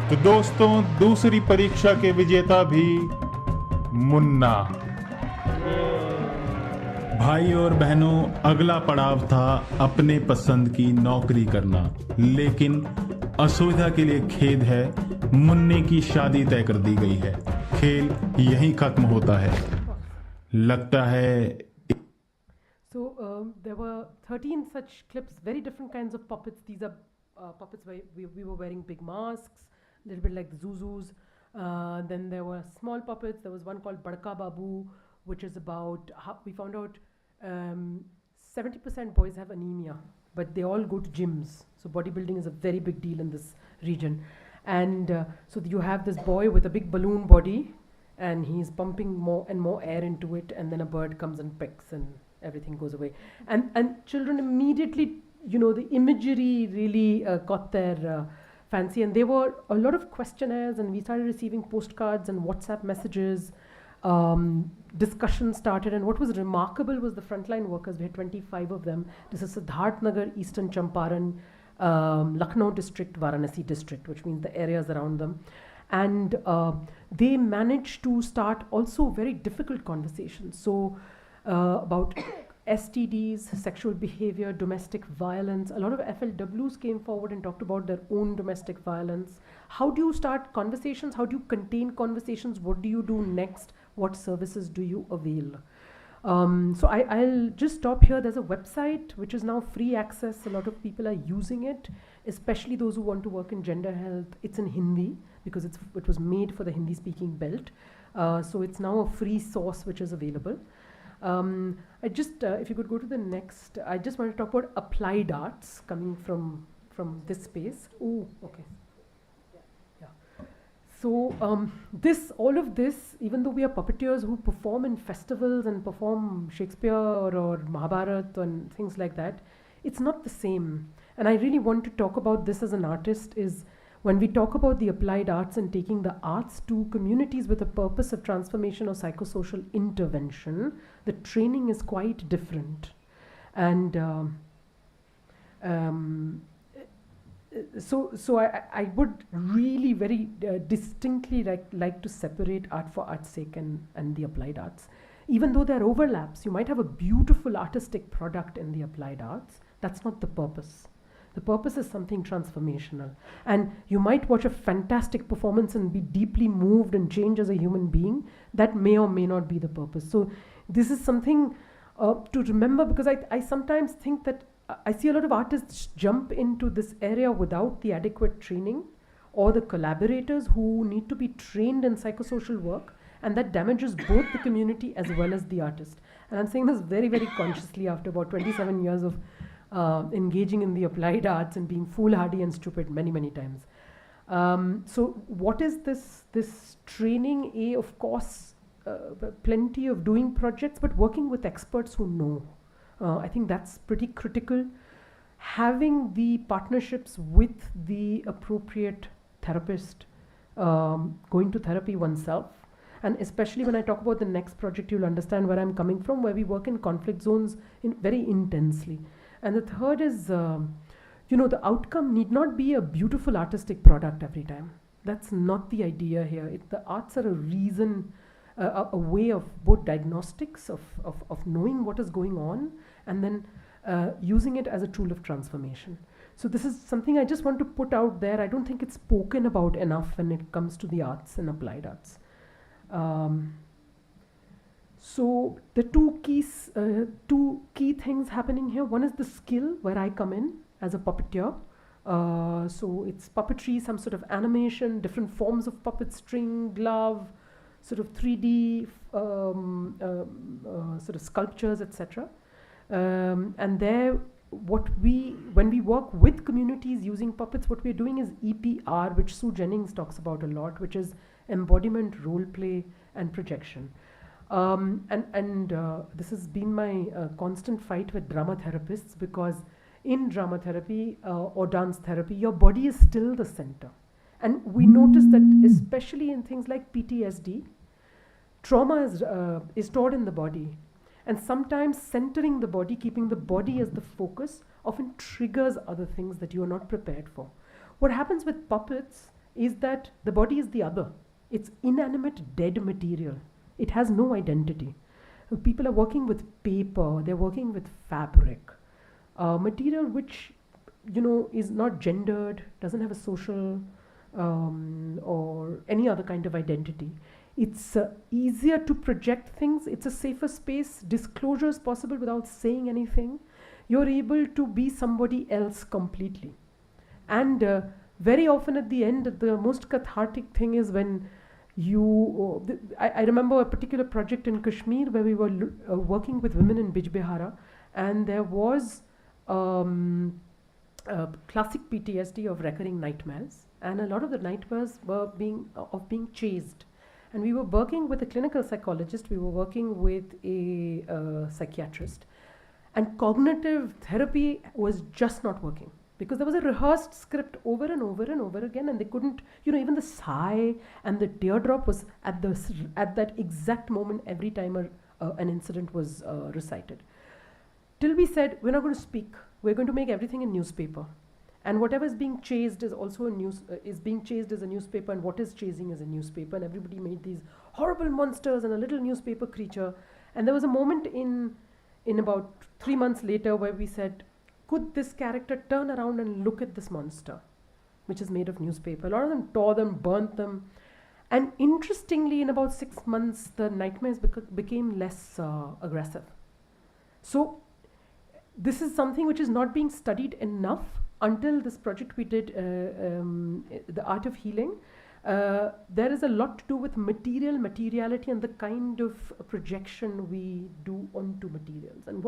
तो दोस्तों, दूसरी परीक्षा के विजेता भी मुन्ना। भाई और बहनों, अगला पड़ाव था अपने पसंद की नौकरी करना, लेकिन असुविधा के लिए खेद है, मुन्ने की शादी तय कर दी गई है। खेल यहीं खत्म होता है। लगता है So there were 13 such clips, very different kinds of puppets. These are puppets where we were wearing big masks, a little bit like the Zuzus. Then there were small puppets. There was one called Badka Babu, which is about how we found out 70% boys have anemia, but they all go to gyms. So bodybuilding is a very big deal in this region. And so you have this boy with a big balloon body, and he's pumping more and more air into it, and then a bird comes and pecks and everything goes away. And children immediately, you know, the imagery really got their fancy, and there were a lot of questionnaires, and we started receiving postcards and WhatsApp messages. Discussion started, and what was remarkable was the frontline workers. We had 25 of them. This is Siddharth Nagar, Eastern Champaran, Lucknow district, Varanasi district, which means the areas around them. And they managed to start also very difficult conversations. So about STDs, sexual behavior, domestic violence. A lot of FLWs came forward and talked about their own domestic violence. How do you start conversations? How do you contain conversations? What do you do next? What services do you avail? So I'll just stop here. There's a website which is now free access. A lot of people are using it, especially those who want to work in gender health. It's in Hindi because it was made for the Hindi speaking belt. So it's now a free source which is available. I just, if you could go to the next, I just want to talk about applied arts coming from this space. Oh, okay. Yeah. So all of this, even though we are puppeteers who perform in festivals and perform Shakespeare or Mahabharata and things like that, it's not the same. And I really want to talk about this as an artist is when we talk about the applied arts and taking the arts to communities with a purpose of transformation or psychosocial intervention, the training is quite different. And so I would really very distinctly like to separate art for art's sake and the applied arts. Even though there are overlaps, you might have a beautiful artistic product in the applied arts. That's not the purpose. The purpose is something transformational. And you might watch a fantastic performance and be deeply moved and change as a human being. That may or may not be the purpose. So this is something to remember, because I sometimes think that I see a lot of artists jump into this area without the adequate training, or the collaborators who need to be trained in psychosocial work, and that damages both the community as well as the artist. And I'm saying this very, very consciously after about 27 years of engaging in the applied arts and being foolhardy and stupid many, many times. So what is this training? Of course, plenty of doing projects, but working with experts who know. I think that's pretty critical. Having the partnerships with the appropriate therapist, going to therapy oneself. And especially when I talk about the next project, you'll understand where I'm coming from, where we work in conflict zones very intensely. And the third is, the outcome need not be a beautiful artistic product every time. That's not the idea here. The arts are a reason, a way of both diagnostics, of knowing what is going on, and then using it as a tool of transformation. So this is something I just want to put out there. I don't think it's spoken about enough when it comes to the arts and applied arts. So the two key things happening here. One is the skill, where I come in as a puppeteer. So it's puppetry, some sort of animation, different forms of puppet, string, glove, sort of 3D sort of sculptures, etc. And there, when we work with communities using puppets, what we're doing is EPR, which Sue Jennings talks about a lot, which is embodiment, role play, and projection. This has been my constant fight with drama therapists, because in drama therapy or dance therapy, your body is still the center. And we notice that especially in things like PTSD, trauma is stored in the body. And sometimes centering the body, keeping the body as the focus, often triggers other things that you are not prepared for. What happens with puppets is that the body is the other. It's inanimate, dead material. It has no identity. People are working with paper, they're working with fabric, material which, you know, is not gendered, doesn't have a social or any other kind of identity. It's easier to project things. It's a safer space. Disclosure is possible without saying anything. You're able to be somebody else completely. And very often at the end, the most cathartic thing is when you... I remember a particular project in Kashmir where we were working with women in Bijbehara, and there was classic PTSD of recurring nightmares. And a lot of the nightmares were being chased. And we were working with a clinical psychologist, we were working with a psychiatrist, and cognitive therapy was just not working because there was a rehearsed script over and over and over again, and they couldn't, you know, even the sigh and the teardrop was at that exact moment every time an incident was recited. Till we said, we're not going to speak, we're going to make everything in newspaper. And whatever is being chased is also being chased as a newspaper, and what is chasing is a newspaper. And everybody made these horrible monsters and a little newspaper creature. And there was a moment in about 3 months later where we said, could this character turn around and look at this monster, which is made of newspaper? A lot of them tore them, burnt them. And interestingly, in about 6 months, the nightmares became less aggressive. So this is something which is not being studied enough. Until this project we did, The Art of Healing, there is a lot to do with materiality and the kind of projection we do onto materials. And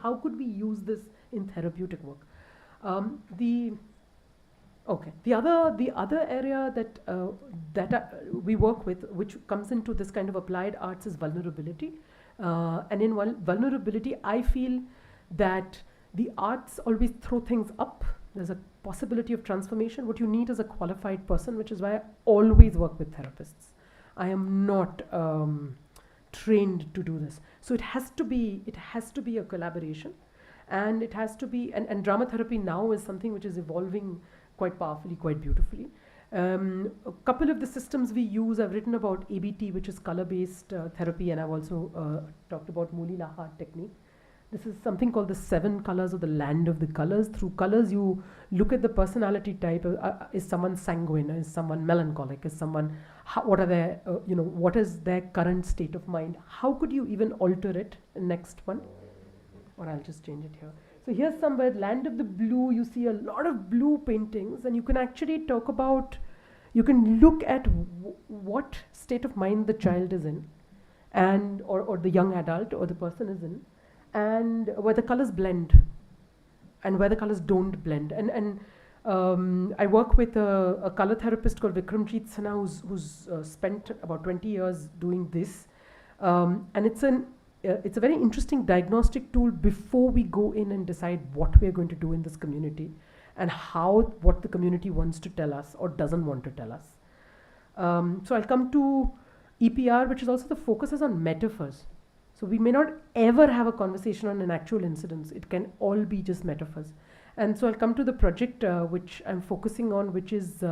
how could we use this in therapeutic work? The other area that we work with, which comes into this kind of applied arts, is vulnerability. And in vulnerability, I feel that the arts always throw things up. There's a possibility of transformation. What you need is a qualified person, which is why I always work with therapists. I am not trained to do this. So it has to be a collaboration, and it has to be, and drama therapy now is something which is evolving quite powerfully, quite beautifully. A couple of the systems we use, I've written about ABT, which is color-based therapy, and I've also talked about Muli Lahar technique. This is something called the 7 colors of the land of the colors. Through colors, you look at the personality type. Is someone sanguine? Is someone melancholic? Is someone, what are their, what is their current state of mind? How could you even alter it? Next one. Or I'll just change it here. So here's somewhere, land of the blue. You see a lot of blue paintings, and you can actually talk about, you can look at what state of mind the child is in, and or the young adult or the person is in, and where the colors blend and where the colors don't blend. And I work with a color therapist called Vikramjeet Sinha, who's spent about 20 years doing this. And it's a very interesting diagnostic tool before we go in and decide what we're going to do in this community and what the community wants to tell us or doesn't want to tell us. So I'll come to EPR, which is also the focuses on metaphors. So we may not ever have a conversation on an actual incident. It can all be just metaphors. And so I'll come to the project which I'm focusing on, which is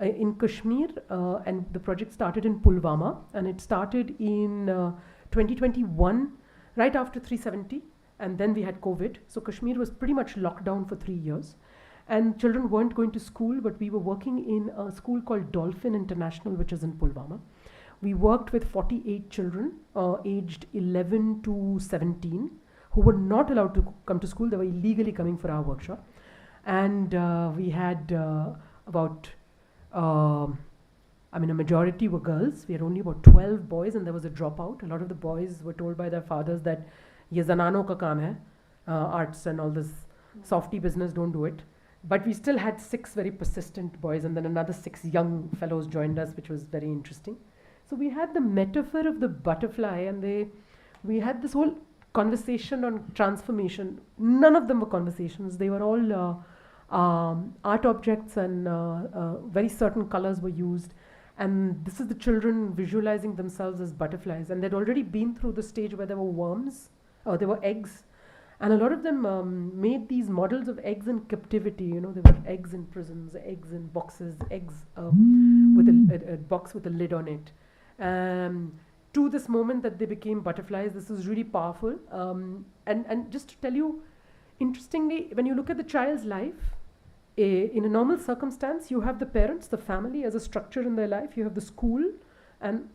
in Kashmir. And the project started in Pulwama. And it started in 2021, right after 370. And then we had COVID. So Kashmir was pretty much locked down for 3 years. And children weren't going to school, but we were working in a school called Dolphin International, which is in Pulwama. We worked with 48 children aged 11 to 17 who were not allowed to come to school. They were illegally coming for our workshop. And we had about, a majority were girls. We had only about 12 boys, and there was a dropout. A lot of the boys were told by their fathers that ye zanano ka kaam hai, arts and all this softy business, don't do it. But we still had 6 very persistent boys, and then another 6 young fellows joined us, which was very interesting. So we had the metaphor of the butterfly, and we had this whole conversation on transformation. None of them were conversations. They were all art objects, and very certain colors were used. And this is the children visualizing themselves as butterflies. And they'd already been through the stage where there were worms, or there were eggs. And a lot of them made these models of eggs in captivity. You know, there were eggs in prisons, eggs in boxes, eggs with a box with a lid on it. To this moment that they became butterflies. This is really powerful. And just to tell you, interestingly, when you look at the child's life, in a normal circumstance, you have the parents, the family as a structure in their life. You have the school and,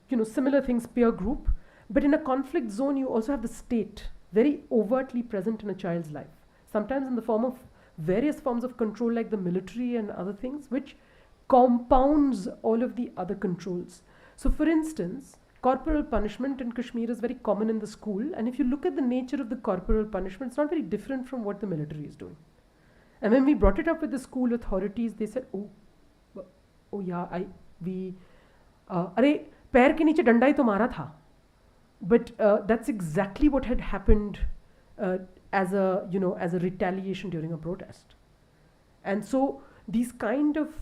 you know, similar things, peer group. But in a conflict zone, you also have the state very overtly present in a child's life. Sometimes in the form of various forms of control like the military and other things, which compounds all of the other controls. So for instance, corporal punishment in Kashmir is very common in the school. And if you look at the nature of the corporal punishment, it's not very different from what the military is doing. And when we brought it up with the school authorities, they said, oh yeah, अरे पैर के नीचे डंडा ही तो मारा था. But that's exactly what had happened as a retaliation during a protest. And so these kind of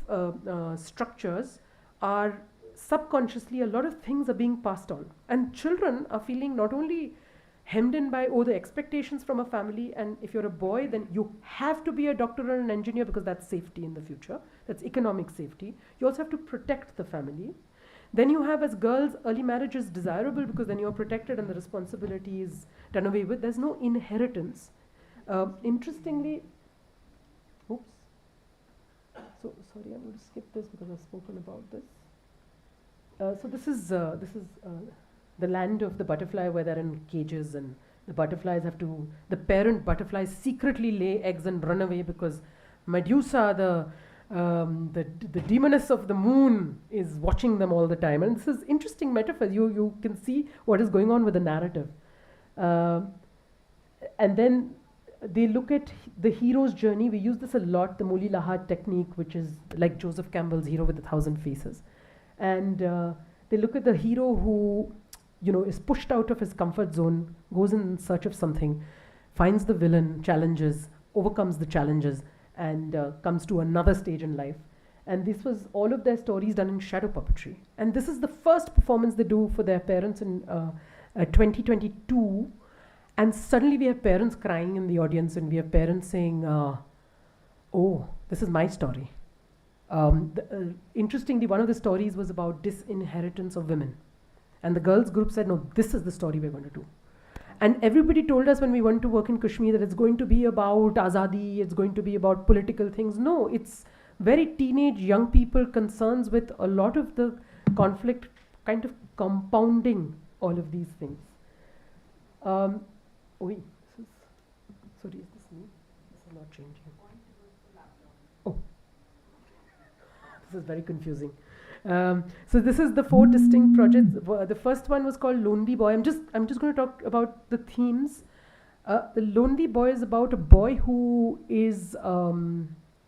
structures are subconsciously, a lot of things are being passed on. And children are feeling not only hemmed in by the expectations from a family, and if you're a boy, then you have to be a doctor or an engineer because that's safety in the future. That's economic safety. You also have to protect the family. Then you have, as girls, early marriage is desirable because then you're protected and the responsibility is done away with. There's no inheritance. Interestingly, oops. So sorry, I'm going to skip this because I've spoken about this. So this is the land of the butterfly where they're in cages and the butterflies the parent butterflies secretly lay eggs and run away because Medusa, the demoness of the moon, is watching them all the time. And this is interesting metaphor. You can see what is going on with the narrative. And then they look at the hero's journey. We use this a lot, the Moli Lahad technique, which is like Joseph Campbell's Hero with 1,000 Faces. And they look at the hero who, is pushed out of his comfort zone, goes in search of something, finds the villain, challenges, overcomes the challenges, and comes to another stage in life. And this was all of their stories done in shadow puppetry. And this is the first performance they do for their parents in 2022. And suddenly we have parents crying in the audience, and we have parents saying, oh, this is my story. Interestingly, one of the stories was about disinheritance of women. And the girls group said, no, this is the story we're going to do. And everybody told us when we went to work in Kashmir that it's going to be about azadi, it's going to be about political things. No, it's very teenage young people concerns with a lot of the conflict kind of compounding all of these things. Sorry, is this me? This is not changing. Oh, this is very confusing. So this is the 4 distinct projects. The first one was called Lonely Boy. I'm just going to talk about the themes. The Lonely Boy is about a boy who is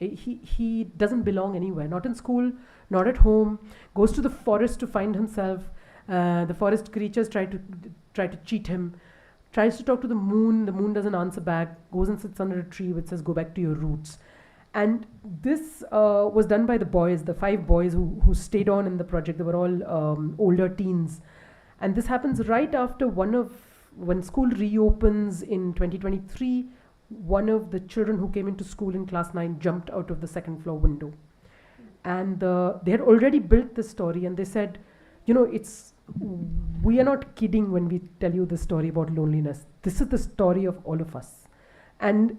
he doesn't belong anywhere, not in school, not at home. Goes to the forest to find himself. The forest creatures try to cheat him. Tries to talk to the moon. The moon doesn't answer back. Goes and sits under a tree which says, "Go back to your roots." And this was done by the boys, the 5 boys who stayed on in the project. They were all older teens. And this happens right after when school reopens in 2023, one of the children who came into school in class 9 jumped out of the 2nd floor window. And they had already built this story, and they said, we are not kidding when we tell you the story about loneliness. This is the story of all of us. And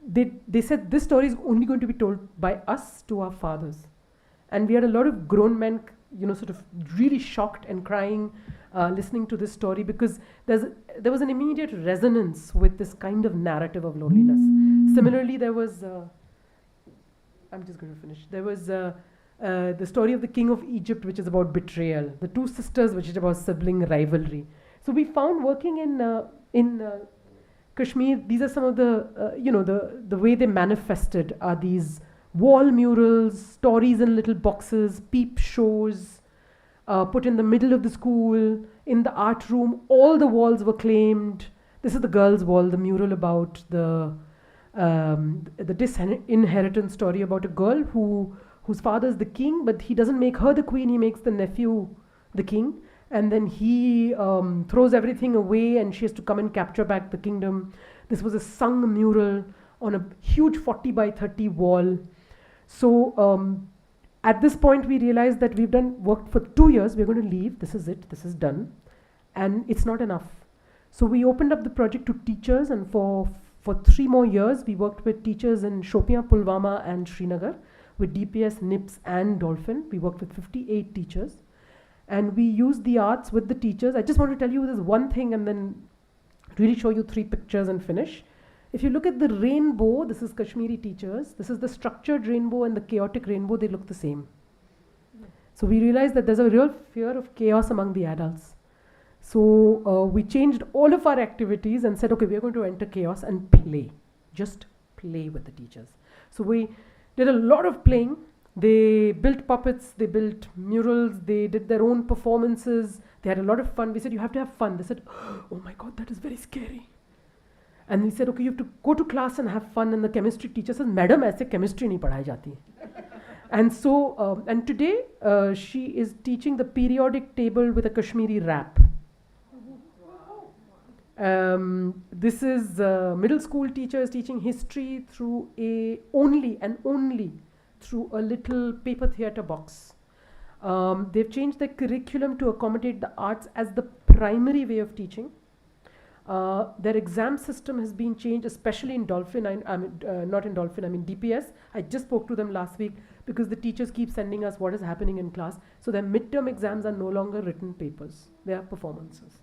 they said this story is only going to be told by us to our fathers. And we had a lot of grown men, sort of really shocked and crying, listening to this story, because there was an immediate resonance with this kind of narrative of loneliness. Similarly, there was, I'm just going to finish. There was the story of the king of Egypt, which is about betrayal. The 2 sisters, which is about sibling rivalry. So we found working in Kashmir, these are some of the way they manifested are these wall murals, stories in little boxes, peep shows, put in the middle of the school, in the art room. All the walls were claimed. This is the girls' wall, the mural about the disinheritance story about a girl who whose father is the king, but he doesn't make her the queen, he makes the nephew the king. And then he throws everything away and she has to come and capture back the kingdom. This was a sung mural on a huge 40 by 30 wall. So at this point we realized that we've worked for 2 years, we're going to leave, this is it, this is done. And it's not enough. So we opened up the project to teachers, and for 3 more years we worked with teachers in Shopian, Pulwama and Srinagar with DPS, NIPS and Dolphin. We worked with 58 teachers. And we used the arts with the teachers. I just want to tell you this one thing and then really show you 3 pictures and finish. If you look at the rainbow, this is Kashmiri teachers. This is the structured rainbow and the chaotic rainbow, they look the same. So we realized that there's a real fear of chaos among the adults. So we changed all of our activities and said, okay, we're going to enter chaos and play. Just play with the teachers. So we did a lot of playing. They built puppets, they built murals, they did their own performances. They had a lot of fun. We said, you have to have fun. They said, oh my God, that is very scary. And we said, okay, you have to go to class and have fun. And the chemistry teacher says, Madam, aise chemistry nahi padhai jati. And so, and today she is teaching the periodic table with a Kashmiri rap. This is middle school teachers teaching history through only through a little paper theatre box. They've changed their curriculum to accommodate the arts as the primary way of teaching. Their exam system has been changed, especially in Dolphin, not in Dolphin, I mean DPS. I just spoke to them last week because the teachers keep sending us what is happening in class. So their midterm exams are no longer written papers, they are performances.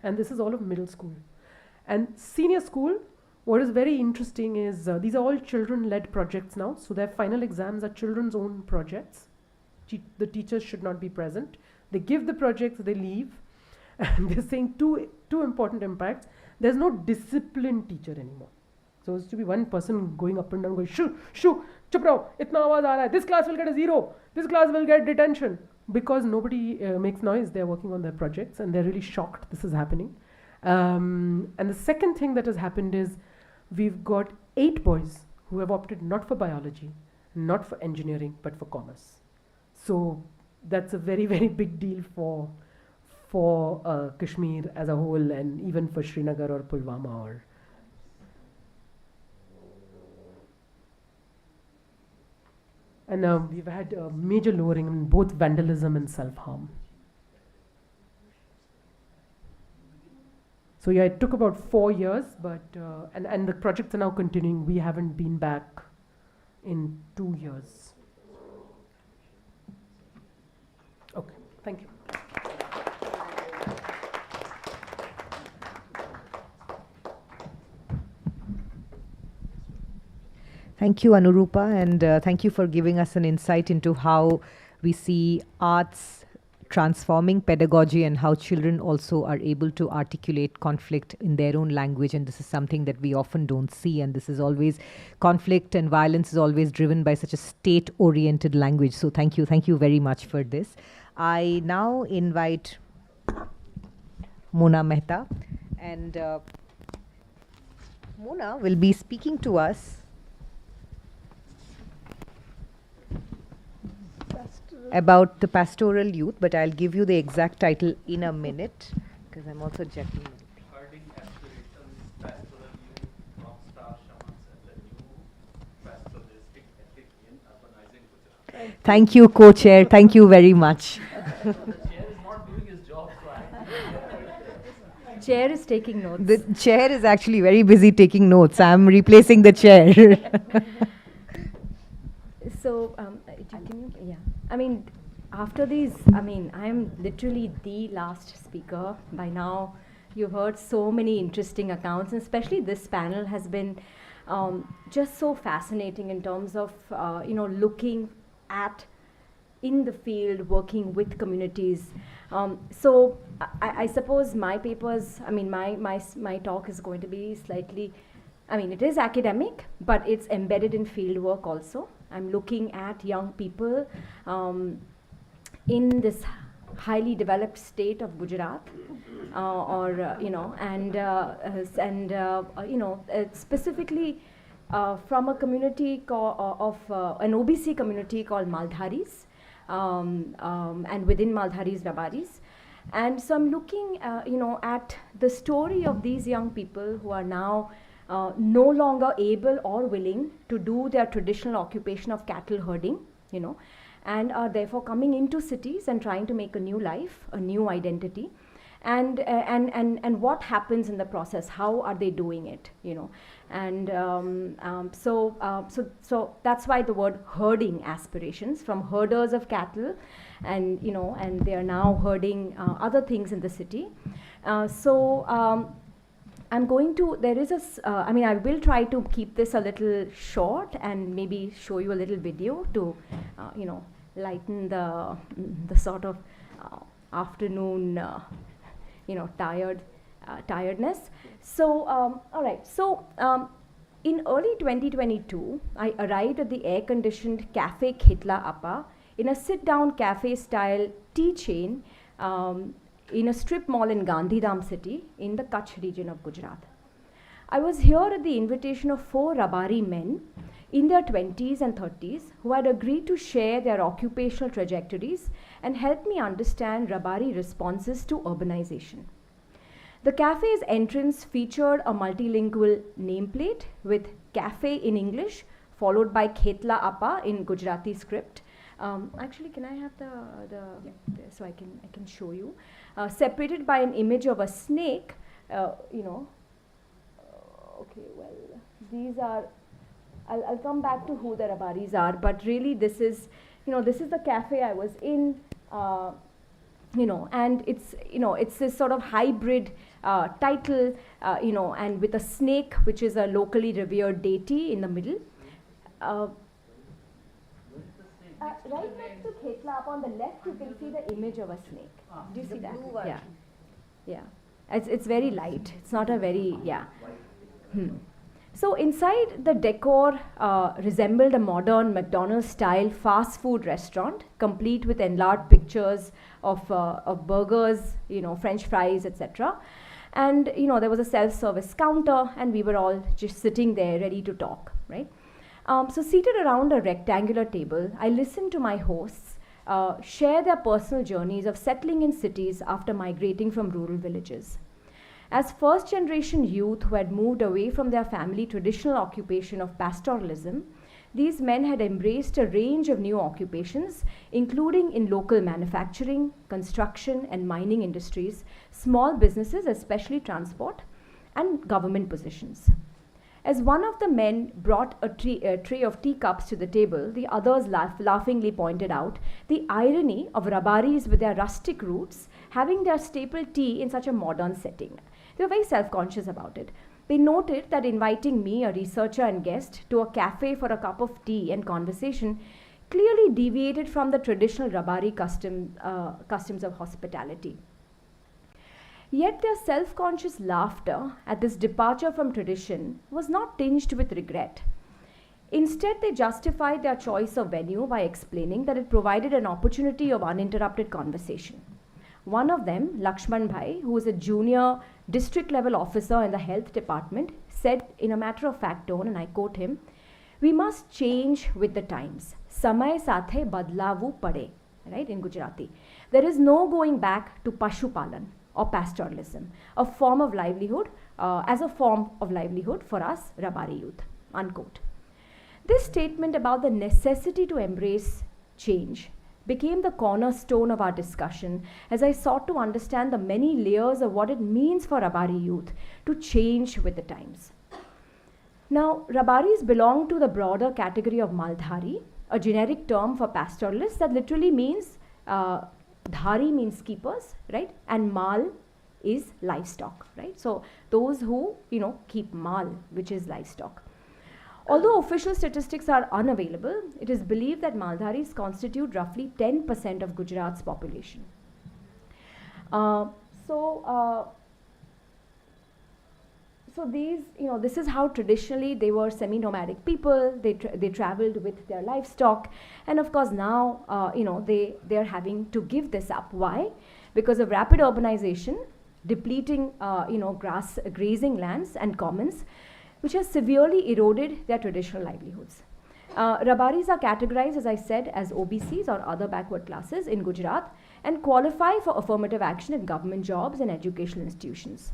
And this is all of middle school. And senior school, what is very interesting is these are all children-led projects now. So their final exams are children's own projects. The teachers should not be present. They give the projects, they leave. And they're saying two important impacts. There's no disciplined teacher anymore. So it's to be one person going up and down, going, shoo, chup raho, itna awaaz aa raha hai, this class will get a 0, this class will get detention. Because nobody makes noise, they're working on their projects and they're really shocked this is happening. And the second thing that has happened is we've got 8 boys who have opted not for biology, not for engineering, but for commerce. So that's a very, very big deal for Kashmir as a whole, and even for Srinagar or Pulwama or. And we've had a major lowering in both vandalism and self-harm. So yeah, it took about 4 years, but and the projects are now continuing. We haven't been back in 2 years. Okay, thank you. Thank you, Anurupa, and thank you for giving us an insight into how we see arts transforming pedagogy and how children also are able to articulate conflict in their own language. And this is something that we often don't see, and this is always, conflict and violence is always driven by such a state-oriented language. So thank you very much for this. I now invite Mona Mehta, and Mona will be speaking to us about the pastoral youth, but I'll give you the exact title in a minute because I'm also checking. Herding Aspirations, Pastoral Youth, Rockstar Shamans, and the new pastoralistic ethic in urbanizing Gujarat. Thank you, co-chair. Thank you very much. The chair is not doing his job, so I Chair is taking notes. The chair is actually very busy taking notes. I'm replacing the chair. So, yeah. I mean, after these, I mean, I am literally the last speaker. By now, you've heard so many interesting accounts, and especially this panel has been just so fascinating in terms of, looking at in the field, working with communities. So I suppose my papers, I mean, my talk is going to be slightly, I mean, it is academic, but it's embedded in field work also. I'm looking at young people in this highly developed state of Gujarat, specifically from a community of an OBC community called Maldharis, and within Maldharis, Rabaris. And so I'm looking, at the story of these young people who are now no longer able or willing to do their traditional occupation of cattle herding, and are therefore coming into cities and trying to make a new life, a new identity. And what happens in the process? How are they doing it? And so that's why the word herding aspirations, from herders of cattle, and and they are now herding other things in the city. I'm going to. There is I will try to keep this a little short and maybe show you a little video to lighten the sort of afternoon. Tiredness. So, all right. So, in early 2022, I arrived at the air-conditioned Cafe Khitla Appa in a sit-down cafe-style tea chain in a strip mall in Gandhidham city in the Kutch region of Gujarat. I was here at the invitation of 4 Rabari men in their 20s and 30s who had agreed to share their occupational trajectories and help me understand Rabari responses to urbanization. The cafe's entrance featured a multilingual nameplate with cafe in English, followed by Khetla Appa in Gujarati script. Actually, can I have so I can show you? Separated by an image of a snake, okay, well, these are, I'll come back to who the Rabaris are, but really this is the cafe I was in, and it's this sort of hybrid title, and with a snake, which is a locally revered deity in the middle. Right next to Khetla, up on the left, you can see the image of a snake. Do you see that? Yeah, yeah. It's very light. It's not a very So inside, the decor resembled a modern McDonald's-style fast food restaurant, complete with enlarged pictures of burgers, French fries, etc. And there was a self-service counter, and we were all just sitting there, ready to talk, right? So seated around a rectangular table, I listened to my hosts share their personal journeys of settling in cities after migrating from rural villages. As first-generation youth who had moved away from their family traditional occupation of pastoralism, these men had embraced a range of new occupations, including in local manufacturing, construction and mining industries, small businesses, especially transport, and government positions. As one of the men brought a tray of teacups to the table, the others laughingly pointed out the irony of Rabaris with their rustic roots having their staple tea in such a modern setting. They were very self-conscious about it. They noted that inviting me, a researcher and guest, to a cafe for a cup of tea and conversation clearly deviated from the traditional Rabari customs of hospitality. Yet their self-conscious laughter at this departure from tradition was not tinged with regret. Instead, they justified their choice of venue by explaining that it provided an opportunity of uninterrupted conversation. One of them, Lakshman Bhai, who was a junior district-level officer in the health department, said in a matter-of-fact tone, and I quote him, "We must change with the times. Samay sathe badlavu pade," right, in Gujarati. There is no going back to pashupalan or pastoralism, a form of livelihood, as a form of livelihood for us Rabari youth, unquote. This statement about the necessity to embrace change became the cornerstone of our discussion as I sought to understand the many layers of what it means for Rabari youth to change with the times. Now, Rabaris belong to the broader category of Maldhari, a generic term for pastoralists that literally means, dhari means keepers, right? And mal is livestock, right? So those who, keep mal, which is livestock. Although official statistics are unavailable, it is believed that Maldharis constitute roughly 10% of Gujarat's population. So these, this is how traditionally they were semi-nomadic people. They traveled with their livestock, and of course now, they are having to give this up. Why? Because of rapid urbanization, depleting, grazing lands and commons, which has severely eroded their traditional livelihoods. Rabaris are categorized, as I said, as OBCs or other backward classes in Gujarat and qualify for affirmative action in government jobs and educational institutions.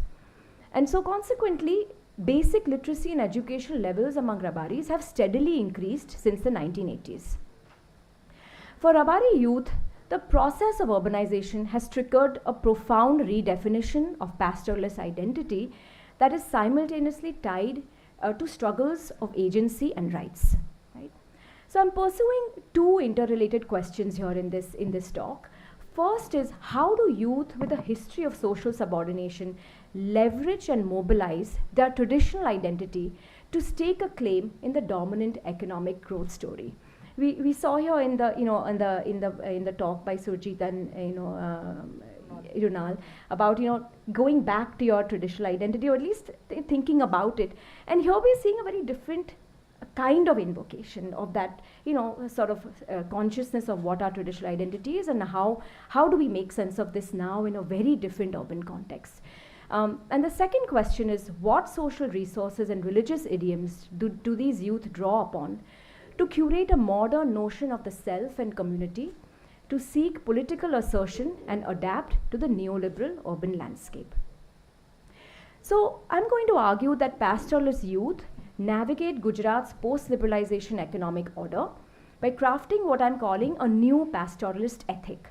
And so consequently, basic literacy and educational levels among Rabaris have steadily increased since the 1980s. For Rabari youth, the process of urbanization has triggered a profound redefinition of pastoralist identity that is simultaneously tied to struggles of agency and rights. Right? So I'm pursuing two interrelated questions here in this talk. First is, how do youth with a history of social subordination leverage and mobilize their traditional identity to stake a claim in the dominant economic growth story? We saw here in the talk by Sujeet and Runal about going back to your traditional identity, or at least thinking about it. And here we're seeing a very different kind of invocation of that sort of consciousness of what our traditional identity is, and how do we make sense of this now in a very different urban context. And the second question is, what social resources and religious idioms do these youth draw upon to curate a modern notion of the self and community, to seek political assertion and adapt to the neoliberal urban landscape? So I'm going to argue that pastoralist youth navigate Gujarat's post-liberalization economic order by crafting what I'm calling a new pastoralist ethic,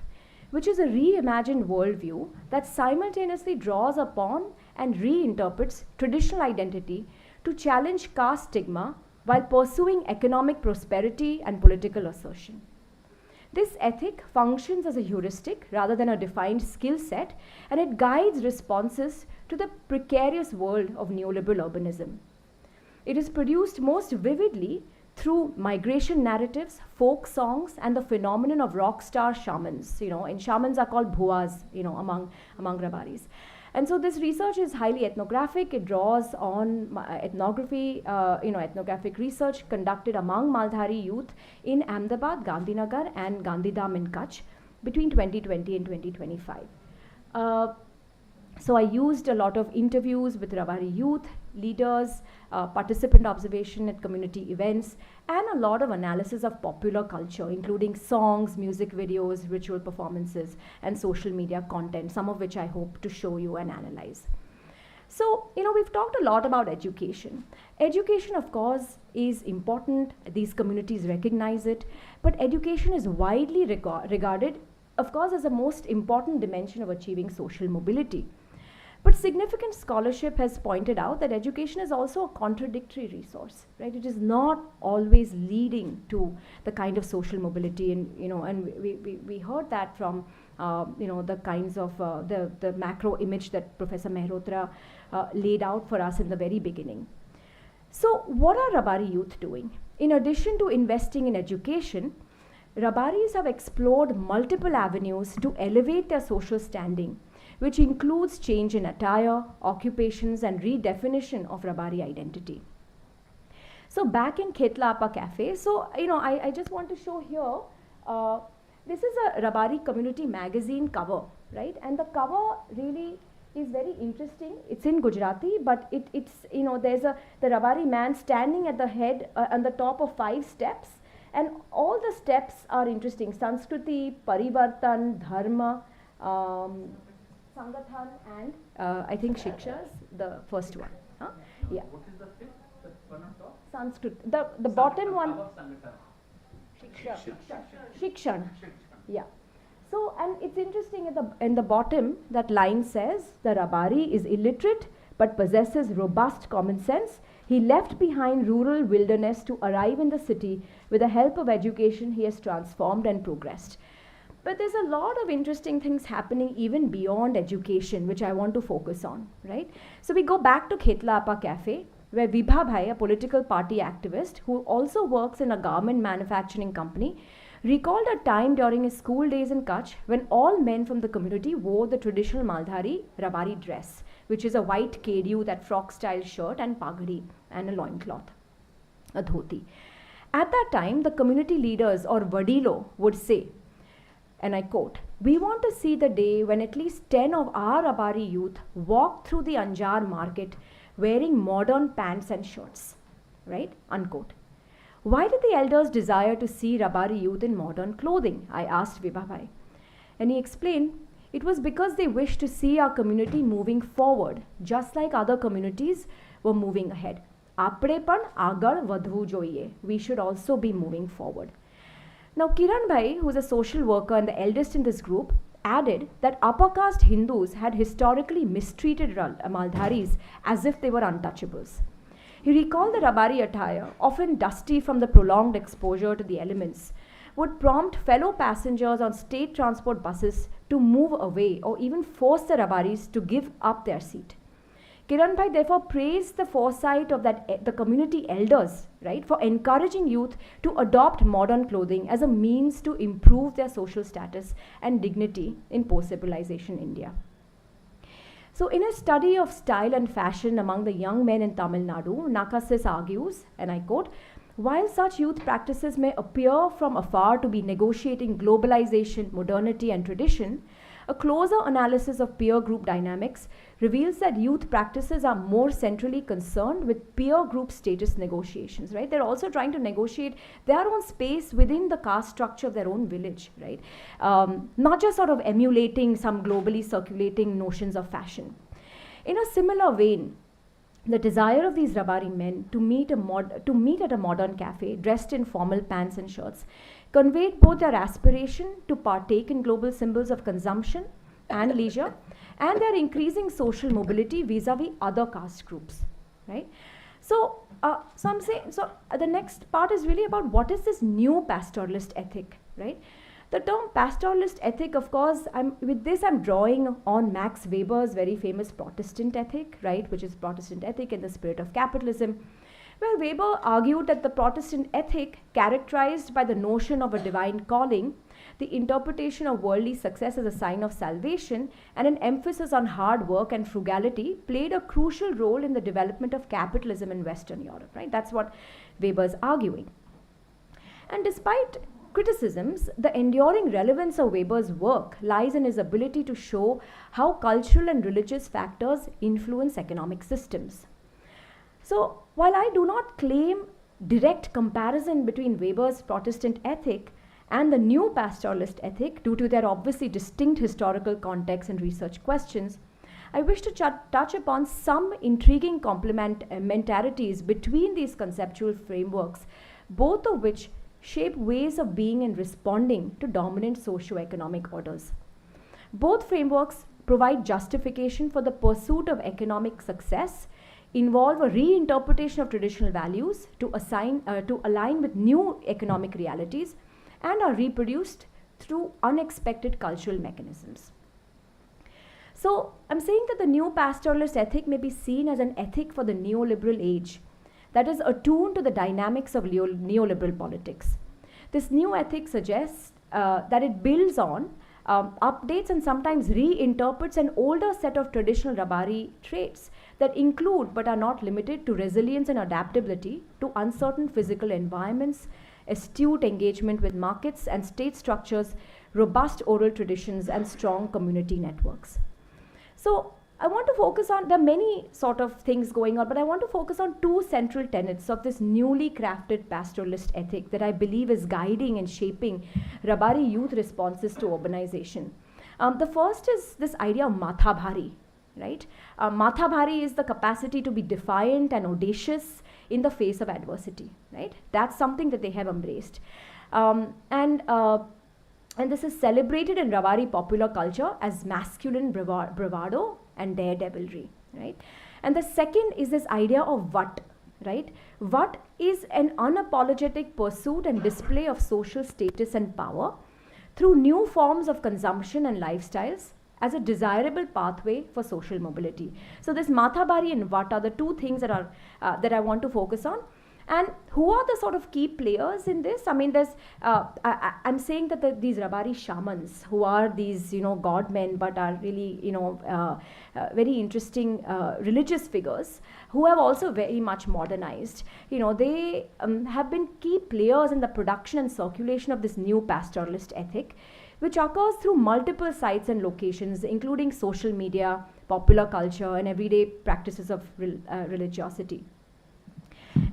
which is a reimagined worldview that simultaneously draws upon and reinterprets traditional identity to challenge caste stigma while pursuing economic prosperity and political assertion. This ethic functions as a heuristic rather than a defined skill set, and it guides responses to the precarious world of neoliberal urbanism. It is produced most vividly through migration narratives, folk songs, and the phenomenon of rock star shamans. And shamans are called bhuas, among Rabaris. And so this research is highly ethnographic. It draws on ethnography, ethnographic research conducted among Maldhari youth in Ahmedabad, Gandhinagar, and Gandhidham in Kutch between 2020 and 2025. So I used a lot of interviews with Rabari youth, leaders, participant observation at community events, and a lot of analysis of popular culture, including songs, music videos, ritual performances, and social media content, some of which I hope to show you and analyze. So, we've talked a lot about education. Education, of course, is important. These communities recognize it. But education is widely regarded, of course, as the most important dimension of achieving social mobility. But significant scholarship has pointed out that education is also a contradictory resource, right? It is not always leading to the kind of social mobility, and we heard that from the kinds of the macro image that Professor Mehrotra laid out for us in the very beginning. So, what are Rabari youth doing? In addition to investing in education, Rabaris have explored multiple avenues to elevate their social standing, which includes change in attire, occupations, and redefinition of Rabari identity. So back in Khetla Appa Cafe, I just want to show here, this is a Rabari community magazine cover, right? And the cover really is very interesting. It's in Gujarati, but it's there's the Rabari man standing at the head, on the top of 5 steps, and all the steps are interesting. Sanskriti, Parivartan, Dharma, Sangathan, and I think Shikshas, the first one. Huh? Yeah. What is the fifth? The one on top? Sanskrit. The bottom one. Shikshan. Yeah. So, and it's interesting in the bottom, that line says, the Rabari is illiterate but possesses robust common sense. He left behind rural wilderness to arrive in the city. With the help of education, he has transformed and progressed. But there's a lot of interesting things happening even beyond education, which I want to focus on, right? So we go back to Khetla Appa Cafe, where Vibha Bhai, a political party activist who also works in a garment manufacturing company, recalled a time during his school days in Kutch when all men from the community wore the traditional Maldhari Rabari dress, which is a white kedu, that frock-style shirt, and pagadi, and a loincloth, a dhoti. At that time, the community leaders, or vadilo, would say, and I quote, "We want to see the day when at least 10 of our Rabari youth walk through the Anjar market wearing modern pants and shirts, right? Unquote. Why did the elders desire to see Rabari youth in modern clothing? I asked Vibhabhai. And he explained, it was because they wished to see our community moving forward, just like other communities were moving ahead. Apde pan agar vadhvu જોઈએ. We should also be moving forward. Now, Kiran Bhai, who is a social worker and the eldest in this group, added that upper caste Hindus had historically mistreated Maldharis as if they were untouchables. He recalled the Rabari attire, often dusty from the prolonged exposure to the elements, would prompt fellow passengers on state transport buses to move away or even force the Rabaris to give up their seat. Kiran Bhai therefore praised the foresight of the community elders, right, for encouraging youth to adopt modern clothing as a means to improve their social status and dignity in post-civilization India. So in a study of style and fashion among the young men in Tamil Nadu, Nakasis argues, and I quote, while such youth practices may appear from afar to be negotiating globalization, modernity and tradition, a closer analysis of peer group dynamics reveals that youth practices are more centrally concerned with peer group status negotiations, right? They're also trying to negotiate their own space within the caste structure of their own village, right? Not just sort of emulating some globally circulating notions of fashion. In a similar vein, the desire of these Rabari men to meet at a modern cafe dressed in formal pants and shirts conveyed both their aspiration to partake in global symbols of consumption and leisure and their increasing social mobility vis-a-vis other caste groups, right? So the next part is really about what is this new pastoralist ethic, right? The term pastoralist ethic, of course, I'm drawing on Max Weber's very famous Protestant ethic, right, which is Protestant ethic in the spirit of capitalism, where Weber argued that the Protestant ethic, characterized by the notion of a divine calling, the interpretation of worldly success as a sign of salvation, and an emphasis on hard work and frugality, played a crucial role in the development of capitalism in Western Europe, right? That's what Weber's arguing. And despite criticisms, the enduring relevance of Weber's work lies in his ability to show how cultural and religious factors influence economic systems. So, while I do not claim direct comparison between Weber's Protestant ethic and the new pastoralist ethic due to their obviously distinct historical context and research questions, I wish to touch upon some intriguing complementarities between these conceptual frameworks, both of which shape ways of being and responding to dominant socio-economic orders. Both frameworks provide justification for the pursuit of economic success, involve a reinterpretation of traditional values to align with new economic realities, and are reproduced through unexpected cultural mechanisms. So, I'm saying that the new pastoralist ethic may be seen as an ethic for the neoliberal age, that is attuned to the dynamics of neoliberal politics. This new ethic suggests that it builds on, updates and sometimes reinterprets an older set of traditional Rabari traits that include but are not limited to resilience and adaptability to uncertain physical environments, astute engagement with markets and state structures, robust oral traditions and strong community networks. So, I want to focus on, there are many sort of things going on, but I want to focus on two central tenets of this newly crafted pastoralist ethic that I believe is guiding and shaping Rabari youth responses to urbanization. The first is this idea of Matha Bhari, right? Matha Bhari is the capacity to be defiant and audacious in the face of adversity, right? That's something that they have embraced. And this is celebrated in Rabari popular culture as masculine bravado and daredevilry, right? And the second is this idea of Vat, right? Vat is an unapologetic pursuit and display of social status and power through new forms of consumption and lifestyles as a desirable pathway for social mobility. So this Matha Bhari and Vat are the two things that are that I want to focus on. And who are the sort of key players in this? I mean, I'm saying that these Rabari shamans, who are these, god men, but are really, very interesting religious figures, who have also very much modernized. They have been key players in the production and circulation of this new pastoralist ethic, which occurs through multiple sites and locations, including social media, popular culture and everyday practices of religiosity.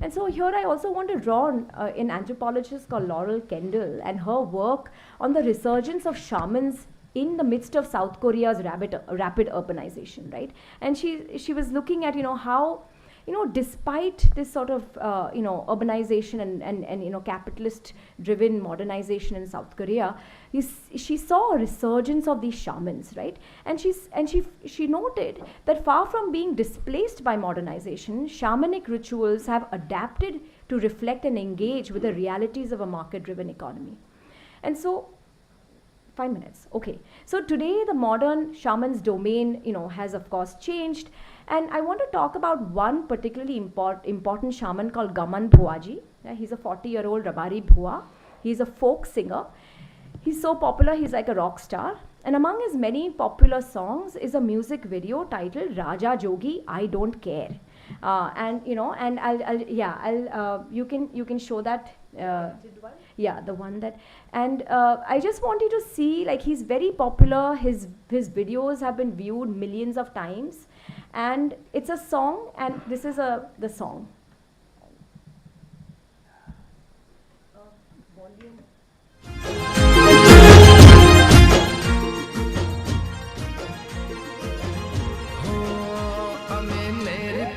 And so here I also want to draw on an anthropologist called Laurel Kendall and her work on the resurgence of shamans in the midst of South Korea's rapid urbanization, right? And she was looking at, how, despite this sort of, urbanization and capitalist driven modernization in South Korea, she saw a resurgence of these shamans, right? And she noted that far from being displaced by modernization, shamanic rituals have adapted to reflect and engage with the realities of a market driven economy. And so 5 minutes. Okay. So today the modern shaman's domain, has of course changed. And I want to talk about one particularly important shaman called Gaman Bhuaji. He's a 40-year-old Rabari Bhua. He's a folk singer. He's so popular, he's like a rock star. And among his many popular songs is a music video titled Raja Jogi, I Don't Care. You can show that. Yeah, the one that, and I just want you to see, like, he's very popular. His videos have been viewed millions of times, and it's a song, and this is the song.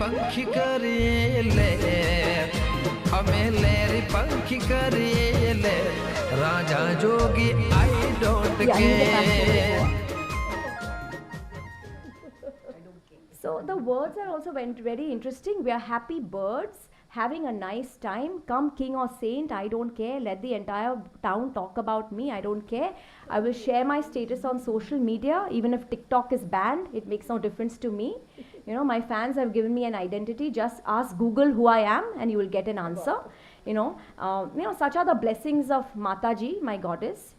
पंखी करेले अमेलेरी पंखी करेले राजा जोगी I don't care. So the words are also very interesting. We are happy birds having a nice time. Come king or saint, I don't care. Let the entire town talk about me, I don't care. I will share my status on social media. Even if TikTok is banned, it makes no difference to me. My fans have given me an identity. Just ask Google who I am and you will get an answer. Such are the blessings of Mataji, my goddess,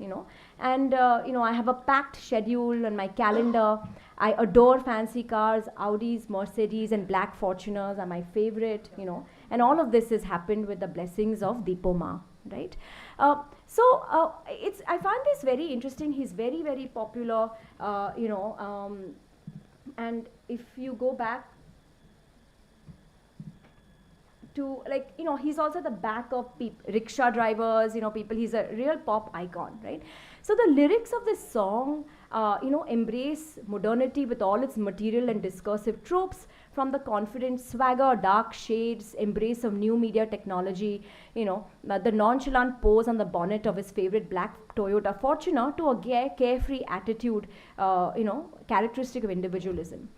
and I have a packed schedule on my calendar. I adore fancy cars. Audis, Mercedes and black Fortuners are my favorite, and all of this has happened with the blessings of Dipoma, right? I find this very interesting. He's very, very popular, and if you go back to, he's also the back of rickshaw drivers, people, he's a real pop icon, right? So the lyrics of this song, embrace modernity with all its material and discursive tropes, from the confident swagger, dark shades, embrace of new media technology, the nonchalant pose on the bonnet of his favorite black Toyota Fortuner, to a carefree attitude, characteristic of individualism.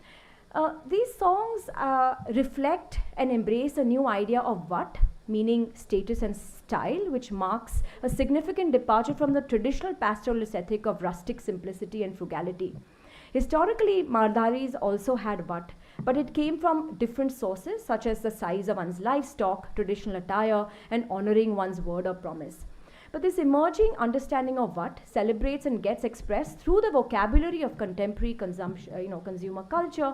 These songs reflect and embrace a new idea of what, meaning status and style, which marks a significant departure from the traditional pastoralist ethic of rustic simplicity and frugality. Historically, Mardharis also had what, but it came from different sources, such as the size of one's livestock, traditional attire, and honoring one's word or promise. But this emerging understanding of what celebrates and gets expressed through the vocabulary of contemporary consumer culture,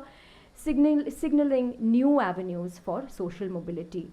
signaling new avenues for social mobility.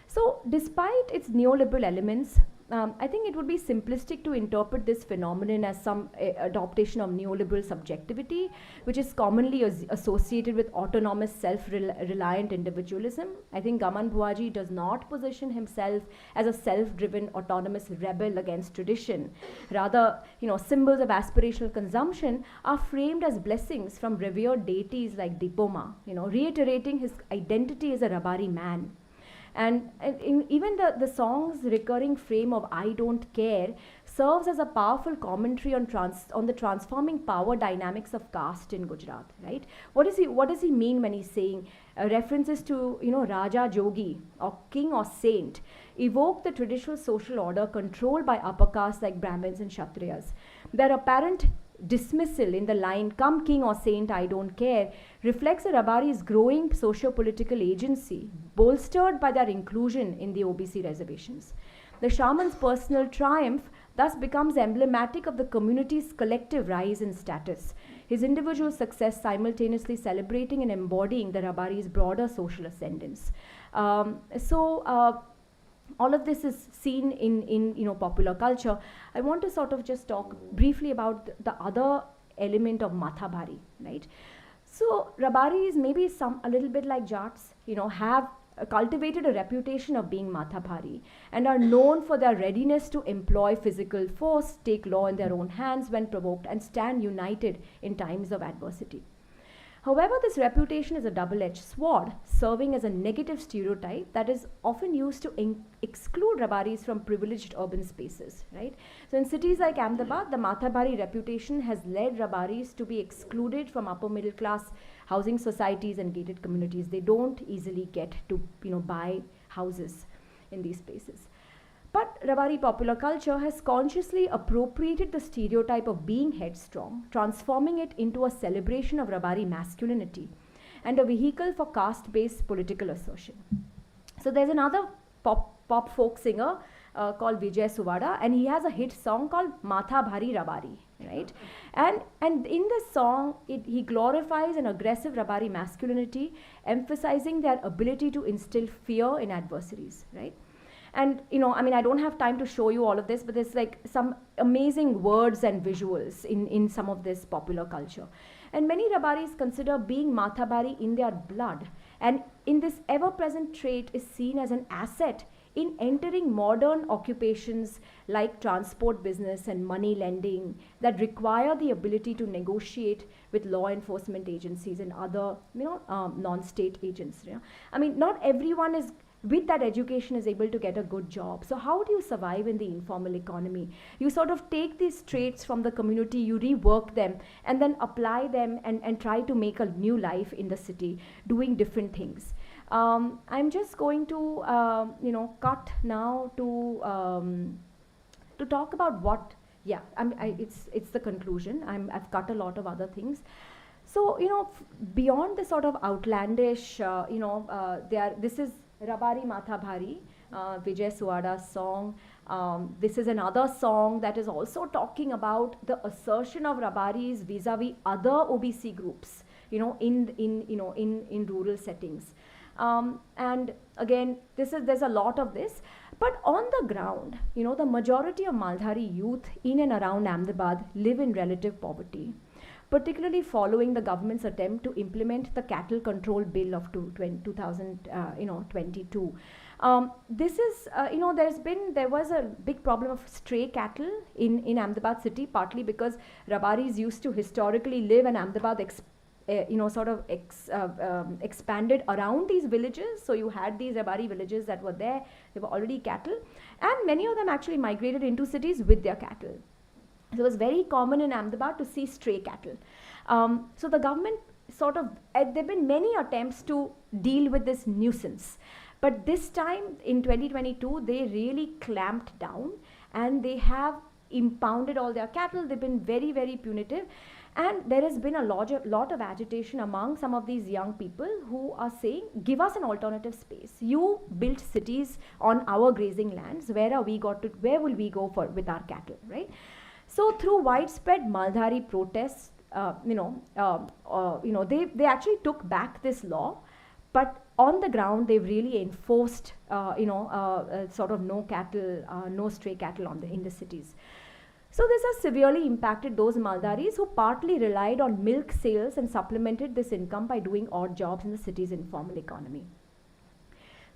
So, despite its neoliberal elements, I think it would be simplistic to interpret this phenomenon as some adaptation of neoliberal subjectivity, which is commonly associated with autonomous, self-reliant individualism. I think Gaman Bhuaji does not position himself as a self-driven, autonomous rebel against tradition. Rather, symbols of aspirational consumption are framed as blessings from revered deities like Dipoma, reiterating his identity as a Rabari man. And even the song's recurring frame of I don't care serves as a powerful commentary on the transforming power dynamics of caste in Gujarat, right? What does he mean when he's saying references to Raja Jogi or king or saint evoke the traditional social order controlled by upper castes like Brahmins and Kshatriyas? Their apparent dismissal in the line, come king or saint, I don't care, reflects a Rabari's growing socio-political agency, bolstered by their inclusion in the OBC reservations. The shaman's personal triumph thus becomes emblematic of the community's collective rise in status, his individual success simultaneously celebrating and embodying the Rabari's broader social ascendance. All of this is seen in popular culture. I want to sort of just talk briefly about the other element of Mathabari, right? So Rabaris, maybe a little bit like Jats, have cultivated a reputation of being Mathabhari and are known for their readiness to employ physical force, take law in their own hands when provoked, and stand united in times of adversity. However, this reputation is a double-edged sword, serving as a negative stereotype that is often used to exclude Rabaris from privileged urban spaces, right? So in cities like Ahmedabad, the Mathabhari reputation has led Rabaris to be excluded from upper middle class housing societies and gated communities. They don't easily get to, buy houses in these spaces. But Rabari popular culture has consciously appropriated the stereotype of being headstrong, transforming it into a celebration of Rabari masculinity and a vehicle for caste-based political assertion. So there's another pop folk singer called Vijay Suvada, and he has a hit song called Matha Bhari Rabari, right? And in this song, he glorifies an aggressive Rabari masculinity, emphasizing their ability to instill fear in adversaries, right? And, I don't have time to show you all of this, but there's like some amazing words and visuals in some of this popular culture. And many Rabaris consider being Mathabari in their blood. And in this ever-present trait is seen as an asset in entering modern occupations like transport business and money lending that require the ability to negotiate with law enforcement agencies and other, non-state agents. Not everyone is with that education is able to get a good job. So how do you survive in the informal economy? You sort of take these traits from the community, you rework them, and then apply them and try to make a new life in the city, doing different things. I'm just going to, cut now to talk about what, it's the conclusion. I've cut a lot of other things. So, beyond the sort of outlandish, this is Rabari Mathabhari, Vijay Suwada's song. This is another song that is also talking about the assertion of Rabaris vis-a-vis other OBC groups, in rural settings. And again, there's a lot of this. But on the ground, the majority of Maldhari youth in and around Ahmedabad live in relative poverty, particularly following the government's attempt to implement the cattle control bill of 2022. This is, there was a big problem of stray cattle in Ahmedabad city, partly because Rabaris used to historically live and Ahmedabad expanded around these villages. So you had these Rabari villages that were there, they were already cattle, and many of them actually migrated into cities with their cattle. So it was very common in Ahmedabad to see stray cattle. So the government there have been many attempts to deal with this nuisance. But this time in 2022, they really clamped down and they have impounded all their cattle. They've been very, very punitive. And there has been a lot of agitation among some of these young people who are saying, give us an alternative space. You built cities on our grazing lands. Where will we go with our cattle, right? So through widespread Maldhari protests, they actually took back this law, but on the ground they've really enforced, sort of no cattle, no stray cattle in the cities. So this has severely impacted those Maldharis who partly relied on milk sales and supplemented this income by doing odd jobs in the city's informal economy.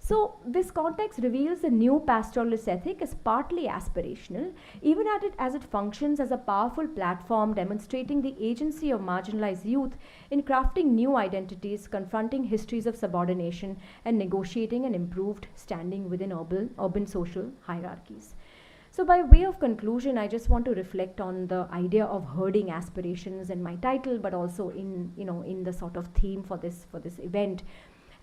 So this context reveals the new pastoralist ethic as partly aspirational, even as it functions as a powerful platform demonstrating the agency of marginalized youth in crafting new identities, confronting histories of subordination, and negotiating an improved standing within urban social hierarchies. So by way of conclusion, I just want to reflect on the idea of herding aspirations in my title, but also in the sort of theme for this event.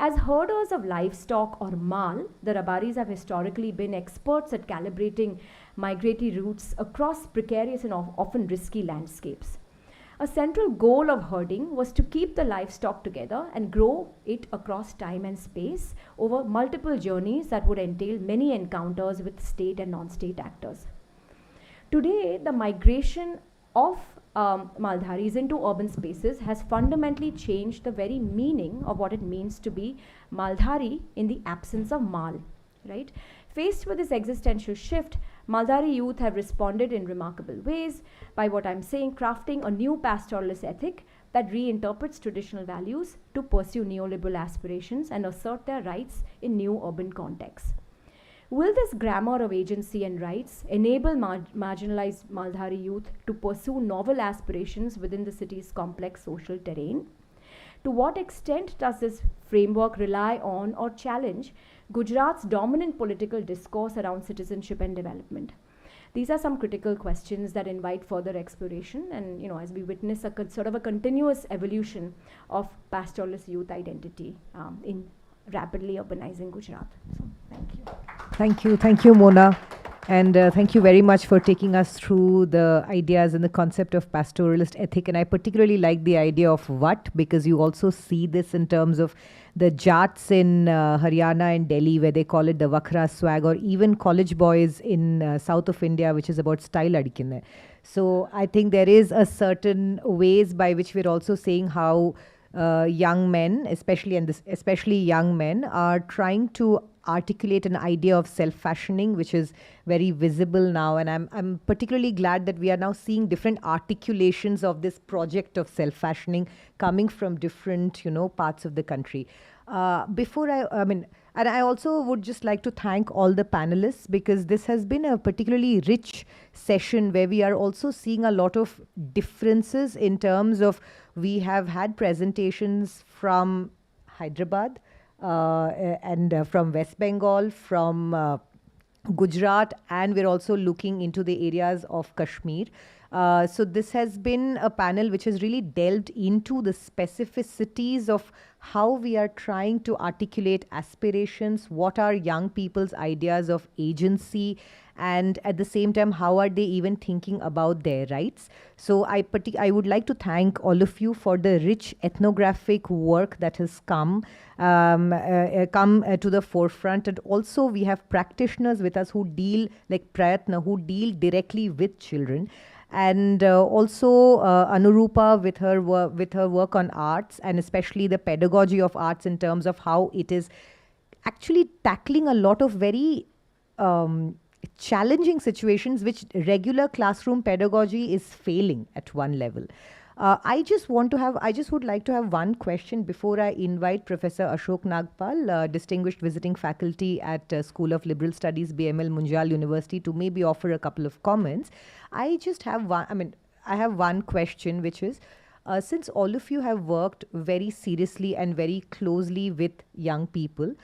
As herders of livestock or mal, the Rabaris have historically been experts at calibrating migratory routes across precarious and often risky landscapes. A central goal of herding was to keep the livestock together and grow it across time and space over multiple journeys that would entail many encounters with state and non-state actors. Today, the migration of Maldharis into urban spaces has fundamentally changed the very meaning of what it means to be Maldhari in the absence of Mal, right? Faced with this existential shift, Maldhari youth have responded in remarkable ways by what I'm saying, crafting a new pastoralist ethic that reinterprets traditional values to pursue neoliberal aspirations and assert their rights in new urban contexts. Will this grammar of agency and rights enable marginalized Maldhari youth to pursue novel aspirations within the city's complex social terrain? To what extent does this framework rely on or challenge Gujarat's dominant political discourse around citizenship and development? These are some critical questions that invite further exploration, and as we witness a sort of a continuous evolution of pastoralist youth identity in rapidly urbanizing Gujarat. So, thank you. Thank you, Mona. And thank you very much for taking us through the ideas and the concept of pastoralist ethic. And I particularly like the idea of what, because you also see this in terms of the Jats in Haryana and Delhi, where they call it the Vakra swag, or even college boys in south of India, which is about style adikine. So I think there is a certain ways by which we're also saying how young men, especially young men, are trying to articulate an idea of self-fashioning, which is very visible now. And I'm particularly glad that we are now seeing different articulations of this project of self-fashioning coming from different, parts of the country. And I also would just like to thank all the panelists, because this has been a particularly rich session where we are also seeing a lot of differences in terms of, we have had presentations from Hyderabad and from West Bengal, from Gujarat, and we're also looking into the areas of Kashmir. So this has been a panel which has really delved into the specificities of how we are trying to articulate aspirations, what are young people's ideas of agency, and at the same time, how are they even thinking about their rights. So I would like to thank all of you for the rich ethnographic work that has come to the forefront. And also we have practitioners with us who deal, like PRAYATN, who deal directly with children. And also Anurupa with her work on arts, and especially the pedagogy of arts in terms of how it is actually tackling a lot of very challenging situations which regular classroom pedagogy is failing at one level. I just would like to have one question before I invite Professor Ashok Nagpal, Distinguished Visiting Faculty at School of Liberal Studies, BML Munjal University, to maybe offer a couple of comments. I have one question, which is, since all of you have worked very seriously and very closely with young people,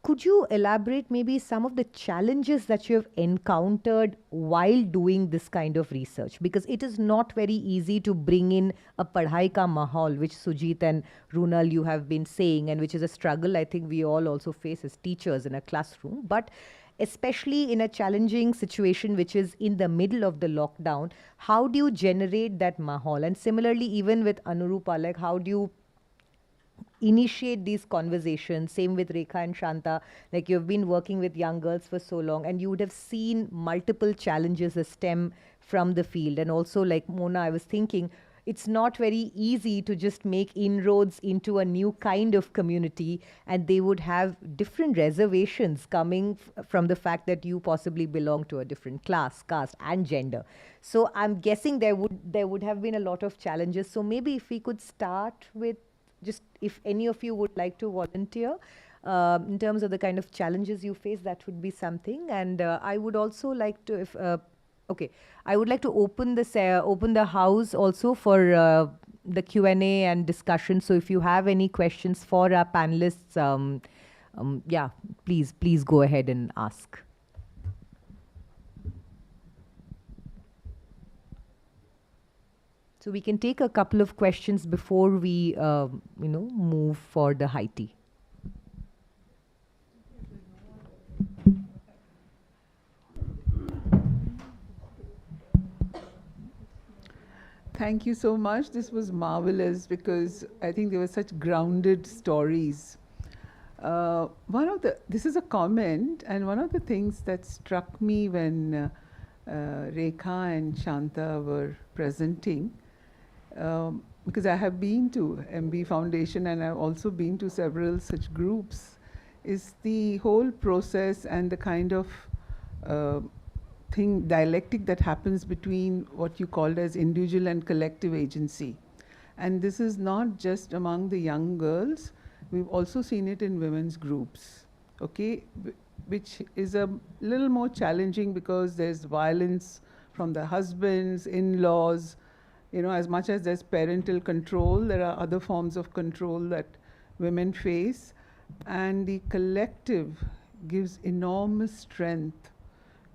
could you elaborate maybe some of the challenges that you have encountered while doing this kind of research? Because it is not very easy to bring in a padhai ka mahal, which Sujeet and Runal you have been saying, and which is a struggle I think we all also face as teachers in a classroom. But especially in a challenging situation which is in the middle of the lockdown, how do you generate that mahal? And similarly, even with Anurupa, like how do you initiate these conversations? Same with Rekha and Shantha, like you've been working with young girls for so long, and you would have seen multiple challenges that stem from the field. And also, like Mona, I was thinking, it's not very easy to just make inroads into a new kind of community, and they would have different reservations coming from the fact that you possibly belong to a different class, caste and gender. So I'm guessing there would have been a lot of challenges. So maybe if we could start with, just if any of you would like to volunteer in terms of the kind of challenges you face, that would be something. And I would also like to, I would like to open the house also for the Q&A and discussion. So if you have any questions for our panelists, please go ahead and ask. So we can take a couple of questions before we, move for the high tea. Thank you so much. This was marvelous because I think there were such grounded stories. This is a comment, and one of the things that struck me when Rekha and Shantha were presenting, because I have been to MB Foundation and I've also been to several such groups, is the whole process and the kind of dialectic that happens between what you called as individual and collective agency. And this is not just among the young girls, we've also seen it in women's groups, okay, which is a little more challenging because there's violence from the husbands, in-laws, you know, as much as there's parental control, there are other forms of control that women face. And the collective gives enormous strength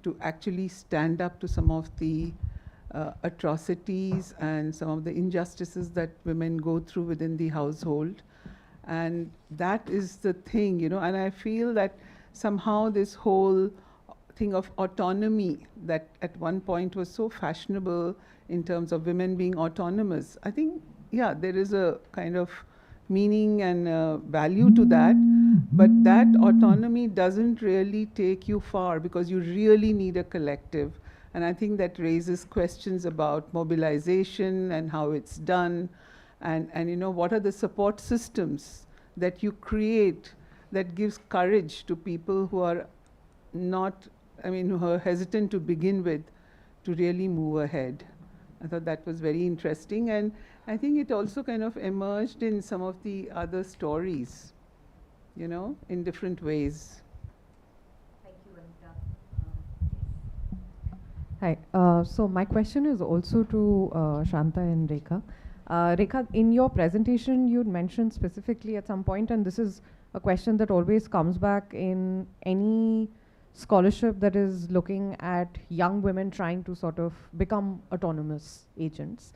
to actually stand up to some of the atrocities and some of the injustices that women go through within the household. And that is the thing, you know, and I feel that somehow this whole thing of autonomy that at one point was so fashionable in terms of women being autonomous, I think, yeah, there is a kind of meaning and value to that, but that autonomy doesn't really take you far because you really need a collective. And I think that raises questions about mobilization and how it's done, and you know, what are the support systems that you create that gives courage to people who are not, I mean, who are hesitant to begin with, to really move ahead. I thought that was very interesting, and I think it also kind of emerged in some of the other stories, you know, in different ways. Hi. So my question is also to Shantha and Rekha. Rekha, in your presentation, you'd mentioned specifically at some point, and this is a question that always comes back in any scholarship that is looking at young women trying to sort of become autonomous agents.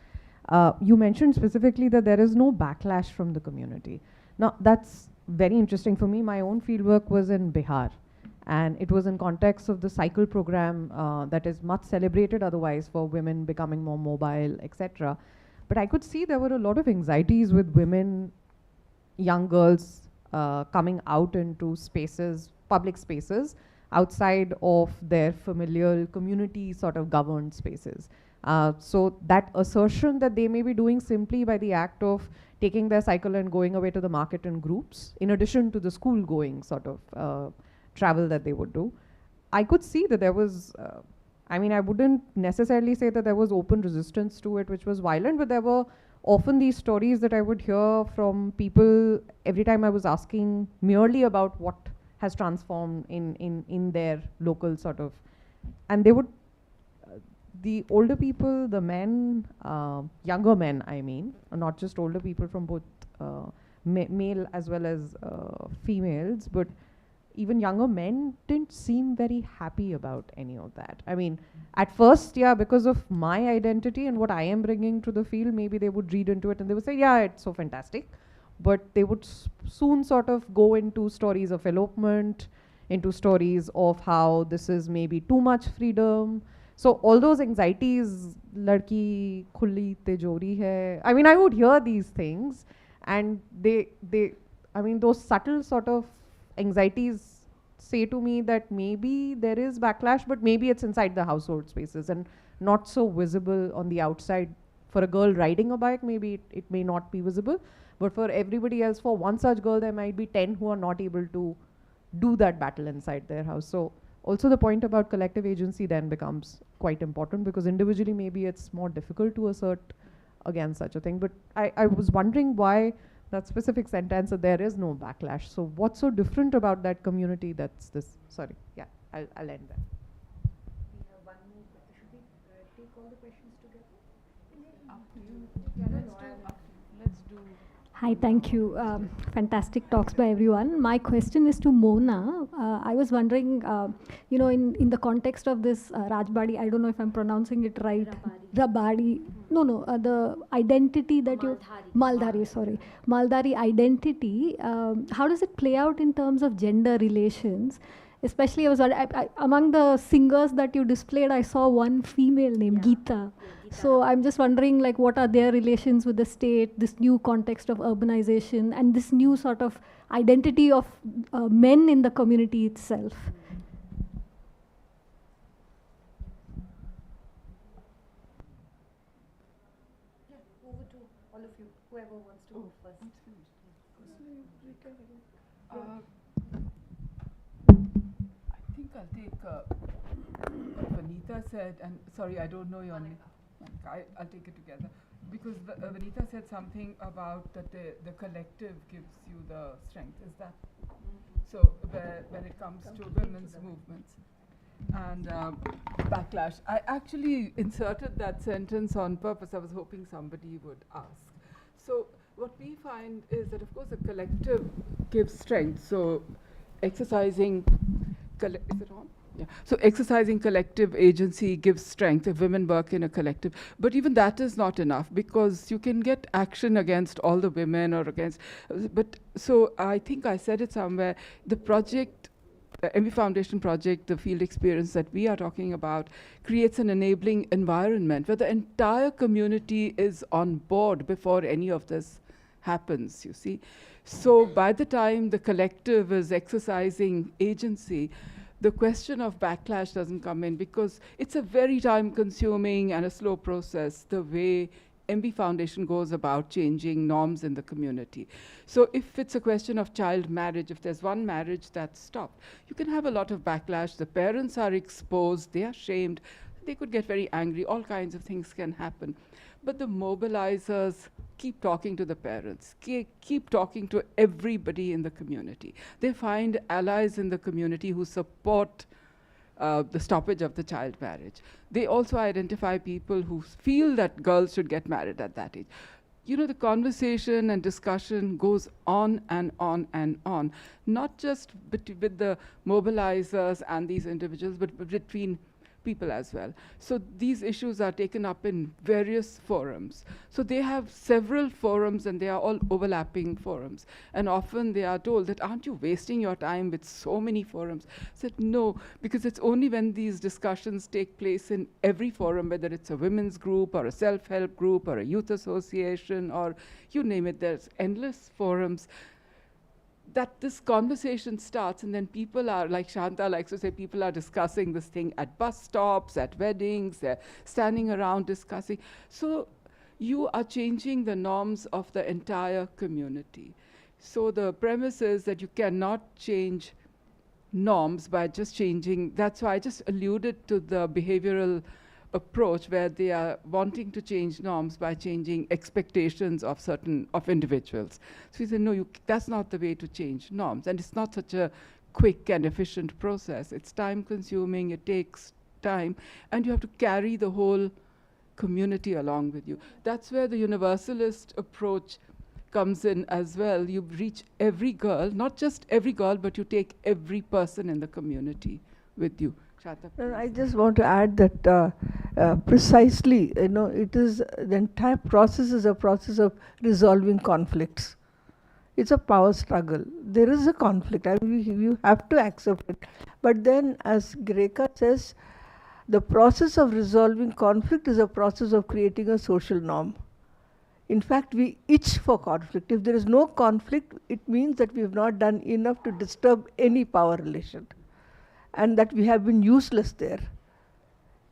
You mentioned specifically that there is no backlash from the community. Now, that's very interesting for me. My own fieldwork was in Bihar, and it was in context of the cycle program that is much celebrated otherwise for women becoming more mobile, etc. But I could see there were a lot of anxieties with women, young girls coming out into spaces, public spaces, outside of their familial community sort of governed spaces. So that assertion that they may be doing simply by the act of taking their cycle and going away to the market in groups, in addition to the school going sort of travel that they would do, I could see that there was, I mean, I wouldn't necessarily say that there was open resistance to it, which was violent, but there were often these stories that I would hear from people every time I was asking merely about what has transformed in their local sort of, and they would, the older people, the men, younger men, I mean, not just older people from both male as well as females, but even younger men didn't seem very happy about any of that. I mean, at first, yeah, because of my identity and what I am bringing to the field, maybe they would read into it and they would say, yeah, it's so fantastic. But they would soon sort of go into stories of elopement, into stories of how this is maybe too much freedom. So all those anxieties, ladki khulli tejori hai. I mean, I would hear these things, and I mean, those subtle sort of anxieties say to me that maybe there is backlash, but maybe it's inside the household spaces and not so visible on the outside. For a girl riding a bike, maybe it may not be visible, but for everybody else, for one such girl, there might be 10 who are not able to do that battle inside their house. So also the point about collective agency then becomes quite important, because individually maybe it's more difficult to assert against such a thing. But I was wondering why that specific sentence that there is no backlash. So what's so different about that community that's this? Sorry, yeah, I'll end there. We have one more question. Should we take all the questions together? Let's do. Hi, thank you. Fantastic talks by everyone. My question is to Mona. I was wondering, you know, in the context of this Rajbadi, I don't know if I'm pronouncing it right. Rabadi. No, the identity that you... Maldari, sorry. Maldari identity. How does it play out in terms of gender relations? Especially, among the singers that you displayed, I saw one female named Geeta. So I'm just wondering, like, what are their relations with the state, this new context of urbanization, and this new sort of identity of men in the community itself? Yeah, over to all of you, whoever wants to go first. I think I'll take what Vanita said, and sorry, I don't know your name. I'll take it together. because Vanita said something about that the collective gives you the strength. Is that so? When it comes to women's movements and backlash, I actually inserted that sentence on purpose. I was hoping somebody would ask. So what we find is that, of course, the collective gives strength. So exercising, is it on? Yeah. So exercising collective agency gives strength if women work in a collective. But even that is not enough, because you can get action against all the women or against. But so I think I said it somewhere. The project, MV Foundation project, the field experience that we are talking about, creates an enabling environment where the entire community is on board before any of this happens, you see. So by the time the collective is exercising agency, the question of backlash doesn't come in, because it's a very time-consuming and a slow process, the way MB Foundation goes about changing norms in the community. So if it's a question of child marriage, if there's one marriage that's stopped, you can have a lot of backlash. The parents are exposed, they are shamed, they could get very angry, all kinds of things can happen. But the mobilizers keep talking to the parents, keep talking to everybody in the community. They find allies in the community who support the stoppage of the child marriage. They also identify people who feel that girls should get married at that age. You know, the conversation and discussion goes on and on and on, not just with the mobilizers and these individuals, but between people as well. So these issues are taken up in various forums. So they have several forums, and they are all overlapping forums. And often they are told that, aren't you wasting your time with so many forums? I said, no, because it's only when these discussions take place in every forum, whether it's a women's group or a self-help group or a youth association or you name it, there's endless forums, that this conversation starts, and then people are, like Shantha likes to say, people are discussing this thing at bus stops, at weddings, they're standing around discussing. So you are changing the norms of the entire community. So the premise is that you cannot change norms by just changing. That's why I just alluded to the behavioral approach, where they are wanting to change norms by changing expectations of individuals. So he said, no, that's not the way to change norms. And it's not such a quick and efficient process. It's time consuming, it takes time, and you have to carry the whole community along with you. That's where the universalist approach comes in as well. You reach every girl, not just every girl, but you take every person in the community with you. And I just want to add that precisely, it is the entire process is a process of resolving conflicts. It's a power struggle. There is a conflict. I mean, you have to accept it. But then, as Rekha says, the process of resolving conflict is a process of creating a social norm. In fact, we itch for conflict. If there is no conflict, it means that we have not done enough to disturb any power relation, and that we have been useless there.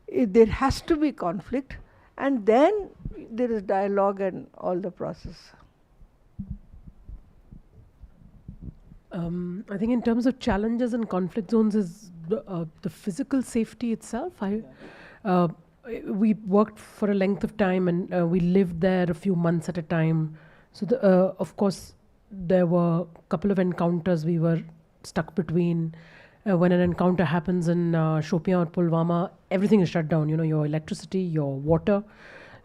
There has to be conflict, and then there is dialogue and all the process. I think in terms of challenges and conflict zones is the physical safety itself. We worked for a length of time, and we lived there a few months at a time. So of course there were a couple of encounters we were stuck between. When an encounter happens in Shopian or Pulwama, everything is shut down. Your electricity, your water,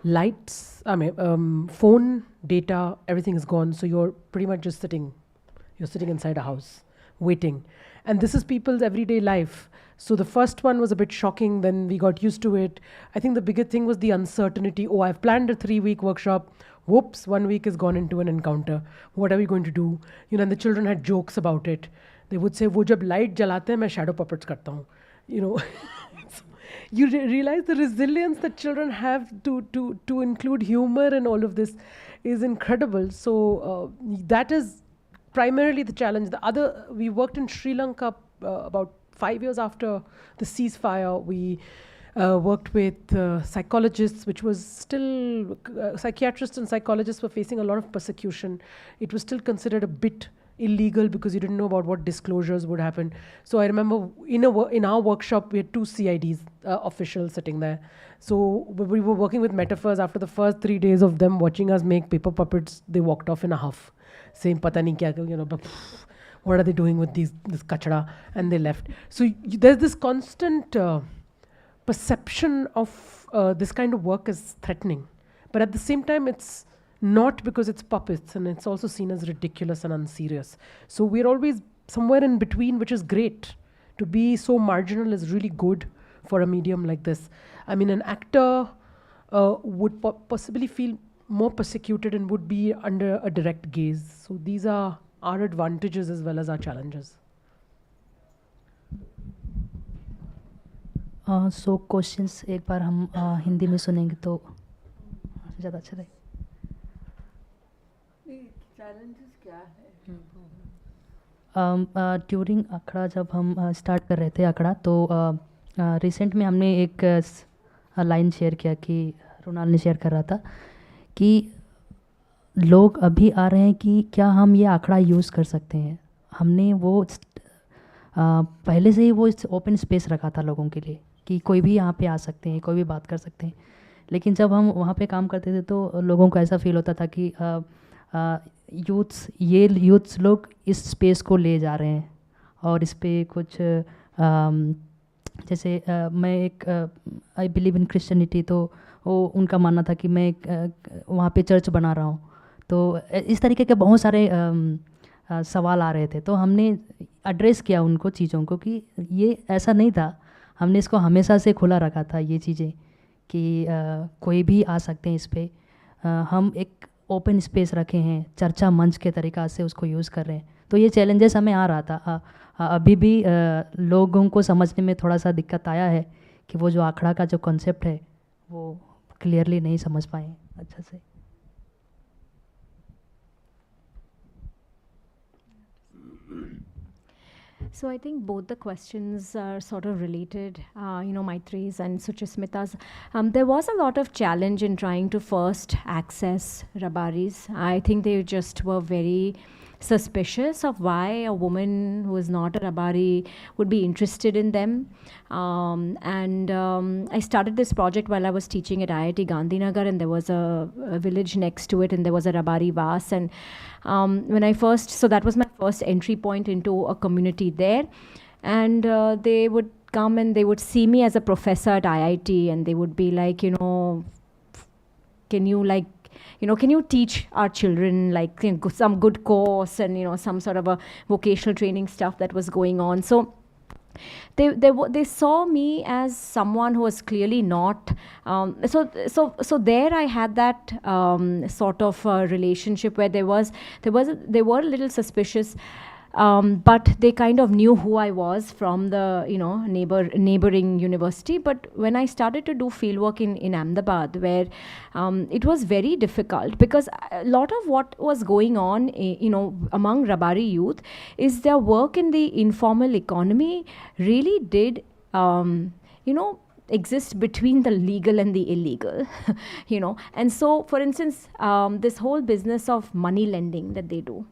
lights, phone, data, everything is gone. So you're pretty much just sitting. You're sitting inside a house, waiting. And this is people's everyday life. So the first one was a bit shocking, then we got used to it. I think the bigger thing was the uncertainty. Oh, I've planned a 3-week workshop. Whoops, 1 week has gone into an encounter. What are we going to do? And the children had jokes about it. They would say, "Wo jab light jalate hain, main shadow puppets karta hu." You realize the resilience that children have to include humor in all of this is incredible. So that is primarily the challenge. We worked in Sri Lanka about 5 years after the ceasefire. We worked with psychologists, which was still, psychiatrists and psychologists were facing a lot of persecution. It was still considered a bit illegal because you didn't know about what disclosures would happen. So I remember in our workshop, we had 2 CIDs officials sitting there. So we were working with metaphors. After the first 3 days of them watching us make paper puppets, they walked off in a huff, saying, "Pata nahi kya, but what are they doing with this kachada?" And they left. So there's this constant perception of this kind of work as threatening. But at the same time, it's not, because it's puppets, and it's also seen as ridiculous and unserious. So we're always somewhere in between, which is great. To be so marginal is really good for a medium like this. I mean, an actor would possibly feel more persecuted and would be under a direct gaze. So these are our advantages as well as our challenges. So questions एक बार हम हिंदी में सुनेंगे तो ज़्यादा अच्छा रहेगा. Challenges क्या है? ड्यूरिंग अखड़ा जब हम स्टार्ट कर रहे थे अखड़ा, तो रिसेंट में हमने एक लाइन शेयर किया कि रुनाल ने शेयर कर रहा था कि लोग अभी आ रहे हैं कि क्या हम ये अखड़ा यूज़ कर सकते हैं. हमने वो पहले से ही वो ओपन स्पेस रखा था लोगों के लिए कि कोई भी यहाँ पे आ सकते हैं, कोई भी बात कर सकते हैं. लेकिन जब हम वहाँ पे काम करते थे तो लोगों को ऐसा फील होता था कि यूथ्स लोग इस स्पेस को ले जा रहे हैं और इस पे कुछ जैसे मैं एक आई बिलीव इन क्रिश्चियनिटी, तो वो उनका मानना था कि मैं वहाँ पे चर्च बना रहा हूँ. तो इस तरीके के बहुत सारे सवाल आ रहे थे. तो हमने एड्रेस किया उनको चीज़ों को कि ये ऐसा नहीं था. हमने इसको हमेशा से खुला रखा था ये चीज़ें कि कोई भी आ सकते हैं इस पे. हम एक ओपन स्पेस रखे हैं, चर्चा मंच के तरीक़ा से उसको यूज़ कर रहे हैं. तो ये चैलेंजेस हमें आ रहा था. अभी भी लोगों को समझने में थोड़ा सा दिक्कत आया है कि वो जो आखड़ा का जो कॉन्सेप्ट है वो क्लियरली नहीं समझ पाए अच्छा से. So I think both the questions are sort of related, Maithreyi's and Suchasmita's. There was a lot of challenge in trying to first access Rabaris. I think they just were very suspicious of why a woman who is not a Rabari would be interested in them. I started this project while I was teaching at IIT Gandhinagar, and there was a village next to it, and there was a Rabari Vas. And so that was my first entry point into a community there. And they would come and they would see me as a professor at IIT, and they would be like, can you teach our children some good course and some sort of a vocational training stuff that was going on. So they saw me as someone who was clearly not. So there I had that sort of relationship where they were a little suspicious. But they kind of knew who I was from the neighboring university. But when I started to do fieldwork in Ahmedabad, where it was very difficult, because a lot of what was going on among Rabari youth is their work in the informal economy really did exist between the legal and the illegal, And so, for instance, this whole business of money lending that they do,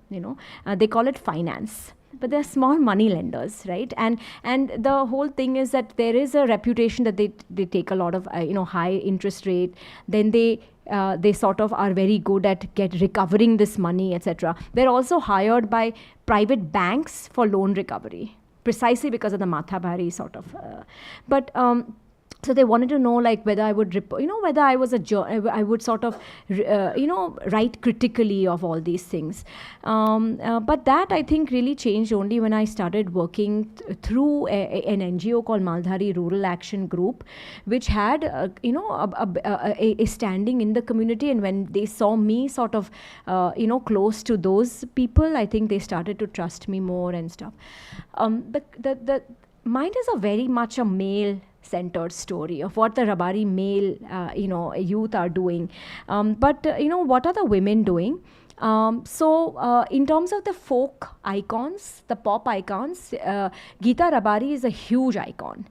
they call it finance, but they're small money lenders, right? And the whole thing is that there is a reputation that they take a lot of, high interest rate. Then they sort of are very good at recovering this money, etc. They're also hired by private banks for loan recovery, precisely because of the Mathabari sort of. So they wanted to know whether I would, whether I was I would sort of, write critically of all these things. But that I think really changed only when I started working through an NGO called Maldhari Rural Action Group, which had, a standing in the community. And when they saw me sort of, close to those people, I think they started to trust me more and stuff. Mine is a very much a male-centered story of what the Rabari male, youth are doing. But what are the women doing? In terms of the folk icons, the pop icons, Geeta Rabari is a huge icon.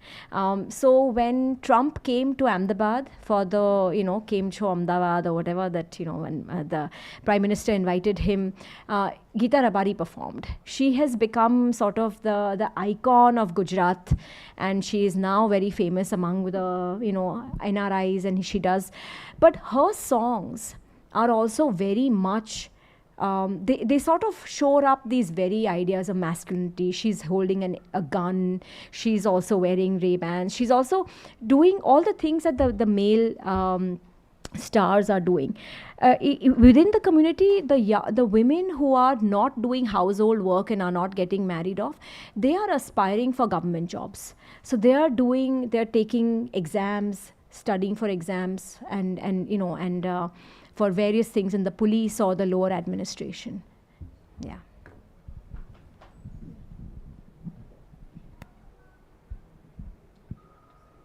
So when Trump came to Ahmedabad for the, came to Ahmedabad or whatever that, when the Prime Minister invited him, Geeta Rabari performed. She has become sort of the icon of Gujarat, and she is now very famous among the, NRIs, and she does. But her songs are also very much, they sort of shore up these very ideas of masculinity. She's holding a gun. She's also wearing Ray-Bans. She's also doing all the things that the male stars are doing. Within the community, the women who are not doing household work and are not getting married off, they are aspiring for government jobs. So they're taking exams, studying for exams, and for various things in the police or the lower administration. Yeah.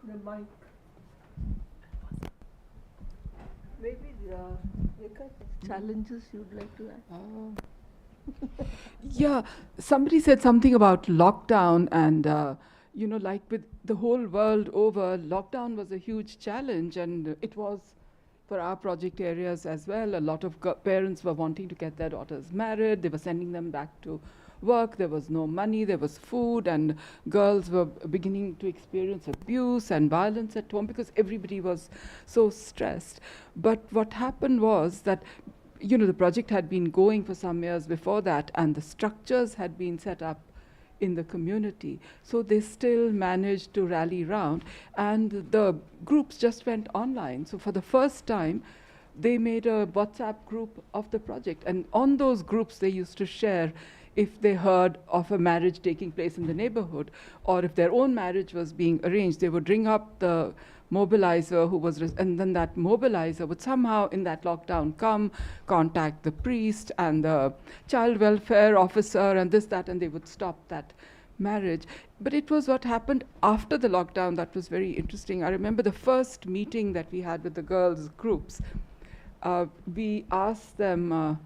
The mic. Maybe Rekha, challenges you'd like to add? Yeah, somebody said something about lockdown, and like with the whole world over, lockdown was a huge challenge, and it was for our project areas as well. A lot of parents were wanting to get their daughters married. They were sending them back to work. There was no money, there was food, and girls were beginning to experience abuse and violence at home because everybody was so stressed. But what happened was that the project had been going for some years before that, and the structures had been set up in the community. So they still managed to rally round, and the groups just went online. So for the first time, they made a WhatsApp group of the project, and on those groups they used to share if they heard of a marriage taking place in the neighborhood, or if their own marriage was being arranged, they would ring up the mobilizer who was, and then that mobilizer would somehow in that lockdown come, contact the priest and the child welfare officer and this, that, and they would stop that marriage. But it was what happened after the lockdown that was very interesting. I remember the first meeting that we had with the girls' groups. We asked them,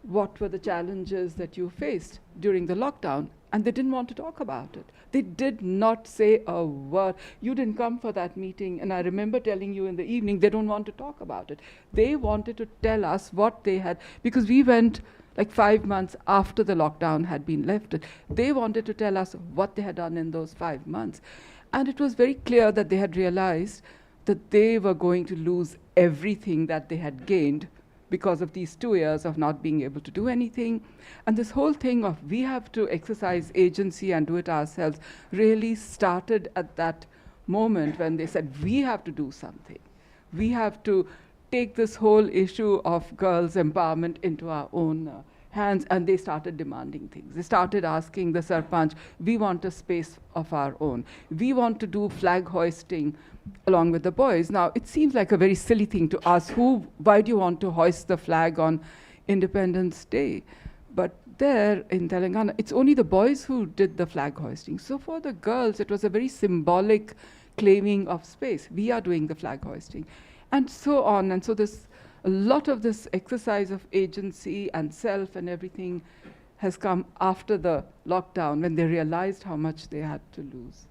what were the challenges that you faced during the lockdown? And they didn't want to talk about it. They did not say a word. You didn't come for that meeting, and I remember telling you in the evening, they don't want to talk about it. They wanted to tell us what they had, because we went like 5 months after the lockdown had been lifted. They wanted to tell us what they had done in those 5 months. And it was very clear that they had realized that they were going to lose everything that they had gained because of these 2 years of not being able to do anything. And this whole thing of we have to exercise agency and do it ourselves really started at that moment when they said, we have to do something. We have to take this whole issue of girls' empowerment into our own hands, and they started demanding things. They started asking the Sarpanch, we want a space of our own. We want to do flag hoisting along with the boys. Now, it seems like a very silly thing to ask, why do you want to hoist the flag on Independence Day? But there in Telangana, it's only the boys who did the flag hoisting. So for the girls, it was a very symbolic claiming of space. We are doing the flag hoisting, and so on. And so a lot of this exercise of agency and self and everything has come after the lockdown, when they realized how much they had to lose.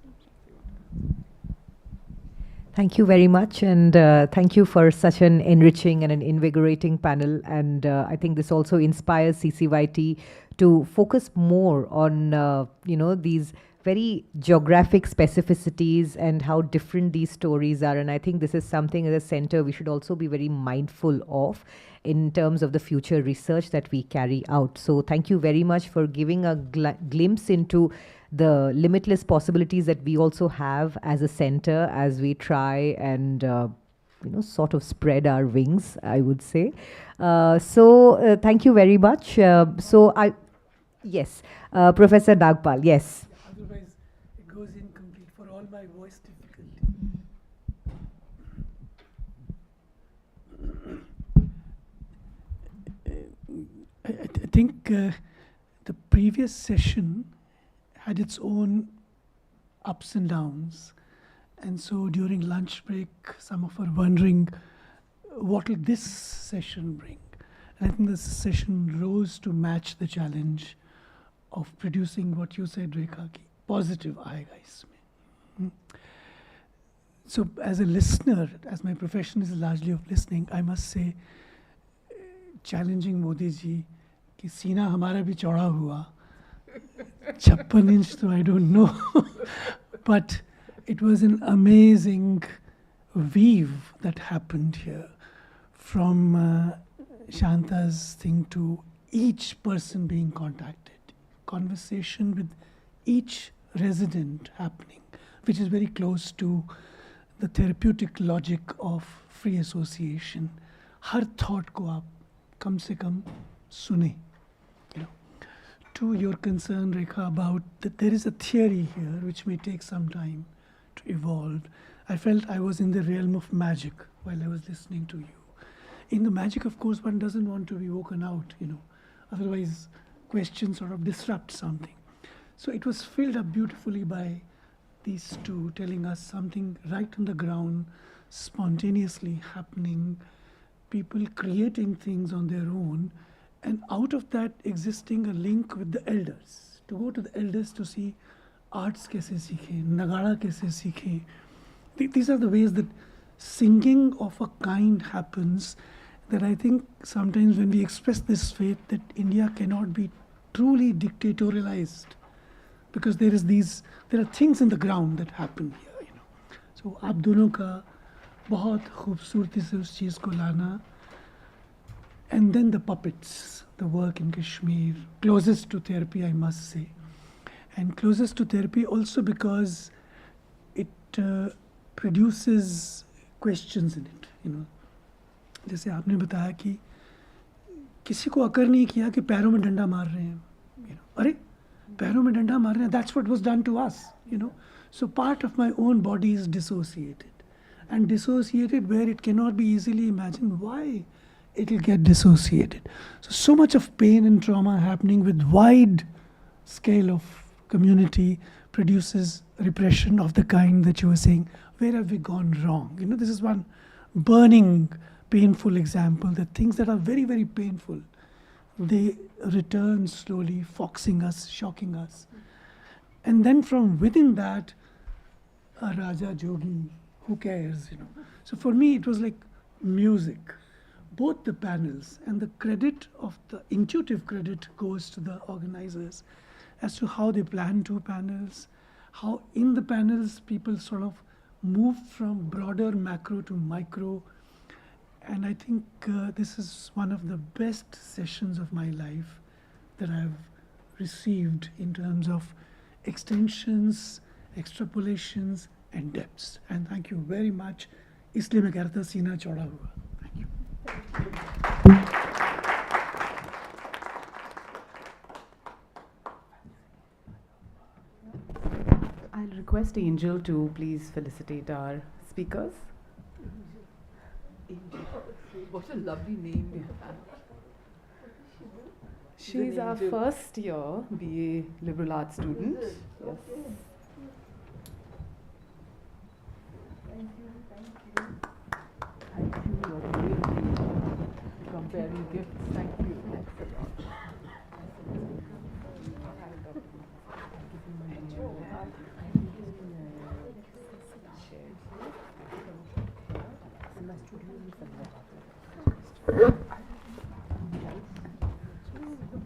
Thank you very much, and thank you for such an enriching and an invigorating panel. And I think this also inspires CCYT to focus more on these very geographic specificities and how different these stories are. And I think this is something as a center we should also be very mindful of in terms of the future research that we carry out. So thank you very much for giving a glimpse into the limitless possibilities that we also have as a center as we try and sort of spread our wings, I would say. So thank you very much. Yes, Professor Nagpal, yes. Otherwise, it goes incomplete for all my voice difficulty. I think the previous session had its own ups and downs, and so during lunch break, some of us were wondering what will this session bring. And I think this session rose to match the challenge of producing what you said, Rekha, ki positive aayega isme. So as a listener, as my profession is largely of listening, I must say, challenging Modi ji, कि सीना हमारा भी चौड़ा हुआ 56 inch, so I don't know. But it was an amazing weave that happened here, from Shantha's thing to each person being contacted, conversation with each resident happening, which is very close to the therapeutic logic of free association. Her thought को आप कम से कम सुने. To your concern, Rekha, about that there is a theory here which may take some time to evolve. I felt I was in the realm of magic while I was listening to you. In the magic, of course, one doesn't want to be woken out, otherwise questions sort of disrupt something. So it was filled up beautifully by these two telling us something right on the ground, spontaneously happening, people creating things on their own, and out of that existing a link with the elders, to go to the elders to see arts kaise seekhe, nagara kaise seekhe. These are the ways that singing of a kind happens, that I think sometimes when we express this faith that India cannot be truly dictatorialized, because there are things in the ground that happen here. So आप दोनों का बहुत खूबसूरती से उस चीज़ को लाना. And then the puppets, the work in Kashmir, closest to therapy, I must say. And closest to therapy also because it produces questions in it. जैसे आपने बताया कि किसी को अकर नहीं किया कि पैरों में डंडा मार रहे हैं. अरे पैरों में डंडा मार रहे हैं, that's what was done to us. So part of my own body is dissociated. And dissociated where it cannot be easily imagined why it will get dissociated. So much of pain and trauma happening with wide scale of community produces repression of the kind that you were saying. Where have we gone wrong? This is one burning, painful example, that things that are very, very painful, they return slowly, foxing us, shocking us. And then from within that, a Raja Jogi, who cares, So for me, it was like music. Both the panels, and the credit of the intuitive credit goes to the organizers as to how they plan two panels, how in the panels people sort of move from broader macro to micro. And I think this is one of the best sessions of my life that I've received in terms of extensions, extrapolations, and depths. And thank you very much. इसलिए मैं कह रहा था सीना चौड़ा हुआ. I'll request Angel to please felicitate our speakers. What a lovely name. She's our first year BA Liberal Arts student. Yes. Thank you. You're great. Comparing gifts. Thank you. Thanks a lot.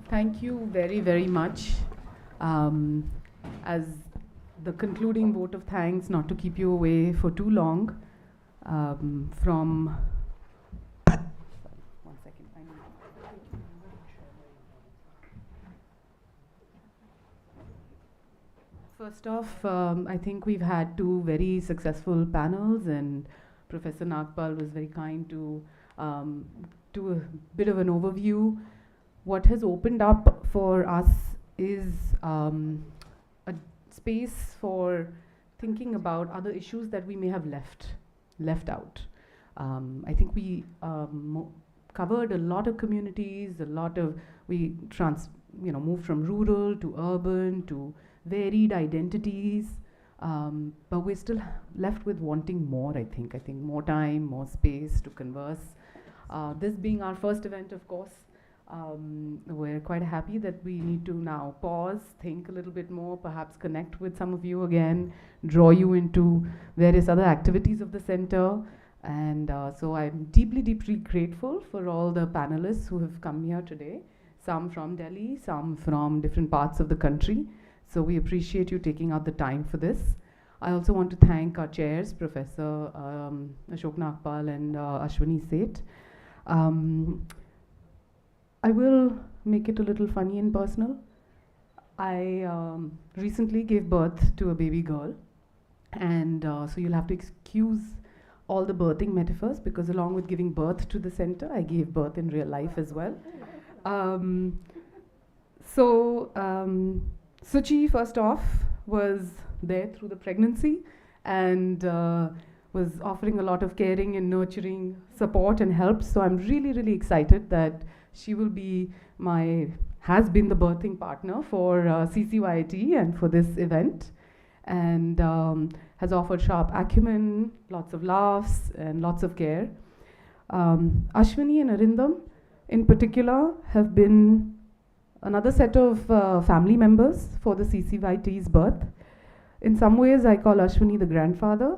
Thank you very, very much. As the concluding vote of thanks, not to keep you away for too long, from one second. First off, I think we've had two very successful panels, and Professor Nagpal was very kind to do a bit of an overview. What has opened up for us is a space for thinking about other issues that we may have left out. I think we covered a lot of communities, we moved from rural to urban to varied identities, but we're still left with wanting more, I think more time, more space to converse. This being our first event, of course, We're quite happy that we need to now pause, think a little bit more, perhaps connect with some of you again, draw you into various other activities of the center. And so I'm deeply, deeply grateful for all the panelists who have come here today, some from Delhi, some from different parts of the country. So we appreciate you taking out the time for this. I also want to thank our chairs, Professor Ashok Nagpal and Ashwini Seth. I will make it a little funny and personal. I recently gave birth to a baby girl, and so you'll have to excuse all the birthing metaphors, because along with giving birth to the center, I gave birth in real life as well. Suchi, first off, was there through the pregnancy and was offering a lot of caring and nurturing support and help. So I'm really, really excited that she will be has been the birthing partner for CCYT and for this event, and has offered sharp acumen, lots of laughs, and lots of care. Ashwini and Arindam, in particular, have been another set of family members for the CCYT's birth. In some ways, I call Ashwini the grandfather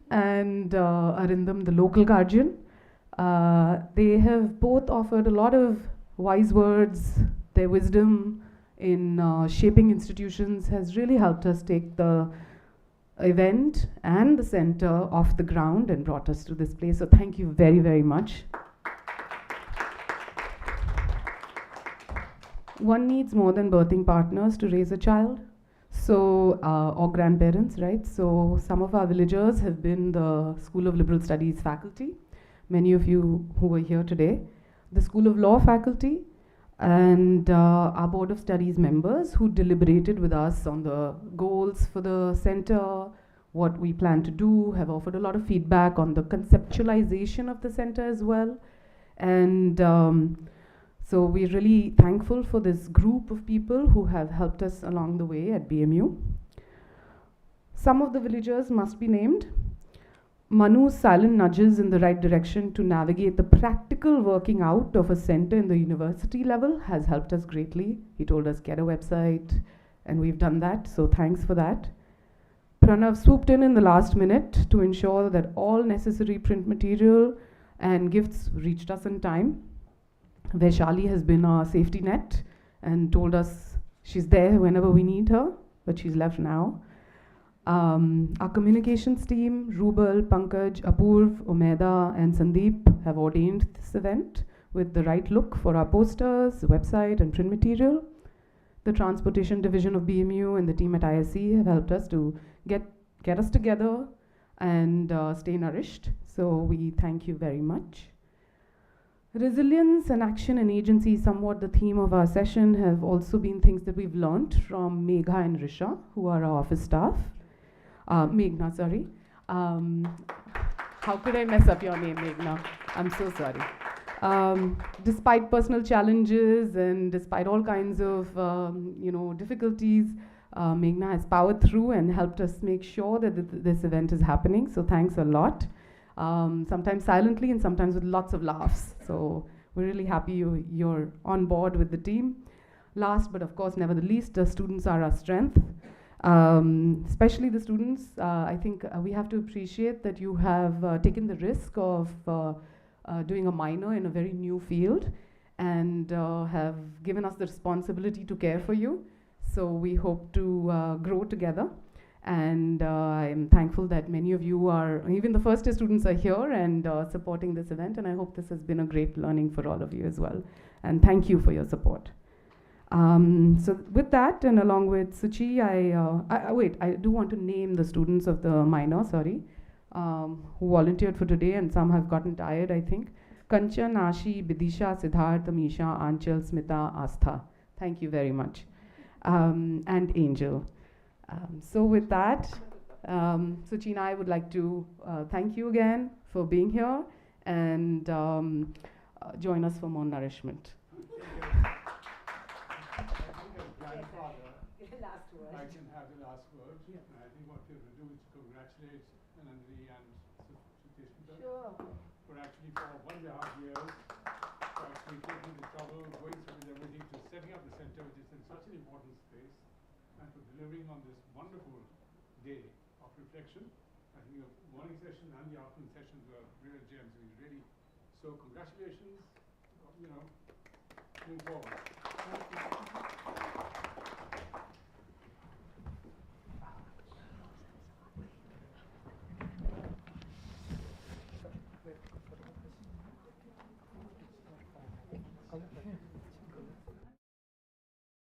and Arindam the local guardian. They have both offered a lot of wise words. Their wisdom in shaping institutions has really helped us take the event and the center off the ground and brought us to this place. So thank you very, very much. One needs more than birthing partners to raise a child, so or grandparents, right? So some of our villagers have been the School of Liberal Studies faculty, many of you who are here today, the School of Law faculty, and our Board of Studies members who deliberated with us on the goals for the center, what we plan to do, have offered a lot of feedback on the conceptualization of the center as well. And so we're really thankful for this group of people who have helped us along the way at BMU. Some of the villagers must be named. Manu's silent nudges in the right direction to navigate the practical working out of a center in the university level has helped us greatly. He told us, get a website, and we've done that, so thanks for that. Pranav swooped in the last minute to ensure that all necessary print material and gifts reached us in time. Vaishali has been our safety net and told us she's there whenever we need her, but she's left now. Our communications team, Rubal, Pankaj, Apurv, Umeda, and Sandeep have ordained this event with the right look for our posters, website, and print material. The transportation division of BMU and the team at ISC have helped us to get us together and stay nourished. So we thank you very much. Resilience and action and agency, somewhat the theme of our session, have also been things that we've learned from Megha and Risha, who are our office staff. Meghna, sorry. How could I mess up your name, Meghna? I'm so sorry. Despite personal challenges and despite all kinds of difficulties, Meghna has powered through and helped us make sure that this event is happening. So thanks a lot. Sometimes silently and sometimes with lots of laughs. So we're really happy you're on board with the team. Last but of course never the least, the students are our strength. Especially the students, I think we have to appreciate that you have taken the risk of doing a minor in a very new field and have given us the responsibility to care for you. So we hope to grow together. And I'm thankful that many of you are, even the first year students are here and supporting this event. And I hope this has been a great learning for all of you as well. And thank you for your support. So with that, and along with Suchi, I do want to name the students of the minor, who volunteered for today, and some have gotten tired, I think. Kanchan, Ashi, Bidisha, Siddharth, Amisha, Anchal, Smita, Astha. Thank you very much. And Angel. So with that, Suchi and I would like to thank you again for being here and join us for more nourishment. I can have the last word. Yeah. And I think what we have to do is congratulate Nandini and Tuteja for actually for 1.5 years for actually taking the trouble, going and for delivering on this wonderful day of reflection. I think the morning session and the afternoon sessions were real gems. Really, so congratulations. Move forward.